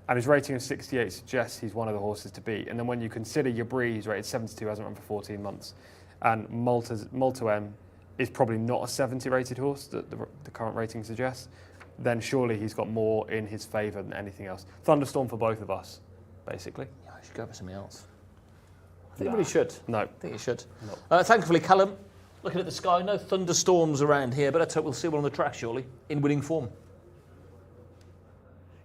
And his rating of 68 suggests he's one of the horses to beat. And then when you consider Yabri, he's rated 72, hasn't run for 14 months. And Malta M is probably not a 70 rated horse that the current rating suggests, then surely he's got more in his favour than anything else. Thunderstorm for both of us, basically. Yeah, I should go for something else. I think he really should. No. I think he should. No. Thankfully, Callum, looking at the sky, no thunderstorms around here, but let's hope we'll see one on the track shortly, in winning form.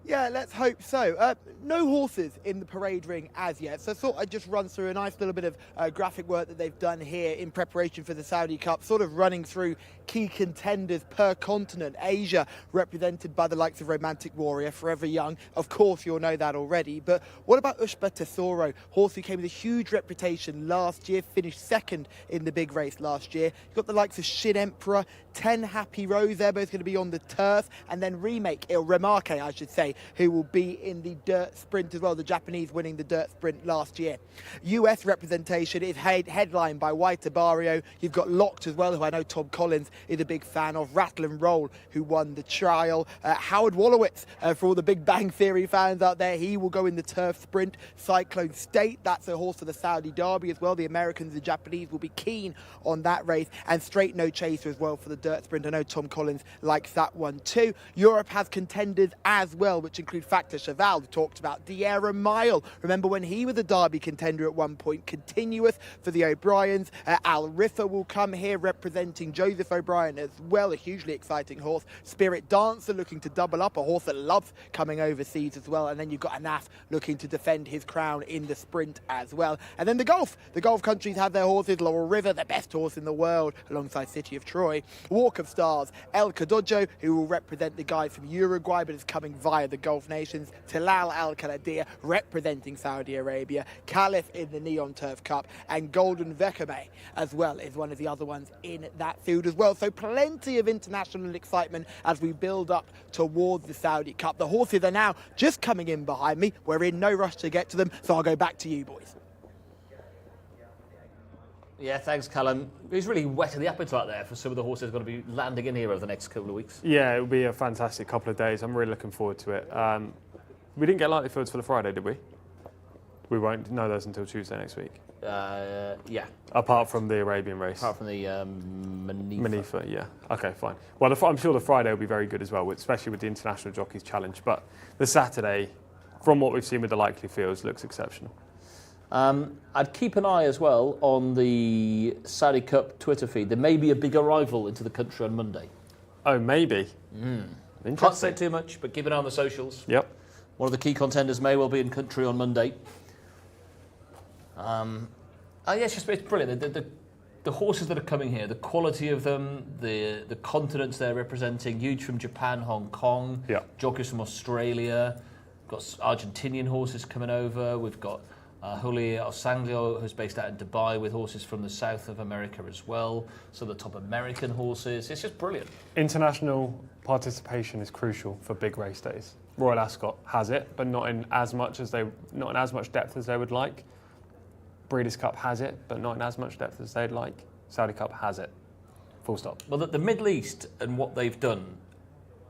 Yeah, let's hope so. No horses in the parade ring as yet, so I thought I'd just run through a nice little bit of graphic work that they've done here in preparation for the Saudi Cup, sort of running through key contenders per continent. Asia represented by the likes of Romantic Warrior, Forever Young. Of course, you'll know that already. But what about Ushba Tesoro, horse who came with a huge reputation last year, finished 2nd in the big race last year. You've got the likes of Shin Emperor, 10 Happy Rose, they're both going to be on the turf, and then Remake, Il Remarque, I should say, who will be in the dirt sprint as well, the Japanese winning the dirt sprint last year. US representation is headlined by White Barrio. You've got Locked as well, who I know Tom Collins is a big fan of. Rattle and Roll, who won the trial. Howard Wolowitz, for all the Big Bang Theory fans out there, he will go in the turf sprint. Cyclone State, that's a horse for the Saudi Derby as well. The Americans and Japanese will be keen on that race. And Straight No Chaser as well for the dirt sprint. I know Tom Collins likes that one too. Europe has contenders as well, which include Factor Cheval, we talked about. Diera Mile, remember when he was a Derby contender at one point. Continuous for the O'Briens. Al Riffa will come here representing Joseph O'Brien as well, a hugely exciting horse. Spirit Dancer looking to double up, a horse that loves coming overseas as well. And then you've got Anaf looking to defend his crown in the sprint as well. And then the Gulf countries have their horses. Laurel River, the best horse in the world, alongside City of Troy. Walk of Stars, El Cadojo, who will represent the guys from Uruguay but is coming via the Gulf nations. Tilal Al Kaladir representing Saudi Arabia. Caliph in the Neon Turf Cup, and Golden Vekame as well is one of the other ones in that field as well. So plenty of international excitement as we build up towards the Saudi Cup. The horses are now just coming in behind me. We're in no rush to get to them, so I'll go back to you boys. Yeah, thanks, Callum. He's really whetted the appetite there for some of the horses going to be landing in here over the next couple of weeks. Yeah, it'll be a fantastic couple of days. I'm really looking forward to it. We didn't get likely fields for the Friday, did we? We won't know those until Tuesday next week. Yeah. Apart from the Arabian race. Apart from the Manifa, yeah. Okay, fine. Well, I'm sure the Friday will be very good as well, especially with the International Jockeys Challenge. But the Saturday, from what we've seen with the likely fields, looks exceptional. I'd keep an eye as well on the Saudi Cup Twitter feed. There may be a big arrival into the country on Monday. Oh, maybe. Can't say too much, but keep an eye on the socials. Yep. One of the key contenders may well be in country on Monday. It's brilliant. The horses that are coming here, the quality of them, the continents they're representing, huge from Japan, Hong Kong, jockeys from Australia, got Argentinian horses coming over, we've got Julio Osanglio, who's based out in Dubai, with horses from the south of America as well. So the top American horses. It's just brilliant. International participation is crucial for big race days. Royal Ascot has it, but not in as much depth as they would like. Breeders' Cup has it, but not in as much depth as they'd like. Saudi Cup has it. Full stop. Well, the Middle East and what they've done,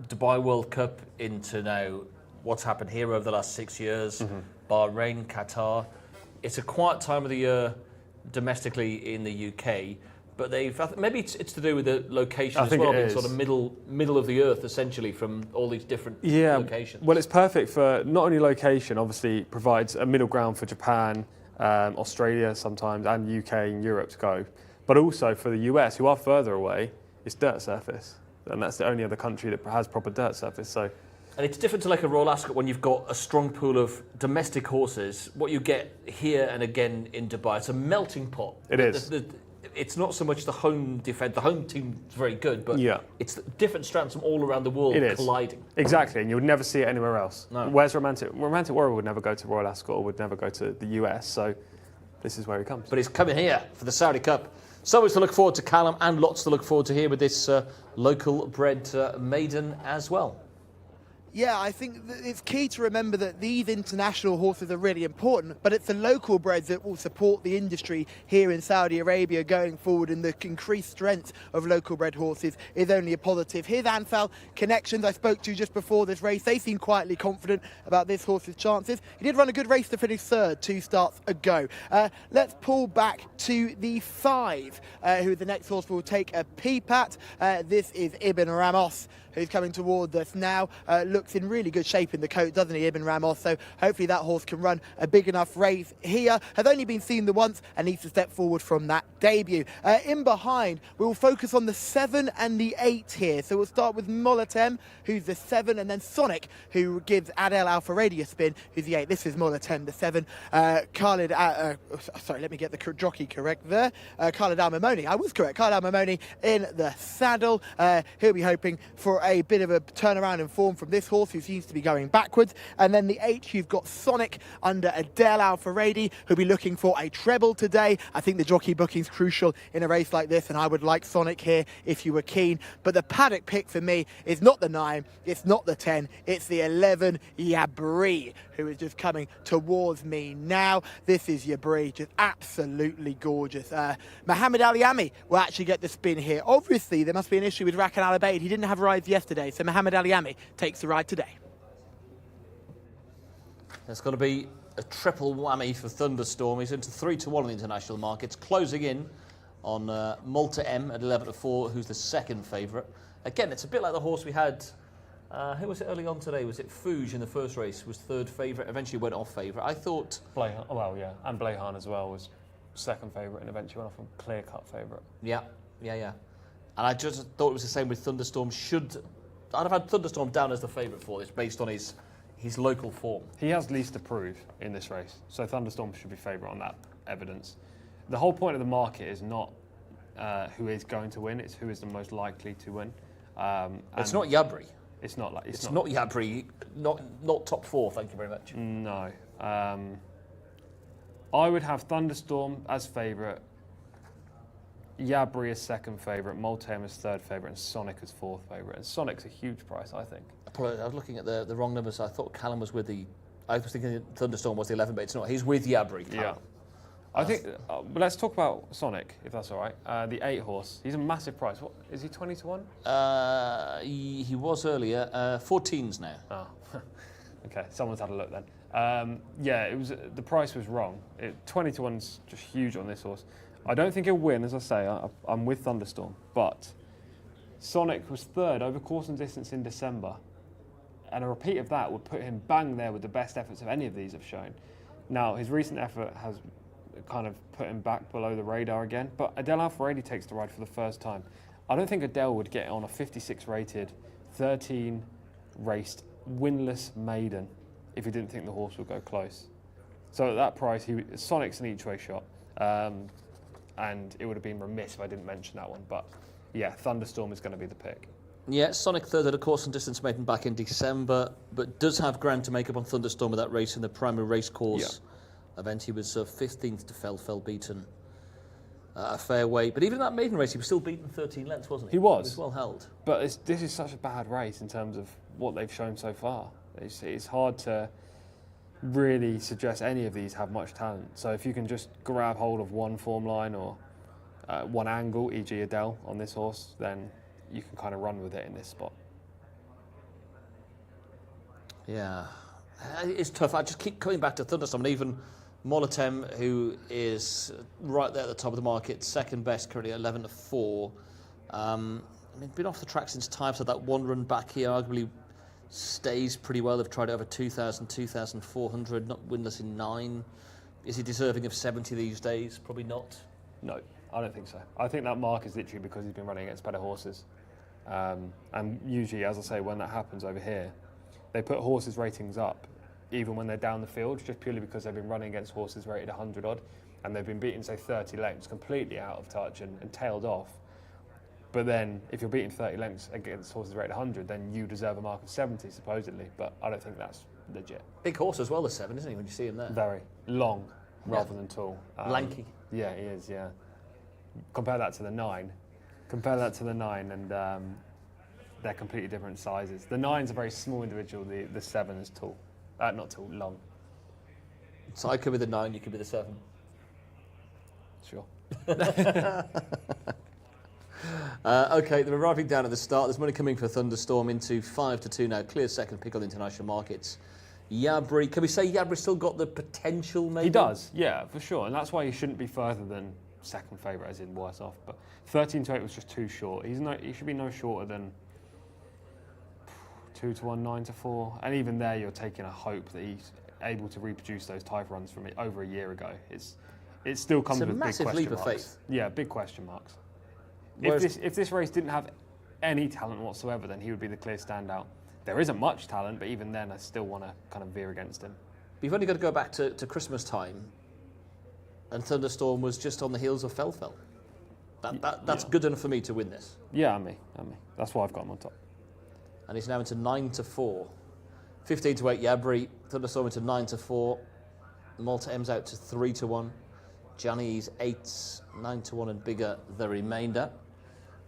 Dubai World Cup into now what's happened here over the last 6 years, Bahrain, Qatar. It's a quiet time of the year domestically in the UK, but maybe it's to do with the location as well, being sort of middle of the earth essentially from all these different locations. Well, it's perfect for not only location, obviously provides a middle ground for Japan, Australia sometimes, and UK and Europe to go, but also for the US, who are further away, it's dirt surface, and that's the only other country that has proper dirt surface. So. And it's different to like a Royal Ascot when you've got a strong pool of domestic horses. What you get here and again in Dubai, it's a melting pot. It is. It's not so much the home defence. The home team's very good, but it's different strands from all around the world colliding. Exactly, and you would never see it anywhere else. No. Whereas Romantic Warrior would never go to Royal Ascot or would never go to the US, so this is where he comes. But he's coming here for the Saudi Cup. So much to look forward to, Callum, and lots to look forward to here with this local bred maiden as well. Yeah, I think that it's key to remember that these international horses are really important, but it's the local breds that will support the industry here in Saudi Arabia going forward, and the increased strength of local bred horses is only a positive. Here's Ansal Connections I spoke to just before this race. They seem quietly confident about this horse's chances. He did run a good race to finish third 2 starts ago. Let's pull back to the 5, who the next horse will take a peep at. This is Ibn Ramos, who's coming towards us now. Looks in really good shape in the coat, doesn't he, Ibn Ramos? So hopefully that horse can run a big enough race here. Has only been seen the once and needs to step forward from that debut. In behind, we will focus on the 7 and the 8 here. So we'll start with Molatem, who's the 7, and then Sonic, who gives Adel Al-Faredi a spin, who's the 8. This is Molatem, the 7. Khalid, let me get the jockey correct there. Khalid Al-Mamoni, I was correct. Khalid Al-Mamoni in the saddle. He'll be hoping for a bit of a turnaround in form from this horse who seems to be going backwards. And then the 8, you've got Sonic under Adele Alfaredi, who'll be looking for a treble today. I think the jockey booking's crucial in a race like this, and I would like Sonic here if you were keen. But the paddock pick for me is not the 9, it's not the 10, it's the 11, Yabri, who is just coming towards me now. This is Yabri, just absolutely gorgeous. Mohamed Aliami will actually get the spin here. Obviously, there must be an issue with Rakan Al Abeid. He didn't have rides yesterday, so Mohamed Aliami takes the ride today. There's got to be a triple whammy for Thunderstorm. He's into 3-1 in the international markets, closing in on Malta M at 11-4, who's the second favourite. Again, it's a bit like the horse we had. Who was it early on today? Was it Fouge in the first race? Was third favourite, eventually went off favourite. I thought... And Blehan as well was second favourite and eventually went off a clear-cut favourite. Yeah. And I just thought it was the same with Thunderstorm. I'd have had Thunderstorm down as the favourite for this, based on his local form. He has least to prove in this race, so Thunderstorm should be favourite on that evidence. The whole point of the market is not who is going to win, it's who is the most likely to win. It's not Yabri. It's not Yabri, not top 4, thank you very much. No. I would have Thunderstorm as favourite, Yabri as second favourite, Multame as third favourite, and Sonic as fourth favourite. And Sonic's a huge price, I think. I was looking at the wrong numbers. I thought Callum was with I was thinking Thunderstorm was the 11, but it's not. He's with Yabri. Callum. Yeah. I think, but let's talk about Sonic, if that's all right. The 8 horse, he's a massive price. What is he, 20-1? He was earlier, 14s now. Oh, okay. Someone's had a look then. The price was wrong. 20-1's just huge on this horse. I don't think he'll win, as I say. I'm with Thunderstorm, but Sonic was third over course and distance in December, and a repeat of that would put him bang there with the best efforts of any of these have shown. Now, his recent effort has kind of put him back below the radar again, but Adele Alfaredi takes the ride for the first time. I don't think Adele would get on a 56 rated, 13 raced, winless maiden if he didn't think the horse would go close. So at that price, Sonic's an each way shot, and it would have been remiss if I didn't mention that one, but yeah, Thunderstorm is going to be the pick. Yeah, Sonic third at a course and distance maiden back in December, but does have ground to make up on Thunderstorm with that race in the primary race course event. He was 15th to fell beaten a fair way. But even in that maiden race, he was still beaten 13 lengths, wasn't he? He was. He was well held. But this is such a bad race in terms of what they've shown so far. It's hard to really suggest any of these have much talent. So if you can just grab hold of one form line or one angle, e.g. Adele on this horse, then you can kind of run with it in this spot. Yeah, it's tough. I just keep coming back to Thunderstorm, and even Molatem, who is right there at the top of the market, second best currently at 11-4. Been off the track since time, so that one run back here arguably stays pretty well. They've tried over 2,000, 2,400, not winless in 9. Is he deserving of 70 these days? Probably not. No, I don't think so. I think that mark is literally because he's been running against better horses. And usually, as I say, when that happens over here, they put horses' ratings up, even when they're down the field, just purely because they've been running against horses rated 100 odd, and they've been beaten, say, 30 lengths, completely out of touch and tailed off. But then, if you're beating 30 lengths against horses rated 100, then you deserve a mark of 70, supposedly. But I don't think that's legit. Big horse as well, the 7, isn't he, when you see him there? Very long, rather than tall. Lanky. Yeah, he is, yeah. Compare that to the 9. And they're completely different sizes. The 9's a very small individual, the 7 is tall. Not tall, long. So I could be the 9, you could be the 7. Sure. Okay, they're arriving down at the start. There's money coming for Thunderstorm into 5-2 now. Clear second pick on the international markets. Yabri, can we say Yabri's still got the potential, maybe? He does, yeah, for sure. And that's why he shouldn't be further than second favourite, as in worse off. But 13-8 was just too short. He should be no shorter than 2-1, 9-4. And even there, you're taking a hope that he's able to reproduce those type runs from over a year ago. It still comes with big question marks. It's a massive leap of faith. Yeah, big question marks. If this race didn't have any talent whatsoever, then he would be the clear standout. There isn't much talent, but even then, I still want to kind of veer against him. But you've only got to go back to Christmas time, and Thunderstorm was just on the heels of That's good enough for me to win this. Yeah, me. That's why I've got him on top. and he's now into 9-4. 15-8 Yabri, Thunderstorm into 9-4. Malta M's out to 3-1. Gianni's 8s, 9-1 and bigger the remainder.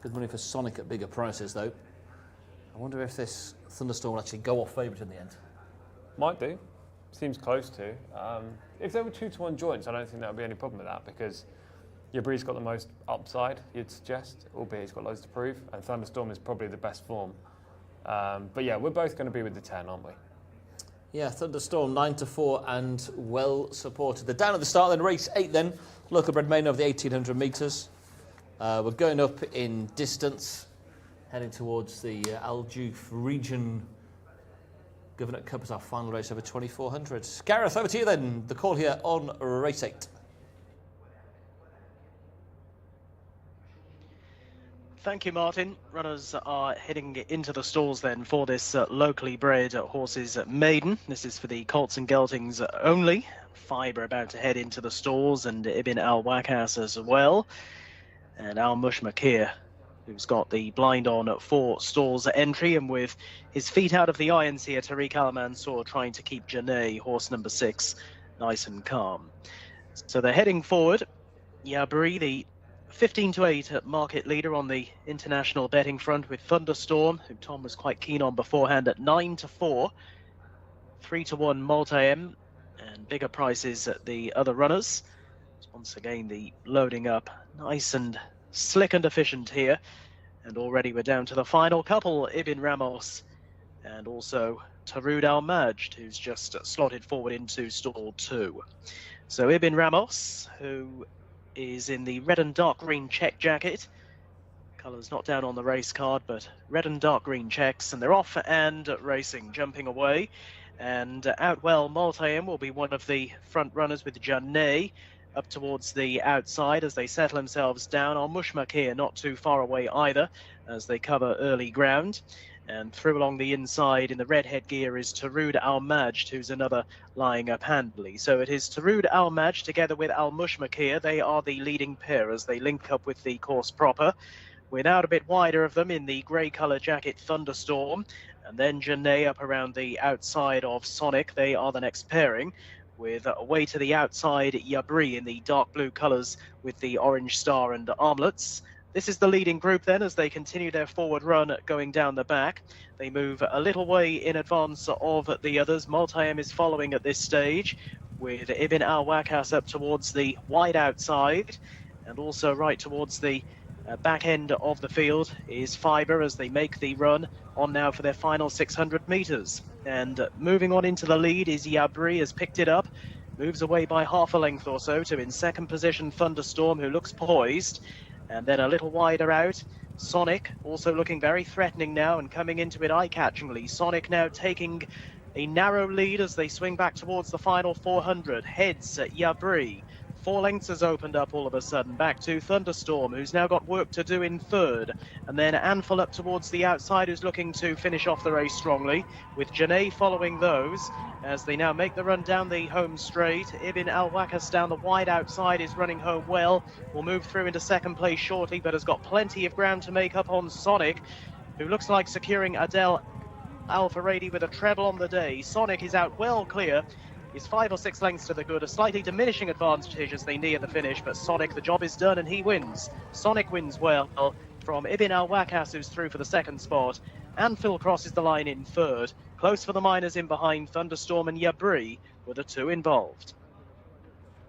Good money for Sonic at bigger prices though. I wonder if this Thunderstorm will actually go off favourite in the end. Might do. Seems close to. If there were 2-1 joints, I don't think there would be any problem with that because Yabri's got the most upside, you'd suggest, albeit he's got loads to prove, and Thunderstorm is probably the best form. But yeah, we're both going to be with the 10, aren't we? Yeah, Thunderstorm 9-4 and well supported. They're down at the start then, race 8 then. Local bred main over the 1800 metres. We're going up in distance, heading towards the Al Juf region Governor Cup as our final race over 2400. Gareth, over to you then. The call here on race 8. Thank you, Martin. Runners are heading into the stalls then for this locally bred horses maiden. This is for the Colts and Geltings only. 5 are about to head into the stalls, and Ibn Al Wakas as well. And Al Mushmakir, who's got the blind on for stalls entry, and with his feet out of the irons here, Tariq Al Mansour trying to keep Janae, horse number 6, nice and calm. So they're heading forward. Yabri, the 15-8 market leader on the international betting front, with Thunderstorm, who Tom was quite keen on beforehand, at 9-4. 3-1 Malta M, and bigger prices at the other runners. Once again, the loading up nice and slick and efficient here. And already we're down to the final couple, Ibn Ramos and also Tarud Al Majd, who's just slotted forward into stall 2. So Ibn Ramos, who is in the red and dark green check jacket. Colours not down on the race card, but red and dark green checks, and they're off and racing, jumping away. And out well, Malta M will be one of the front runners with Janae up towards the outside as they settle themselves down. Al Mushmakir not too far away either as they cover early ground. And through along the inside in the red headgear is Tarud Al Majd, who's another lying up handily. So it is Tarud Al Majd together with Al Mushmakir. They are the leading pair as they link up with the course proper. We're out a bit wider of them in the grey colour jacket Thunderstorm. And then Janae up around the outside of Sonic. They are the next pairing, with away to the outside Yabri in the dark blue colours with the orange star and armlets. This is the leading group then as they continue their forward run going down the back. They move a little way in advance of the others. Malta M is following at this stage, with Ibn Al Wakas up towards the wide outside, and also right towards the back end of the field is Fibre as they make the run on now for their final 600 metres. And moving on into the lead is Yabri, has picked it up, moves away by half a length or so to in second position Thunderstorm, who looks poised. And then a little wider out, Sonic, also looking very threatening now and coming into it eye-catchingly. Sonic now taking a narrow lead as they swing back towards the final 400. Heads at Yabri. 4 lengths has opened up all of a sudden, back to Thunderstorm, who's now got work to do in third. And then Anfil up towards the outside, who's looking to finish off the race strongly, with Janae following those, as they now make the run down the home straight. Ibn Al Wakas down the wide outside is running home well, will move through into second place shortly, but has got plenty of ground to make up on Sonic, who looks like securing Adel Al Faradi with a treble on the day. Sonic is out well clear. He's 5 or 6 lengths to the good, a slightly diminishing advantage as they near the finish, but Sonic, the job is done and he wins. Sonic wins well from Ibn Al Wakas, who's through for the second spot, and Phil crosses the line in third. Close for the minors in behind. Thunderstorm and Yabri were the 2 involved.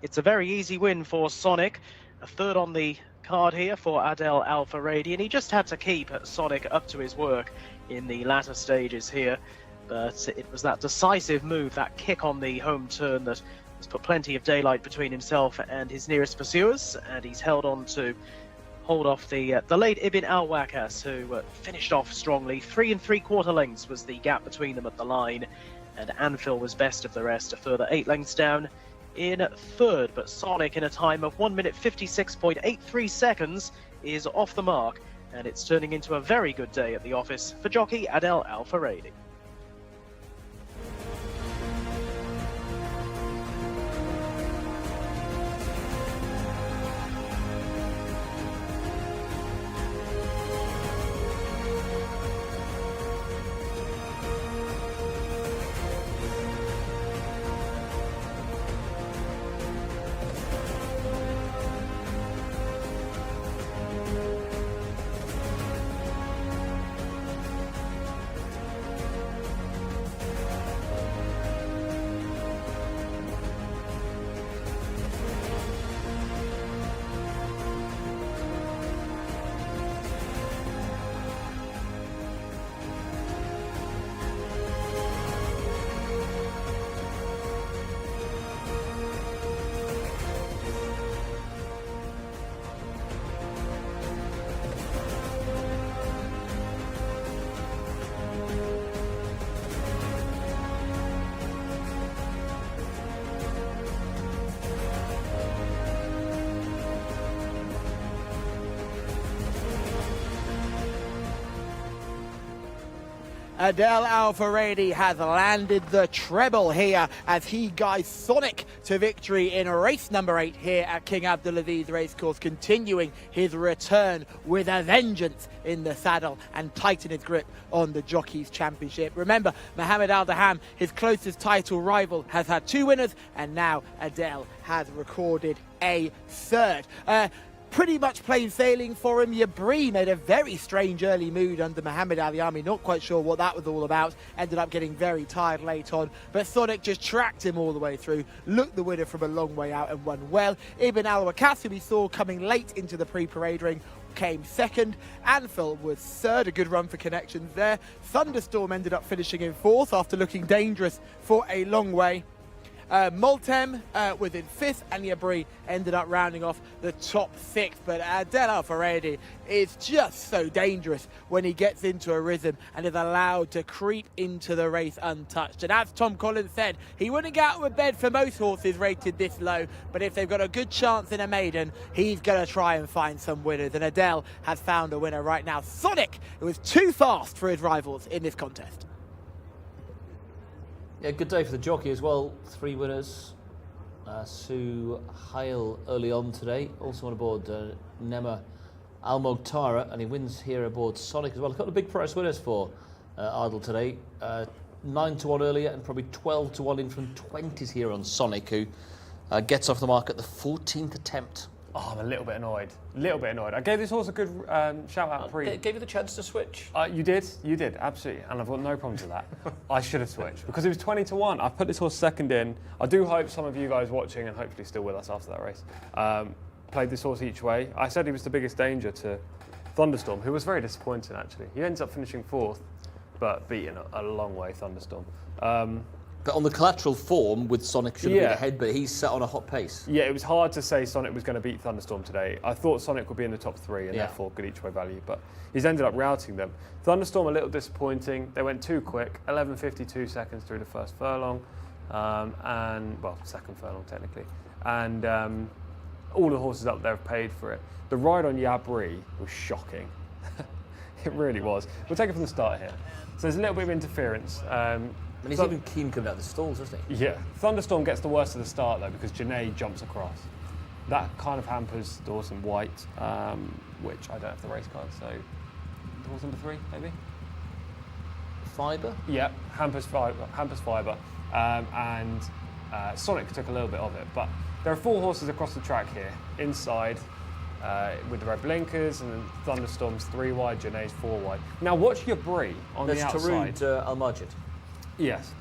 It's a very easy win for Sonic, a third on the card here for Adel Al Faradi, and he just had to keep Sonic up to his work in the latter stages here. But it was that decisive move, that kick on the home turn, that has put plenty of daylight between himself and his nearest pursuers, and he's held on to hold off the late Ibn Al Wakas, who finished off strongly. 3 3/4 lengths was the gap between them at the line, and Anfil was best of the rest, a further 8 lengths down in third. But Sonic, in a time of 1 minute 56.83 seconds, is off the mark, and it's turning into a very good day at the office for jockey Adel Al Faradi. Adel Al-Faredi has landed the treble here as he guides Sonic to victory in race number 8 here at King Abdulaziz Racecourse, continuing his return with a vengeance in the saddle and tighten his grip on the Jockeys Championship. Remember, Mohammed Al-Daham, his closest title rival, has had 2 winners, and now Adel has recorded a 3rd. Pretty much plain sailing for him. Yabri made a very strange early mood under Mohammed Al-Yami. Not quite sure what that was all about. Ended up getting very tired late on. But Sonic just tracked him all the way through. Looked the winner from a long way out and won well. Ibn Al-Wakas, who we saw coming late into the pre-parade ring, came 2nd. Anfield was 3rd. A good run for connections there. Thunderstorm ended up finishing in 4th after looking dangerous for a long way. Multem was in 5th, and Yabri ended up rounding off the top 6th. But Adel Al-Faredi is just so dangerous when he gets into a rhythm and is allowed to creep into the race untouched. And as Tom Collins said, he wouldn't get out of bed for most horses rated this low, but if they've got a good chance in a maiden, he's going to try and find some winners. And Adel has found a winner right now. Sonic, who was too fast for his rivals in this contest. Yeah, good day for the jockey as well. 3 winners. Sue Hale early on today. Also on aboard Nema Al-Moghtara, and he wins here aboard Sonic as well. A couple of big price winners for Ardle today. 9-1 earlier and probably 12-1 in from 20s here on Sonic, who gets off the mark at the 14th attempt. Oh, I'm a little bit annoyed. I gave this horse a good shout out pre. Gave you the chance to switch. You did, absolutely, and I've got no problems with that. I should have switched because it was 20-1. I put this horse 2nd in. I do hope some of you guys watching, and hopefully still with us after that race, played this horse each way. I said he was the biggest danger to Thunderstorm, who was very disappointing actually. He ends up finishing 4th, but beating a long way Thunderstorm. But on the collateral form with Sonic should have been ahead, but he's set on a hot pace. Yeah, it was hard to say Sonic was going to beat Thunderstorm today. I thought Sonic would be in the top 3 and therefore good each way value, but he's ended up routing them. Thunderstorm a little disappointing. They went too quick, 11:52 seconds through the first furlong, second furlong technically. And all the horses up there have paid for it. The ride on Yabri was shocking. It really was. We'll take it from the start here. So there's a little bit of interference. And he's even keen coming out of the stalls, isn't he? Yeah. Thunderstorm gets the worst of the start, though, because Janae jumps across. That kind of hampers the horse in white, which I don't have the race card, so the horse number 3, maybe? Fibre? Yeah, hampers Fibre. And Sonic took a little bit of it. But there are 4 horses across the track here, inside, with the red blinkers, and then Thunderstorm's 3 wide, Janae's 4 wide. Now watch Yabri on the outside. There's Tarun Al-Majid. Yes.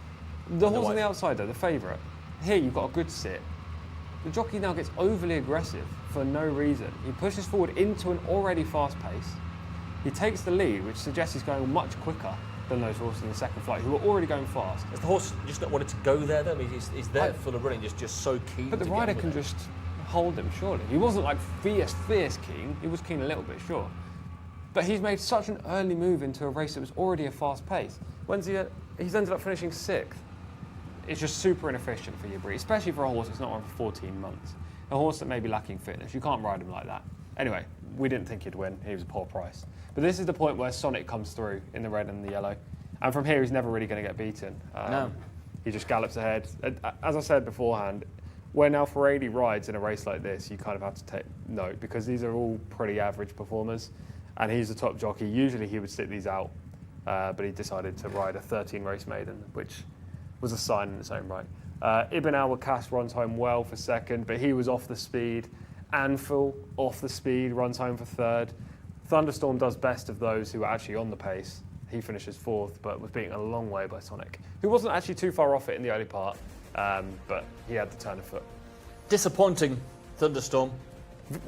The horse on the outside, though, the favourite. Here you've got a good sit. The jockey now gets overly aggressive for no reason. He pushes forward into an already fast pace. He takes the lead, which suggests he's going much quicker than those horses in the second flight, who were already going fast. Has the horse just not wanted to go there, though? I mean, he's there full of running, just so keen. But the rider can just hold him, surely. He wasn't like fierce keen. He was keen a little bit, sure. But he's made such an early move into a race that was already a fast pace. He's ended up finishing 6th. It's just super inefficient for Yabri, especially for a horse that's not on for 14 months. A horse that may be lacking fitness. You can't ride him like that. Anyway, we didn't think he'd win. He was a poor price. But this is the point where Sonic comes through in the red and the yellow. And from here, he's never really going to get beaten. No. He just gallops ahead. As I said beforehand, when Al-Faredi rides in a race like this, you kind of have to take note, because these are all pretty average performers. And he's a top jockey. Usually he would sit these out. But he decided to ride a 13-race maiden, which was a sign in its own right. Ibn Al-Wakas runs home well for 2nd, but he was off the speed. Anfield, off the speed, runs home for 3rd. Thunderstorm does best of those who are actually on the pace. He finishes 4th, but was beaten a long way by Sonic, who wasn't actually too far off it in the early part, but he had the turn of foot. Disappointing, Thunderstorm.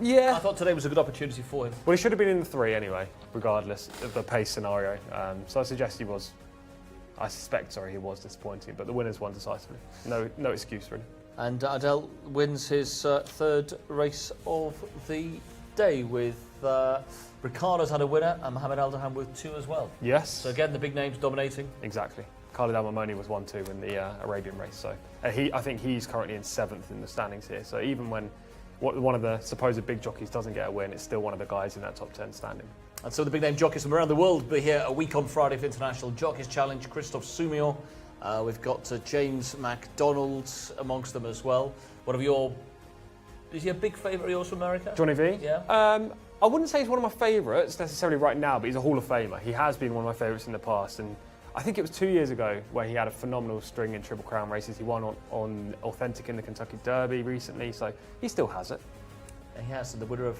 Yeah. I thought today was a good opportunity for him. Well, he should have been in the 3 anyway, regardless of the pace scenario. So I suggest he was disappointing, but the winners won decisively. No excuse really. And Adel wins his 3rd race of the day with Ricardo's had a winner and Mohammed Al-Daham with 2 as well. Yes. So again, the big names dominating. Exactly. Khalid Al-Mamoni was 1-2 in the Arabian race. So I think he's currently in 7th in the standings here. So even when one of the supposed big jockeys doesn't get a win, it's still one of the guys in that top 10 standing. And so the big name jockeys from around the world will be here a week on Friday for International Jockeys Challenge. Christophe Soumillon, we've got James MacDonald amongst them as well. Is he a big favourite of yours from America? Johnny V? Yeah. I wouldn't say he's one of my favourites necessarily right now, but he's a Hall of Famer. He has been one of my favourites in the past, and I think it was 2 years ago where he had a phenomenal string in Triple Crown races. He won on Authentic in the Kentucky Derby recently, so he still has it. And he has the winner of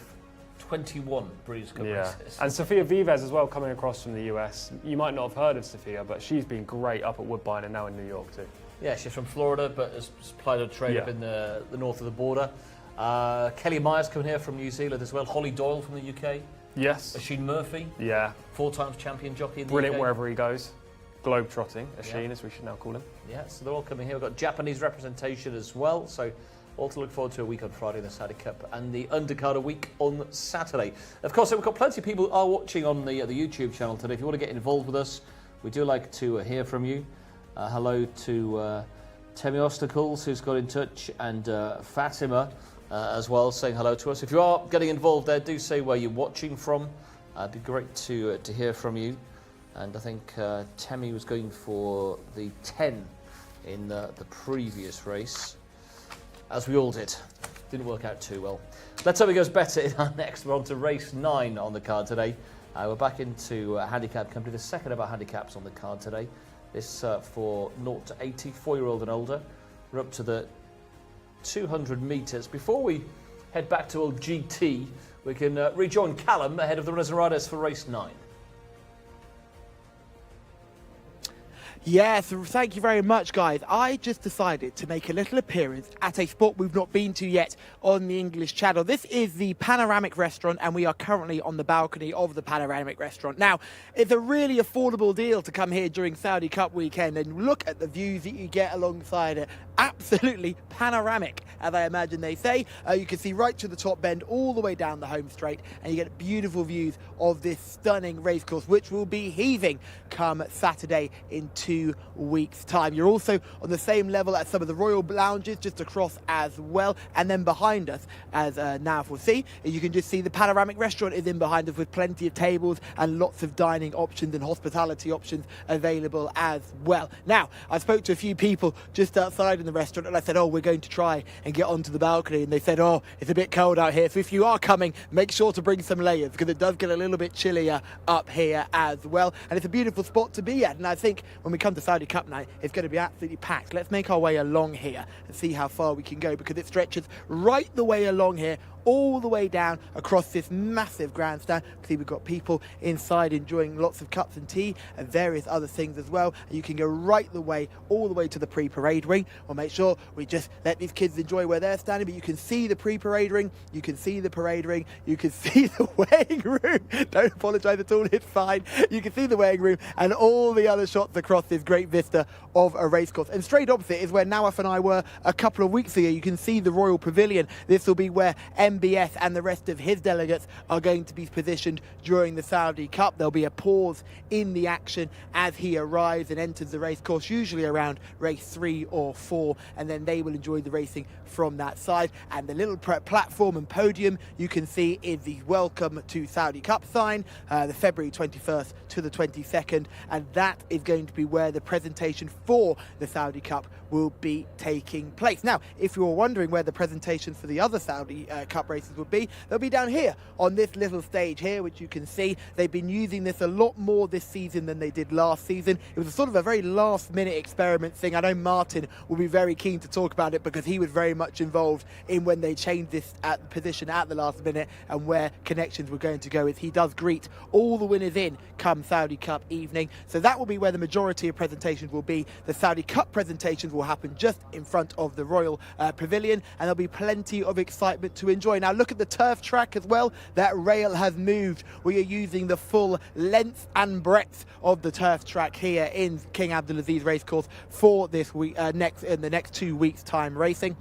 21 Breeders' Cup races. And Sofia Vives as well, coming across from the US. You might not have heard of Sofia, but she's been great up at Woodbine and now in New York too. Yeah, she's from Florida, but has plied her trade up in the north of the border. Kelly Myers coming here from New Zealand as well. Holly Doyle from the UK. Yes. Oisin Murphy. Yeah. 4 times champion jockey in the Brilliant UK. wherever he goes. Globe-trotting, Oisin, as we should now call him. Yeah, so they're all coming here. We've got Japanese representation as well, so all to look forward to a week on Friday in the Saudi Cup and the undercard a week on Saturday. Of course, we've got plenty of people who are watching on the YouTube channel today. If you want to get involved with us, we do like to hear from you. Hello to Temi Osticles, who's got in touch, and Fatima as well, saying hello to us. If you are getting involved there, do say where you're watching from. It'd be great to hear from you. And I think Temi was going for the 10 in the previous race, as we all did. Didn't work out too well. Let's hope it goes better in our next. We're on to race 9 on the card today. We're back into handicap company, the second of our handicaps on the card today. This for 0 to 80, 4-year-old and older. We're up to the 200 metres. Before we head back to old GT, we can rejoin Callum ahead of the Runners and Riders for race 9. Yes, thank you very much, guys. I just decided to make a little appearance at a spot we've not been to yet on the English Channel. This is the Panoramic Restaurant, and we are currently on the balcony of the Panoramic Restaurant. Now, it's a really affordable deal to come here during Saudi Cup weekend and look at the views that you get alongside it. Absolutely panoramic, as I imagine they say. You can see right to the top bend, all the way down the home straight, and you get beautiful views of this stunning racecourse, which will be heaving come Saturday in 2 weeks' time. You're also on the same level as some of the Royal Lounges just across as well, and then behind us, as now we'll see, you can just see the Panoramic Restaurant is in behind us with plenty of tables and lots of dining options and hospitality options available as well. Now, I spoke to a few people just outside in the restaurant, and I said, we're going to try and get onto the balcony, and they said, it's a bit cold out here, so if you are coming, make sure to bring some layers, because it does get a little bit chillier up here as well. And it's a beautiful spot to be at, and I think when we come to Saudi Cup night, it's going to be absolutely packed. Let's make our way along here and see how far we can go, because it stretches right the way along here, all the way down across this massive grandstand. See, we've got people inside enjoying lots of cups and tea and various other things as well. And you can go right the way, all the way to the pre-parade ring. We'll make sure we just let these kids enjoy where they're standing, but you can see the pre-parade ring, you can see the parade ring, you can see the weighing room. Don't apologise at all, it's fine. You can see the weighing room and all the other shots across this great vista of a racecourse. And straight opposite is where Nawaf and I were a couple of weeks ago. You can see the Royal Pavilion. This will be where MBS and the rest of his delegates are going to be positioned during the Saudi Cup. There'll be a pause in the action as he arrives and enters the racecourse, usually around race 3 or 4, and then they will enjoy the racing from that side. And the little platform and podium you can see is the Welcome to Saudi Cup sign, the February 21st to the 22nd, and that is going to be where the presentation for the Saudi Cup will be taking place. Now, if you're wondering where the presentations for the other Saudi Cup races would be, they'll be down here on this little stage here, which you can see. They've been using this a lot more this season than they did last season. It was a sort of a very last-minute experiment thing. I know Martin will be very keen to talk about it because he was very much involved in when they changed this at the position at the last minute and where connections were going to go. Is he does greet all the winners in come Saudi Cup evening. So that will be where the majority of presentations will be. The Saudi Cup presentations will happen just in front of the Royal Pavilion, and there'll be plenty of excitement to enjoy. Now look at the turf track as well. That rail has moved. We are using the full length and breadth of the turf track here in King Abdulaziz Racecourse for this week, in the next 2 weeks time racing.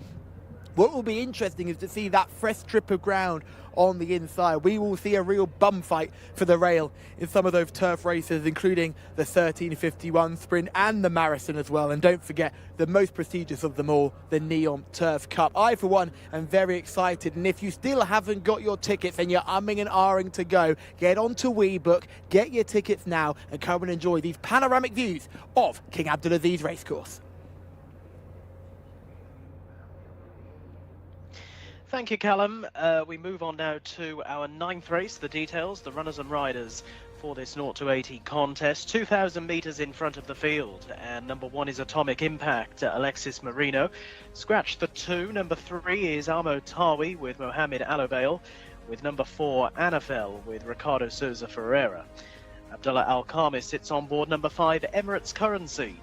What will be interesting is to see that fresh strip of ground on the inside. We will see a real bum fight for the rail in some of those turf races, including the 1351 sprint and the marathon as well. And don't forget the most prestigious of them all, the Neon Turf Cup. I, for one, am very excited. And if you still haven't got your tickets and you're umming and ahhing to go, get on to WeBook, get your tickets now, and come and enjoy these panoramic views of King Abdulaziz Racecourse. Thank you, Callum. We move on now to our 9th race, the details, the runners and riders for this 0 to 80 contest. 2,000 metres in front of the field, and number 1 is Atomic Impact, Alexis Marino. Scratch the 2. Number 3 is Amo Tawi with Mohamed Alobale, with number 4 Anafel with Ricardo Souza Ferreira. Abdullah Al-Khamis sits on board number 5 Emirates Currency.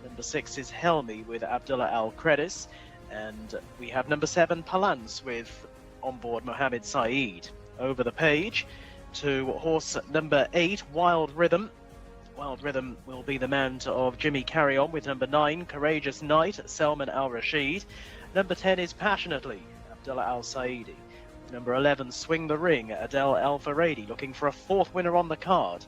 Number 6 is Helmi with Abdullah Al-Credis. And we have number 7 Palance with on board Mohamed Saeed. Over the page to horse number 8 Wild Rhythm. Wild Rhythm will be the mount of Jimmy Carry-On with number 9 Courageous Knight Selman Al-Rashid. Number 10 is Passionately Abdullah Al-Saidi. Number 11 Swing the Ring Adel Al-Faradi, looking for a 4th winner on the card.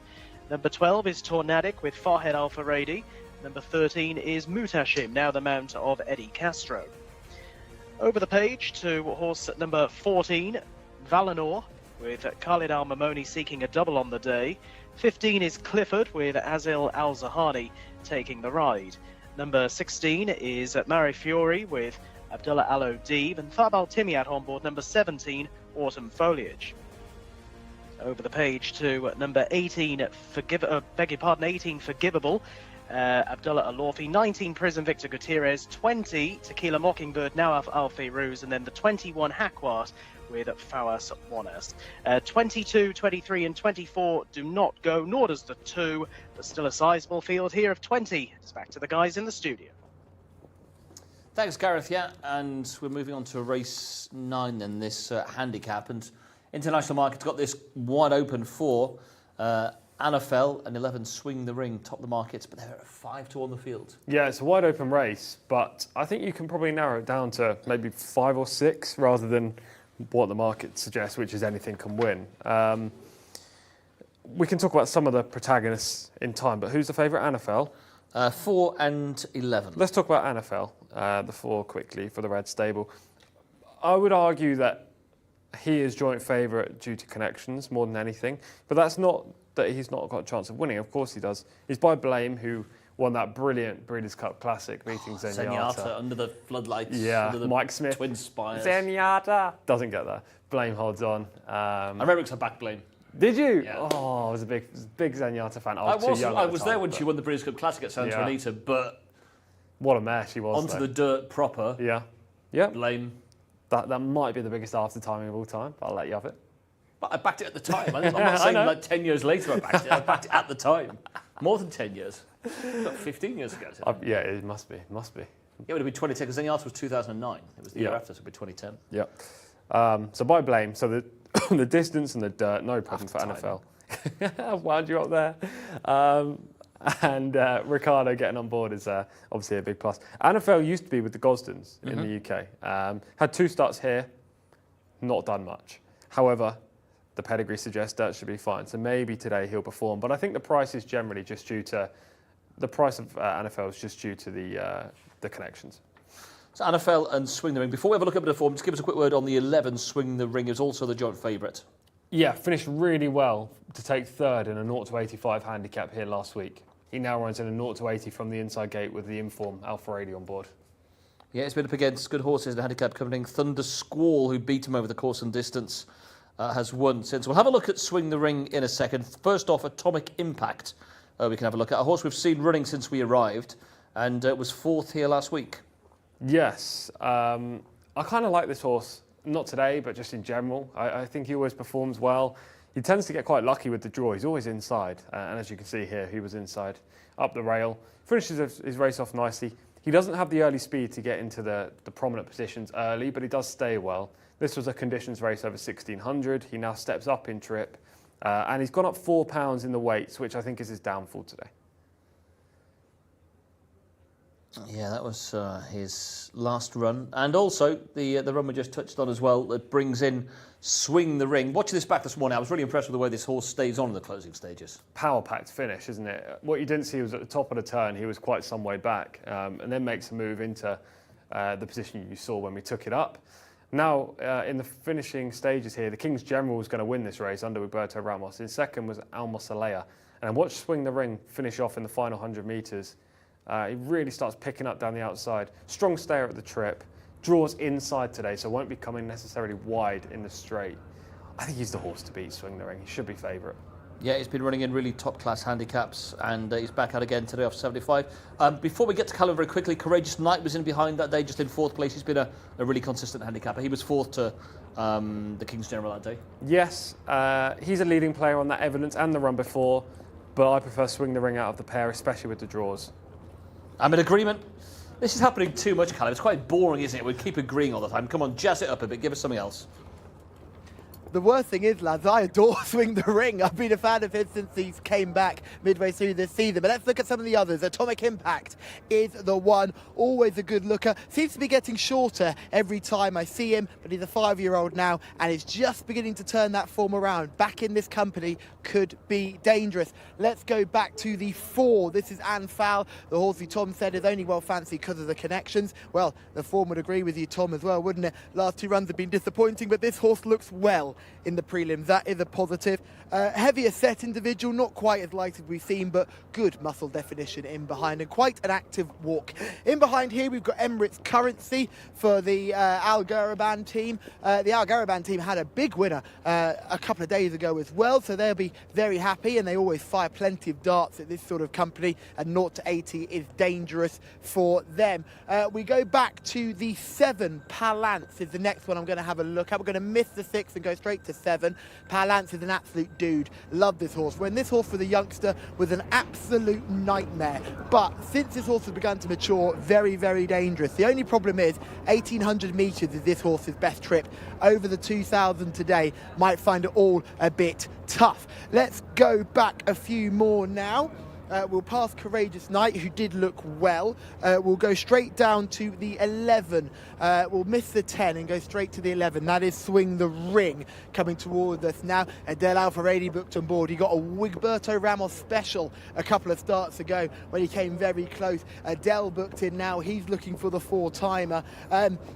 Number 12 is Tornadic with Fahed Al-Faradi. Number 13 is Mutashim, now the mount of Eddie Castro. Over the page to horse number 14, Valinor, with Khalid Al-Mamoni seeking a double on the day. 15 is Clifford, with Azil Al-Zahani taking the ride. Number 16 is Mari Fiori, with Abdullah Al-Odib, and Thab Al-Timiat on board number 17, Autumn Foliage. Over the page to number 18, 18 Forgivable, Abdullah Alorfi, 19 Prison Victor Gutierrez, 20 Tequila Mockingbird, Nawaf Al Fayrouz, and then the 21 Hakwat with Fawaz Wanas. 22, 23 and 24 do not go, nor does the 2, but still a sizable field here of 20. It's back to the guys in the studio. Thanks, Gareth. Yeah, and we're moving on to race 9 then, this handicap. And International Market's got this wide open for Anafel and 11 Swing the Ring, top the markets, but they're at 5 to 1 the field. Yeah, it's a wide open race, but I think you can probably narrow it down to maybe 5 or 6 rather than what the market suggests, which is anything can win. We can talk about some of the protagonists in time, but who's the favourite? Anafel? 4 and 11. Let's talk about Anafel, the 4 quickly for the Red Stable. I would argue that he is joint favourite due to connections more than anything, but that's not that he's not got a chance of winning. Of course he does. He's by Blame, who won that brilliant Breeders' Cup Classic beating Zenyatta. Under the floodlights. Yeah, under the Mike Smith. Twin Spires. Zenyatta. Doesn't get there. Blame holds on. I remember because I backed Blame. Did you? Yeah. Oh, I was a big Zenyatta fan. I was too young. I was there when she won the Breeders' Cup Classic at Santa Anita, but what a mess she was. Onto the dirt proper. Yeah. Yeah. Blame. That might be the biggest after timing of all time. I'll let you have it. But I backed it at the time. I'm not saying like 10 years later I backed it. I backed it at the time. More than 10 years. About 15 years ago. Yeah, it must be. Must be. Yeah, it would have been 2010 because Zenyatta was 2009. It was the year after, so it would be 2010. Yeah. So by Blame, so the the distance and the dirt, no problem for Anafel. Wound you up there. And Ricardo getting on board is obviously a big plus. Anafel used to be with the Gosdens in the UK. Had 2 starts here, not done much. However, the pedigree suggests that should be fine. So maybe today he'll perform. But I think the price is generally just due to the price of Anafel is just due to the connections. So Anafel and Swing the Ring. Before we have a look at the form, just give us a quick word on the 11 Swing the Ring. Is also the joint favourite. Yeah, finished really well to take 3rd in a 0 to 85 handicap here last week. He now runs in a 0 to 80 from the inside gate with the Inform Al-Faradi on board. Yeah, it's been up against good horses in the handicap covering Thunder Squall, who beat him over the course and distance, has won since. We'll have a look at Swing the Ring in a second. First off, Atomic Impact. We can have a look at a horse we've seen running since we arrived, and was 4th here last week. Yes, I kind of like this horse. Not today, but just in general. I think he always performs well. He tends to get quite lucky with the draw. He's always inside. And as you can see here, he was inside, up the rail. Finishes his race off nicely. He doesn't have the early speed to get into the prominent positions early, but he does stay well. This was a conditions race over 1600. He now steps up in trip. And he's gone up 4 pounds in the weights, which I think is his downfall today. Yeah, that was his last run. And also the run we just touched on as well that brings in Swing the Ring. Watching this back this morning, I was really impressed with the way this horse stays on in the closing stages. Power-packed finish, isn't it? What you didn't see was at the top of the turn, he was quite some way back, and then makes a move into the position you saw when we took it up. Now, in the finishing stages here, the King's General was going to win this race under Roberto Ramos. In second was Almos Alea. And watch Swing the Ring finish off in the final 100 metres. He really starts picking up down the outside. Strong stayer at the trip. Draws inside today, so won't be coming necessarily wide in the straight. I think he's the horse to beat, Swing the Ring. He should be favourite. Yeah, he's been running in really top-class handicaps, and he's back out again today off 75. Before we get to Callum very quickly, Courageous Knight was in behind that day, just in fourth place. He's been a really consistent handicapper. He was fourth to the King's General that day. Yes, he's a leading player on that Evidence and the run before, but I prefer Swing the Ring out of the pair, especially with the draws. I'm in agreement. This is happening too much, Callum. It's quite boring, isn't it? We keep agreeing all the time. Come on, jazz it up a bit. Give us something else. The worst thing is, lads, I adore Swing the Ring. I've been a fan of his since he came back midway through this season. But let's look at some of the others. Atomic Impact is the one. Always a good looker. Seems to be getting shorter every time I see him. But he's a 5-year-old now and is just beginning to turn that form around. Back in this company could be dangerous. Let's go back to the 4. This is Anne Fowl. The horse who Tom said is only well fancied because of the connections. Well, the form would agree with you, Tom, as well, wouldn't it? Last 2 runs have been disappointing, but this horse looks well in the prelims. That is a positive. Heavier set individual, not quite as light as we've seen, but good muscle definition in behind and quite an active walk. In behind here, we've got Emirates Currency for the Al Gharaban team. The Al Gharaban team had a big winner a couple of days ago as well, so they'll be very happy, and they always fire plenty of darts at this sort of company, and 0 to 80 is dangerous for them. We go back to the 7. Palance is the next one I'm going to have a look at. We're going to miss the 6 and go straight to 7. Palance is an absolute dude. Love this horse. When this horse for the youngster was an absolute nightmare, but since this horse has begun to mature, very, very dangerous. The only problem is 1,800 metres is this horse's best trip. Over the 2,000 today might find it all a bit tough. Let's go back a few more now. We'll pass Courageous Knight, who did look well. We'll go straight down to the 11. We'll miss the 10 and go straight to the 11. That is Swing the Ring coming towards us now. Adele Alfaredi booked on board. He got a Wigberto Ramos special a couple of starts ago when he came very close. Adele booked in now. He's looking for the 4-timer.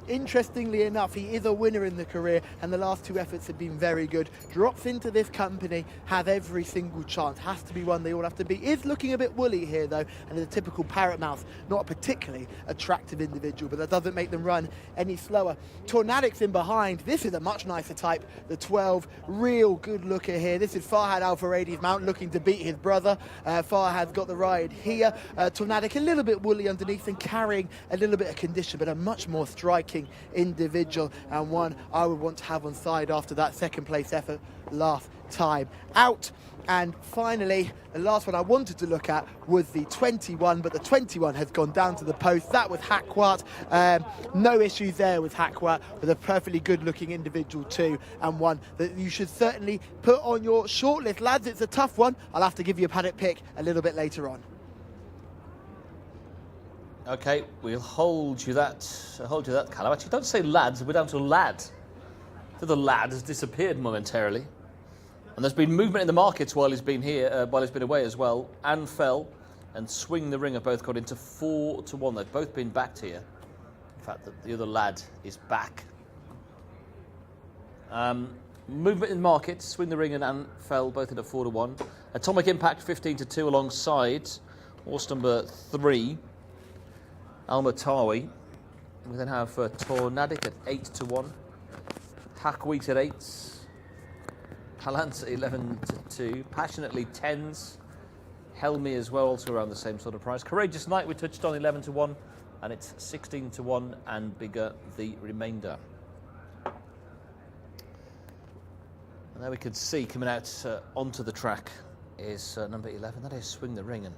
Interestingly enough, he is a winner in the career, and the last 2 efforts have been very good. Drops into this company, have every single chance. Has to be one they all have to beat. Is looking a bit woolly here though, and is a typical parrot mouth, not a particularly attractive individual, but that doesn't make them run any slower. Tornadic's in behind. This is a much nicer type, the 12. Real good looker here. This is Farhad Alfaredi's mount, looking to beat his brother. Farhad's got the ride here. Tornadic a little bit woolly underneath and carrying a little bit of condition, but a much more striking individual, and one I would want to have on side after that 2nd place effort last time out. And finally, the last one I wanted to look at was the 21, but the 21 has gone down to the post. That was Hakwat. No issues there with Hakwat, with a perfectly good-looking individual too, and one that you should certainly put on your shortlist. Lads, it's a tough one. I'll have to give you a paddock pick a little bit later on. Okay, we'll hold you that, Callum. Actually, don't say lads, we're down to lad. So the lad has disappeared momentarily. And there's been movement in the markets while he's been here, while he's been away as well. Anne Fell and Swing the Ring have both got into 4 to 1. They've both been backed here. In fact, the other lad is back. Movement in the markets. Swing the Ring and Anne Fell both into 4 to 1. Atomic Impact 15 to 2 alongside horse number 3, Almatawi. We then have Tornadic at 8 to 1. Hackwheat at 8. Palance at 11 to 2. Passionately 10s. Helmi as well, also around the same sort of price. Courageous Knight we touched on 11 to 1, and it's 16 to 1 and bigger the remainder. And there we can see coming out onto the track is number 11. That is Swing the Ring, and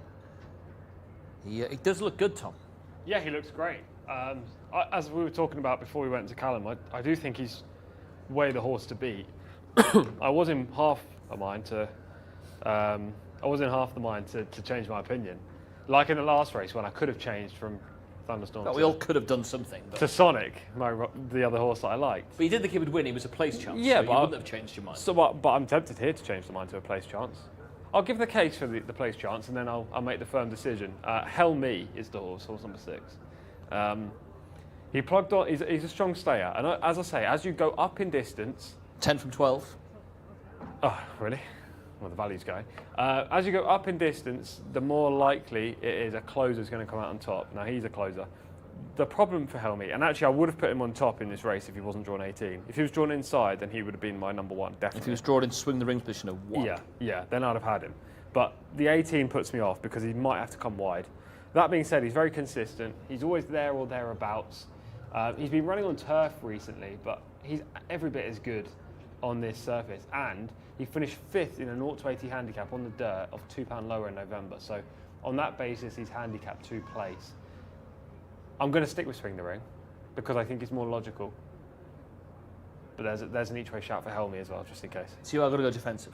he does look good, Tom. Yeah, he looks great. As we were talking about before we went to Callum, I do think he's way the horse to beat. I was in half the mind to change my opinion. Like in the last race when I could have changed from Thunderstorm. Well, we all could have done something. But To Sonic, the other horse that I liked. you did think he would win. He was a place chance. Yeah, so but you wouldn't have changed your mind. So, but I'm tempted here to change the mind to a place chance. I'll give the case for the place chance, and then I'll make the firm decision. Helmi is the horse number 6. He plugged on. He's a strong stayer, and as I say, as you go up in distance, 10 from 12. Oh, really? Well, the value's going. As you go up in distance, the more likely it is a closer's going to come out on top. Now, he's a closer. The problem for Helmi, and actually I would have put him on top in this race if he wasn't drawn 18. If he was drawn inside, then he would have been my number 1, definitely. If he was drawn in swing the rings position of 1. Yeah, then I'd have had him. But the 18 puts me off because he might have to come wide. That being said, he's very consistent. He's always there or thereabouts. He's been running on turf recently, but he's every bit as good on this surface. And he finished 5th in a 0-80 handicap on the dirt of £2 lower in November. So on that basis, he's handicapped to place. I'm going to stick with Swing the Ring because I think it's more logical. But there's an each-way shout for Helmi as well, just in case. So you are going to go defensive.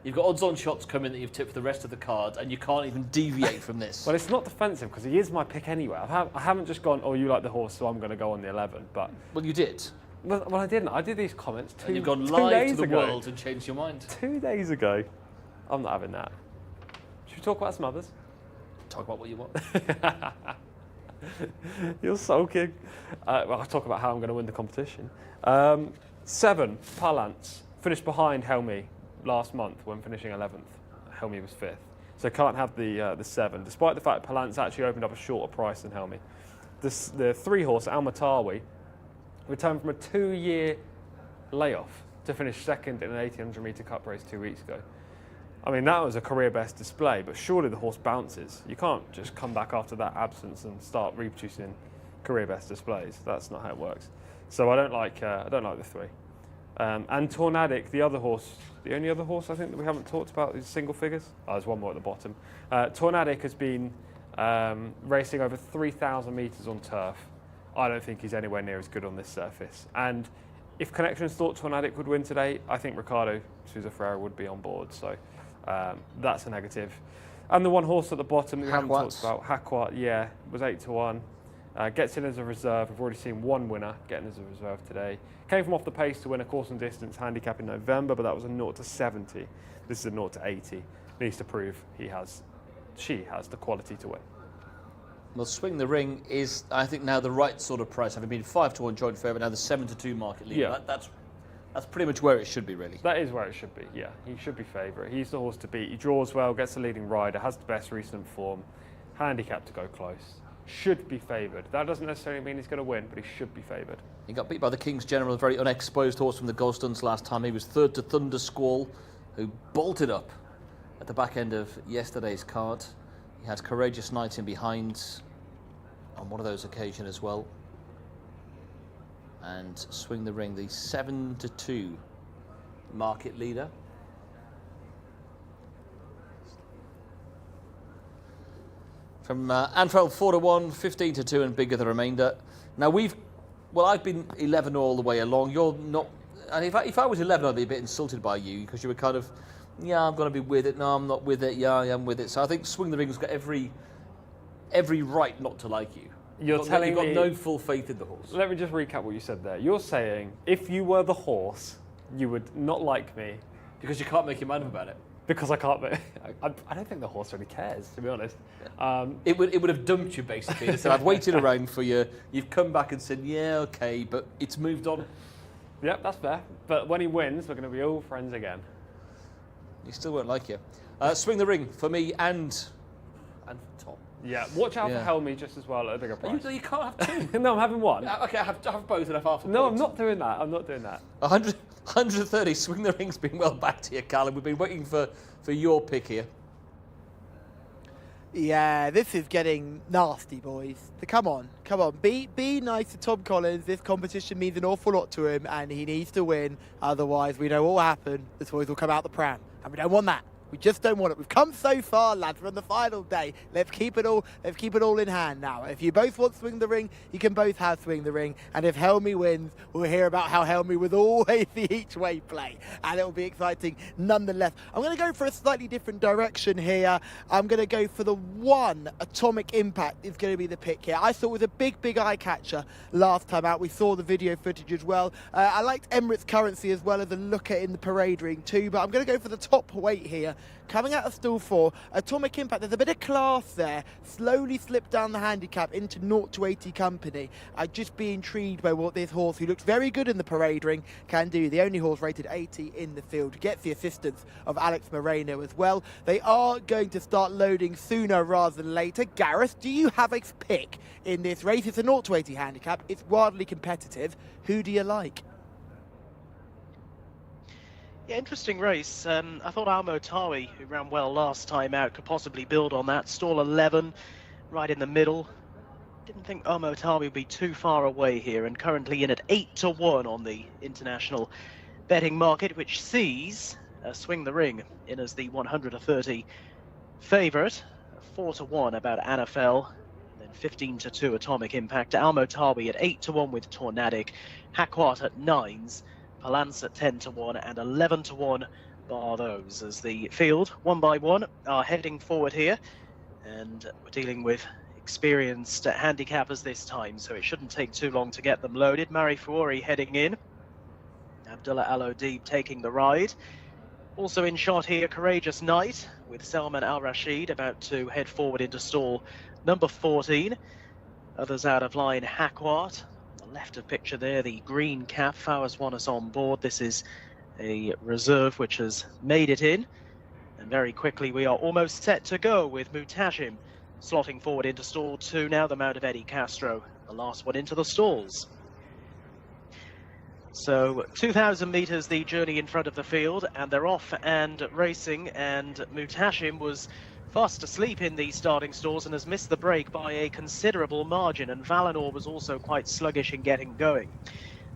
You've got odds-on shots coming that you've tipped for the rest of the card, and you can't even deviate from this. Well, it's not defensive because he is my pick anyway. I haven't just gone, oh, you like the horse, so I'm going to go on the 11. But well, you did. Well, I didn't. I did these comments And you've gone live to the world and changed your mind. 2 days ago. I'm not having that. Should we talk about some others? Talk about what you want. You're sulking. Well, I'll talk about how I'm going to win the competition. 7, Palance. Finished behind Helmi last month when finishing 11th. Helmi was 5th. So can't have the 7, despite the fact Palance actually opened up a shorter price than Helmi. The 3-horse, Almatawi, returned from a 2-year layoff to finish 2nd in an 1800-metre cup race 2 weeks ago. I mean, that was a career best display, but surely the horse bounces. You can't just come back after that absence and start reproducing career best displays. That's not how it works. So I don't like the 3. And Tornadic, the other horse, the only other horse I think that we haven't talked about is single figures. Oh, there's one more at the bottom. Tornadic has been racing over 3,000 metres on turf. I don't think he's anywhere near as good on this surface. And if Connections thought Tornadic would win today, I think Ricardo Sousa Ferreira would be on board. So that's a negative. And the one horse at the bottom that we haven't talked about, Hakwat, was 8-1. Gets in as a reserve. We've already seen one winner getting as a reserve today. Came from off the pace to win a course and distance handicap in November, but that was a 0-70. This is a 0-80. Needs to prove she has the quality to win. Well, Swing the Ring is, I think, now the right sort of price. Having been 5-1 joint favourite, now the 7-2 market leader. Yeah. That's pretty much where it should be, really. That is where it should be, yeah. He should be favourite. He's the horse to beat. He draws well, gets the leading rider, has the best recent form, handicap to go close. Should be favoured. That doesn't necessarily mean he's going to win, but he should be favoured. He got beat by the King's General, a very unexposed horse from the Golstons last time. He was 3rd to Thunder Squall, who bolted up at the back end of yesterday's card. He had Courageous Knight in behind on one of those occasions as well. And Swing the Ring, the 7-2 market leader. From Anfield 4-1, 15-2 and bigger the remainder. Now I've been 11 all the way along. You're not, and if I was 11, I'd be a bit insulted by you because you were kind of, yeah, I'm going to be with it. No, I'm not with it. Yeah, I am with it. So I think Swing the Ring's got every right not to like you. You've got no full faith in the horse. Let me just recap what you said there. You're saying if you were the horse, you would not like me because you can't make your mind up about it. Because I can't. I don't think the horse really cares, to be honest. It would have dumped you basically. So I've waited around for you. You've come back and said, yeah, okay, but it's moved on. Yep, that's fair. But when he wins, we're going to be all friends again. He still won't like you. Swing the Ring for me and for Tom. Yeah, watch out for Helmi just as well at a bigger price. You can't have 2. No, I'm having 1. Okay, I have both and have half a No, point. I'm not doing that. I'm not doing that. 130. Swing the Ring's been well back here, Callum. We've been waiting for your pick here. Yeah, this is getting nasty, boys. Come on. Be nice to Tom Collins. This competition means an awful lot to him, and he needs to win. Otherwise, we know what will happen. The toys will come out the pram, and we don't want that. We just don't want it. We've come so far, lads. We're on the final day. Let's keep it all in hand now. If you both want Swing the Ring, you can both have Swing the Ring. And if Helmy wins, we'll hear about how Helmy was always the each-way play. And it'll be exciting nonetheless. I'm going to go for a slightly different direction here. I'm going to go for the one Atomic Impact is going to be the pick here. I thought it was a big eye catcher last time out. We saw the video footage as well. I liked Emirates Currency as well as a look at in the parade ring too, but I'm going to go for the top weight here. Coming out of stall 4, Atomic Impact, there's a bit of class there. Slowly slipped down the handicap into 0 to 80 company. I'd just be intrigued by what this horse, who looks very good in the parade ring, can do. The only horse rated 80 in the field. Gets the assistance of Alex Moreno as well. They are going to start loading sooner rather than later. Gareth, do you have a pick in this race? It's a 0 to 80 handicap. It's wildly competitive. Who do you like? Yeah, interesting race. I thought Almo Tawi, who ran well last time out, could possibly build on that. Stall 11, right in the middle. Didn't think Almo Tawi would be too far away here, and currently in at 8 to 1 on the international betting market, which sees Swing the Ring in as the 130 favourite. 4 to 1 about NFL, then 15 to 2 Atomic Impact. Almo Tawi at 8 to 1 with Tornadic. Hakwat at 9s. Palance at 10 to 1 and 11 to 1 bar those, as the field one by one are heading forward here, and we're dealing with experienced handicappers this time, so it shouldn't take too long to get them loaded. Mari Fuori heading in, Abdullah Al Odib taking the ride. Also in shot here, Courageous Knight with Salman Al Rashid about to head forward into stall number 14. Others out of line, Hakwat. Left of picture there, the green cap, Fawaz Wanis on board. This is a reserve which has made it in, and very quickly we are almost set to go with Mutashim slotting forward into stall 2 now, the mount of Eddie Castro, the last one into the stalls. So 2,000 meters the journey in front of the field, and they're off and racing, and Mutashim was fast asleep in the starting stalls and has missed the break by a considerable margin, and Valinor was also quite sluggish in getting going.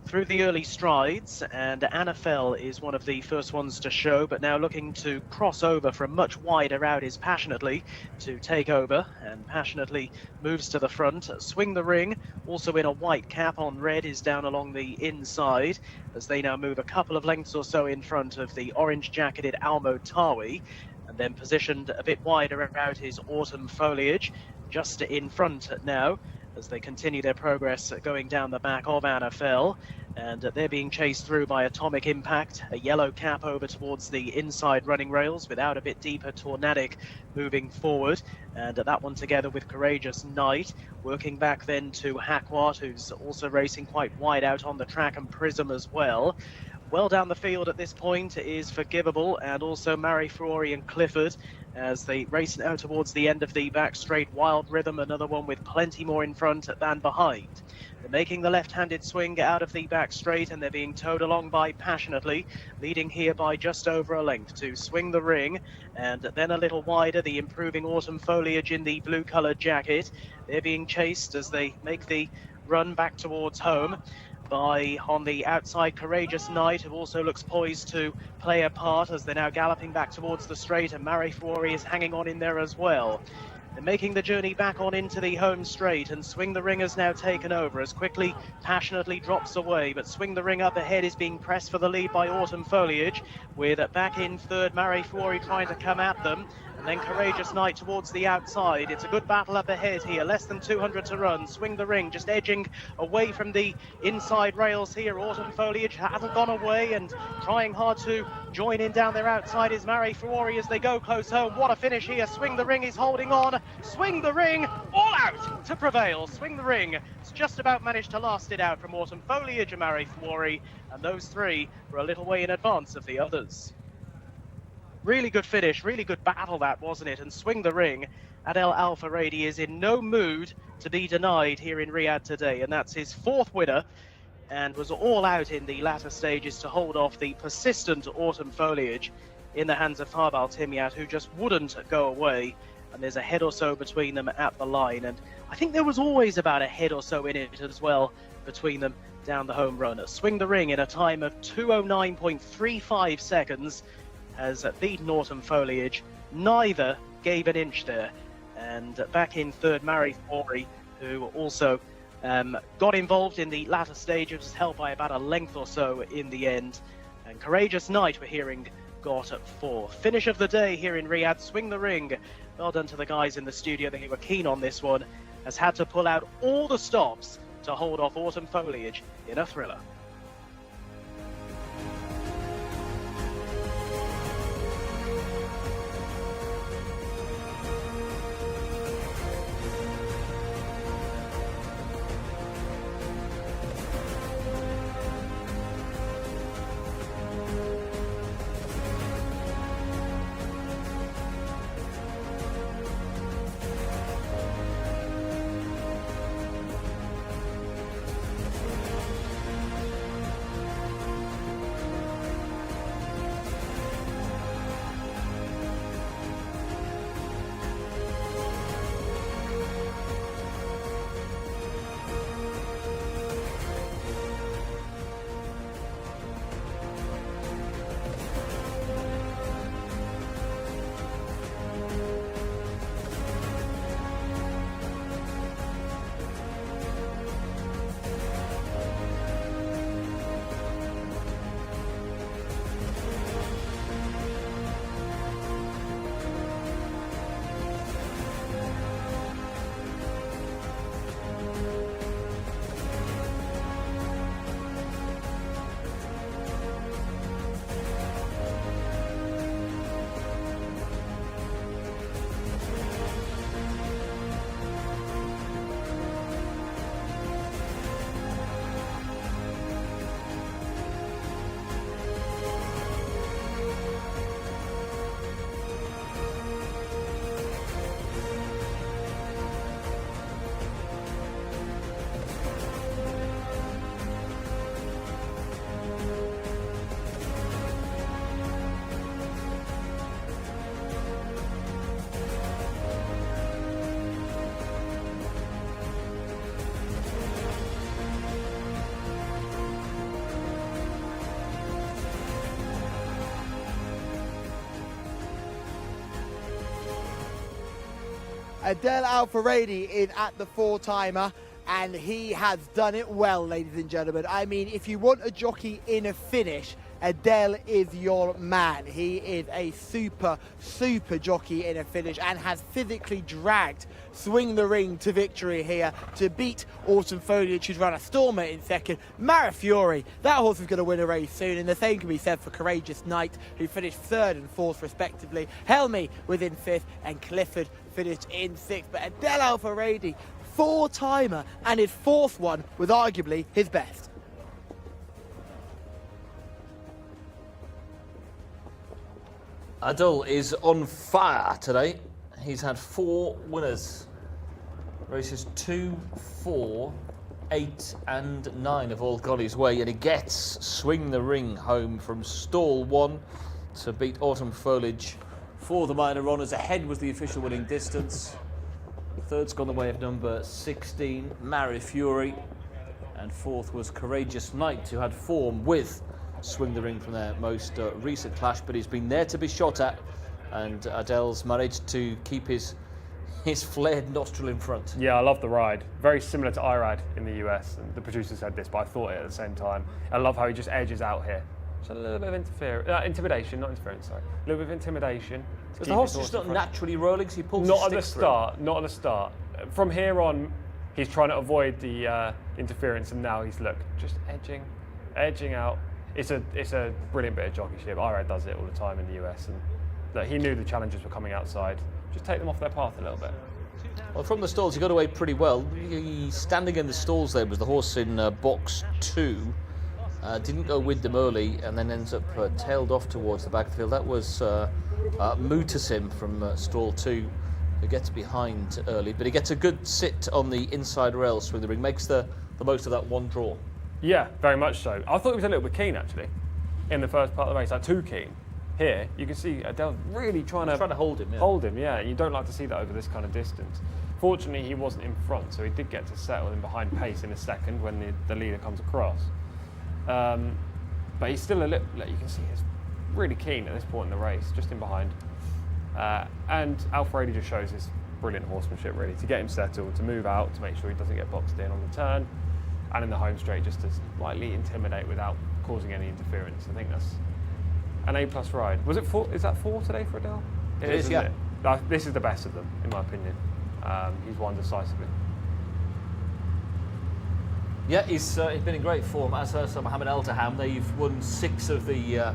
Through the early strides, and NFL is one of the first ones to show, but now looking to cross over from much wider out is Passionately to take over, and Passionately moves to the front. Swing the Ring, also in a white cap on red, is down along the inside, as they now move a couple of lengths or so in front of the orange-jacketed Almo Tawi. And then positioned a bit wider out is Autumn Foliage, just in front now, as they continue their progress going down the back of NFL. And they're being chased through by Atomic Impact, a yellow cap over towards the inside running rails, without a bit deeper Tornadic moving forward. And that one together with Courageous Knight, working back then to Hakwat, who's also racing quite wide out on the track, and Prism as well. Well down the field at this point is Forgivable, and also Mari Fuori and Clifford, as they race now towards the end of the back straight. Wild Rhythm, another one with plenty more in front than behind. They're making the left-handed swing out of the back straight, and they're being towed along by Passionately, leading here by just over a length to Swing the Ring, and then a little wider, the improving Autumn Foliage in the blue-coloured jacket. They're being chased as they make the run back towards home by, on the outside, Courageous Knight, who also looks poised to play a part as they're now galloping back towards the straight, and Mari Fuori is hanging on in there as well. They're making the journey back on into the home straight, and Swing the Ring has now taken over as quickly Passionately drops away, but Swing the Ring up ahead is being pressed for the lead by Autumn Foliage, with back in third Mari Fuori trying to come at them, and then Courageous Knight towards the outside. It's a good battle up ahead here, less than 200 to run. Swing the Ring just edging away from the inside rails here. Autumn Foliage hasn't gone away, and trying hard to join in down their outside is Mari Fuori as they go close home. What a finish here. Swing the Ring is holding on. Swing the Ring all out to prevail. Swing the Ring has just about managed to last it out from Autumn Foliage and Mari Fuori, and those three were a little way in advance of the others. Really good finish, really good battle that, wasn't it? And Swing the Ring, Adel Al-Faradi, is in no mood to be denied here in Riyadh today, and that's his 4th winner, and was all out in the latter stages to hold off the persistent Autumn Foliage in the hands of Fab Al-Timyat, who just wouldn't go away. And there's a head or so between them at the line, and I think there was always about a head or so in it as well between them down the home run. Swing the Ring in a time of 2:09.35 seconds has beaten Autumn Foliage. Neither gave an inch there. And back in third, Mary Fiore, who also got involved in the latter stages, was held by about a length or so in the end. And Courageous Knight, we're hearing, got at fourth. Finish of the day here in Riyadh. Swing the Ring. Well done to the guys in the studio. They were keen on this one. Has had to pull out all the stops to hold off Autumn Foliage in a thriller. Adel Al-Faradi is at the four-timer, and he has done it well, ladies and gentlemen. I mean, if you want a jockey in a finish, Adel is your man. He is a super, super jockey in a finish and has physically dragged Swing the Ring to victory here to beat Autumn Foliage, who's run a stormer in second. Mara Fiore, that horse is going to win a race soon, and the same can be said for Courageous Knight, who finished third and fourth respectively. Helmy was in fifth, and Clifford finished in sixth. But Adel Al-Faradi, four-timer, and his fourth one was arguably his best. Adel is on fire today. He's had 4 winners. Races 2, 4, 8 and 9 have all gone his way, and he gets Swing the Ring home from stall 1 to beat Autumn Foliage for the minor honours. Ahead was the official winning distance. Third's gone the way of number 16, Mary Fiore, and fourth was Courageous Knight, who had form with Swing the Ring from their most recent clash, but he's been there to be shot at, and Adel's managed to keep his flared nostril in front. Yeah, I love the ride. Very similar to RIYADH in the US, and the producer said this, but I thought it at the same time. I love how he just edges out here. Just a little bit of intimidation, not interference, sorry. A little bit of intimidation. The horse is not naturally rolling, so he pulls not his at the stick start, through. not at the start. From here on, he's trying to avoid the interference, and now he's, just edging out. It's a brilliant bit of jockeyship. RIYADH does it all the time in the US, and he knew the challengers were coming outside. Just take them off their path a little bit. Well, from the stalls, he got away pretty well. He, standing in the stalls there was the horse in box 2. Didn't go with them early, and then ends up tailed off towards the back of the field. That was Mutasim from stall 2, who gets behind early. But he gets a good sit on the inside rail, Swing the Ring. Makes the most of that one draw. Yeah, very much so. I thought he was a little bit keen, actually, in the first part of the race. Too keen. Here, you can see Adel really trying to hold him. Hold him, yeah. You don't like to see that over this kind of distance. Fortunately, he wasn't in front, so he did get to settle in behind pace in a second when the leader comes across. But he's still a little, you can see his really keen at this point in the race, just in behind. And Alfaradi just shows his brilliant horsemanship, really, to get him settled, to move out, to make sure he doesn't get boxed in on the turn, and in the home straight, just to slightly intimidate without causing any interference. I think that's an A+ ride. Was it 4? Is that 4 today for Adele? It is, yeah. This is the best of them, in my opinion. He's won decisively. Yeah, he's been in great form, as has Mohammed Eltaham. They've won 6 of the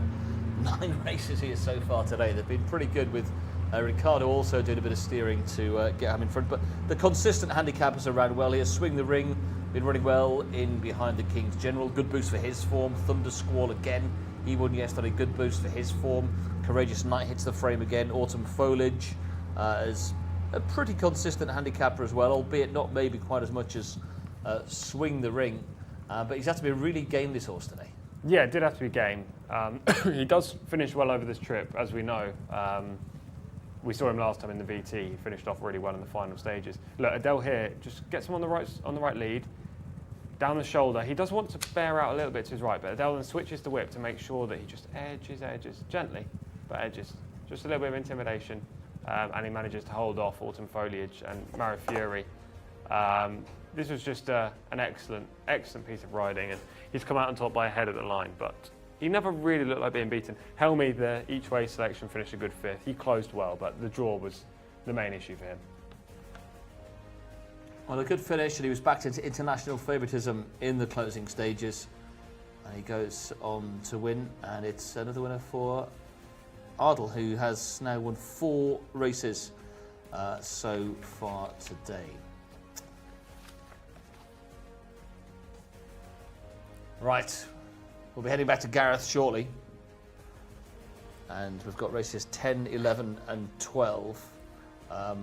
9 races here so far today. They've been pretty good, with Ricardo also doing a bit of steering to get him in front. But the consistent handicappers around well here. Swing the Ring, been running well in behind the King's General. Good boost for his form. Thunder Squall again. He won yesterday. Good boost for his form. Courageous Knight hits the frame again. Autumn Foliage is a pretty consistent handicapper as well, albeit not maybe quite as much as Swing the Ring. But he's had to be really game, this horse, today. Yeah, it did have to be game. He does finish well over this trip, as we know. We saw him last time in the VT. He finished off really well in the final stages. Look, Adele here just gets him on the right lead, down the shoulder. He does want to bear out a little bit to his right, but Adele then switches the whip to make sure that he just edges, gently, but edges. Just a little bit of intimidation, and he manages to hold off Autumn Foliage and Mara Fury. This was just an excellent piece of riding, and he's come out on top by a head at the line, but he never really looked like being beaten. Helmy, the each-way selection, finished a good 5th. He closed well, but the draw was the main issue for him. Well, a good finish, and he was backed into international favouritism in the closing stages. And he goes on to win, and it's another winner for Ardle, who has now won 4 races so far today. Right, we'll be heading back to Gareth shortly. And we've got races 10, 11 and 12. Well,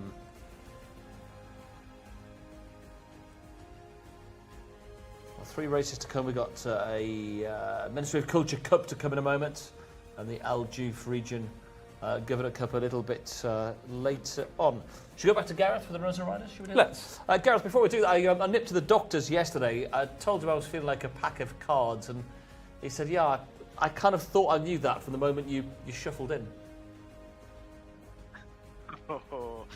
3 races to come. We've got a Ministry of Culture Cup to come in a moment, and the Al Juf Region Governor Cup a little bit later on. Should we go back to Gareth for the Rosa Riders? Should we do Let's. that? Gareth, before we do that, I nipped to the doctor's yesterday. I told him I was feeling like a pack of cards, and he said, yeah, I kind of thought I knew that from the moment you shuffled in. Oh,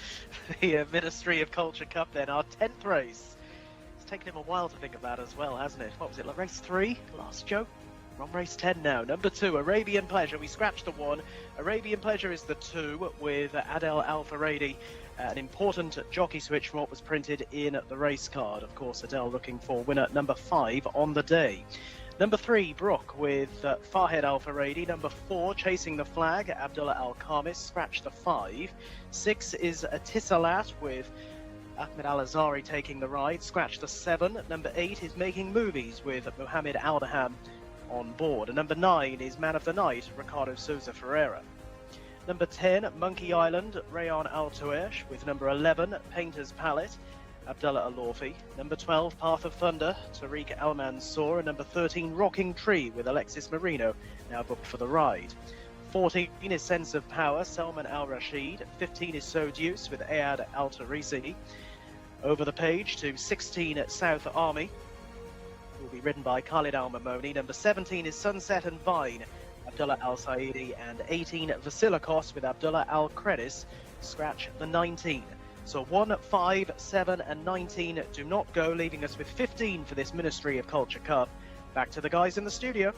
the Ministry of Culture Cup then, our 10th race. It's taken him a while to think about as well, hasn't it? What was it, like race 3 last, Joe? We're on race 10 now. Number 2, Arabian Pleasure. We scratched the 1. Arabian Pleasure is the 2 with Adel Alfaradi. An important jockey switch from what was printed in the race card. Of course, Adele looking for winner number 5 on the day. Number 3, Brook with Farhed Alfaradi. Number 4, Chasing the Flag, Abdullah Al-Khamis, scratched the 5. 6 is Tisalat with Ahmed Al-Azari taking the ride, scratch the 7. Number 8 is Making Movies with Mohammed Aldaham on board. And number 9 is Man of the Night, Ricardo Souza Ferreira. Number 10, Monkey Island, Rayan Al-Tuesh with number 11, Painter's Palette, Abdullah Al-Lawfi. Number 12, Path of Thunder, Tariq Al-Mansour. And number 13, Rocking Tree with Alexis Marino, now booked for the ride. 14 is Sense of Power, Salman Al-Rashid. 15 is So Deuce with Ayad Al-Tarisi. Over the page to 16 South Army, will be ridden by Khalid Al-Mamoni. Number 17 is Sunset and Vine, Abdullah Al-Saidi. And 18 Vasilikos with Abdullah Al-Credis, scratch the 19. So 1, 5, 7 and 19 do not go, leaving us with 15 for this Ministry of Culture Cup. Back to the guys in the studio.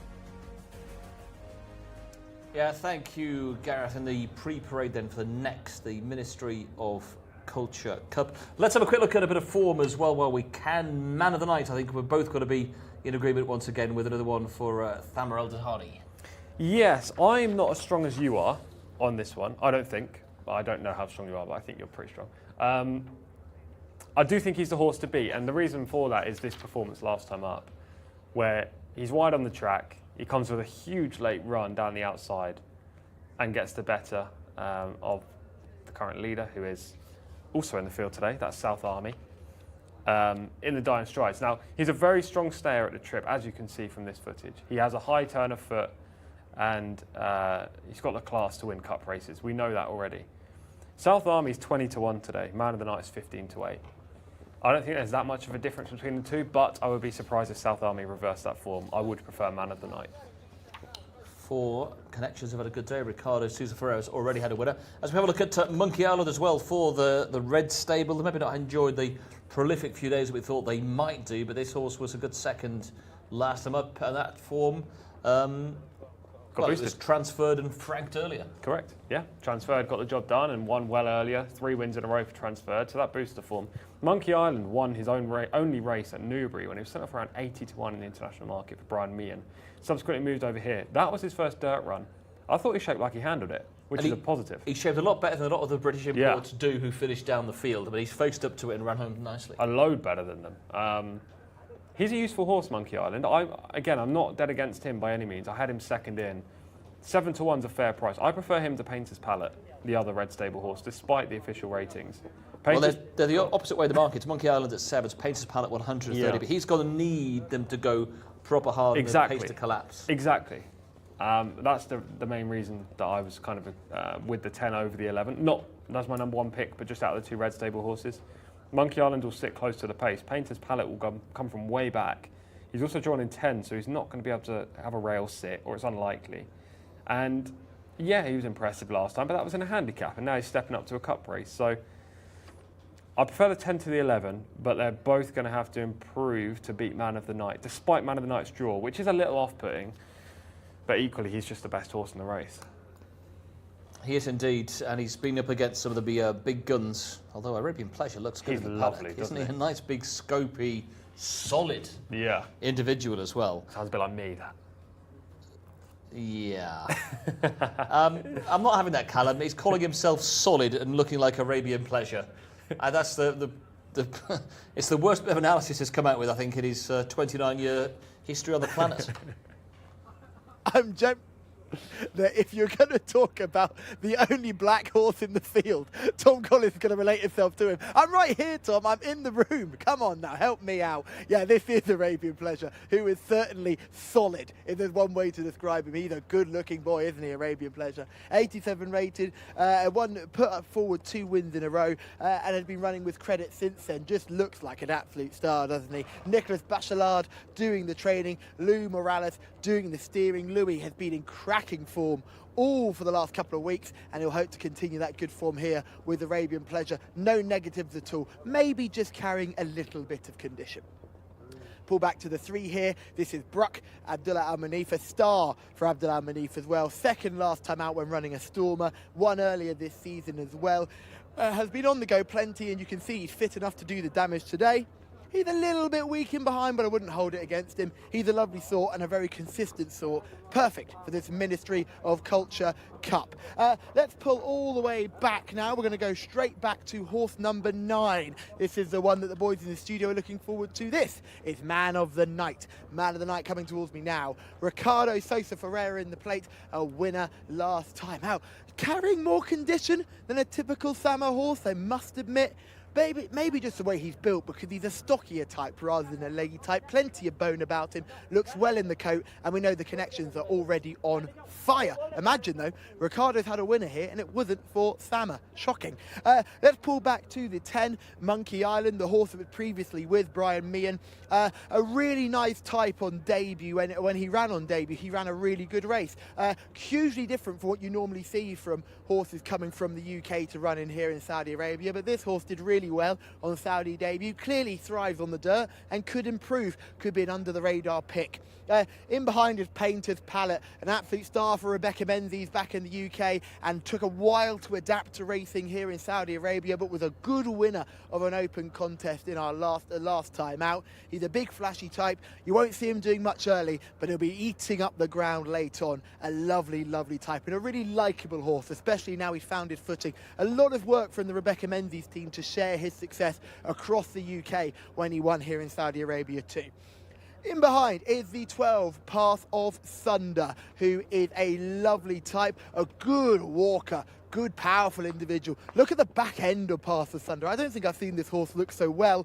Yeah, thank you, Gareth. And the pre-parade then for the next, the Ministry of Culture Cup. Let's have a quick look at a bit of form as well while we can. Man of the Night, I think we're both got to be in agreement once again with another one for Thamar El-Dahani. Yes, I'm not as strong as you are on this one, I don't think. I don't know how strong you are, but I think you're pretty strong. I do think he's the horse to beat, and the reason for that is this performance last time up, where he's wide on the track, he comes with a huge late run down the outside and gets the better of the current leader, who is also in the field today, that's South Army, in the Dying Strides. Now, he's a very strong stayer at the trip, as you can see from this footage. He has a high turn of foot, and he's got the class to win cup races. We know that already. South Army's 20-1 today. Man of the Night is 15-8. I don't think there's that much of a difference between the two, but I would be surprised if South Army reversed that form. I would prefer Man of the Night. for Connections have had a good day. Ricardo Sousa Ferreira's already had a winner. As we have a look at Monkey Island as well for the Red Stable, they maybe not enjoyed the prolific few days that we thought they might do, but this horse was a good second last time up, and that form it was transferred and franked earlier. Correct, yeah. Transferred, got the job done and won well earlier. 3 wins in a row for Transferred, so that boosts the form. Monkey Island won his only race at Newbury when he was sent off around 80 to 1 in the international market for Brian Meehan. Subsequently moved over here. That was his first dirt run. I thought he shaped like he handled it, which is a positive. He shaped a lot better than a lot of the British imports do who finished down the field, but he's faced up to it and ran home nicely. A load better than them. He's a useful horse, Monkey Island. I'm not dead against him by any means. I had him second in. 7 to 1's a fair price. I prefer him to Painter's Palette, the other Red Stable horse, despite the official ratings. Well, they're the opposite way of the market. Monkey Island at 7, Painter's Palette 130, but he's going to need them to go proper hard and pace to collapse. Exactly. That's the main reason that I was kind of with the 10 over the 11. Not that's my number 1 pick, but just out of the 2 Red Stable horses. Monkey Island will sit close to the pace. Painter's Palette will come from way back. He's also drawn in 10, so he's not going to be able to have a rail sit, or it's unlikely. And yeah, he was impressive last time, but that was in a handicap, and now he's stepping up to a cup race. So I prefer the 10 to the 11, but they're both going to have to improve to beat Man of the Night, despite Man of the Night's draw, which is a little off-putting, but equally he's just the best horse in the race. He is indeed, and he's been up against some of the big guns, although Arabian Pleasure looks good. He's lovely, isn't he? A nice, big, scopy, solid individual as well. Sounds a bit like me, that. Yeah. I'm not having that, Callum. He's calling himself solid and looking like Arabian Pleasure. And that's it's the worst bit of analysis he's come out with, I think, in his 29-year history on the planet. I'm that if you're going to talk about the only black horse in the field, Tom Collins is going to relate himself to him. I'm right here, Tom. I'm in the room. Come on now, help me out. Yeah, this is Arabian Pleasure, who is certainly solid, if there's one way to describe him. He's a good-looking boy, isn't he, Arabian Pleasure? 87 rated, put forward 2 wins in a row, and has been running with credit since then. Just looks like an absolute star, doesn't he? Nicholas Bachelard doing the training, Lou Morales doing the steering. Louis has been in cracking form all for the last couple of weeks, and he'll hope to continue that good form here with Arabian Pleasure. No negatives at all, maybe just carrying a little bit of condition. Pull back to the 3 here. This is Bruck, Abdullah Al-Manif, a star for Abdullah Al-Manif as well. Second last time out when running a Stormer, won earlier this season as well. Has been on the go plenty, and you can see he's fit enough to do the damage today. He's a little bit weak in behind, but I wouldn't hold it against him. He's a lovely sort and a very consistent sort. Perfect for this Ministry of Culture Cup. Let's pull all the way back now. We're going to go straight back to horse number 9. This is the one that the boys in the studio are looking forward to. This is Man of the Night. Man of the Night coming towards me now. Ricardo Sousa Ferreira in the plate, a winner last time out. Carrying more condition than a typical Sama horse, I must admit. Maybe just the way he's built, because he's a stockier type rather than a leggy type. Plenty of bone about him, looks well in the coat, and we know the connections are already on fire. Imagine though, Ricardo's had a winner here and it wasn't for Sama. Shocking. Let's pull back to the 10, Monkey Island, the horse that was previously with Brian Meehan. A really nice type on debut. When he ran on debut, he ran a really good race. Hugely different from what you normally see from horses coming from the UK to run in here in Saudi Arabia, but this horse did really well on Saudi debut. Clearly thrives on the dirt and could improve. Could be an under-the-radar pick. In behind is Painter's Palette, an absolute star for Rebecca Menzies back in the UK, and took a while to adapt to racing here in Saudi Arabia, but was a good winner of an open contest in our last time out. He's a big flashy type. You won't see him doing much early, but he'll be eating up the ground late on. A lovely, lovely type and a really likeable horse, especially now he's found his footing. A lot of work from the Rebecca Menzies team to share his success across the UK when he won here in Saudi Arabia too. In behind is the 12, Path of Thunder, who is a lovely type, a good walker, good powerful individual. Look at the back end of Path of Thunder. I don't think I've seen this horse look so well.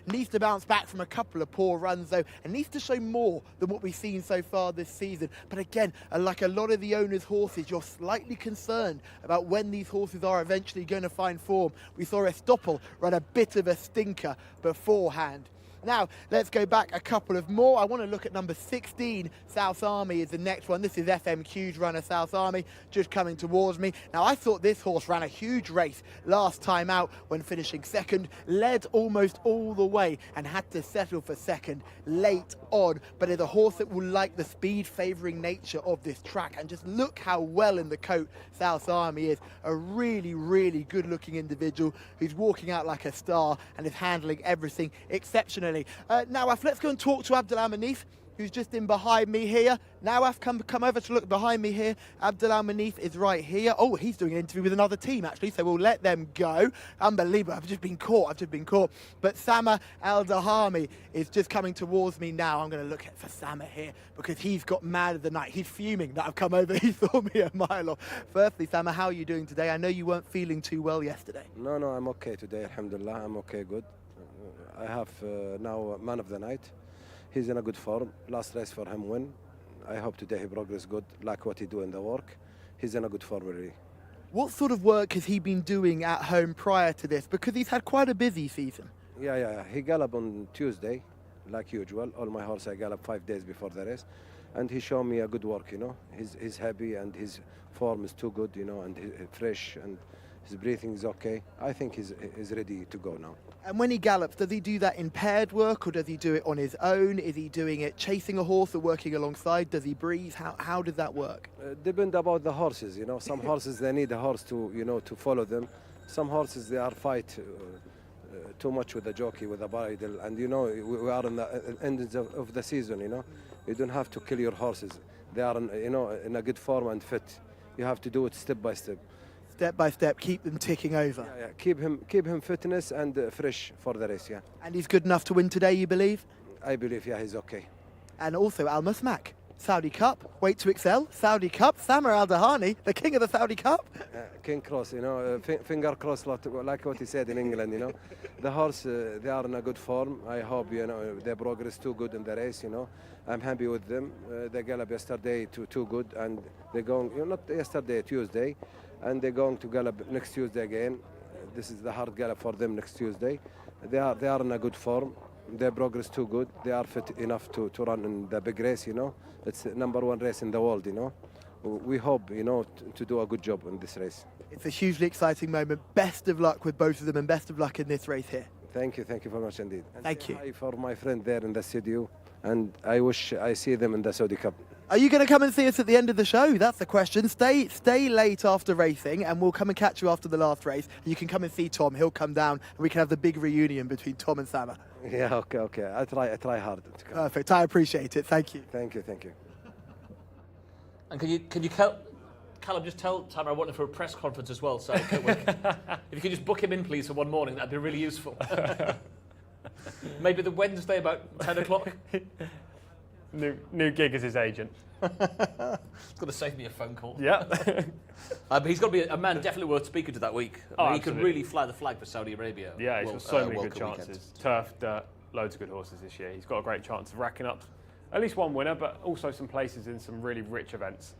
Needs to bounce back from a couple of poor runs though, and needs to show more than what we've seen so far this season. But again, like a lot of the owners' horses, you're slightly concerned about when these horses are eventually going to find form. We saw Estoppel run a bit of a stinker beforehand. Now, let's go back a couple of more. I want to look at number 16, South Army is the next one. This is FMQ's runner, South Army, just coming towards me. Now, I thought this horse ran a huge race last time out when finishing second, led almost all the way and had to settle for second late on. But it's a horse that will like the speed-favouring nature of this track. And just look how well in the coat South Army is. A really, really good-looking individual who's walking out like a star and is handling everything exceptionally. Now, let's go and talk to Abdullah Manif, who's just in behind me here. Now I've come over to look behind me here. Abdullah Manif is right here. Oh, he's doing an interview with another team, actually, so we'll let them go. Unbelievable. I've just been caught. But Sama Al-Dahami is just coming towards me now. I'm going to look for Sama here because he's got mad of the night. He's fuming that I've come over. He saw me a mile off. Firstly, Sama, how are you doing today? I know you weren't feeling too well yesterday. No, I'm okay today, alhamdulillah. I'm okay, good. I have now man of the night. He's in a good form. Last race for him win. I hope today he progress good, like what he do in the work. He's in a good form really. What sort of work has he been doing at home prior to this? Because he's had quite a busy season. Yeah. He galloped on Tuesday, like usual. All my horse I galloped 5 days before the race. And he showed me a good work, you know. He's happy and his form is too good, you know, and he's fresh and his breathing is okay. I think he's ready to go now. And when he gallops, does he do that in paired work or does he do it on his own? Is he doing it chasing a horse or working alongside? Does he breathe? How does that work? Depend about the horses, you know. Some horses, they need a horse to, you know, to follow them. Some horses, they are fight too much with the jockey, with the bridle. And, you know, we are in the end of the season, you know. You don't have to kill your horses. They are, you know, in a good form and fit. You have to do it step by step. Step by step, keep them ticking over. Yeah. Keep him fitness and fresh for the race, yeah. And he's good enough to win today, you believe? I believe, yeah, he's okay. And also Al Musmak, Saudi Cup, Weight to Excel, Saudi Cup, Samar Al-Dahani, the king of the Saudi Cup. King cross, you know, finger cross, like what he said in England, you know. The horse, they are in a good form. I hope, you know, they progress too good in the race, you know. I'm happy with them. They galloped yesterday too good, and they're going, you know, not yesterday, Tuesday, and they're going to gallop next Tuesday again. This is the hard gallop for them next Tuesday. They are in a good form. They progress too good. They are fit enough to run in the big race, you know. It's the #1 race in the world, you know. We hope, you know, to do a good job in this race. It's a hugely exciting moment. Best of luck with both of them and best of luck in this race here. Thank you very much indeed. And thank you. Hi for my friend there in the studio, and I wish I see them in the Saudi Cup. Are you going to come and see us at the end of the show? That's the question. Stay late after racing and we'll come and catch you after the last race. You can come and see Tom. He'll come down and we can have the big reunion between Tom and Sama. Yeah, okay. I try hard to come. Perfect. I appreciate it. Thank you. Thank you. And can you Callum, just tell Tamara I want him for a press conference as well, so if you could just book him in, please, for one morning, that'd be really useful. Maybe the Wednesday about 10 o'clock. New gig as his agent. It's got to save me a phone call. Yeah. But he's got to be a man definitely worth speaking to that week. He could really fly the flag for Saudi Arabia. Yeah, he's got so many good chances. Turf, dirt, loads of good horses this year. He's got a great chance of racking up at least one winner, but also some places in some really rich events.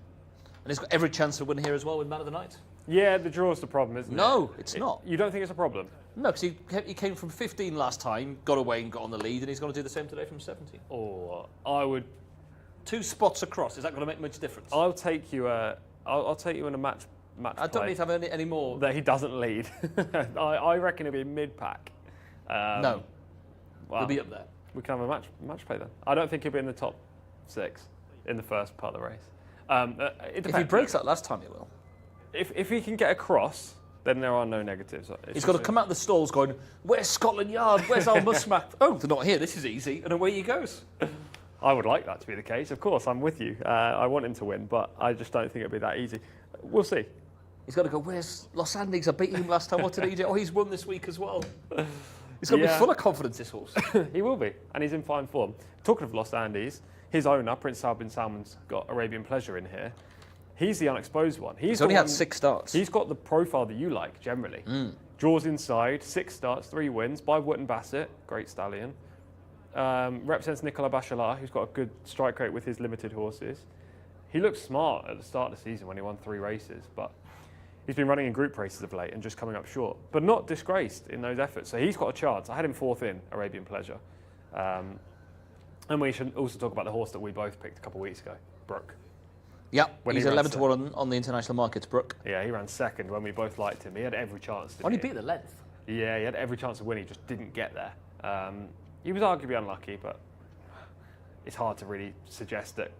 And he's got every chance to win here as well with Man of the Night. Yeah, the draw's the problem, isn't it? No, it's not. You don't think it's a problem? No, because he came from 15 last time, got away and got on the lead, and he's going to do the same today from 17. Or I would 2 spots across. Is that going to make much difference? I'll take you in a match. I don't need to have any more. That he doesn't lead. I reckon it'll be mid-pack. No, well, he'll be up there. We can have a match play then. I don't think he'll be in the top 6 in the first part of the race. If he breaks that last time, he will. If he can get across, then there are no negatives. He's got to come out of the stalls going, where's Scotland Yard? Where's Al Musmak? Oh, they're not here. This is easy. And away he goes. I would like that to be the case. Of course, I'm with you. I want him to win, but I just don't think it'll be that easy. We'll see. He's got to go, where's Los Andes? I beat him last time. What did he do? Oh, he's won this week as well. He's going to be full of confidence, this horse. He will be, and he's in fine form. Talking of Los Andes, his owner, Prince Saad bin Salman's got Arabian Pleasure in here. He's the unexposed one. He's only had 6 starts. He's got the profile that you like, generally. Draws inside, 6 starts, 3 wins, by Wootton Bassett, great stallion. Represents Nicola Bachelard, who's got a good strike rate with his limited horses. He looked smart at the start of the season when he won 3 races, but he's been running in group races of late and just coming up short, but not disgraced in those efforts. So he's got a chance. I had him 4th in Arabian Pleasure. And we should also talk about the horse that we both picked a couple of weeks ago, Brook. Yep, When he's he ran 11 to 1 on the international markets, Brook. Yeah, he ran second when we both liked him. He had every chance to Only beat the length. Yeah, he had every chance to win. He just didn't get there. He was arguably unlucky, but it's hard to really suggest that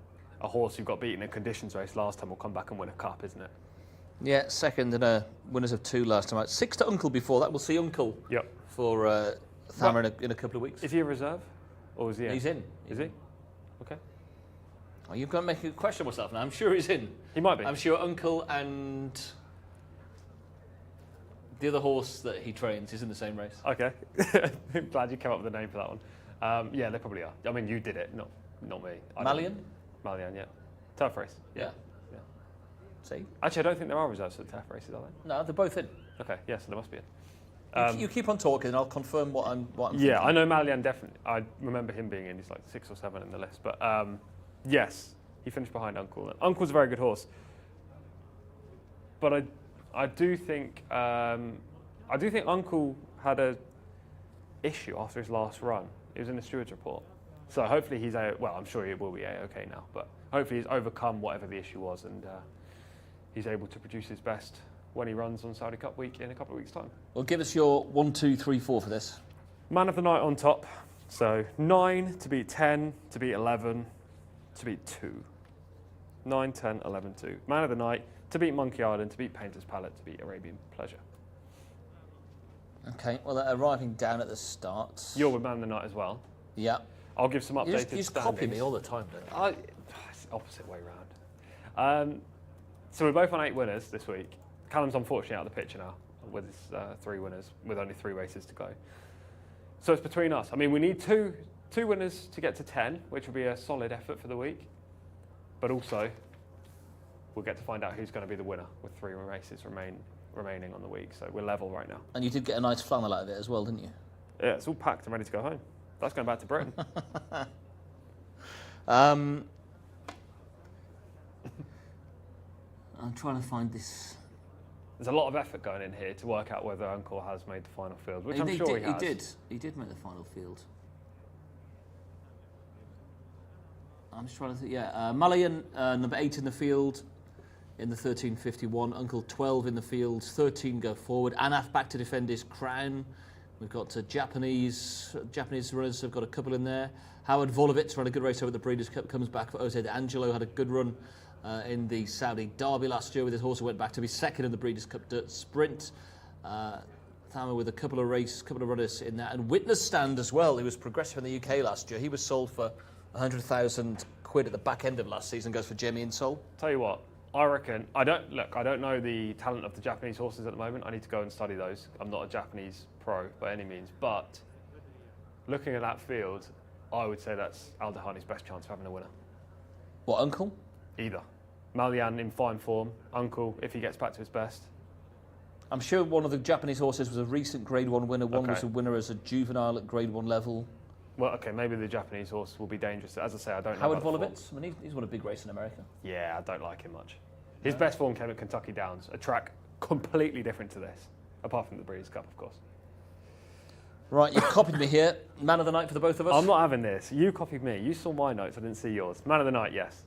a horse who got beaten in a conditions race last time will come back and win a cup, isn't it? Yeah, second and a winners of 2 last time out. 6 to Uncle before that. We'll see Uncle for Thammer in a couple of weeks. Is he a reserve? Or is he in? He's in. Is he? Okay. Oh, you've got to make a question myself now. I'm sure he's in. He might be. I'm sure Uncle and the other horse that he trains is in the same race. Okay. Glad you came up with a name for that one. Yeah, they probably are. I mean, you did it, not me. Malian? Malian, yeah. Turf race. Yeah. See? Actually, I don't think there are reserves for the turf races, are there? No, they're both in. Okay, yeah, so there must be in. You keep on talking and I'll confirm what I'm thinking. Yeah, I know Malian definitely. I remember him being in. He's like 6 or 7 in the list. But yes, he finished behind Uncle. Uncle's a very good horse. But I do think Uncle had a issue after his last run. It was in the steward's report. So hopefully he's well, I'm sure he will be okay now. But hopefully he's overcome whatever the issue was and he's able to produce his best when he runs on Saudi Cup week in a couple of weeks' time. Well, give us your 1, 2, 3, 4 for this. Man of the night on top. So 9 to beat 10, to beat 11, to beat 2. 9, 10, 11, 2. Man of the night to beat Monkey Island, to beat Painter's Palette, to beat Arabian Pleasure. Okay, well, they're arriving down at the start. You're with Man of the night as well. Yeah. I'll give some updated You just copy me all the time, don't you? It's the opposite way round. So we're both on 8 winners this week. Callum's unfortunately out of the picture now with his 3 winners, with only 3 races to go. So it's between us. I mean, we need two winners to get to 10, which will be a solid effort for the week. But also, we'll get to find out who's going to be the winner with 3 races remaining on the week. So we're level right now. And you did get a nice flannel out of it as well, didn't you? Yeah, it's all packed and ready to go home. That's going back to Britain. I'm trying to find this. There's a lot of effort going in here to work out whether Uncle has made the final field, which I'm sure he has. He did make the final field. I'm just trying to think. Yeah, Malian, number 8 in the field in the 13.51. Uncle 12 in the field. 13 go forward. Anaf back to defend his crown. We've got Japanese runners have got a couple in there. Howard Volovitz ran a good race over the Breeders' Cup, comes back for Jose D'Angelo, had a good run in the Saudi Derby last year with his horse who went back to be second in the Breeders' Cup Dirt Sprint. Thammer with a couple of runners in that. And Witness Stand as well, who was progressive in the UK last year. He was sold for 100,000 quid at the back end of last season, goes for Jamie Insole. Tell you what, I reckon, I don't know the talent of the Japanese horses at the moment. I need to go and study those. I'm not a Japanese pro by any means, but looking at that field, I would say that's Al Dahani's best chance of having a winner. What, Uncle? Either. Malian in fine form, Uncle if he gets back to his best. I'm sure one of the Japanese horses was a recent Grade 1 winner. One was a winner as a juvenile at Grade 1 level. Well, okay, maybe the Japanese horse will be dangerous. As I say, I don't know. Howard Volovitz? I mean, he's won a big race in America. Yeah, I don't like him much. His best form came at Kentucky Downs, a track completely different to this, apart from the Breeders' Cup, of course. Right, you've copied me here. Man of the night for the both of us? I'm not having this. You copied me. You saw my notes. I didn't see yours. Man of the night, yes.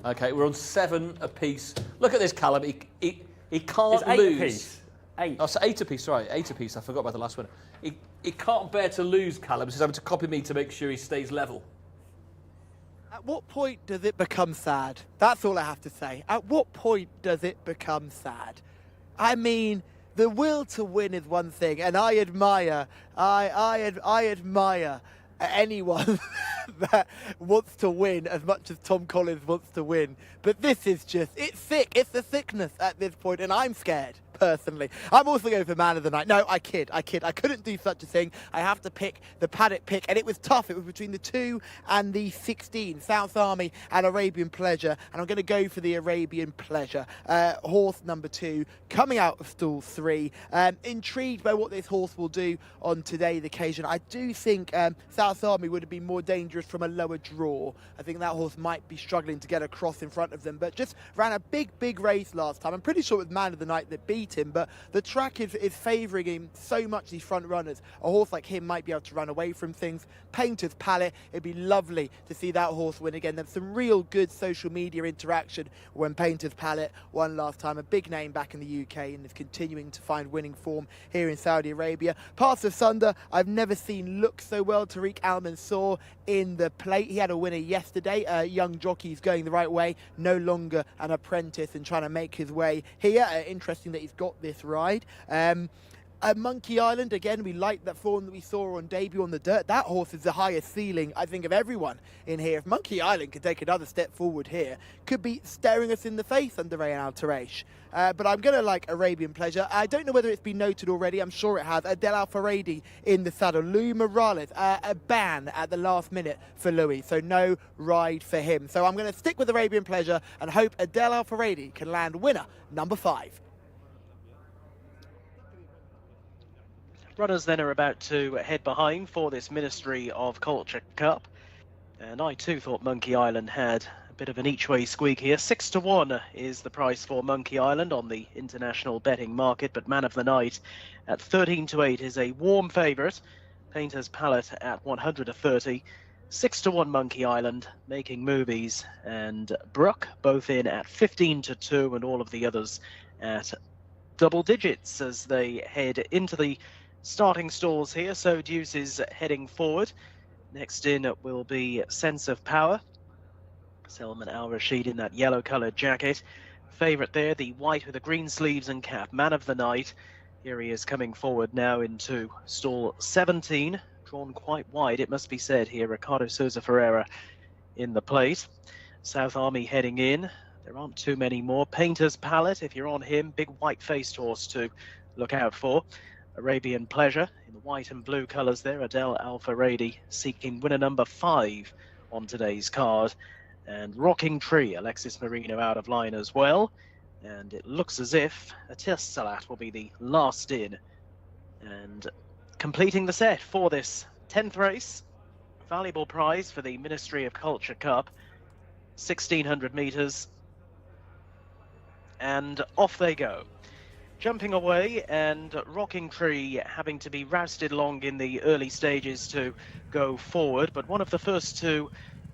Okay, we're on 7 apiece. Look at this, Callum. He can't It's 8 lose. apiece. 8. Oh, so 8 apiece, right. 8 apiece. I forgot about the last one. He can't bear to lose, Callum. So he's having to copy me to make sure he stays level. At what point does it become sad? That's all I have to say. At what point does it become sad? I mean, the will to win is one thing, and I admire anyone that wants to win as much as Tom Collins wants to win. But this is just, it's sick. It's a sickness at this point, and I'm scared. Personally, I'm also going for Man of the Night. No, I kid. I couldn't do such a thing. I have to pick the paddock pick, and it was tough. It was between the 2 and the 16, South Army and Arabian Pleasure, and I'm going to go for the Arabian Pleasure. Horse number 2, coming out of stall 3. Intrigued by what this horse will do on today's occasion. I do think South Army would have been more dangerous from a lower draw. I think that horse might be struggling to get across in front of them, but just ran a big race last time. I'm pretty sure it was Man of the Night that beat beat him, but the track is favouring him so much, these front runners. A horse like him might be able to run away from things. Painter's Palette, it'd be lovely to see that horse win again. There's some real good social media interaction when Painter's Palette won last time. A big name back in the UK and is continuing to find winning form here in Saudi Arabia. Paths of Thunder, I've never seen look so well. Tariq Al-Mansour in the plate. He had a winner yesterday. Young jockey's going the right way, no longer an apprentice and trying to make his way here. Interesting that he's got this ride. Monkey Island, again, we like that form that we saw on debut on the dirt. That horse is the highest ceiling, I think, of everyone in here. If Monkey Island could take another step forward here, could be staring us in the face under Rayan Al-Taraish. But I'm going to like Arabian Pleasure. I don't know whether it's been noted already. I'm sure it has. Adel Al-Faradi in the saddle. Louis Morales, a ban at the last minute for Louis, so no ride for him. So I'm going to stick with Arabian Pleasure and hope Adel Al-Faradi can land winner number 5. Runners then are about to head behind for this Ministry of Culture Cup. And I too thought Monkey Island had a bit of an each-way squeak here. 6-1 is the price for Monkey Island on the international betting market, but Man of the Night at 13-8 is a warm favourite. Painter's Palette at 130. 6-1 Monkey Island, Making Movies and Brook both in at 15-2, and all of the others at double digits as they head into the starting stalls here. So Deuce is heading forward. Next in will be Sense of Power. Salman Al Rashid in that yellow coloured jacket. Favourite there, the white with the green sleeves and cap, Man of the Night. Here he is coming forward now into stall 17. Drawn quite wide, it must be said here. Ricardo Souza Ferreira in the plate. South Army heading in. There aren't too many more. Painter's Palette, if you're on him, big white-faced horse to look out for. Arabian Pleasure in the white and blue colours there. Adel Al-Faradi seeking winner number 5 on today's card. And Rocking Tree, Alexis Marino out of line as well. And it looks as if Atis Salat will be the last in. And completing the set for this 10th race. Valuable prize for the Ministry of Culture Cup. 1,600 metres. And off they go. Jumping away, and Rocking Tree having to be rousted along in the early stages to go forward, but one of the first to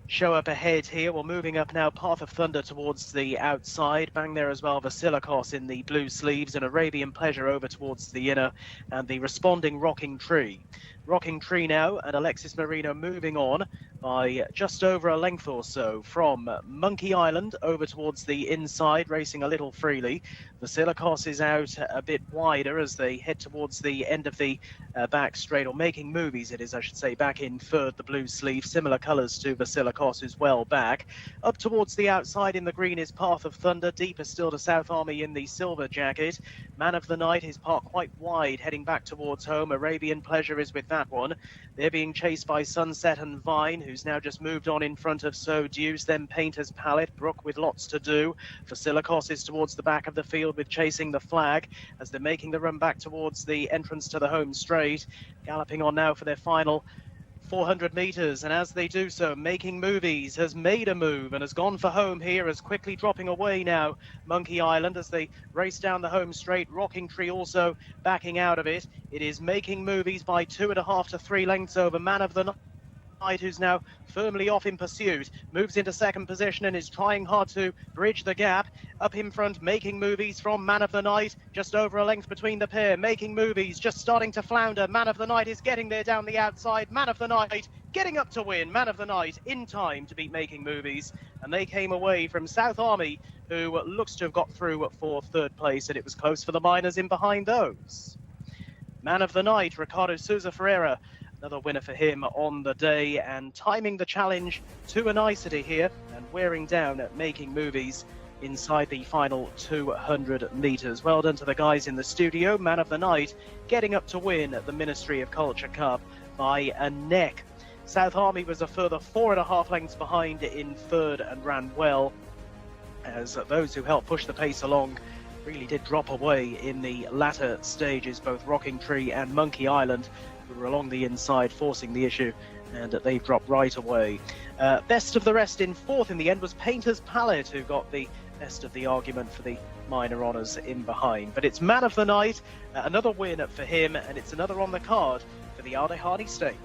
show up ahead here. We're moving up now, Path of Thunder towards the outside. Bang there as well, Vasilikos in the blue sleeves, and Arabian Pleasure over towards the inner, and the responding Rocking Tree. Rocking Tree now, and Alexis Marino moving on by just over a length or so from Monkey Island over towards the inside, racing a little freely. Vasilikos is out a bit wider as they head towards the end of the back straight, or Making Movies it is, I should say, back in third, the blue sleeve, similar colours to Vasilikos, who's well back. Up towards the outside in the green is Path of Thunder, deeper still to South Army in the silver jacket. Man of the Night is parked quite wide, heading back towards home. Arabian Pleasure is with that one. They're being chased by Sunset and Vine, who's now just moved on in front of So Deuce, then Painter's Palette, Brook with lots to do. Vasilikos is towards the back of the field with Chasing the Flag as they're making the run back towards the entrance to the home straight. Galloping on now for their final 400 metres, and as they do so, Making Movies has made a move and has gone for home here, as quickly dropping away now Monkey Island as they race down the home straight. Rocking Tree also backing out of it. It is Making Movies by 2.5 to 3 lengths over Man of the Night, who's now firmly off in pursuit, moves into second position and is trying hard to bridge the gap. Up in front, Making Movies from Man of the Night, just over a length between the pair. Making Movies just starting to flounder. Man of the Night is getting there down the outside. Man of the Night getting up to win. Man of the Night in time to beat Making Movies, and they came away from South Army, who looks to have got through for third place, and it was close for the Miners in behind those. Man of the Night, Ricardo Souza Ferreira, another winner for him on the day, and timing the challenge to a nicety here and wearing down at Making Movies inside the final 200 metres. Well done to the guys in the studio. Man of the Night getting up to win the Ministry of Culture Cup by a neck. South Army was a further 4.5 lengths behind in third and ran well, as those who helped push the pace along really did drop away in the latter stages, both Rocking Tree and Monkey Island, who were along the inside forcing the issue, and they dropped right away. Best of the rest in fourth in the end was Painter's Palette, who got the best of the argument for the minor honours in behind. But it's man of the night, another win for him, and it's another on the card for the RIYADH Hardy stable.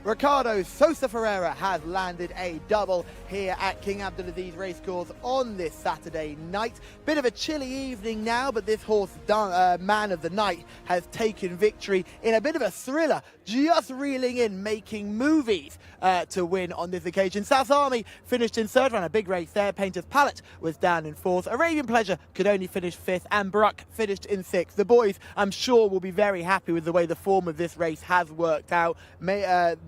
Ricardo Sosa Ferreira has landed a double here at King Abdulaziz Racecourse on this Saturday night. Bit of a chilly evening now, but this horse, man of the night, has taken victory in a bit of a thriller, just reeling in, making movies to win on this occasion. South Army finished in third, ran a big race there. Painter's Palette was down in fourth. Arabian Pleasure could only finish fifth, and Bruck finished in sixth. The boys, I'm sure, will be very happy with the way the form of this race has worked out.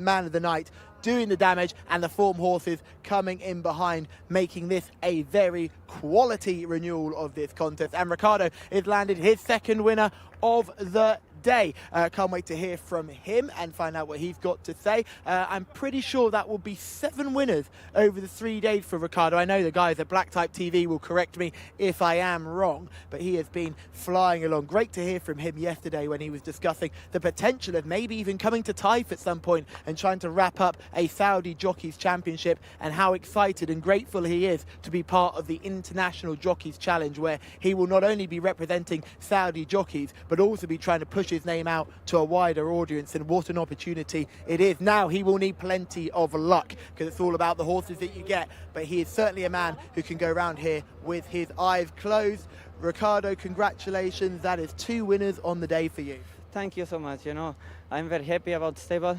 Man of the night doing the damage, and the form horses coming in behind, making this a very quality renewal of this contest. And Ricardo has landed his second winner of the day. Can't wait to hear from him and find out what he's got to say. I'm pretty sure that will be 7 winners over the 3 days for Ricardo. I know the guys at Black Type TV will correct me if I am wrong, but he has been flying along. Great to hear from him yesterday when he was discussing the potential of maybe even coming to Taif at some point and trying to wrap up a Saudi Jockeys Championship, and how excited and grateful he is to be part of the International Jockeys Challenge, where he will not only be representing Saudi jockeys but also be trying to push his name out to a wider audience. And what an opportunity it is. Now he will need plenty of luck, because it's all about the horses that you get, but he is certainly a man who can go around here with his eyes closed. Ricardo, congratulations. That is 2 winners on the day for you. Thank you so much. You know, I'm very happy about stable,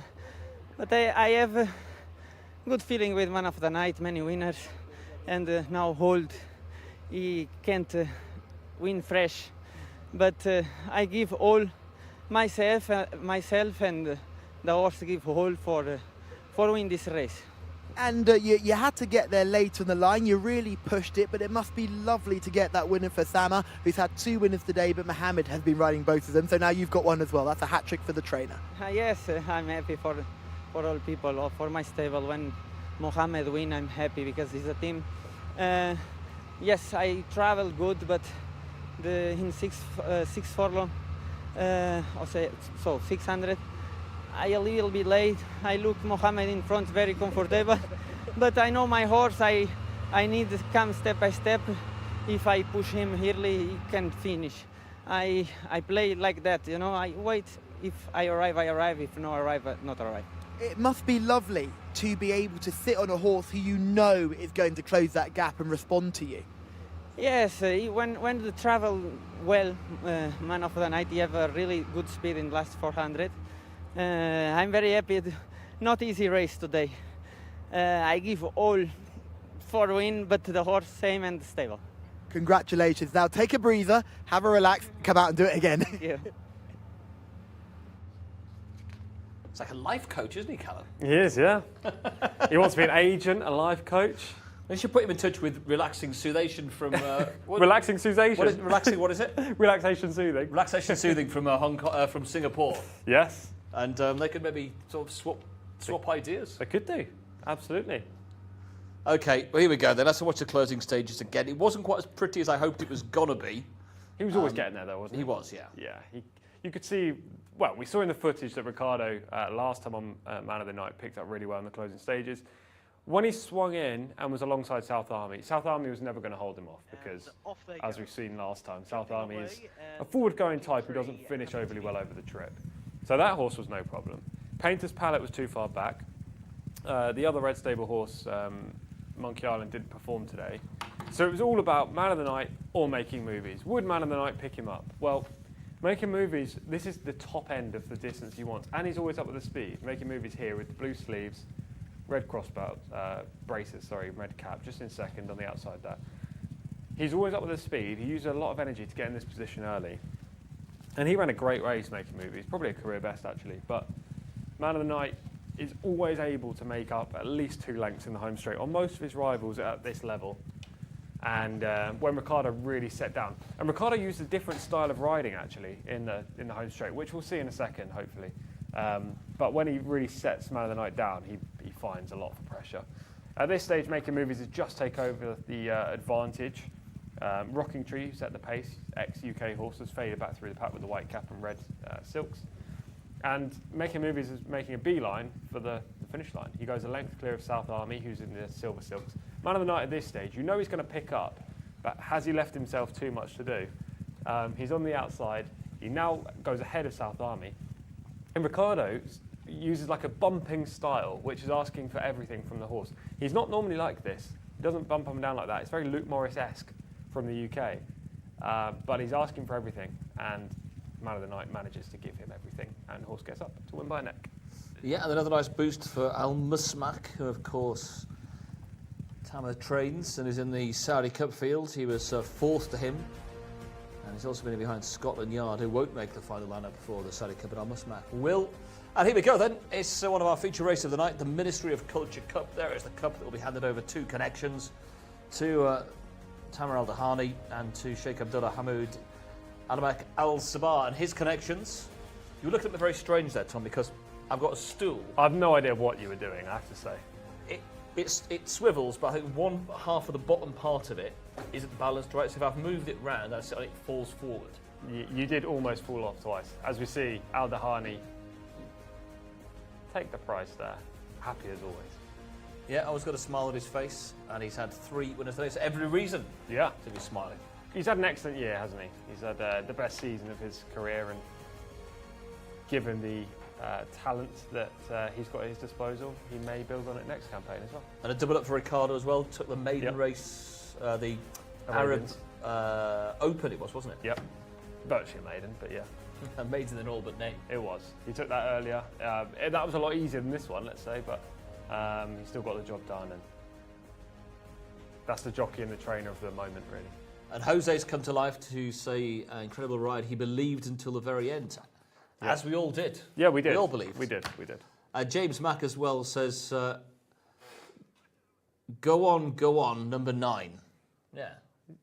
but I have a good feeling with man of the night, many winners, and now Hold, he can't win fresh, but I give all myself and the horse give all for win this race. And you had to get there late on the line. You really pushed it, but it must be lovely to get that winner for Sama, who's had 2 winners today, but Mohammed has been riding both of them, so now you've got one as well. That's a hat-trick for the trainer. Yes, I'm happy for all people, or for my stable. When Mohammed win, I'm happy because he's a team. Yes, I travel good, but in six furlong, so 600, I a little bit late. I look Mohammed in front, very comfortable, but I know my horse. I need to come step by step. If I push him early, he can finish. I play like that, you know. I wait. If I arrive, I arrive. If no arrive, not arrive. It must be lovely to be able to sit on a horse who you know is going to close that gap and respond to you. Yes, when the travel well, man of the night, he have a really good speed in the last 400. I'm very happy. Not easy race today. I give all for win, but the horse same and stable. Congratulations. Now take a breather, have a relax, come out and do it again. Thank you. It's like a life coach, isn't he, Callum? He is, yeah. He wants to be an agent, a life coach. They should put him in touch with relaxing soothation from... Relaxing soothation? What is, relaxing, what is it? Relaxation soothing. Relaxation soothing from Hong Kong, from Singapore. Yes. And they could maybe sort of swap ideas. They could do, absolutely. Okay, well, here we go then. Let's watch the closing stages again. It wasn't quite as pretty as I hoped it was going to be. He was always getting there, though, wasn't he? He was, yeah. Yeah, you could see... Well, we saw in the footage that Ricciardo, last time on Man of the Night, picked up really well in the closing stages. When he swung in and was alongside South Army was never going to hold him off because, as we've seen last time, South Army is a forward-going type who doesn't finish overly well over the trip. So that horse was no problem. Painter's Palette was too far back. The other Red Stable horse, Monkey Island, didn't perform today. So it was all about Man of the Night or Making Movies. Would Man of the Night pick him up? Well, Making Movies, this is the top end of the distance he wants, and he's always up with the speed. Making Movies here with the blue sleeves, red crossbelt, braces, red cap, just in second on the outside there. He's always up with the speed. He used a lot of energy to get in this position early. And he ran a great race Making Movies, probably a career best actually, but Man of the Night is always able to make up at least 2 lengths in the home straight on most of his rivals at this level. And when Ricciardo really set down, and Ricciardo used a different style of riding actually in the home straight, which we'll see in a second, hopefully. But when he really sets Man of the Night down, he finds a lot of pressure. At this stage, Making Movies is just take over the advantage. Rocking Tree set the pace. Ex-UK horses faded back through the pack with the white cap and red silks. And Making Movies is making a beeline for the finish line. He goes a length clear of South Army, who's in the silver silks. Man of the Night at this stage, you know he's going to pick up, but has he left himself too much to do? He's on the outside. He now goes ahead of South Army. And Ricciardo uses like a bumping style, which is asking for everything from the horse. He's not normally like this. He doesn't bump up and down like that. It's very Luke Morris-esque from the UK. But he's asking for everything, and Man of the Night manages to give him everything, and the horse gets up to win by a neck. Yeah, and another nice boost for Al Musmak, who of course Tamer trains and is in the Saudi Cup field. He was fourth to him, and he's also been in behind Scotland Yard, who won't make the final lineup for the Saudi Cup, but Al Musmak will. And here we go then. It's one of our feature races of the night, the Ministry of Culture Cup. There is the cup that will be handed over to connections, to Tamer Al Dahani and to Sheikh Abdullah Hamoud Alamak Al Sabah and his connections. You looked at me very strange there, Tom, because I've got a stool. I have no idea what you were doing, I have to say. It swivels, but I think one half of the bottom part of it isn't balanced right, so if I've moved it round, it falls forward. You did almost fall off twice. As we see, Al Dahani take the prize there. Happy as always. Yeah, I always got a smile on his face, and he's had 3 winners today, so every reason to be smiling. He's had an excellent year, hasn't he? He's had the best season of his career, and given the talent that he's got at his disposal, he may build on it next campaign as well. And a double up for Ricciardo as well. Took the maiden race, the Arab Open it was, wasn't it? Yep. Virtually a maiden, but yeah. A maiden in all but name. It was. He took that earlier. That was a lot easier than this one, let's say, but he still got the job done, and that's the jockey and the trainer of the moment, really. And Jose's come to life to say, incredible ride. He believed until the very end. Yeah. As we all did. Yeah, we did. We all believed. We did. James Mack as well says, go on, number 9. Yeah.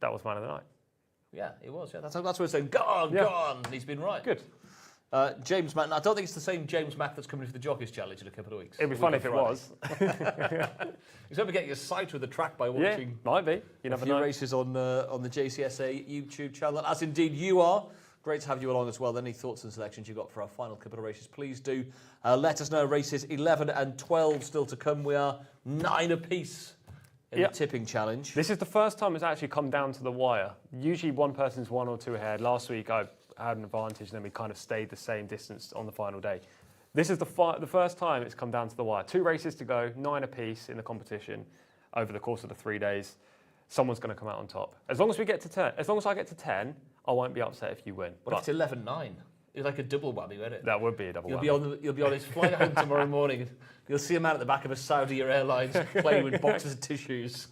That was Man of the Night. Yeah, it was. Yeah, that's what we're saying. Go on. And he's been right. Good. James Mack. Now, I don't think it's the same James Mack that's coming for the Jockeys Challenge in a couple of weeks. It'd be funny if it was. He's over getting a sight with the track by watching. Yeah, might be. You never know. Races on the JCSA YouTube channel, as indeed you are. Great to have you along as well. Any thoughts and selections you've got for our final couple of races, please do let us know. Races 11 and 12 still to come. We are 9 apiece in the tipping challenge. This is the first time it's actually come down to the wire. Usually one person's 1 or 2 ahead. Last week I had an advantage and then we kind of stayed the same distance on the final day. This is the first time it's come down to the wire. 2 races to go, 9 apiece in the competition over the course of the 3 days. Someone's going to come out on top. As long as we get to 10, as long as I get to 10, I won't be upset if you win. What if it's 11-9? It's like a double whammy, won't it? That would be a double whammy. You'll be on his flight home tomorrow morning. You'll see a man at the back of a Saudi Airlines playing with boxes of tissues.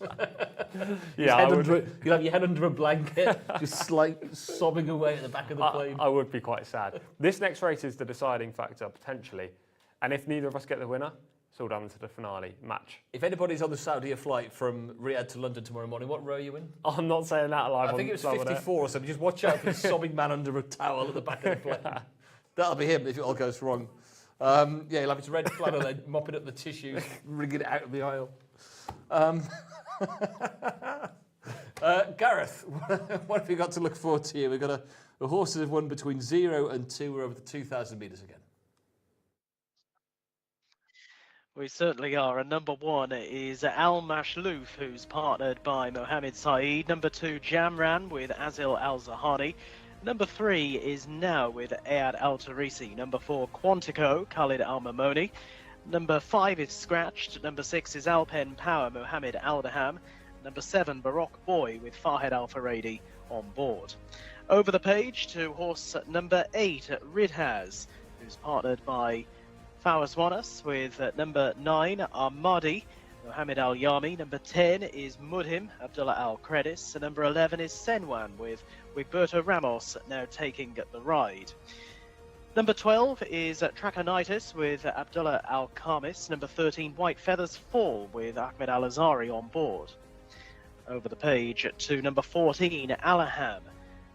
Yeah, you'll have your head under a blanket, just like sobbing away at the back of the plane. I would be quite sad. This next race is the deciding factor, potentially. And if neither of us get the winner, it's all down to the finale match. If anybody's on the Saudi flight from Riyadh to London tomorrow morning, what row are you in? I'm not saying that live. I think it was 54 or something. Just watch out for the sobbing man under a towel at the back of the plane. That'll be him if it all goes wrong. Yeah, he'll have his red flannel then, mopping up the tissues, wringing it out of the aisle. Gareth, what have you got to look forward to here? We've got the horses have won between 0 and 2. We're over the 2,000 metres again. We certainly are. And number 1 is Al Mashlouf, who's partnered by Mohammed Saeed. Number 2, Jamran with Azil Al Zahani. Number 3 is Now with Ayad Al Tarisi. Number 4, Quantico, Khalid Al Mamoni. Number 5 is Scratched. Number 6 is Alpen Power, Mohammed Al Daham. Number 7, Baroque Boy with Fahed Al Faradi on board. Over the page to horse number 8, Ridhaz, who's partnered by Fawaz Wanas with number 9, Ahmadi, Mohammed Al Yami. Number 10 is Mudhim, Abdullah Al Credis. And number 11 is Senwan with Wigberto Ramos now taking the ride. Number 12 is Trachonitis with Abdullah Al Khamis. Number 13, White Feathers Fall with Ahmed Al Azari on board. Over the page to number 14, Alaham,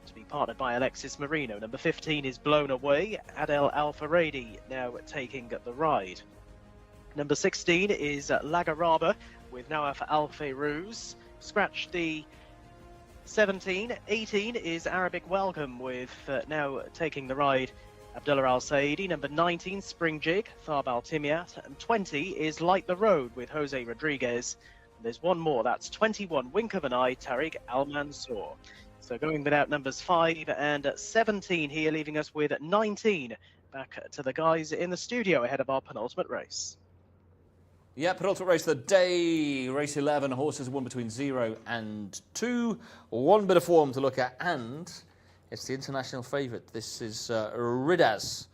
to be partnered by Alexis Marino. Number 15 is Blown Away, Adel Al Faradi now taking the ride. Number 16 is Lagaraba with Nawaf Al Fayrouz. Scratch the 17. 18 is Arabic Welcome with now taking the ride Abdullah Al Saidi. Number 19, Spring Jig, Thab Al Timiat. And 20 is Light the Road with Jose Rodriguez. And there's one more, that's 21, Wink of an Eye, Tariq Al Mansour. So going without numbers 5 and 17 here, leaving us with 19. Back to the guys in the studio ahead of our penultimate race. Yeah, penultimate race of the day. Race 11, horses won between 0 and 2. One bit of form to look at, and it's the international favourite. This is Ridhaz.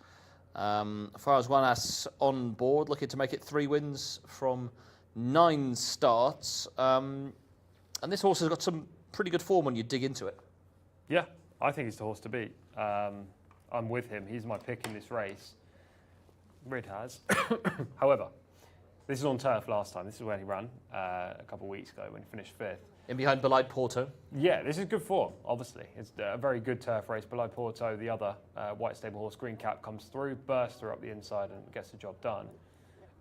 Fawaz Wanas on board, looking to make it 3 wins from 9 starts. And this horse has got some pretty good form when you dig into it. Yeah, I think he's the horse to beat. I'm with him. He's my pick in this race. Ridhaz. However, this is on turf last time. This is where he ran a couple of weeks ago when he finished 5th. In behind Belide Porto. Yeah, this is good form, obviously. It's a very good turf race. Belide Porto, the other white stable horse, Green Cap, comes through, bursts through up the inside and gets the job done.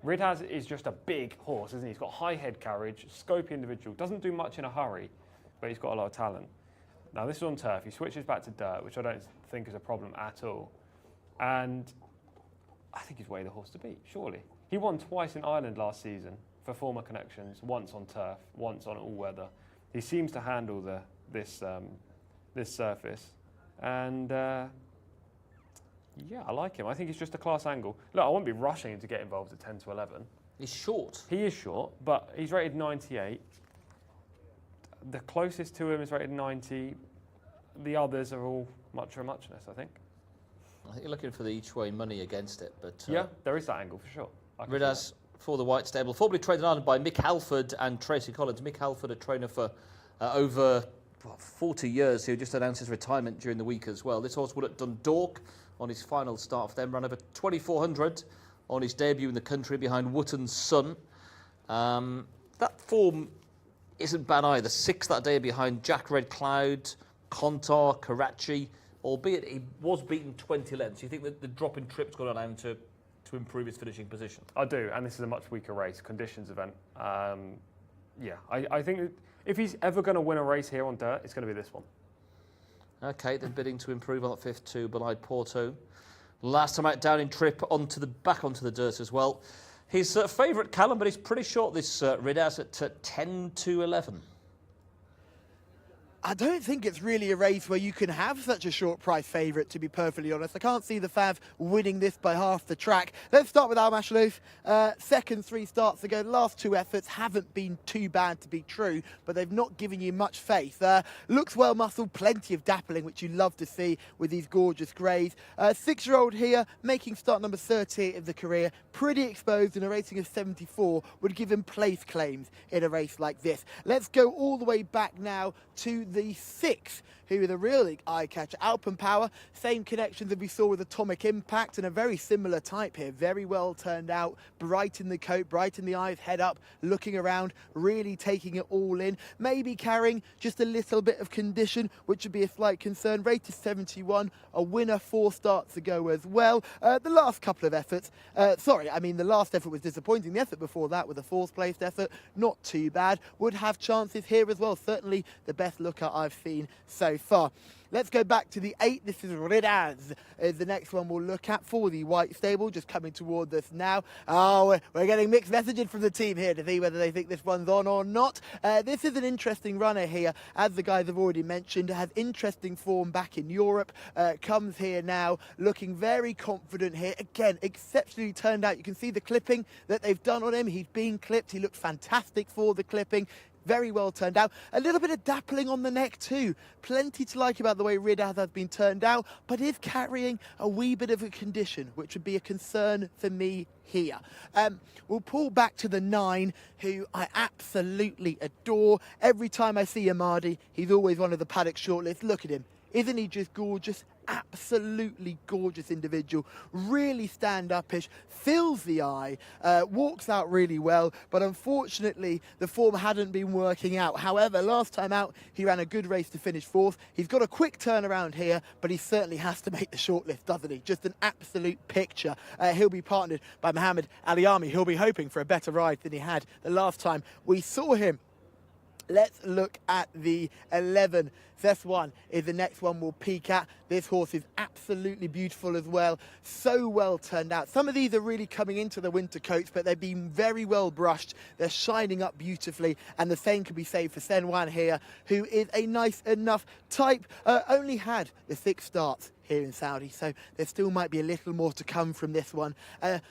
Ridhaz is just a big horse, isn't he? He's got high head carriage, scopy individual, doesn't do much in a hurry, but he's got a lot of talent. Now, this is on turf. He switches back to dirt, which I don't think is a problem at all. And I think he's way the horse to beat, surely. He won twice in Ireland last season for former connections, once on turf, once on all weather. He seems to handle this surface. And yeah, I like him. I think he's just a class angle. Look, I won't be rushing him to get involved at 10 to 11. He's short. He is short, but he's rated 98. The closest to him is rated 90. The others are all much or muchness, I think. I think you're looking for the each-way money against it, but yeah, there is that angle for sure. Ridhaz for the white stable, formerly trained in Ireland by Mick Halford and Tracy Collins. Mick Halford, a trainer for over 40 years, who just announced his retirement during the week as well. This horse won at Dundalk on his final start for them, ran over 2,400 on his debut in the country behind Wootton's Son. That form isn't bad either. 6th that day behind Jack Red Cloud, Kontar, Karachi, albeit he was beaten 20 lengths. You think that the drop in trip's going to allow him to improve his finishing position? I do, and this is a much weaker race, conditions event. Yeah, I think if he's ever going to win a race here on dirt, it's going to be this one. Okay, then bidding to improve on that 5th to Belide Porto. Last time out down in trip, back onto the dirt as well. His favourite, Callum, but he's pretty short, this Ridhaz, at 10 to 11. I don't think it's really a race where you can have such a short price favourite, to be perfectly honest. I can't see the Fav winning this by half the track. Let's start with Al Mashlouf. Second 3 starts ago. The last 2 efforts haven't been too bad to be true, but they've not given you much faith. Looks well muscled, plenty of dappling, which you love to see with these gorgeous greys. 6-year-old here, making start number 30 of the career. Pretty exposed, and a rating of 74 would give him place claims in a race like this. Let's go all the way back now to the 6, who are the real eye-catcher. Alpenpower, same connections that we saw with Atomic Impact, and a very similar type here. Very well turned out, bright in the coat, bright in the eyes, head up, looking around, really taking it all in. Maybe carrying just a little bit of condition, which would be a slight concern. Rated 71, a winner 4 starts ago as well. The last couple of efforts, the last effort was disappointing. The effort before that with a 4th placed effort, not too bad. Would have chances here as well. Certainly the best looker I've seen so far. Let's go back to the 8. This is RIYADH, is the next one we'll look at for the white stable, just coming toward us now. Oh, we're getting mixed messaging from the team here to see whether they think this one's on or not. This is an interesting runner here, as the guys have already mentioned. Has interesting form back in Europe. Comes here now, looking very confident here. Again, exceptionally turned out. You can see the clipping that they've done on him. He's been clipped. He looked fantastic for the clipping. Very well turned out. A little bit of dappling on the neck too. Plenty to like about the way RIYADH has been turned out, but is carrying a wee bit of a condition, which would be a concern for me here. We'll pull back to the 9, who I absolutely adore. Every time I see Amadi, he's always one of the paddock shortlists. Look at him. Isn't he just gorgeous? Absolutely gorgeous individual, really stand-up-ish, fills the eye, walks out really well, but unfortunately the form hadn't been working out. However, last time out he ran a good race to finish 4th. He's got a quick turnaround here, but he certainly has to make the shortlist, doesn't he? Just an absolute picture. He'll be partnered by Mohammed Aliami, who'll be hoping for a better ride than he had the last time we saw him. Let's look at the 11. This one is the next one we'll peek at. This horse is absolutely beautiful as well. So well turned out. Some of these are really coming into the winter coats, but they've been very well brushed. They're shining up beautifully, and the same can be said for Senwan here, who is a nice enough type. Only had the 6 starts here in Saudi, so there still might be a little more to come from this one.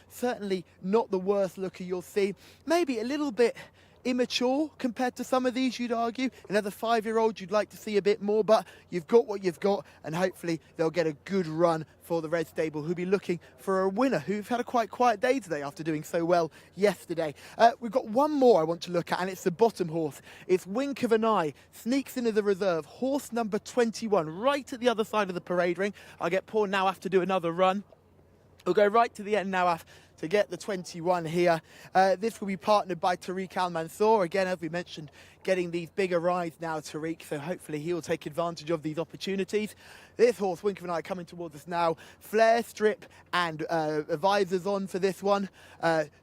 Certainly not the worst looker you'll see. Maybe a little bit immature compared to some of these, you'd argue. Another 5-year-old, you'd like to see a bit more, but you've got what you've got, and hopefully they'll get a good run for the Red Stable, who'll be looking for a winner, who've had a quite quiet day today after doing so well yesterday. We've got one more I want to look at, and it's the bottom horse. It's Wink of an Eye, sneaks into the reserve, horse number 21, right at the other side of the parade ring. I'll get poor Nawaf to do another run. We'll go right to the end, Nawaf, to get the 21 here. This will be partnered by Tariq Al Mansour. Again, as we mentioned, getting these bigger rides now, Tariq, so hopefully he'll take advantage of these opportunities. This horse, Wink of an Eye, coming towards us now. Flare strip and visors on for this one.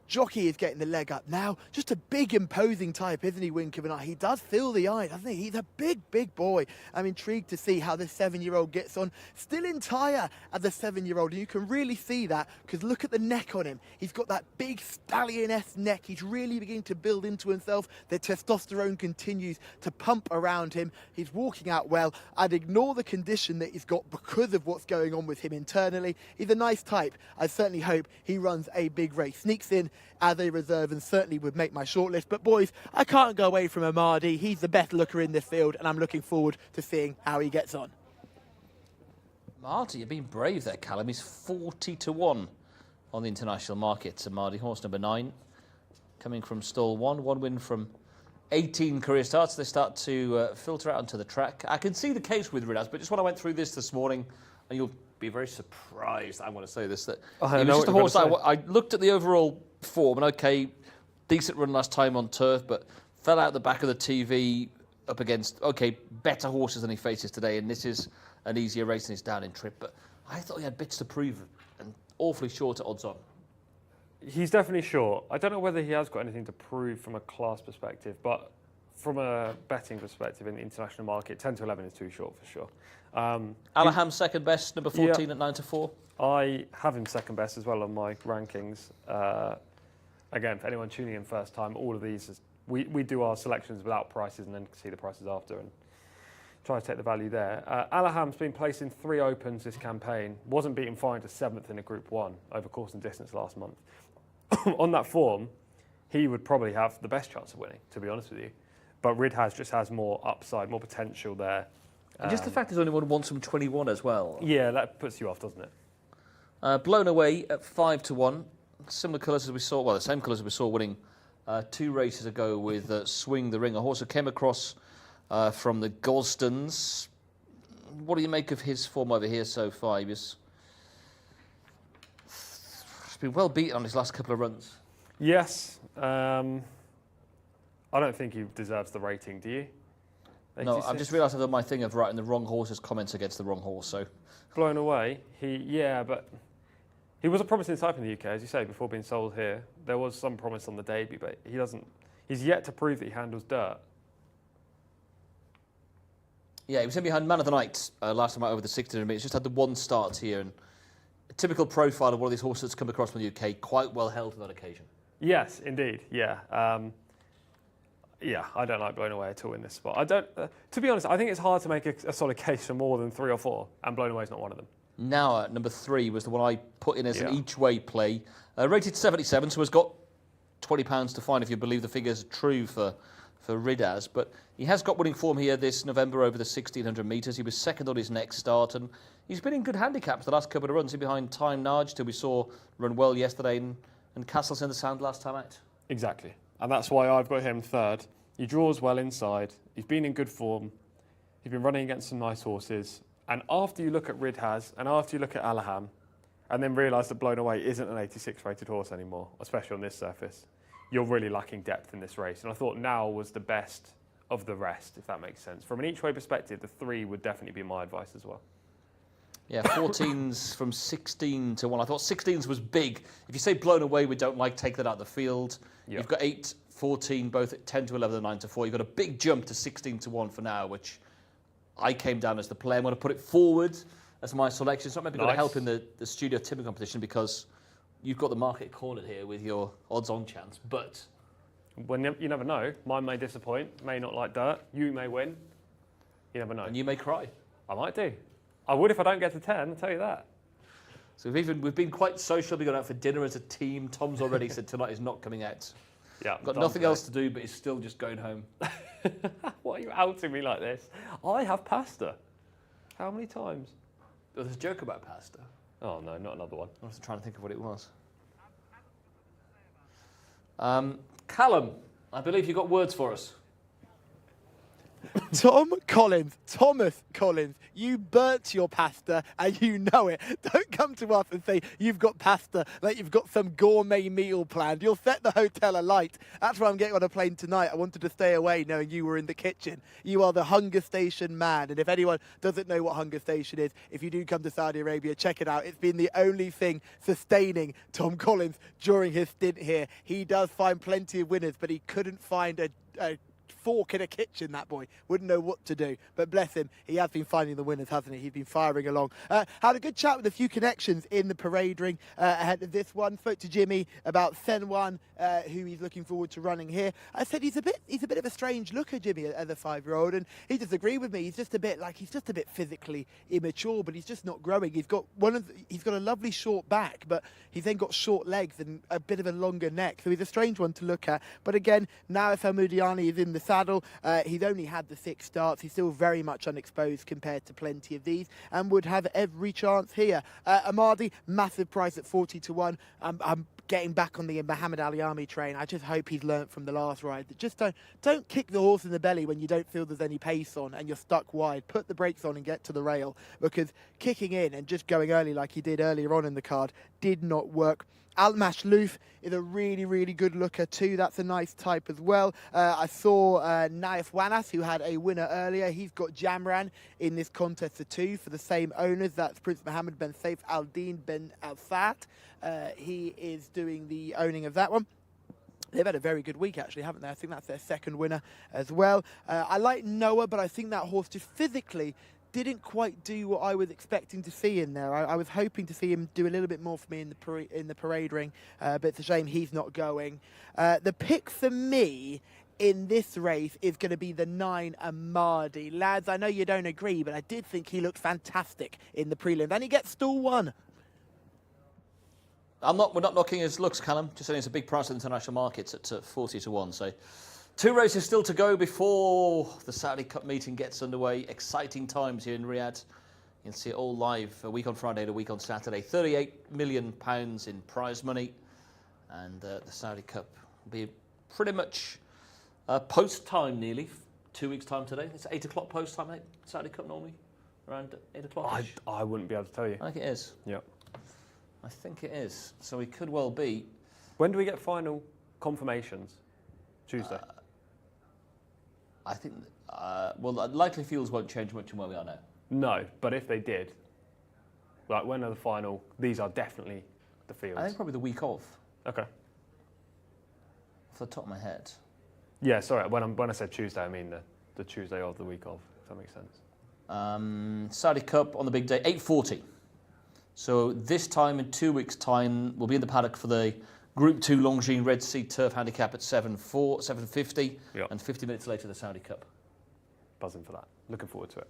Jockey is getting the leg up now. Just a big, imposing type, isn't he, Wink of an Eye? He does fill the eye, doesn't he? He's a big, big boy. I'm intrigued to see how this 7-year-old gets on. Still entire as a 7-year-old, and you can really see that, because look at the neck on him. He's got that big stallion-esque neck. He's really beginning to build into himself. The testosterone continues to pump around him. He's walking out well. I'd ignore the condition that he's got because of what's going on with him internally. He's a nice type. I certainly hope he runs a big race. Sneaks in as a reserve and certainly would make my shortlist. But boys, I can't go away from Amadi. He's the best looker in this field, and I'm looking forward to seeing how he gets on. Marty, you've been brave there, Callum. He's 40-1 on the international market. Amadi, horse number 9, coming from stall 1. 1 win from 18 career starts. They start to filter out onto the track. I can see the case with RIYADH, but just when I went through this morning, and you'll be very surprised, I'm going to say this, that it was just a horse I looked at the overall form, and okay, decent run last time on turf, but fell out the back of the TV up against, okay, better horses than he faces today, and this is an easier race than his down in trip, but I thought he had bits to prove, and awfully short at odds on. He's definitely short. I don't know whether he has got anything to prove from a class perspective, but from a betting perspective in the international market, 10-11 is too short for sure. Alaham second best, number 14 at 9-4. I have him second best as well on my rankings. Again, for anyone tuning in first time, all of these, we do our selections without prices and then see the prices after and try to take the value there. Alaham's been placed in 3 opens this campaign, wasn't beaten fine to 7th in a Group 1 over course and distance last month. On that form, he would probably have the best chance of winning, to be honest with you. But RIYADH just has more upside, more potential there. And just the fact he's only won once from 21 as well. Yeah, that puts you off, doesn't it? Blown Away at 5-1. Similar colours as we saw, well, the same colours as we saw winning 2 races ago with Swing the Ring, a horse that came across from the Gosdens. What do you make of his form over here so far? He's been well beaten on his last couple of runs. Yes. I don't think he deserves the rating, do you? 86? No, I've just realised I've done my thing of writing the wrong horse's comments against the wrong horse, so... Blown away. But he was a promising type in the UK, as you say, before being sold here. There was some promise on the debut, but he's yet to prove that he handles dirt. Yeah, he was in behind Man of the Night last time out over the 1600 metres. Just had the one start here, and a typical profile of one of these horses that's come across from the UK, quite well held on that occasion. Yes, indeed. Yeah. I don't like Blown Away at all in this spot. I don't. To be honest, I think it's hard to make a solid case for more than 3 or 4, and Blown Away is not one of them. Now, number 3 was the one I put in as an each-way play. Rated 77, so has got £20 to fine if you believe the figures are true for RIYADH. But he has got winning form here this November over the 1600 metres. He was second on his next start, and he's been in good handicaps the last couple of runs. He's behind Time Nudge, who we saw run well yesterday, and Castles in the Sand last time out. Exactly. And that's why I've got him third. He draws well inside. He's been in good form. He's been running against some nice horses. And after you look at RIYADH and after you look at Alaham, and then realise that Blown Away isn't an 86 rated horse anymore, especially on this surface, you're really lacking depth in this race. And I thought Now was the best of the rest, if that makes sense. From an each way perspective, the 3 would definitely be my advice as well. Yeah, 14s from 16 to 1. I thought 16s was big. If you say Blown Away, we don't like, take that out of the field. Yep. You've got 8, 14, both at 10 to 11 and 9 to 4. You've got a big jump to 16 to 1 for Now, which I came down as the play. I'm going to put it forward as my selection. It's not maybe going to help in the studio tipping competition because you've got the market cornered here with your odds-on chance, but... You never know. Mine may disappoint, may not like dirt. You may win. You never know. And you may cry. I might do. I would if I don't get to 10, I'll tell you that. So we've been quite social. We've gone out for dinner as a team. Tom's already said tonight he's not coming out. Yeah, got nothing else to do, but he's still just going home. Why are you outing me like this? I have pasta. How many times? There was a joke about pasta. Oh no, not another one. I was trying to think of what it was. Callum, I believe you've got words for us. Thomas Collins, you burnt your pasta and you know it. Don't come to us and say you've got pasta like you've got some gourmet meal planned. You'll set the hotel alight. That's why I'm getting on a plane tonight. I wanted to stay away knowing you were in the kitchen. You are the hunger station man. And if anyone doesn't know what hunger station is, if you do come to Saudi Arabia, check it out. It's been the only thing sustaining Tom Collins during his stint here. He does find plenty of winners, but he couldn't find a fork in a kitchen, that boy. Wouldn't know what to do. But bless him, he has been finding the winners, hasn't he? He's been firing along. Had a good chat with a few connections in the parade ring ahead of this one. Spoke to Jimmy about Senwan, who he's looking forward to running here. I said he's a bit of a strange looker, Jimmy, as a 5-year-old, and he disagreed with me. He's just a bit physically immature, but he's just not growing. He's got a lovely short back, but he's then got short legs and a bit of a longer neck. So he's a strange one to look at. But again, now if Almudiani is in the saddle, he's only had the 6 starts. He's still very much unexposed compared to plenty of these and would have every chance here. Amadi, massive price at 40 to 1. I'm getting back on the Muhammad Ali Army train. I just hope he's learnt from the last ride. Just don't kick the horse in the belly when you don't feel there's any pace on and you're stuck wide. Put the brakes on and get to the rail, because kicking in and just going early like he did earlier on in the card did not work. Almash Loof is a really, really good looker too. That's a nice type as well. I saw Naif Wanas, who had a winner earlier. He's got Jamran in this contest for 2 for the same owners. That's Prince Mohammed Ben Saif Al-Din Ben Al-Fat. He is doing the owning of that one. They've had a very good week, actually, haven't they? I think that's their second winner as well. I like Noah, but I think that horse just physically didn't quite do what I was expecting to see in there. I was hoping to see him do a little bit more for me in the parade ring, but it's a shame he's not going. The pick for me in this race is going to be the 9 Amadi. Lads, I know you don't agree, but I did think he looked fantastic in the prelim. And he gets stall 1. We're not knocking his looks, Callum. Just saying it's a big price in international markets at 40 to 1. So 2 races still to go before the Saudi Cup meeting gets underway. Exciting times here in Riyadh. You can see it all live a week on Friday and a week on Saturday. £38 million in prize money. And the Saudi Cup will be pretty much post-time nearly. 2 weeks' time today. It's 8 o'clock post time, mate. Saudi Cup normally around 8 o'clock. I wouldn't be able to tell you. I think it is. Yeah. I think it is. So we could well be. When do we get final confirmations? Tuesday. I think. Well, likely fields won't change much from where we are now. No, but if they did, like when are the final? These are definitely the fields. I think probably the week of. Okay. Off the top of my head. Yeah, sorry. When I said Tuesday, I mean the Tuesday of the week of. If that makes sense. Saudi Cup on the big day, 8:40. So this time in 2 weeks' time, we'll be in the paddock for the Group 2 Longines Red Sea Turf Handicap at 7:50, and 50 minutes later the Saudi Cup. Buzzing for that. Looking forward to it.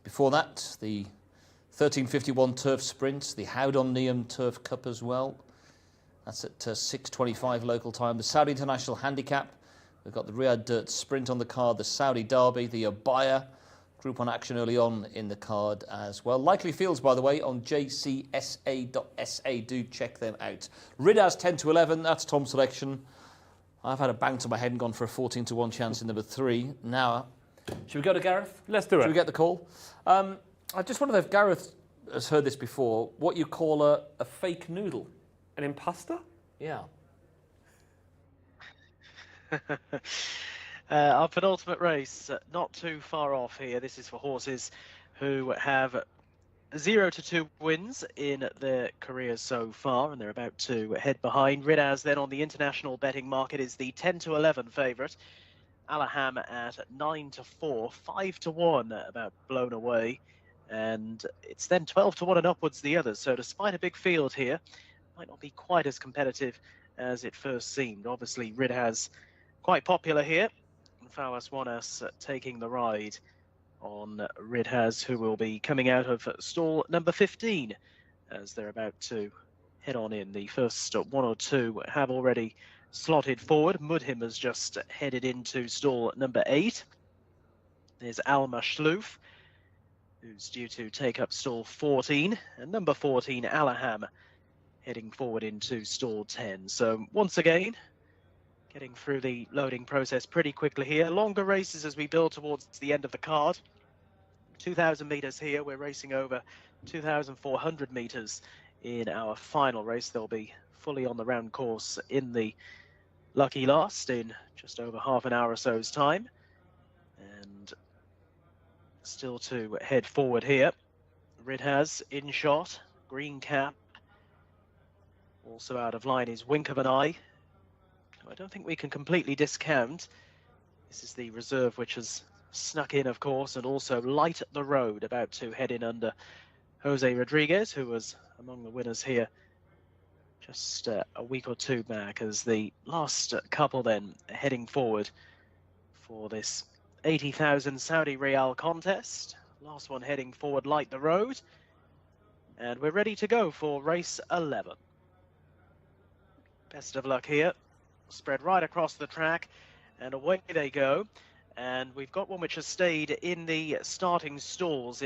Before that, the 1351 Turf Sprint, the Howdon Neum Turf Cup as well. That's at 6:25 local time. The Saudi International Handicap. We've got the Riyadh Dirt Sprint on the card, the Saudi Derby, the Abaya Group 1 action early on in the card as well. Likely fields, by the way, on jcsa.sa. Do check them out. RIYADH 10 to 11. That's Tom's selection. I've had a bang to my head and gone for a 14 to 1 chance in number 3. Now, should we go to Gareth? Let's do it. Should we get the call? I just wonder if Gareth has heard this before. What you call a fake noodle? An imposter? Yeah. Our penultimate race, not too far off here. This is for horses who have 0 to 2 wins in their careers so far, and they're about to head behind. RIYADH then on the international betting market is the 10 to 11 favourite. Alaham at 9 to 4, 5 to 1 about blown away, and it's then 12 to 1 and upwards the others. So despite a big field here, might not be quite as competitive as it first seemed. Obviously, RIYADH quite popular here. Fawaz Wanas taking the ride on RIYADH, who will be coming out of stall number 15 as they're about to head on in. The first 1 or 2 have already slotted forward. Mudhim has just headed into stall number 8. There's Al Mashlouf, who's due to take up stall 14, and number 14, Alaham, heading forward into stall 10. So once again, getting through the loading process pretty quickly here. Longer races as we build towards the end of the card. 2,000 metres here. We're racing over 2,400 metres in our final race. They'll be fully on the round course in the lucky last in just over half an hour or so's time. And still to head forward here. RIYADH in shot. Green cap. Also out of line is Wink of an Eye. I don't think we can completely discount. This is the reserve which has snuck in, of course, and also Light the Road, about to head in under Jose Rodriguez, who was among the winners here just a week or 2 back, as the last couple then heading forward for this 80,000 Saudi Riyal contest. Last one heading forward, Light the Road. And we're ready to go for race 11. Best of luck here. Spread right across the track, and away they go. And we've got one which has stayed in the starting stalls.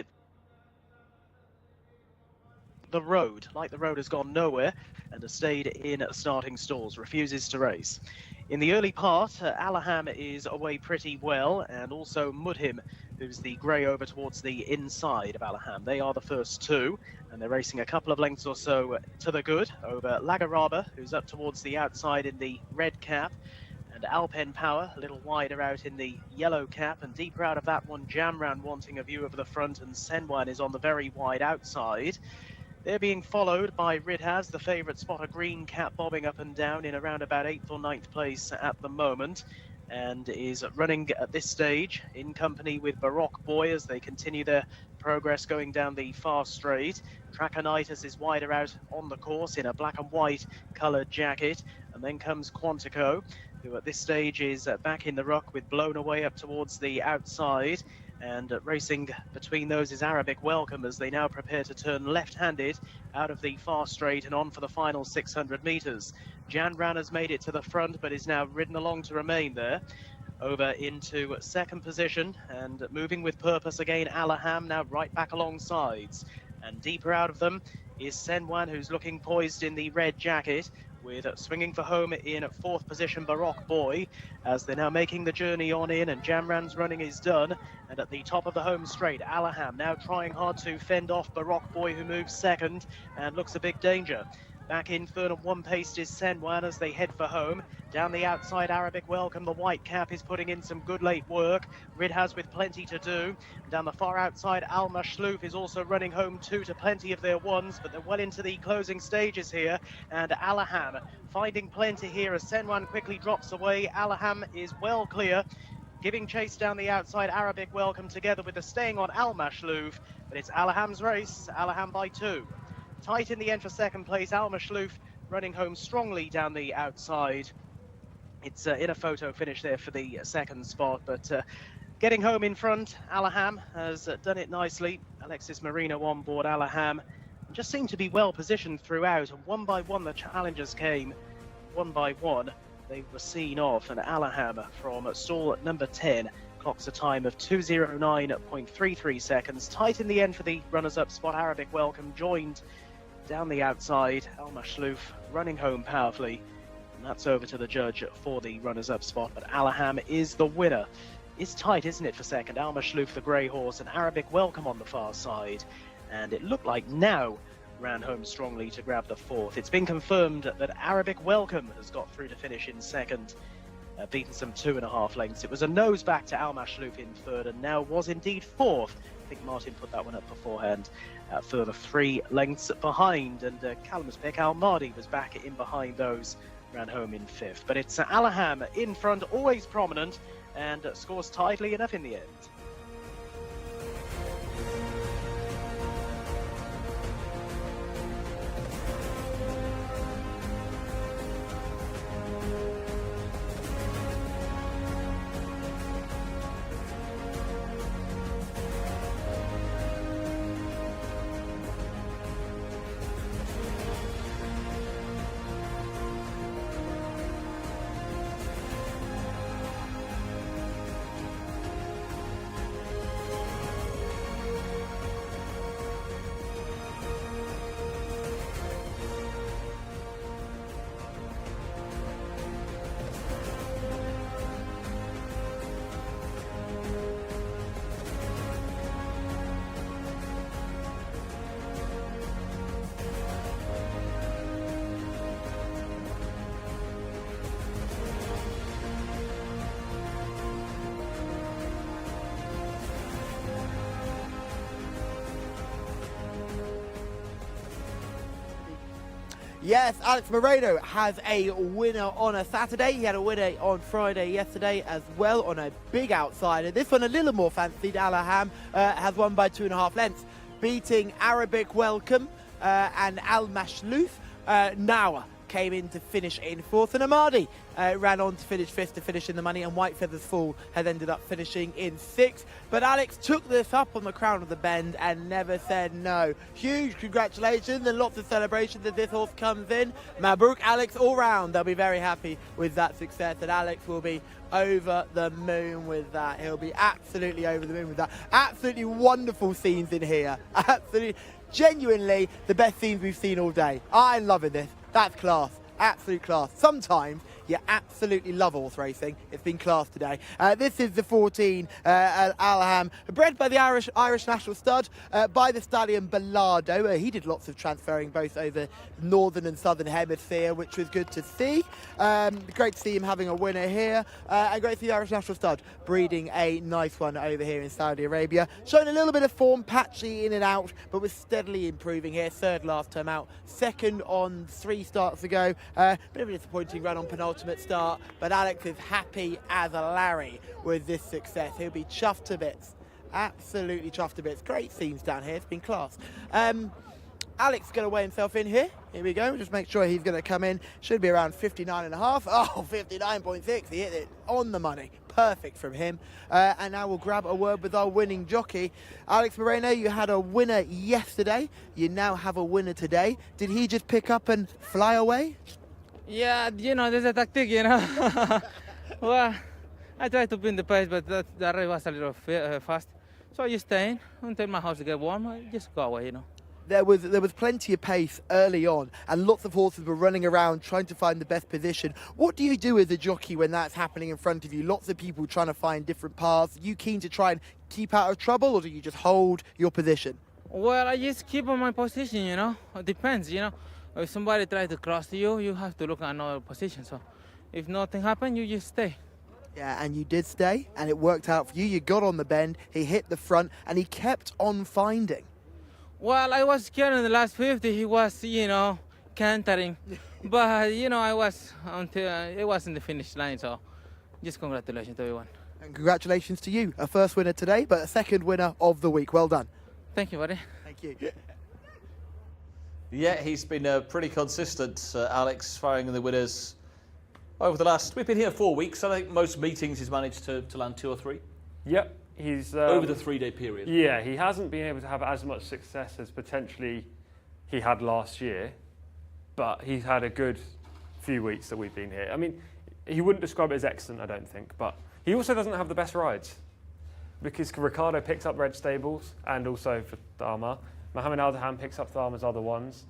The Road, Like the Road, has gone nowhere and has stayed in starting stalls, refuses to race. In the early part, Alaham is away pretty well, and also Mudhim, who's the grey over towards the inside of Alaham. They are the first 2, and they're racing a couple of lengths or so to the good over Lagaraba, who's up towards the outside in the red cap, and Alpen Power a little wider out in the yellow cap, and deeper out of that one, Jamran wanting a view of the front, and Senwan is on the very wide outside. They're being followed by RIYADH, the favourite spot, a green cap bobbing up and down in around about 8th or 9th place at the moment, and is running at this stage in company with Baroque Boy as they continue their progress going down the far straight. Trachonitis is wider out on the course in a black and white coloured jacket, and then comes Quantico, who at this stage is back in the ruck with Blown Away up towards the outside. And racing between those is Arabic Welcome as they now prepare to turn left-handed out of the far straight and on for the final 600 metres. Janran has made it to the front but is now ridden along to remain there. Over into second position and moving with purpose again, Alaham now right back alongside. And deeper out of them is Senwan, who's looking poised in the red jacket. with swinging for home in 4th position Baroque Boy, as they're now making the journey on in, and Jamran's running is done. And at the top of the home straight, Alaham now trying hard to fend off Baroque Boy, who moves 2nd and looks a big danger. Back in 3rd and 1 paced is Senwan as they head for home. Down the outside, Arabic Welcome, the white cap, is putting in some good late work. RIYADH with plenty to do. Down the far outside, Al Mashlouf is also running home too to plenty of their ones, but they're well into the closing stages here. And Alaham finding plenty here as Senwan quickly drops away. Alaham is well clear, giving chase down the outside. Arabic Welcome together with the staying on Al Mashlouf, but it's Alaham's race. Alaham by 2. Tight in the end for 2nd place, Al Mashlouf running home strongly down the outside. It's in a photo finish there for the 2nd spot, but getting home in front, Alaham has done it nicely. Alexis Marino on board Alaham just seemed to be well positioned throughout, and one by one the challengers came. One by one they were seen off, and Alaham from stall number 10 clocks a time of 2:09.33 seconds. Tight in the end for the runners-up spot. Arabic Welcome joined down the outside. Al Mashlouf running home powerfully, and that's over to the judge for the runners-up spot. But Alaham is the winner. It's tight, isn't it, for 2nd? Al Mashlouf, the grey horse, and Arabic Welcome on the far side. And it looked like Now ran home strongly to grab the 4th. It's been confirmed that Arabic Welcome has got through to finish in 2nd, beaten some 2.5 lengths. It was a nose back to Al Mashlouf in 3rd, and Now was indeed 4th. I think Martin put that one up beforehand. Further 3 lengths behind, and Callum's pick, Al Mahdi, was back in behind those, ran home in 5th. But it's Alaham in front, always prominent, and scores tightly enough in the end. Yes, Alex Moreno has a winner on a Saturday. He had a winner on Friday yesterday as well on a big outsider. This one a little more fancied. Alaham has won by 2.5 lengths, beating Arabic Welcome and Al Mashlouf. Now came in to finish in 4th, and Amadi ran on to finish 5th to finish in the money, and White Feathers Fall had ended up finishing in 6th. But Alex took this up on the crown of the bend and never said no. Huge congratulations and lots of celebrations as this horse comes in. Mabruk, Alex, all round. They'll be very happy with that success, and Alex will be over the moon with that. He'll be absolutely over the moon with that. Absolutely wonderful scenes in here. Absolutely, genuinely the best scenes we've seen all day. I'm loving this. That's class. Absolute class. Sometimes you absolutely love horse racing. It's been class today. This is the 14 Alaham, bred by the Irish national stud, by the stallion Bellardo. He did lots of transferring both over northern and southern hemisphere, which was good to see. Great to see him having a winner here, and great to see the Irish national stud breeding a nice one over here in Saudi Arabia. Showing a little bit of form, patchy in and out, but was steadily improving here. 3rd last time out, 2nd on 3 starts ago. Bit of a disappointing run on penultimate start, but Alex is happy as a Larry with this success. He'll be chuffed to bits. Absolutely chuffed to bits. Great scenes down here. It's been class. Alex is going to weigh himself in here. Here we go. Just make sure he's going to come in. Should be around 59.5. Oh, 59.6. He hit it on the money. Perfect from him. And now we'll grab a word with our winning jockey. Alex Moreno, you had a winner yesterday. You now have a winner today. Did he just pick up and fly away? Yeah, you know, there's a tactic, you know. Well, I tried to pin the pace, but the race was a little fast. So I just stay in until my horse get warm. I just go away, you know. There was plenty of pace early on, and lots of horses were running around trying to find the best position. What do you do as a jockey when that's happening in front of you? Lots of people trying to find different paths. Are you keen to try and keep out of trouble, or do you just hold your position? Well, I just keep on my position, you know. It depends, you know. If somebody tries to cross you, you have to look at another position. So if nothing happens, you just stay. Yeah, and you did stay, and it worked out for you. You got on the bend, he hit the front, and he kept on finding. Well, I was scared in the last 50. He was, you know, cantering. But, you know, I was until it was in the finish line. So just congratulations to everyone. And congratulations to you. A first winner today, but a second winner of the week. Well done. Thank you, buddy. Thank you. Yeah, he's been pretty consistent, Alex, firing the winners over the last... We've been here 4 weeks. I think most meetings he's managed to land 2 or 3. Yep. He's over the 3-day period. Yeah, he hasn't been able to have as much success as potentially he had last year, but he's had a good few weeks that we've been here. I mean, he wouldn't describe it as excellent, I don't think, but he also doesn't have the best rides because Ricardo picks up red stables and also for Tharma. Mohammed Al-Dahan picks up Tharma's other ones.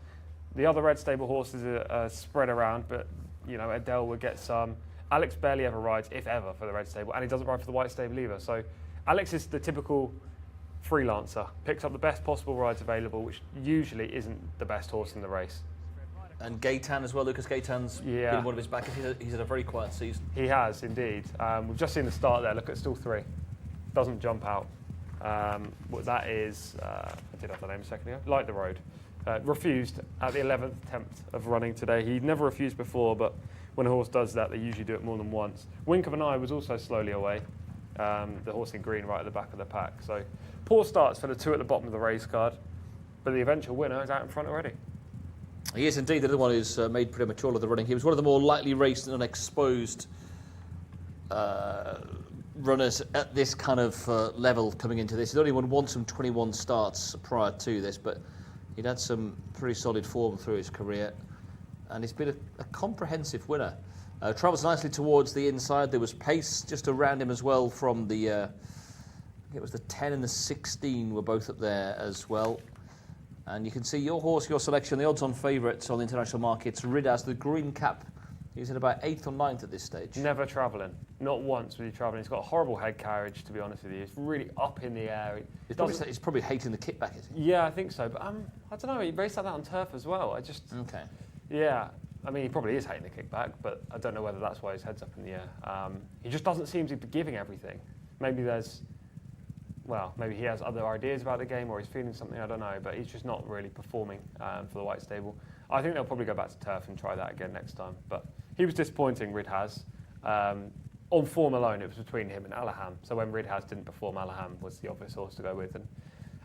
The other red stable horses are spread around, but you know, Adele would get some. Alex barely ever rides, if ever, for the red stable, and he doesn't ride for the white stable either. So Alex is the typical freelancer, picks up the best possible rides available, which usually isn't the best horse in the race. And Gaetan as well, Lucas Gaetan's been one of his backers. He's had a very quiet season. He has, indeed. We've just seen the start there. Look at stall 3. Doesn't jump out. What that is, I did have the name a second ago, Light the Road. Refused at the 11th attempt of running today. He'd never refused before, but when a horse does that, they usually do it more than once. Wink of an Eye was also slowly away. The horse in green right at the back of the pack. So poor starts for the 2 at the bottom of the race card, but the eventual winner is out in front already. He is indeed the other one who's made premature of the running. He was one of the more lightly raced and unexposed runners at this kind of level coming into this. He'd only won some 21 starts prior to this, but he'd had some pretty solid form through his career, and he's been a comprehensive winner. Travels nicely towards the inside. There was pace just around him as well from the, I think it was the 10 and the 16 were both up there as well. And you can see your horse, your selection, the odds-on favourites on the international markets. RIYADH, the green cap, he's in about 8th or 9th at this stage. Never travelling. Not once was he travelling. He's got a horrible head carriage, to be honest with you. It's really up in the air. He's probably hating the kickback, is he? Yeah, I think so. But I don't know, he raced like that on turf as well. Okay. Yeah. I mean, he probably is hating the kickback, but I don't know whether that's why his head's up in the air. He just doesn't seem to be giving everything. Maybe maybe he has other ideas about the game or he's feeling something, I don't know, but he's just not really performing for the white stable. I think they'll probably go back to turf and try that again next time. But he was disappointing, RIYADH. On form alone, it was between him and Al-Dahan. So when RIYADH didn't perform, Al-Dahan was the obvious horse to go with. And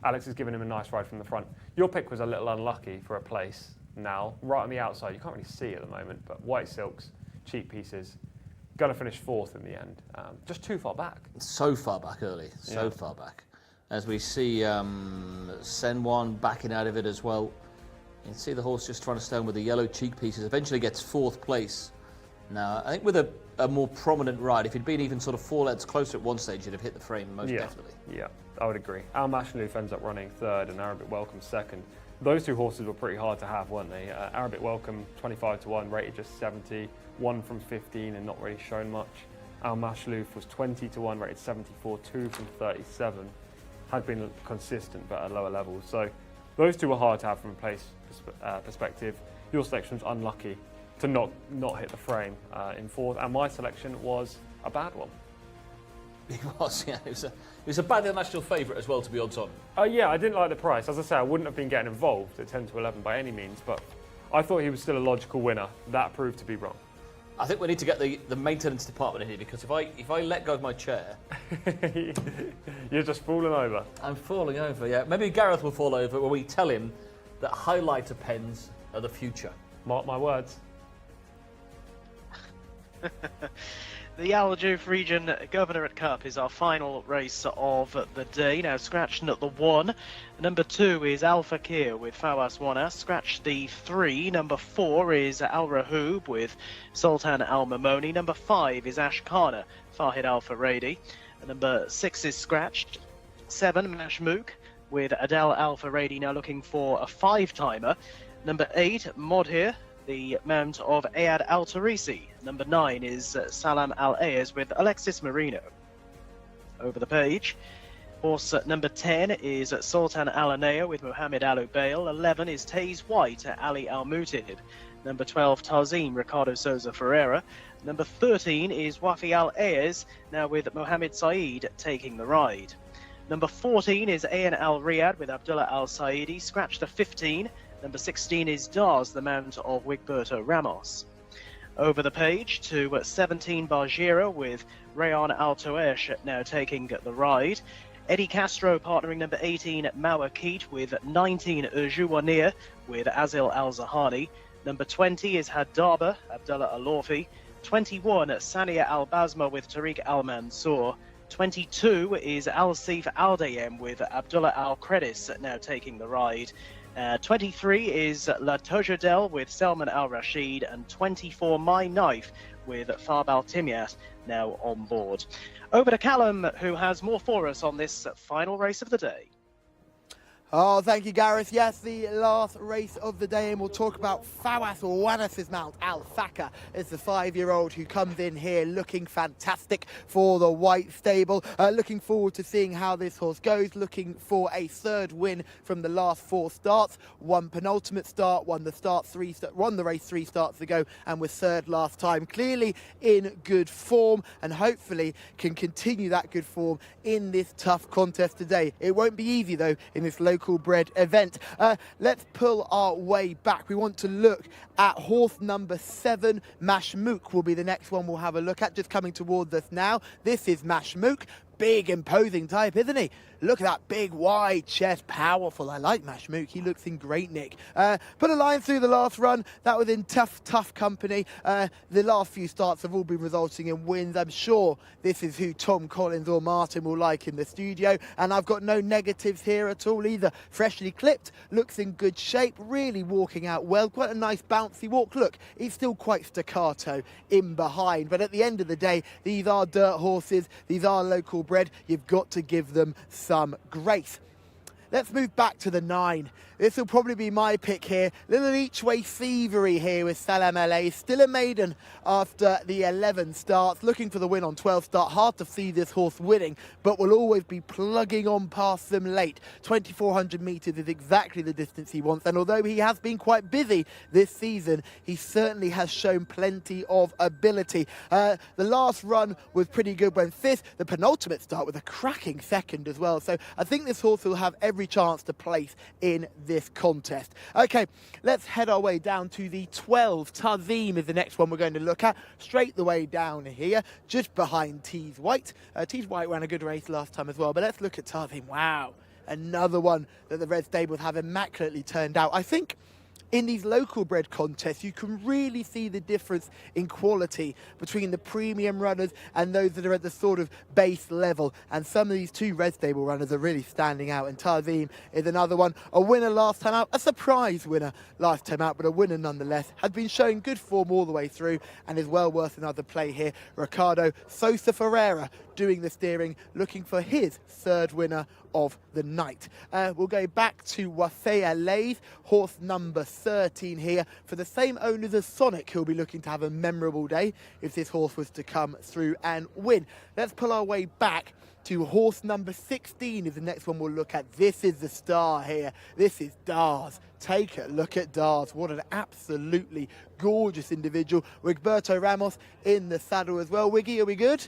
Alex has given him a nice ride from the front. Your pick was a little unlucky for a place now, right on the outside. You can't really see it at the moment, but white silks, cheap pieces. Going to finish 4th in the end. Just too far back. So far back early, so far back. As we see Senwan backing out of it as well. You can see the horse just trying to stay on with the yellow cheek pieces. Eventually gets 4th place. Now, I think with a more prominent ride, if he'd been even sort of 4 lengths closer at one stage, he'd have hit the frame most definitely. Yeah, I would agree. Al Mashlouf ends up running 3rd and Arabic Welcome 2nd. Those 2 horses were pretty hard to have, weren't they? Arabic Welcome 25 to 1, rated just 70, 1 from 15 and not really shown much. Al Mashlouf was 20 to 1, rated 74, 2 from 37. Had been consistent but at lower levels. So those 2 were hard to have from a place perspective. Your selection was unlucky to not hit the frame in 4th, and my selection was a bad one. It was, yeah. It was a bad international favourite as well to be odds on. Yeah, I didn't like the price. As I say, I wouldn't have been getting involved at 10 to 11 by any means, but I thought he was still a logical winner. That proved to be wrong. I think we need to get the maintenance department in here, because if I let go of my chair... You're just falling over. I'm falling over, yeah. Maybe Gareth will fall over when we tell him that highlighter pens are the future. Mark my words. The Al Juf Region Governorate Cup is our final race of the day. Now scratched at the 1. Number 2 is Al Fakir with Fawaz Wanas. Scratch the 3. Number 4 is Al Rahub with Sultan Al Mamoni. Number 5 is Ashkana, Fahid Al Faradi. Number 6 is scratched. 7, Mashmook with Adel Al Faradi now looking for a 5-timer. Number 8, Modhir, the mount of Ayad Al Tarisi. Number 9 is Salam Al Ayers with Alexis Marino. Over the page, horse number 10 is Sultan Al Anaya with Mohammed Al Ubail. 11 is Taze White, Ali Al Mutib. Number 12, Tarzim, Ricardo Souza Ferreira. Number 13 is Wafi Al Ayers, now with Mohammed Saeed taking the ride. Number 14 is Ayan Al Riyadh with Abdullah Al Saidi, scratch the 15. Number 16 is Dars, the mount of Wigberto Ramos. Over the page to 17 Bargira with Rayan Al Toesh now taking the ride. Eddie Castro partnering number 18 Mawakit with 19 Urjuwanir with Azil Al Zahani. Number 20 is Haddaba, Abdullah Al Lorfi. 21 Sania Al Basma with Tariq Al Mansour. 22 is Al Sif Al Dayem with Abdullah Al Credis now taking the ride. 23 is La Tojadel with Selman Al Rashid, and 24 My Knife with Fab Al Timyat now on board. Over to Callum, who has more for us on this final race of the day. Oh, thank you, Gareth. Yes, the last race of the day, and we'll talk about Fawaz Wanas's mount, Al Thaka. It's the 5-year-old who comes in here looking fantastic for the White Stable. Looking forward to seeing how this horse goes. Looking for a 3rd win from the last 4 starts. Won penultimate start, won the race 3 starts ago, and was 3rd last time. Clearly in good form, and hopefully can continue that good form in this tough contest today. It won't be easy though in this local bred event. Let's pull our way back. We want to look at horse number 7, Mashmook will be the next one we'll have a look at, just coming towards us now. This is Mashmook. Big, imposing type, isn't he? Look at that big, wide chest, powerful. I like Mashmook. He looks in great nick. Put a line through the last run. That was in tough company. The last few starts have all been resulting in wins. I'm sure this is who Tom Collins or Martin will like in the studio. And I've got no negatives here at all either. Freshly clipped, looks in good shape, really walking out well. Quite a nice bouncy walk. Look, he's still quite staccato in behind. But at the end of the day, these are dirt horses. These are local bred. You've got to give them some grace. Let's move back to the 9. This will probably be my pick here. Little each-way thievery here with Salam LA. Still a maiden after the 11 starts. Looking for the win on 12 start. Hard to see this horse winning, but will always be plugging on past them late. 2,400 metres is exactly the distance he wants. And although he has been quite busy this season, he certainly has shown plenty of ability. The last run was pretty good when 5th. The penultimate start was a cracking 2nd as well. So I think this horse will have every chance to place in this contest. Okay, let's head our way down to the 12. Tarzim is the next one we're going to look at. Straight the way down here, just behind Tees White. Tees White ran a good race last time as well, but let's look at Tarzim. Wow, another one that the Red Stables have immaculately turned out. I think in these local bred contests, you can really see the difference in quality between the premium runners and those that are at the sort of base level. And some of these 2 Red Stable runners are really standing out. And Tarzim is another one. A winner last time out, a surprise winner last time out, but a winner nonetheless. Has been showing good form all the way through and is well worth another play here. Ricardo Souza Ferreira doing the steering, looking for his 3rd winner of the night. We'll go back to Wafea Lathe, horse number 13 here, for the same owners as Sonic, who'll be looking to have a memorable day if this horse was to come through and win. Let's pull our way back to horse number 16 is the next one we'll look at. This is the star here. This is Dars. Take a look at Dars. What an absolutely gorgeous individual. Wigberto Ramos in the saddle as well. Wiggy, are we good?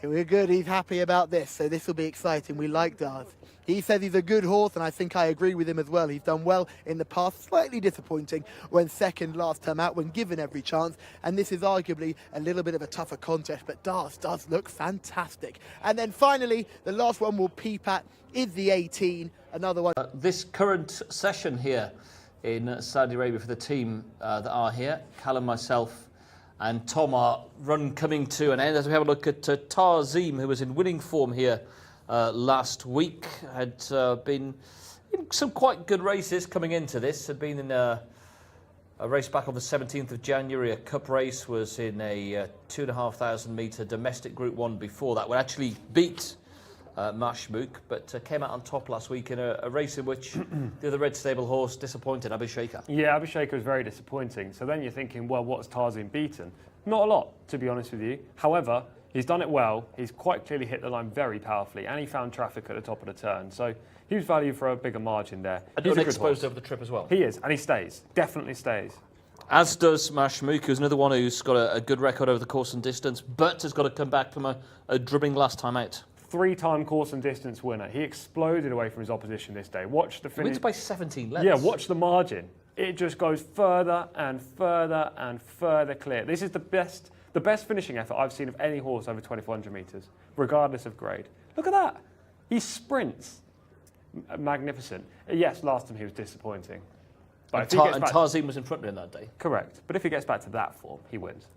We're good. He's happy about this, so this will be exciting. We like Dars. He says he's a good horse, and I think I agree with him as well. He's done well in the past. Slightly disappointing when 2nd last time out, when given every chance. And this is arguably a little bit of a tougher contest, but Dars does look fantastic. And then finally, the last one we'll peep at is the 18. Another one. This current session here in Saudi Arabia for the team that are here, Callum, myself, and Tom, are run coming to an end as we have a look at Tarzim, who was in winning form here last week. Had been in some quite good races coming into this. Had been in a race back on the 17th of January, a cup race, was in a 2,500 metre domestic Group 1 before that, would actually beat Mashmook, but came out on top last week in a race in which the other red stable horse disappointed, Abu Sheikha. Yeah, Abu Sheikha was very disappointing. So then you're thinking, well, what's Tarzim beaten? Not a lot, to be honest with you. However, he's done it well. He's quite clearly hit the line very powerfully, and he found traffic at the top of the turn. So huge value for a bigger margin there. And He's a good unexposed horse. over the trip as well. He is, and he stays. Definitely stays. As does Mashmook, who's another one who's got a good record over the course and distance, but has got to come back from a drubbing last time out. 3-time course and distance winner. He exploded away from his opposition this day. Watch the finish. Wins by 17 lengths. Yeah, watch the margin. It just goes further and further and further clear. This is the best finishing effort I've seen of any horse over 2,400 metres, regardless of grade. Look at that. He sprints. Magnificent. Yes, last time he was disappointing. But And Tarzim was in front of him that day. Correct. But if he gets back to that form, he wins.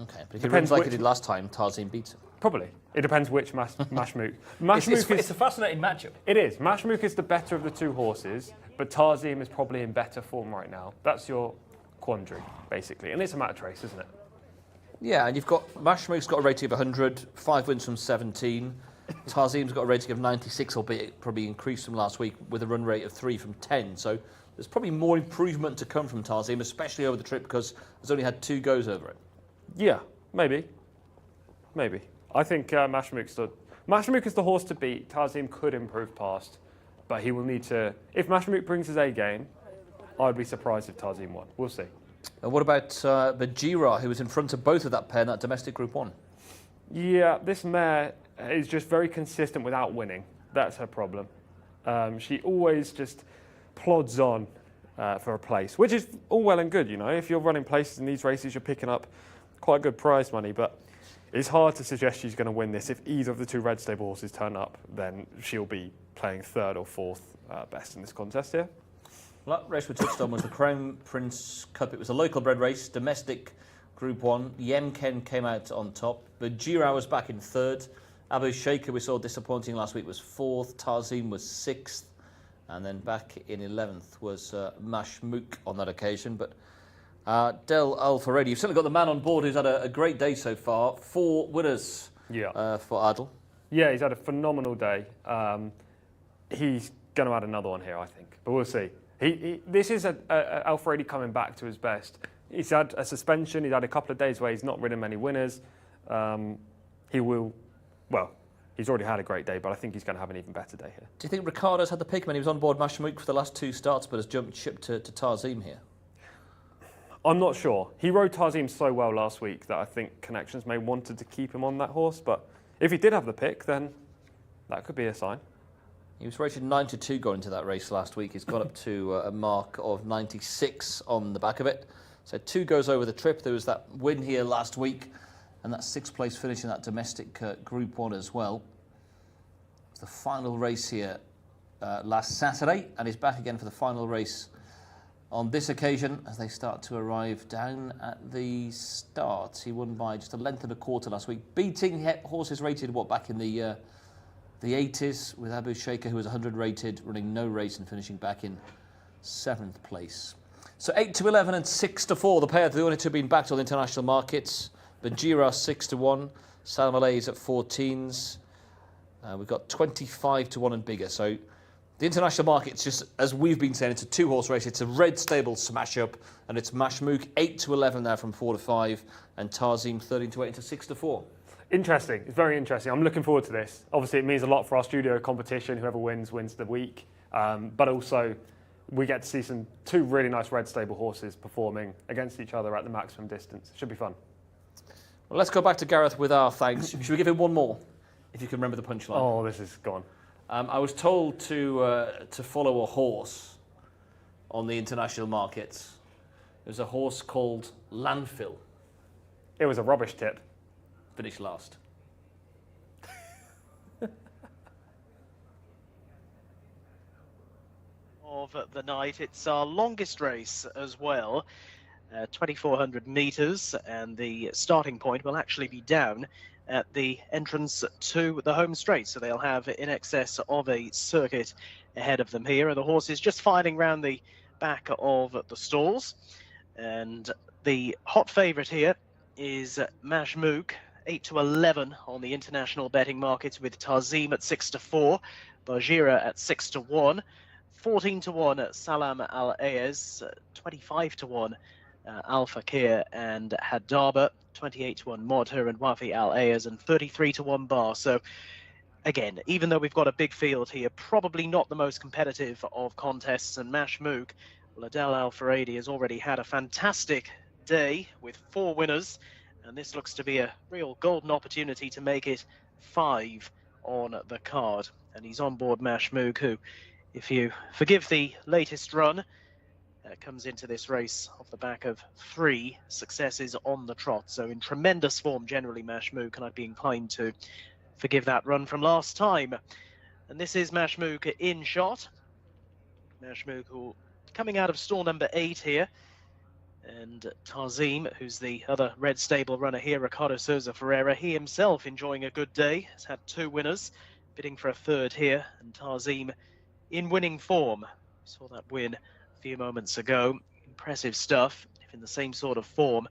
Okay, but if he runs like he did last time, Tarzim beats him. Probably. It depends which Mashmook. It's a fascinating matchup. It is. Mashmook is the better of the two horses, but Tarzim is probably in better form right now. That's your quandary, basically. And it's a match race, isn't it? Yeah, and you've got Mashmook's got a rating of 100, 5 wins from 17. Tarzim's got a rating of 96, albeit probably increased from last week with a run rate of 3 from 10. So there's probably more improvement to come from Tarzim, especially over the trip because he's only had 2 goes over it. Yeah, maybe. Maybe. I think Mashmook is the horse to beat. Tarzim could improve past, but he will need to. If Mashmook brings his A game, I'd be surprised if Tarzim won. We'll see. And what about Bajira, who was in front of both of that pair in that domestic Group 1? Yeah, this mare is just very consistent without winning. That's her problem. She always just plods on for a place, which is all well and good, you know. If you're running places in these races, you're picking up quite good prize money, but it's hard to suggest she's going to win this. If either of the 2 red stable horses turn up, then she'll be playing 3rd or 4th best in this contest here. Well, that race we touched on was the Crown Prince Cup. It was a local bred race, domestic Group 1. Yemken came out on top. Bajira was back in 3rd. Abu Sheikha, we saw disappointing last week, was 4th. Tarzim was 6th. And then back in 11th was Mashmook on that occasion. But Del Al-Faredi, you've certainly got the man on board who's had a great day so far. 4 winners for Adil. Yeah, he's had a phenomenal day. He's going to add another one here, I think. But we'll see. This is Al-Faredi coming back to his best. He's had a suspension. He's had a couple of days where he's not ridden many winners. He's already had a great day, but I think he's going to have an even better day here. Do you think Ricardo's had the pick when he was on board Mashmook for the last 2 starts, but has jumped ship to Tarzim here? I'm not sure. He rode Tarzim so well last week that I think Connections may wanted to keep him on that horse, but if he did have the pick, then that could be a sign. He was rated 9-2 going into that race last week. He's got up to a mark of 96 on the back of it. So 2 goes over the trip. There was that win here last week and that 6th place finish in that domestic Group 1 as well. It was the final race here last Saturday, and he's back again for the final race on this occasion as they start to arrive down at the start. He won by just a length and a quarter last week, beating horses rated, back in the 80s with Abu Sheikha, who was 100 rated, running no race and finishing back in 7th place. So 8-11 and 6-4, the pair, the only 2 being backed on the international markets. Bajira 6-1, Salmalais at 14s. We've got 25-1 and bigger. So the international market's just, as we've been saying, it's a 2-horse race. It's a red stable smash up, and it's Mashmook 8-11 there from 4-5, and Tarzim 13-8 into 6-4. Interesting. It's very interesting. I'm looking forward to this. Obviously, it means a lot for our studio competition. Whoever wins the week. But also, we get to see 2 really nice red stable horses performing against each other at the maximum distance. It should be fun. Well, let's go back to Gareth with our thanks. Should we give him one more, if you can remember the punchline? Oh, this is gone. I was told to follow a horse on the international markets. There's a horse called Landfill. It was a rubbish tip. Finished last. Of the night, it's our longest race as well, 2,400 metres, and the starting point will actually be down at the entrance to the home straight, so they'll have in excess of a circuit ahead of them here, and the horses just filing round the back of the stalls. And the hot favourite here is Mashmook 8 to 11 on the international betting markets, with Tarzim at 6 to 4, Bajira at 6 to 1, 14 to 1 Salam Al Ayez, 25 to 1 Al Fakir and Hadaba, 28 to 1 Modher and Wafi Al Ayez, and 33 to 1 Bar. So again, even though we've got a big field here, probably not the most competitive of contests, and Mashmook, Adel Al Faradi has already had a fantastic day with 4 winners, and this looks to be a real golden opportunity to make it 5 on the card. And he's on board Mashmook, who, if you forgive the latest run, comes into this race off the back of 3 successes on the trot. So in tremendous form generally, Mashmook, and I'd be inclined to forgive that run from last time. And this is Mashmook in shot. Mashmook, who coming out of stall number 8 here. And Tarzim, who's the other red stable runner here, Ricardo Souza Ferreira, he himself enjoying a good day, has had 2 winners, bidding for a 3rd here. And Tarzim in winning form. We saw that win a few moments ago. Impressive stuff. If in the same sort of form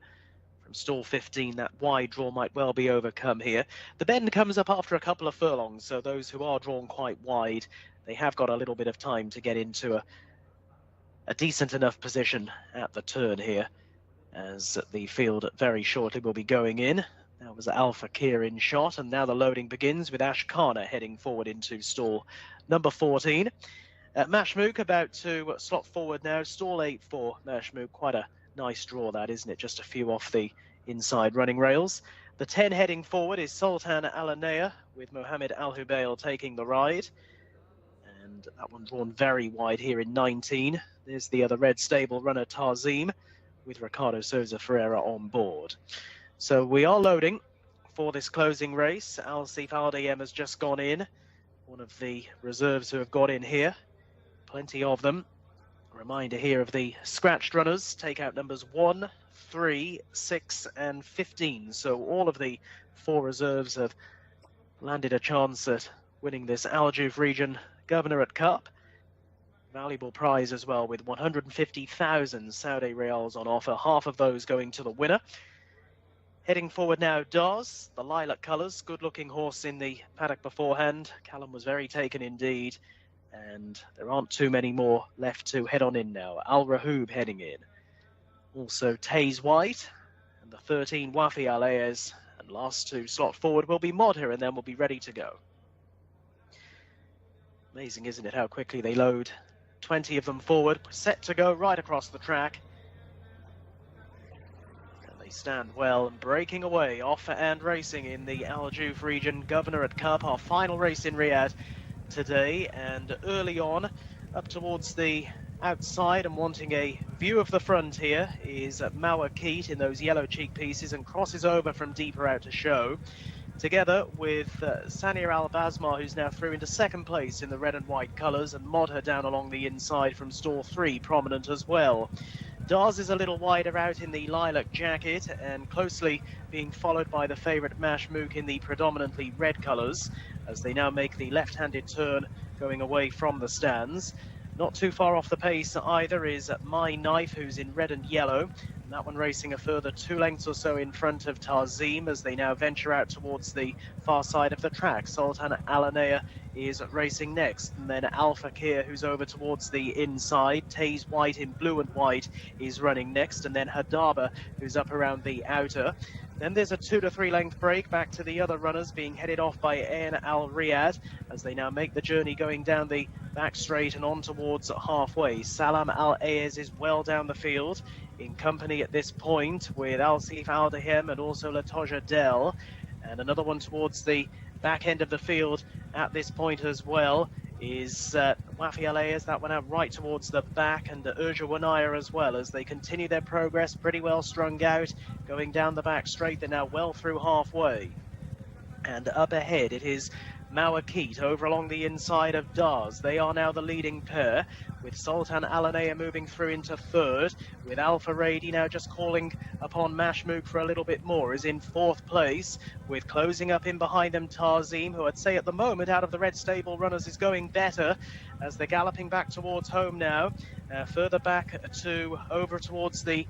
from stall 15, that wide draw might well be overcome here. The bend comes up after a couple of furlongs, so those who are drawn quite wide, they have got a little bit of time to get into a decent enough position at the turn here, as the field very shortly will be going in. That was Al Fakir in shot, and now the loading begins with Ashkana heading forward into stall number 14. Mashmook about to slot forward now, stall 8 for Mashmook. Quite a nice draw that, isn't it? Just a few off the inside running rails. The 10 heading forward is Sultan Alanea, with Mohammed Al Hubail taking the ride. And that one drawn very wide here in 19. There's the other red stable runner, Tarzim, with Ricardo Souza Ferreira on board. So we are loading for this closing race. Al-Sif Al-Dayem has just gone in, one of the reserves who have got in here. Plenty of them. A reminder here of the scratched runners. Take out numbers 1, 3, 6 and 15. So all of the 4 reserves have landed a chance at winning this Al Juf Region Governorate Cup. Valuable prize as well, with 150,000 Saudi Riyals on offer, half of those going to the winner. Heading forward now, Dars, the lilac colours, good-looking horse in the paddock beforehand. Callum was very taken indeed, and there aren't too many more left to head on in now. Al Rahub heading in. Also Taze White, and the 13 Wafi Al Ayez, and last to slot forward will be Modher, and then we'll be ready to go. Amazing, isn't it, how quickly they load 20 of them forward, set to go right across the track. And they stand well and breaking away, off and racing in the Al Juf Region Governorate Cup, our final race in Riyadh today. And early on, up towards the outside and wanting a view of the front here is Mawakit in those yellow cheek pieces, and crosses over from deeper out to show, together with Sanir Al-Basma, who's now through into 2nd place in the red and white colours, and Modher down along the inside from stall 3, prominent as well. Dars is a little wider out in the lilac jacket, and closely being followed by the favourite Mashmook in the predominantly red colours, as they now make the left-handed turn going away from the stands. Not too far off the pace either is My Knife, who's in red and yellow. And that one racing a further 2 lengths or so in front of Tarzim as they now venture out towards the far side of the track. Sultan Alanea is racing next, and then Al Fakir, who's over towards the inside. Taze White in blue and white is running next, and then Hadaba, who's up around the outer. Then there's a 2 to 3 length break back to the other runners, being headed off by Ain Al Riyadh as they now make the journey going down the back straight and on towards halfway. Salam Al Ayez is well down the field, in company at this point with Al-Sif Al-Dayem and also Latoja Del, and another one towards the back end of the field at this point as well is Wafi Al Ayez, that one out right towards the back, and Urja Wanaya as well, as they continue their progress, pretty well strung out, going down the back straight. They're now well through halfway. And up ahead it is Mawakit over along the inside of Dars. They are now the leading pair, with Sultan Alanea moving through into third, with Alpha Rady now just calling upon Mashmook for a little bit more, is in fourth place, with closing up in behind them Tarzim, who I'd say at the moment out of the red stable runners is going better as they're galloping back towards home now. Further back over towards the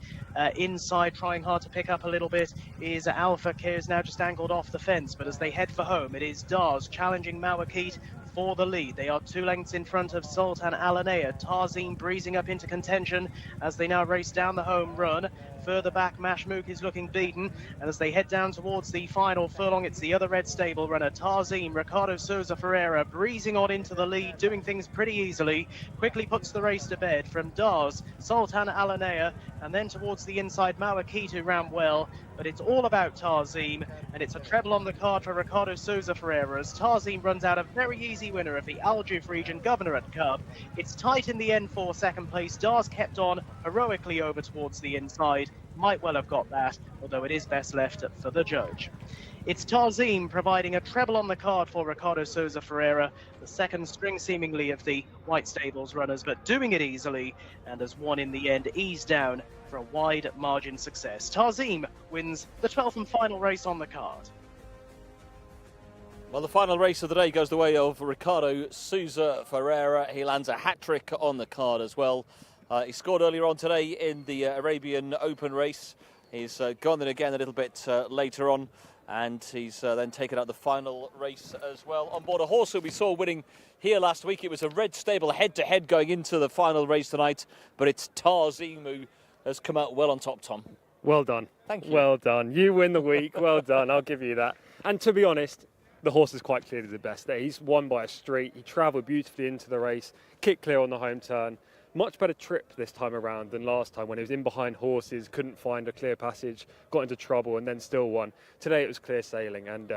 inside, trying hard to pick up a little bit, is Alpha Cares, now just angled off the fence, but as they head for home, it is Dars challenging Mawakit for the lead. They are 2 lengths in front of Sultan Alanea. Tarzim breezing up into contention as they now race down the home run. Further back, Mashmook is looking beaten, and as they head down towards the final furlong, it's the other red stable runner, Tarzim, Ricardo Souza Ferreira, breezing on into the lead, doing things pretty easily, quickly puts the race to bed. From Dars, Sultan Alanea, and then towards the inside, Mawakitu ran well, but it's all about Tarzim, and it's a treble on the card for Ricardo Souza Ferreira as Tarzim runs out a very easy winner of the Aljuf Region Governorate Cup. It's tight in the end for second place. Dars kept on heroically over towards the inside. Might well have got that, although it is best left for the judge. It's Tarzim providing a treble on the card for Ricardo Souza Ferreira, the second string seemingly of the White Stables runners, but doing it easily, and has won in the end, eased down for a wide margin success. Tarzim wins the 12th and final race on the card. Well, the final race of the day goes the way of Ricardo Souza Ferreira. He lands a hat-trick on the card as well. He scored earlier on today in the Arabian Open race. He's gone in again a little bit later on, and he's then taken out the final race as well on board a horse who we saw winning here last week. It was a red stable head-to-head going into the final race tonight, but it's Tarzim who has come out well on top, Tom. Well done. Thank you. Well done. You win the week. Well done. I'll give you that. And to be honest, the horse is quite clearly the best there. He's won by a street. He travelled beautifully into the race, kicked clear on the home turn. Much better trip this time around than last time when he was in behind horses, couldn't find a clear passage, got into trouble and then still won. Today it was clear sailing, and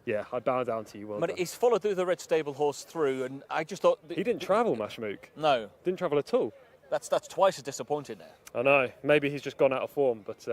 yeah, I bow down to you. Well But done. he's followed through the red stable horse through, and I just thought... He didn't travel, Mashmook. No. Didn't travel at all. That's twice as disappointing there. I know, maybe he's just gone out of form, but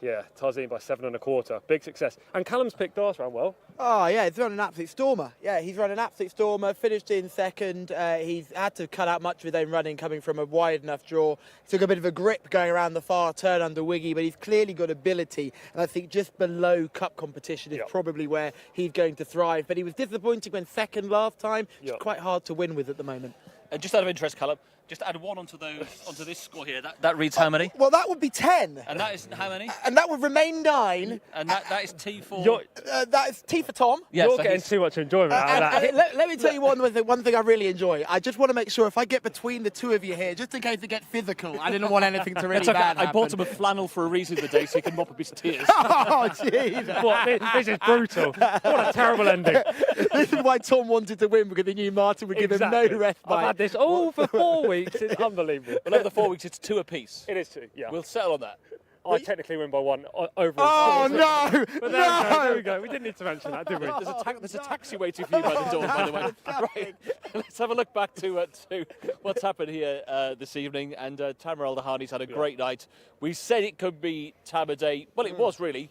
yeah, Tarzim by 7 1/4, big success. And Callum's picked Dars ran well. Oh, yeah, he's run an absolute stormer. Yeah, he's run an absolute stormer, finished in second. He's had to cut out much of his own running coming from a wide enough draw. He took a bit of a grip going around the far turn under Wiggy, but he's clearly got ability. And I think just below cup competition is probably where he's going to thrive. But he was disappointing when second last time. It's quite hard to win with at the moment. And just out of interest, Callum, just add 1 onto this score here. That reads how many? Well, that would be 10. And that is how many? And that would remain 9. And that is T for... that is T for Tom. Yes, You're getting too much enjoyment out of that. Let me tell you one thing I really enjoy. I just want to make sure if I get between the two of you here, just in case it gets physical, I didn't want anything to really It's okay. bad happen. I bought him a flannel for a reason today so he can mop up his tears. Oh, jeez. What, this is brutal. What a terrible ending. This is why Tom wanted to win, because he knew Martin would give him no respite. I've had this all for 4 weeks. It's unbelievable. Well, over the 4 weeks, it's 2 apiece. It is 2, yeah. We'll settle on that. I technically win by 1 overall. Oh, no! But there we go. We didn't need to mention that, did we? There's a taxi waiting for you by the door, by the way. Right. Let's have a look back to what's happened here this evening. And Tamer Al-Dahani's had a great night. We said it could be Tamer Day. Well, it was really.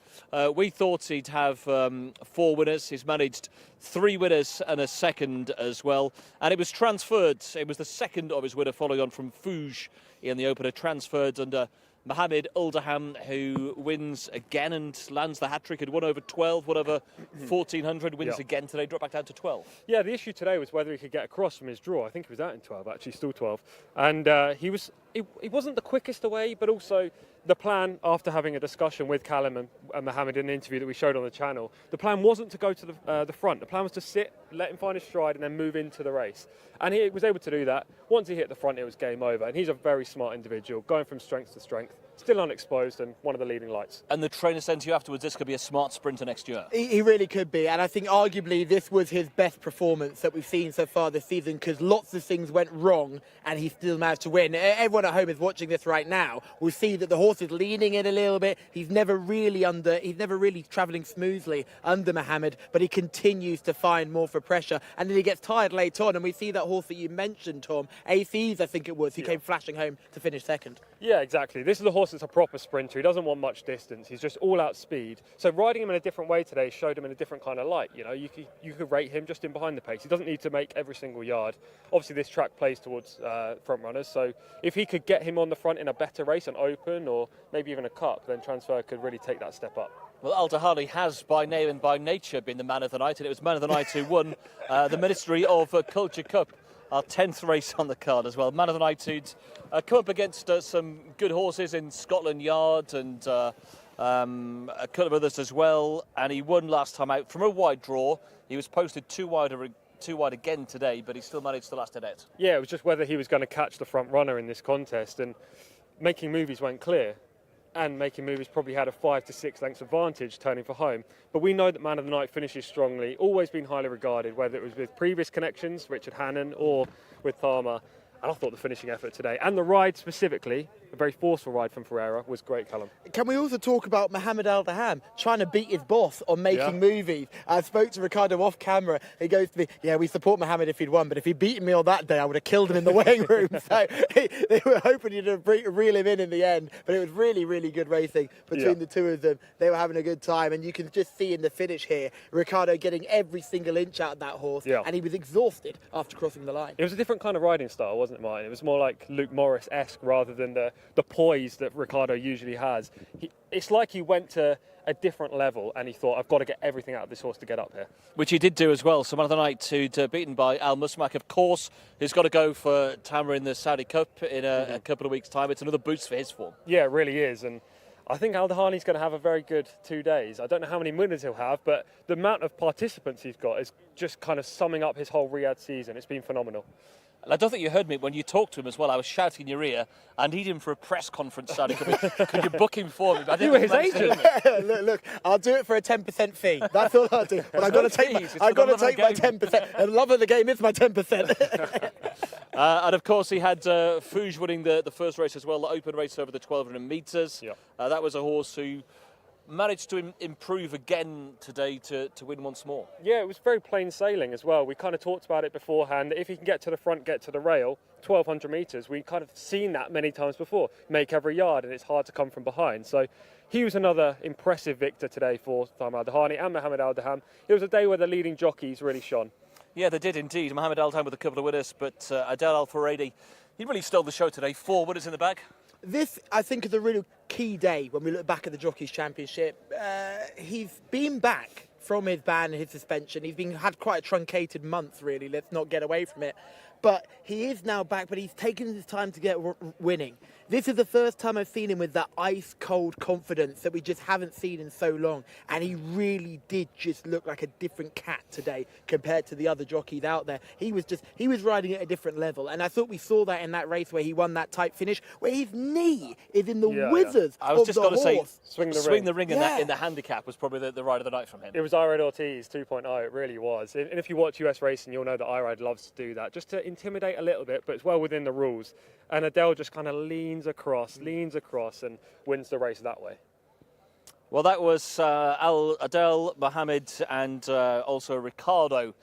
We thought he'd have 4 winners. He's managed 3 winners and a second as well. And it was transferred. It was the second of his winner following on from Fouge in the opener, transferred under Mohammed Uldaham, who wins again and lands the hat-trick. Had won over 12, won over 1,400, wins again today, dropped back down to 12. Yeah, the issue today was whether he could get across from his draw. I think he was out in 12, actually, still 12. And he wasn't the quickest away, but also the plan, after having a discussion with Callum and Mohammed in an interview that we showed on the channel, the plan wasn't to go to the front. The plan was to sit, let him find his stride, and then move into the race. And he was able to do that. Once he hit the front, it was game over. And he's a very smart individual, going from strength to strength, still unexposed and one of the leading lights. And the trainer said to you afterwards, this could be a smart sprinter next year. He really could be, and I think arguably this was his best performance that we've seen so far this season, because lots of things went wrong and he still managed to win. Everyone anyone at home is watching this right now will see that the horse is leaning in a little bit. He's never really travelling smoothly under Mohammed, but he continues to find more for pressure, and then he gets tired late on, and we see that horse that you mentioned, Tom, AC's, I think it was, who came flashing home to finish second. Yeah, exactly. This is a horse that's a proper sprinter. He doesn't want much distance. He's just all out speed. So riding him in a different way today showed him in a different kind of light. You know, you could rate him just in behind the pace. He doesn't need to make every single yard. Obviously, this track plays towards front runners. So if he could get him on the front in a better race, an Open or maybe even a Cup, then Transfer could really take that step up. Well, Al Dahani has, by name and by nature, been the man of the night, and it was man of the night who won the Ministry of Culture Cup, our 10th race on the card as well. Man of the night who'd come up against some good horses in Scotland Yard and a couple of others as well, and he won last time out from a wide draw. He was posted too wide again today, but he still managed to last it out. Yeah, it was just whether he was going to catch the front runner in this contest, and Making Movies went clear. And Making Movies probably had a 5 to 6 lengths advantage turning for home. But we know that Man of the Night finishes strongly, always been highly regarded, whether it was with previous connections, Richard Hannon, or with Tharma. And I thought the finishing effort today, and the ride specifically, a very forceful ride from Ferreira, was great, Callum. Can we also talk about Mohammed Al Daham trying to beat his boss on Making Movies? I spoke to Ricardo off camera. He goes to me, yeah, we support Mohammed if he'd won, but if he'd beaten me on that day, I would have killed him in the weighing room. So they were hoping to reel him in the end, but it was really, really good racing between the two of them. They were having a good time, and you can just see in the finish here, Ricardo getting every single inch out of that horse, and he was exhausted after crossing the line. It was a different kind of riding style, wasn't it, Martin? It was more like Luke Morris-esque rather than the poise that Ricardo usually has. It's like he went to a different level and he thought, I've got to get everything out of this horse to get up here. Which he did do as well. So Man of the Night who'd beaten by Al Musmak, of course, who's got to go for Tamer in the Saudi Cup in a couple of weeks' time. It's another boost for his form. Yeah, it really is. And I think Al Dahani's going to have a very good 2 days. I don't know how many winners he'll have, but the amount of participants he's got is just kind of summing up his whole Riyadh season. It's been phenomenal. And I don't think you heard me when you talked to him as well. I was shouting in your ear, I need him for a press conference, Saudi. Could you book him for me? You were his agent. look, I'll do it for a 10% fee. That's all I'll do. But I've got to take my 10%. And love of the game is my 10%. And of course, he had Fouge winning the first race as well, the open race over the 1,200 metres. Yeah. That was a horse who managed to improve again today to win once more. Yeah, it was very plain sailing as well. We kind of talked about it beforehand. If he can get to the front, get to the rail, 1,200 metres, we kind of seen that many times before. Make every yard, and it's hard to come from behind. So he was another impressive victor today for Tharma Al Dahani and Mohammed Al Daham. It was a day where the leading jockeys really shone. Yeah, they did indeed. Mohammed Al Daham with a couple of winners, but Adel Al Furedi, he really stole the show today. 4 winners in the bag. This, I think, is a really key day when we look back at the Jockeys' Championship. He's been back from his ban and his suspension. He's had quite a truncated month, really. Let's not get away from it. But he is now back, but he's taken his time to get winning. This is the first time I've seen him with that ice-cold confidence that we just haven't seen in so long. And he really did just look like a different cat today compared to the other jockeys out there. He was riding at a different level. And I thought we saw that in that race where he won that tight finish, where his knee is in the withers I was just going to say, swing the ring in the handicap was probably the ride of the night from him. It was Irad Ortiz 2.0, it really was. And if you watch US racing, you'll know that Irad loves to do that, just to intimidate a little bit, but it's well within the rules. And Adele just kind of leans across and wins the race that way. Well, that was Adel, Mohammed and also Ricardo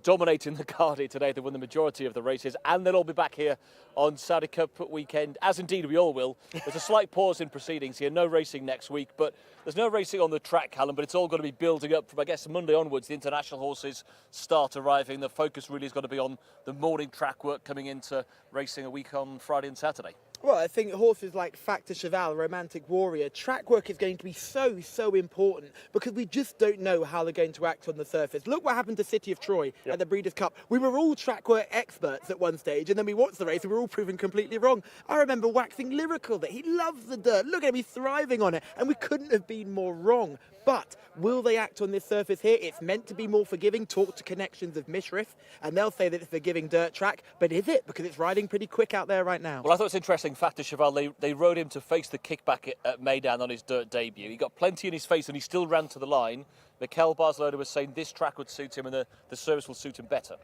dominating the Cardi today. They won the majority of the races, and they'll all be back here on Saudi Cup weekend, as indeed we all will. There's a slight pause in proceedings here, no racing next week, but there's no racing on the track, Callum, but it's all going to be building up from, I guess, Monday onwards. The international horses start arriving. The focus really is going to be on the morning track work coming into racing a week on Friday and Saturday. Well, I think horses like Factor Cheval, Romantic Warrior, track work is going to be so important because we just don't know how they're going to act on the surface. Look what happened to City of Troy at the Breeders' Cup. We were all track work experts at one stage, and then we watched the race and we were all proven completely wrong. I remember waxing lyrical that he loves the dirt. Look at him, he's thriving on it, and we couldn't have been more wrong. But will they act on this surface here? It's meant to be more forgiving. Talk to connections of Mishrif, and they'll say that it's a forgiving dirt track. But is it? Because it's riding pretty quick out there right now. Well, I thought it was interesting. Factor Cheval, they rode him to face the kickback at Meydan on his dirt debut. He got plenty in his face and he still ran to the line. Mikel Barcelona was saying this track would suit him and the surface will suit him better.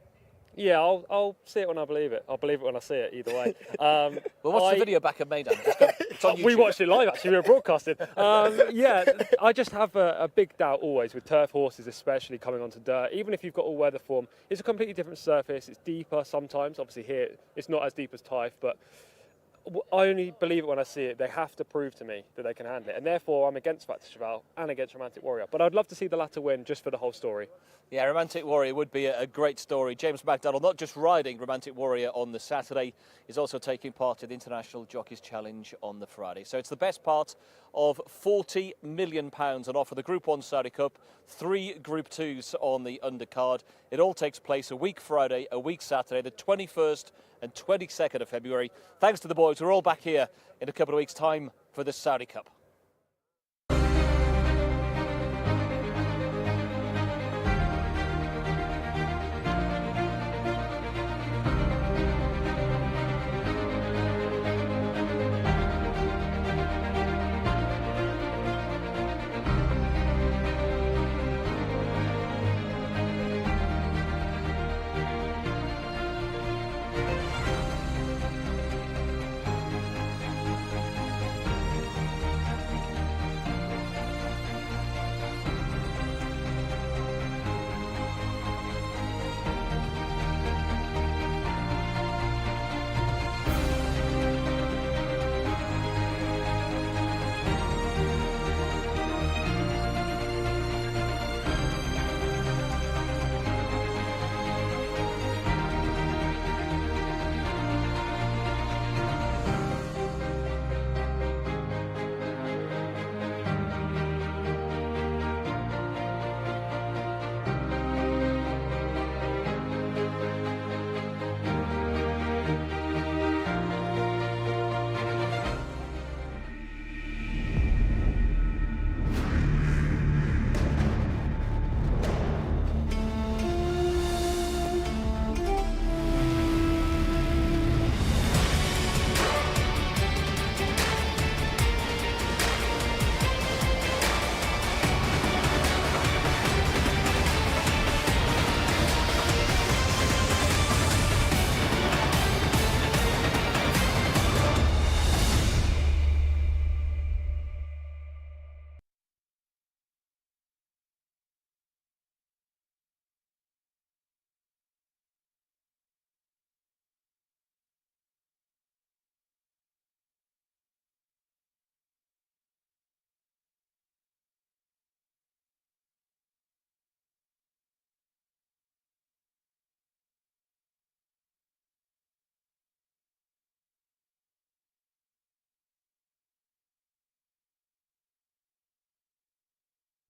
Yeah, I'll see it when I believe it. I'll believe it when I see it, either way. Well, watch the video back at Maidan. It's on YouTube. We watched it live, actually. We were broadcasting. Yeah, I just have a big doubt always with turf horses, especially coming onto dirt. Even if you've got all weather form, it's a completely different surface. It's deeper sometimes. Obviously here, it's not as deep as Typh, but I only believe it when I see it. They have to prove to me that they can handle it. And therefore, I'm against Factor Cheval and against Romantic Warrior. But I'd love to see the latter win just for the whole story. Yeah, Romantic Warrior would be a great story. James McDonald not just riding Romantic Warrior on the Saturday, he's also taking part in the International Jockeys Challenge on the Friday. So it's the best part of £40 million on offer. The Group 1 Saudi Cup, 3 Group 2s on the undercard. It all takes place a week Friday, a week Saturday, the 21st and 22nd of February. Thanks to the boys. We're all back here in a couple of weeks' time for the Saudi Cup.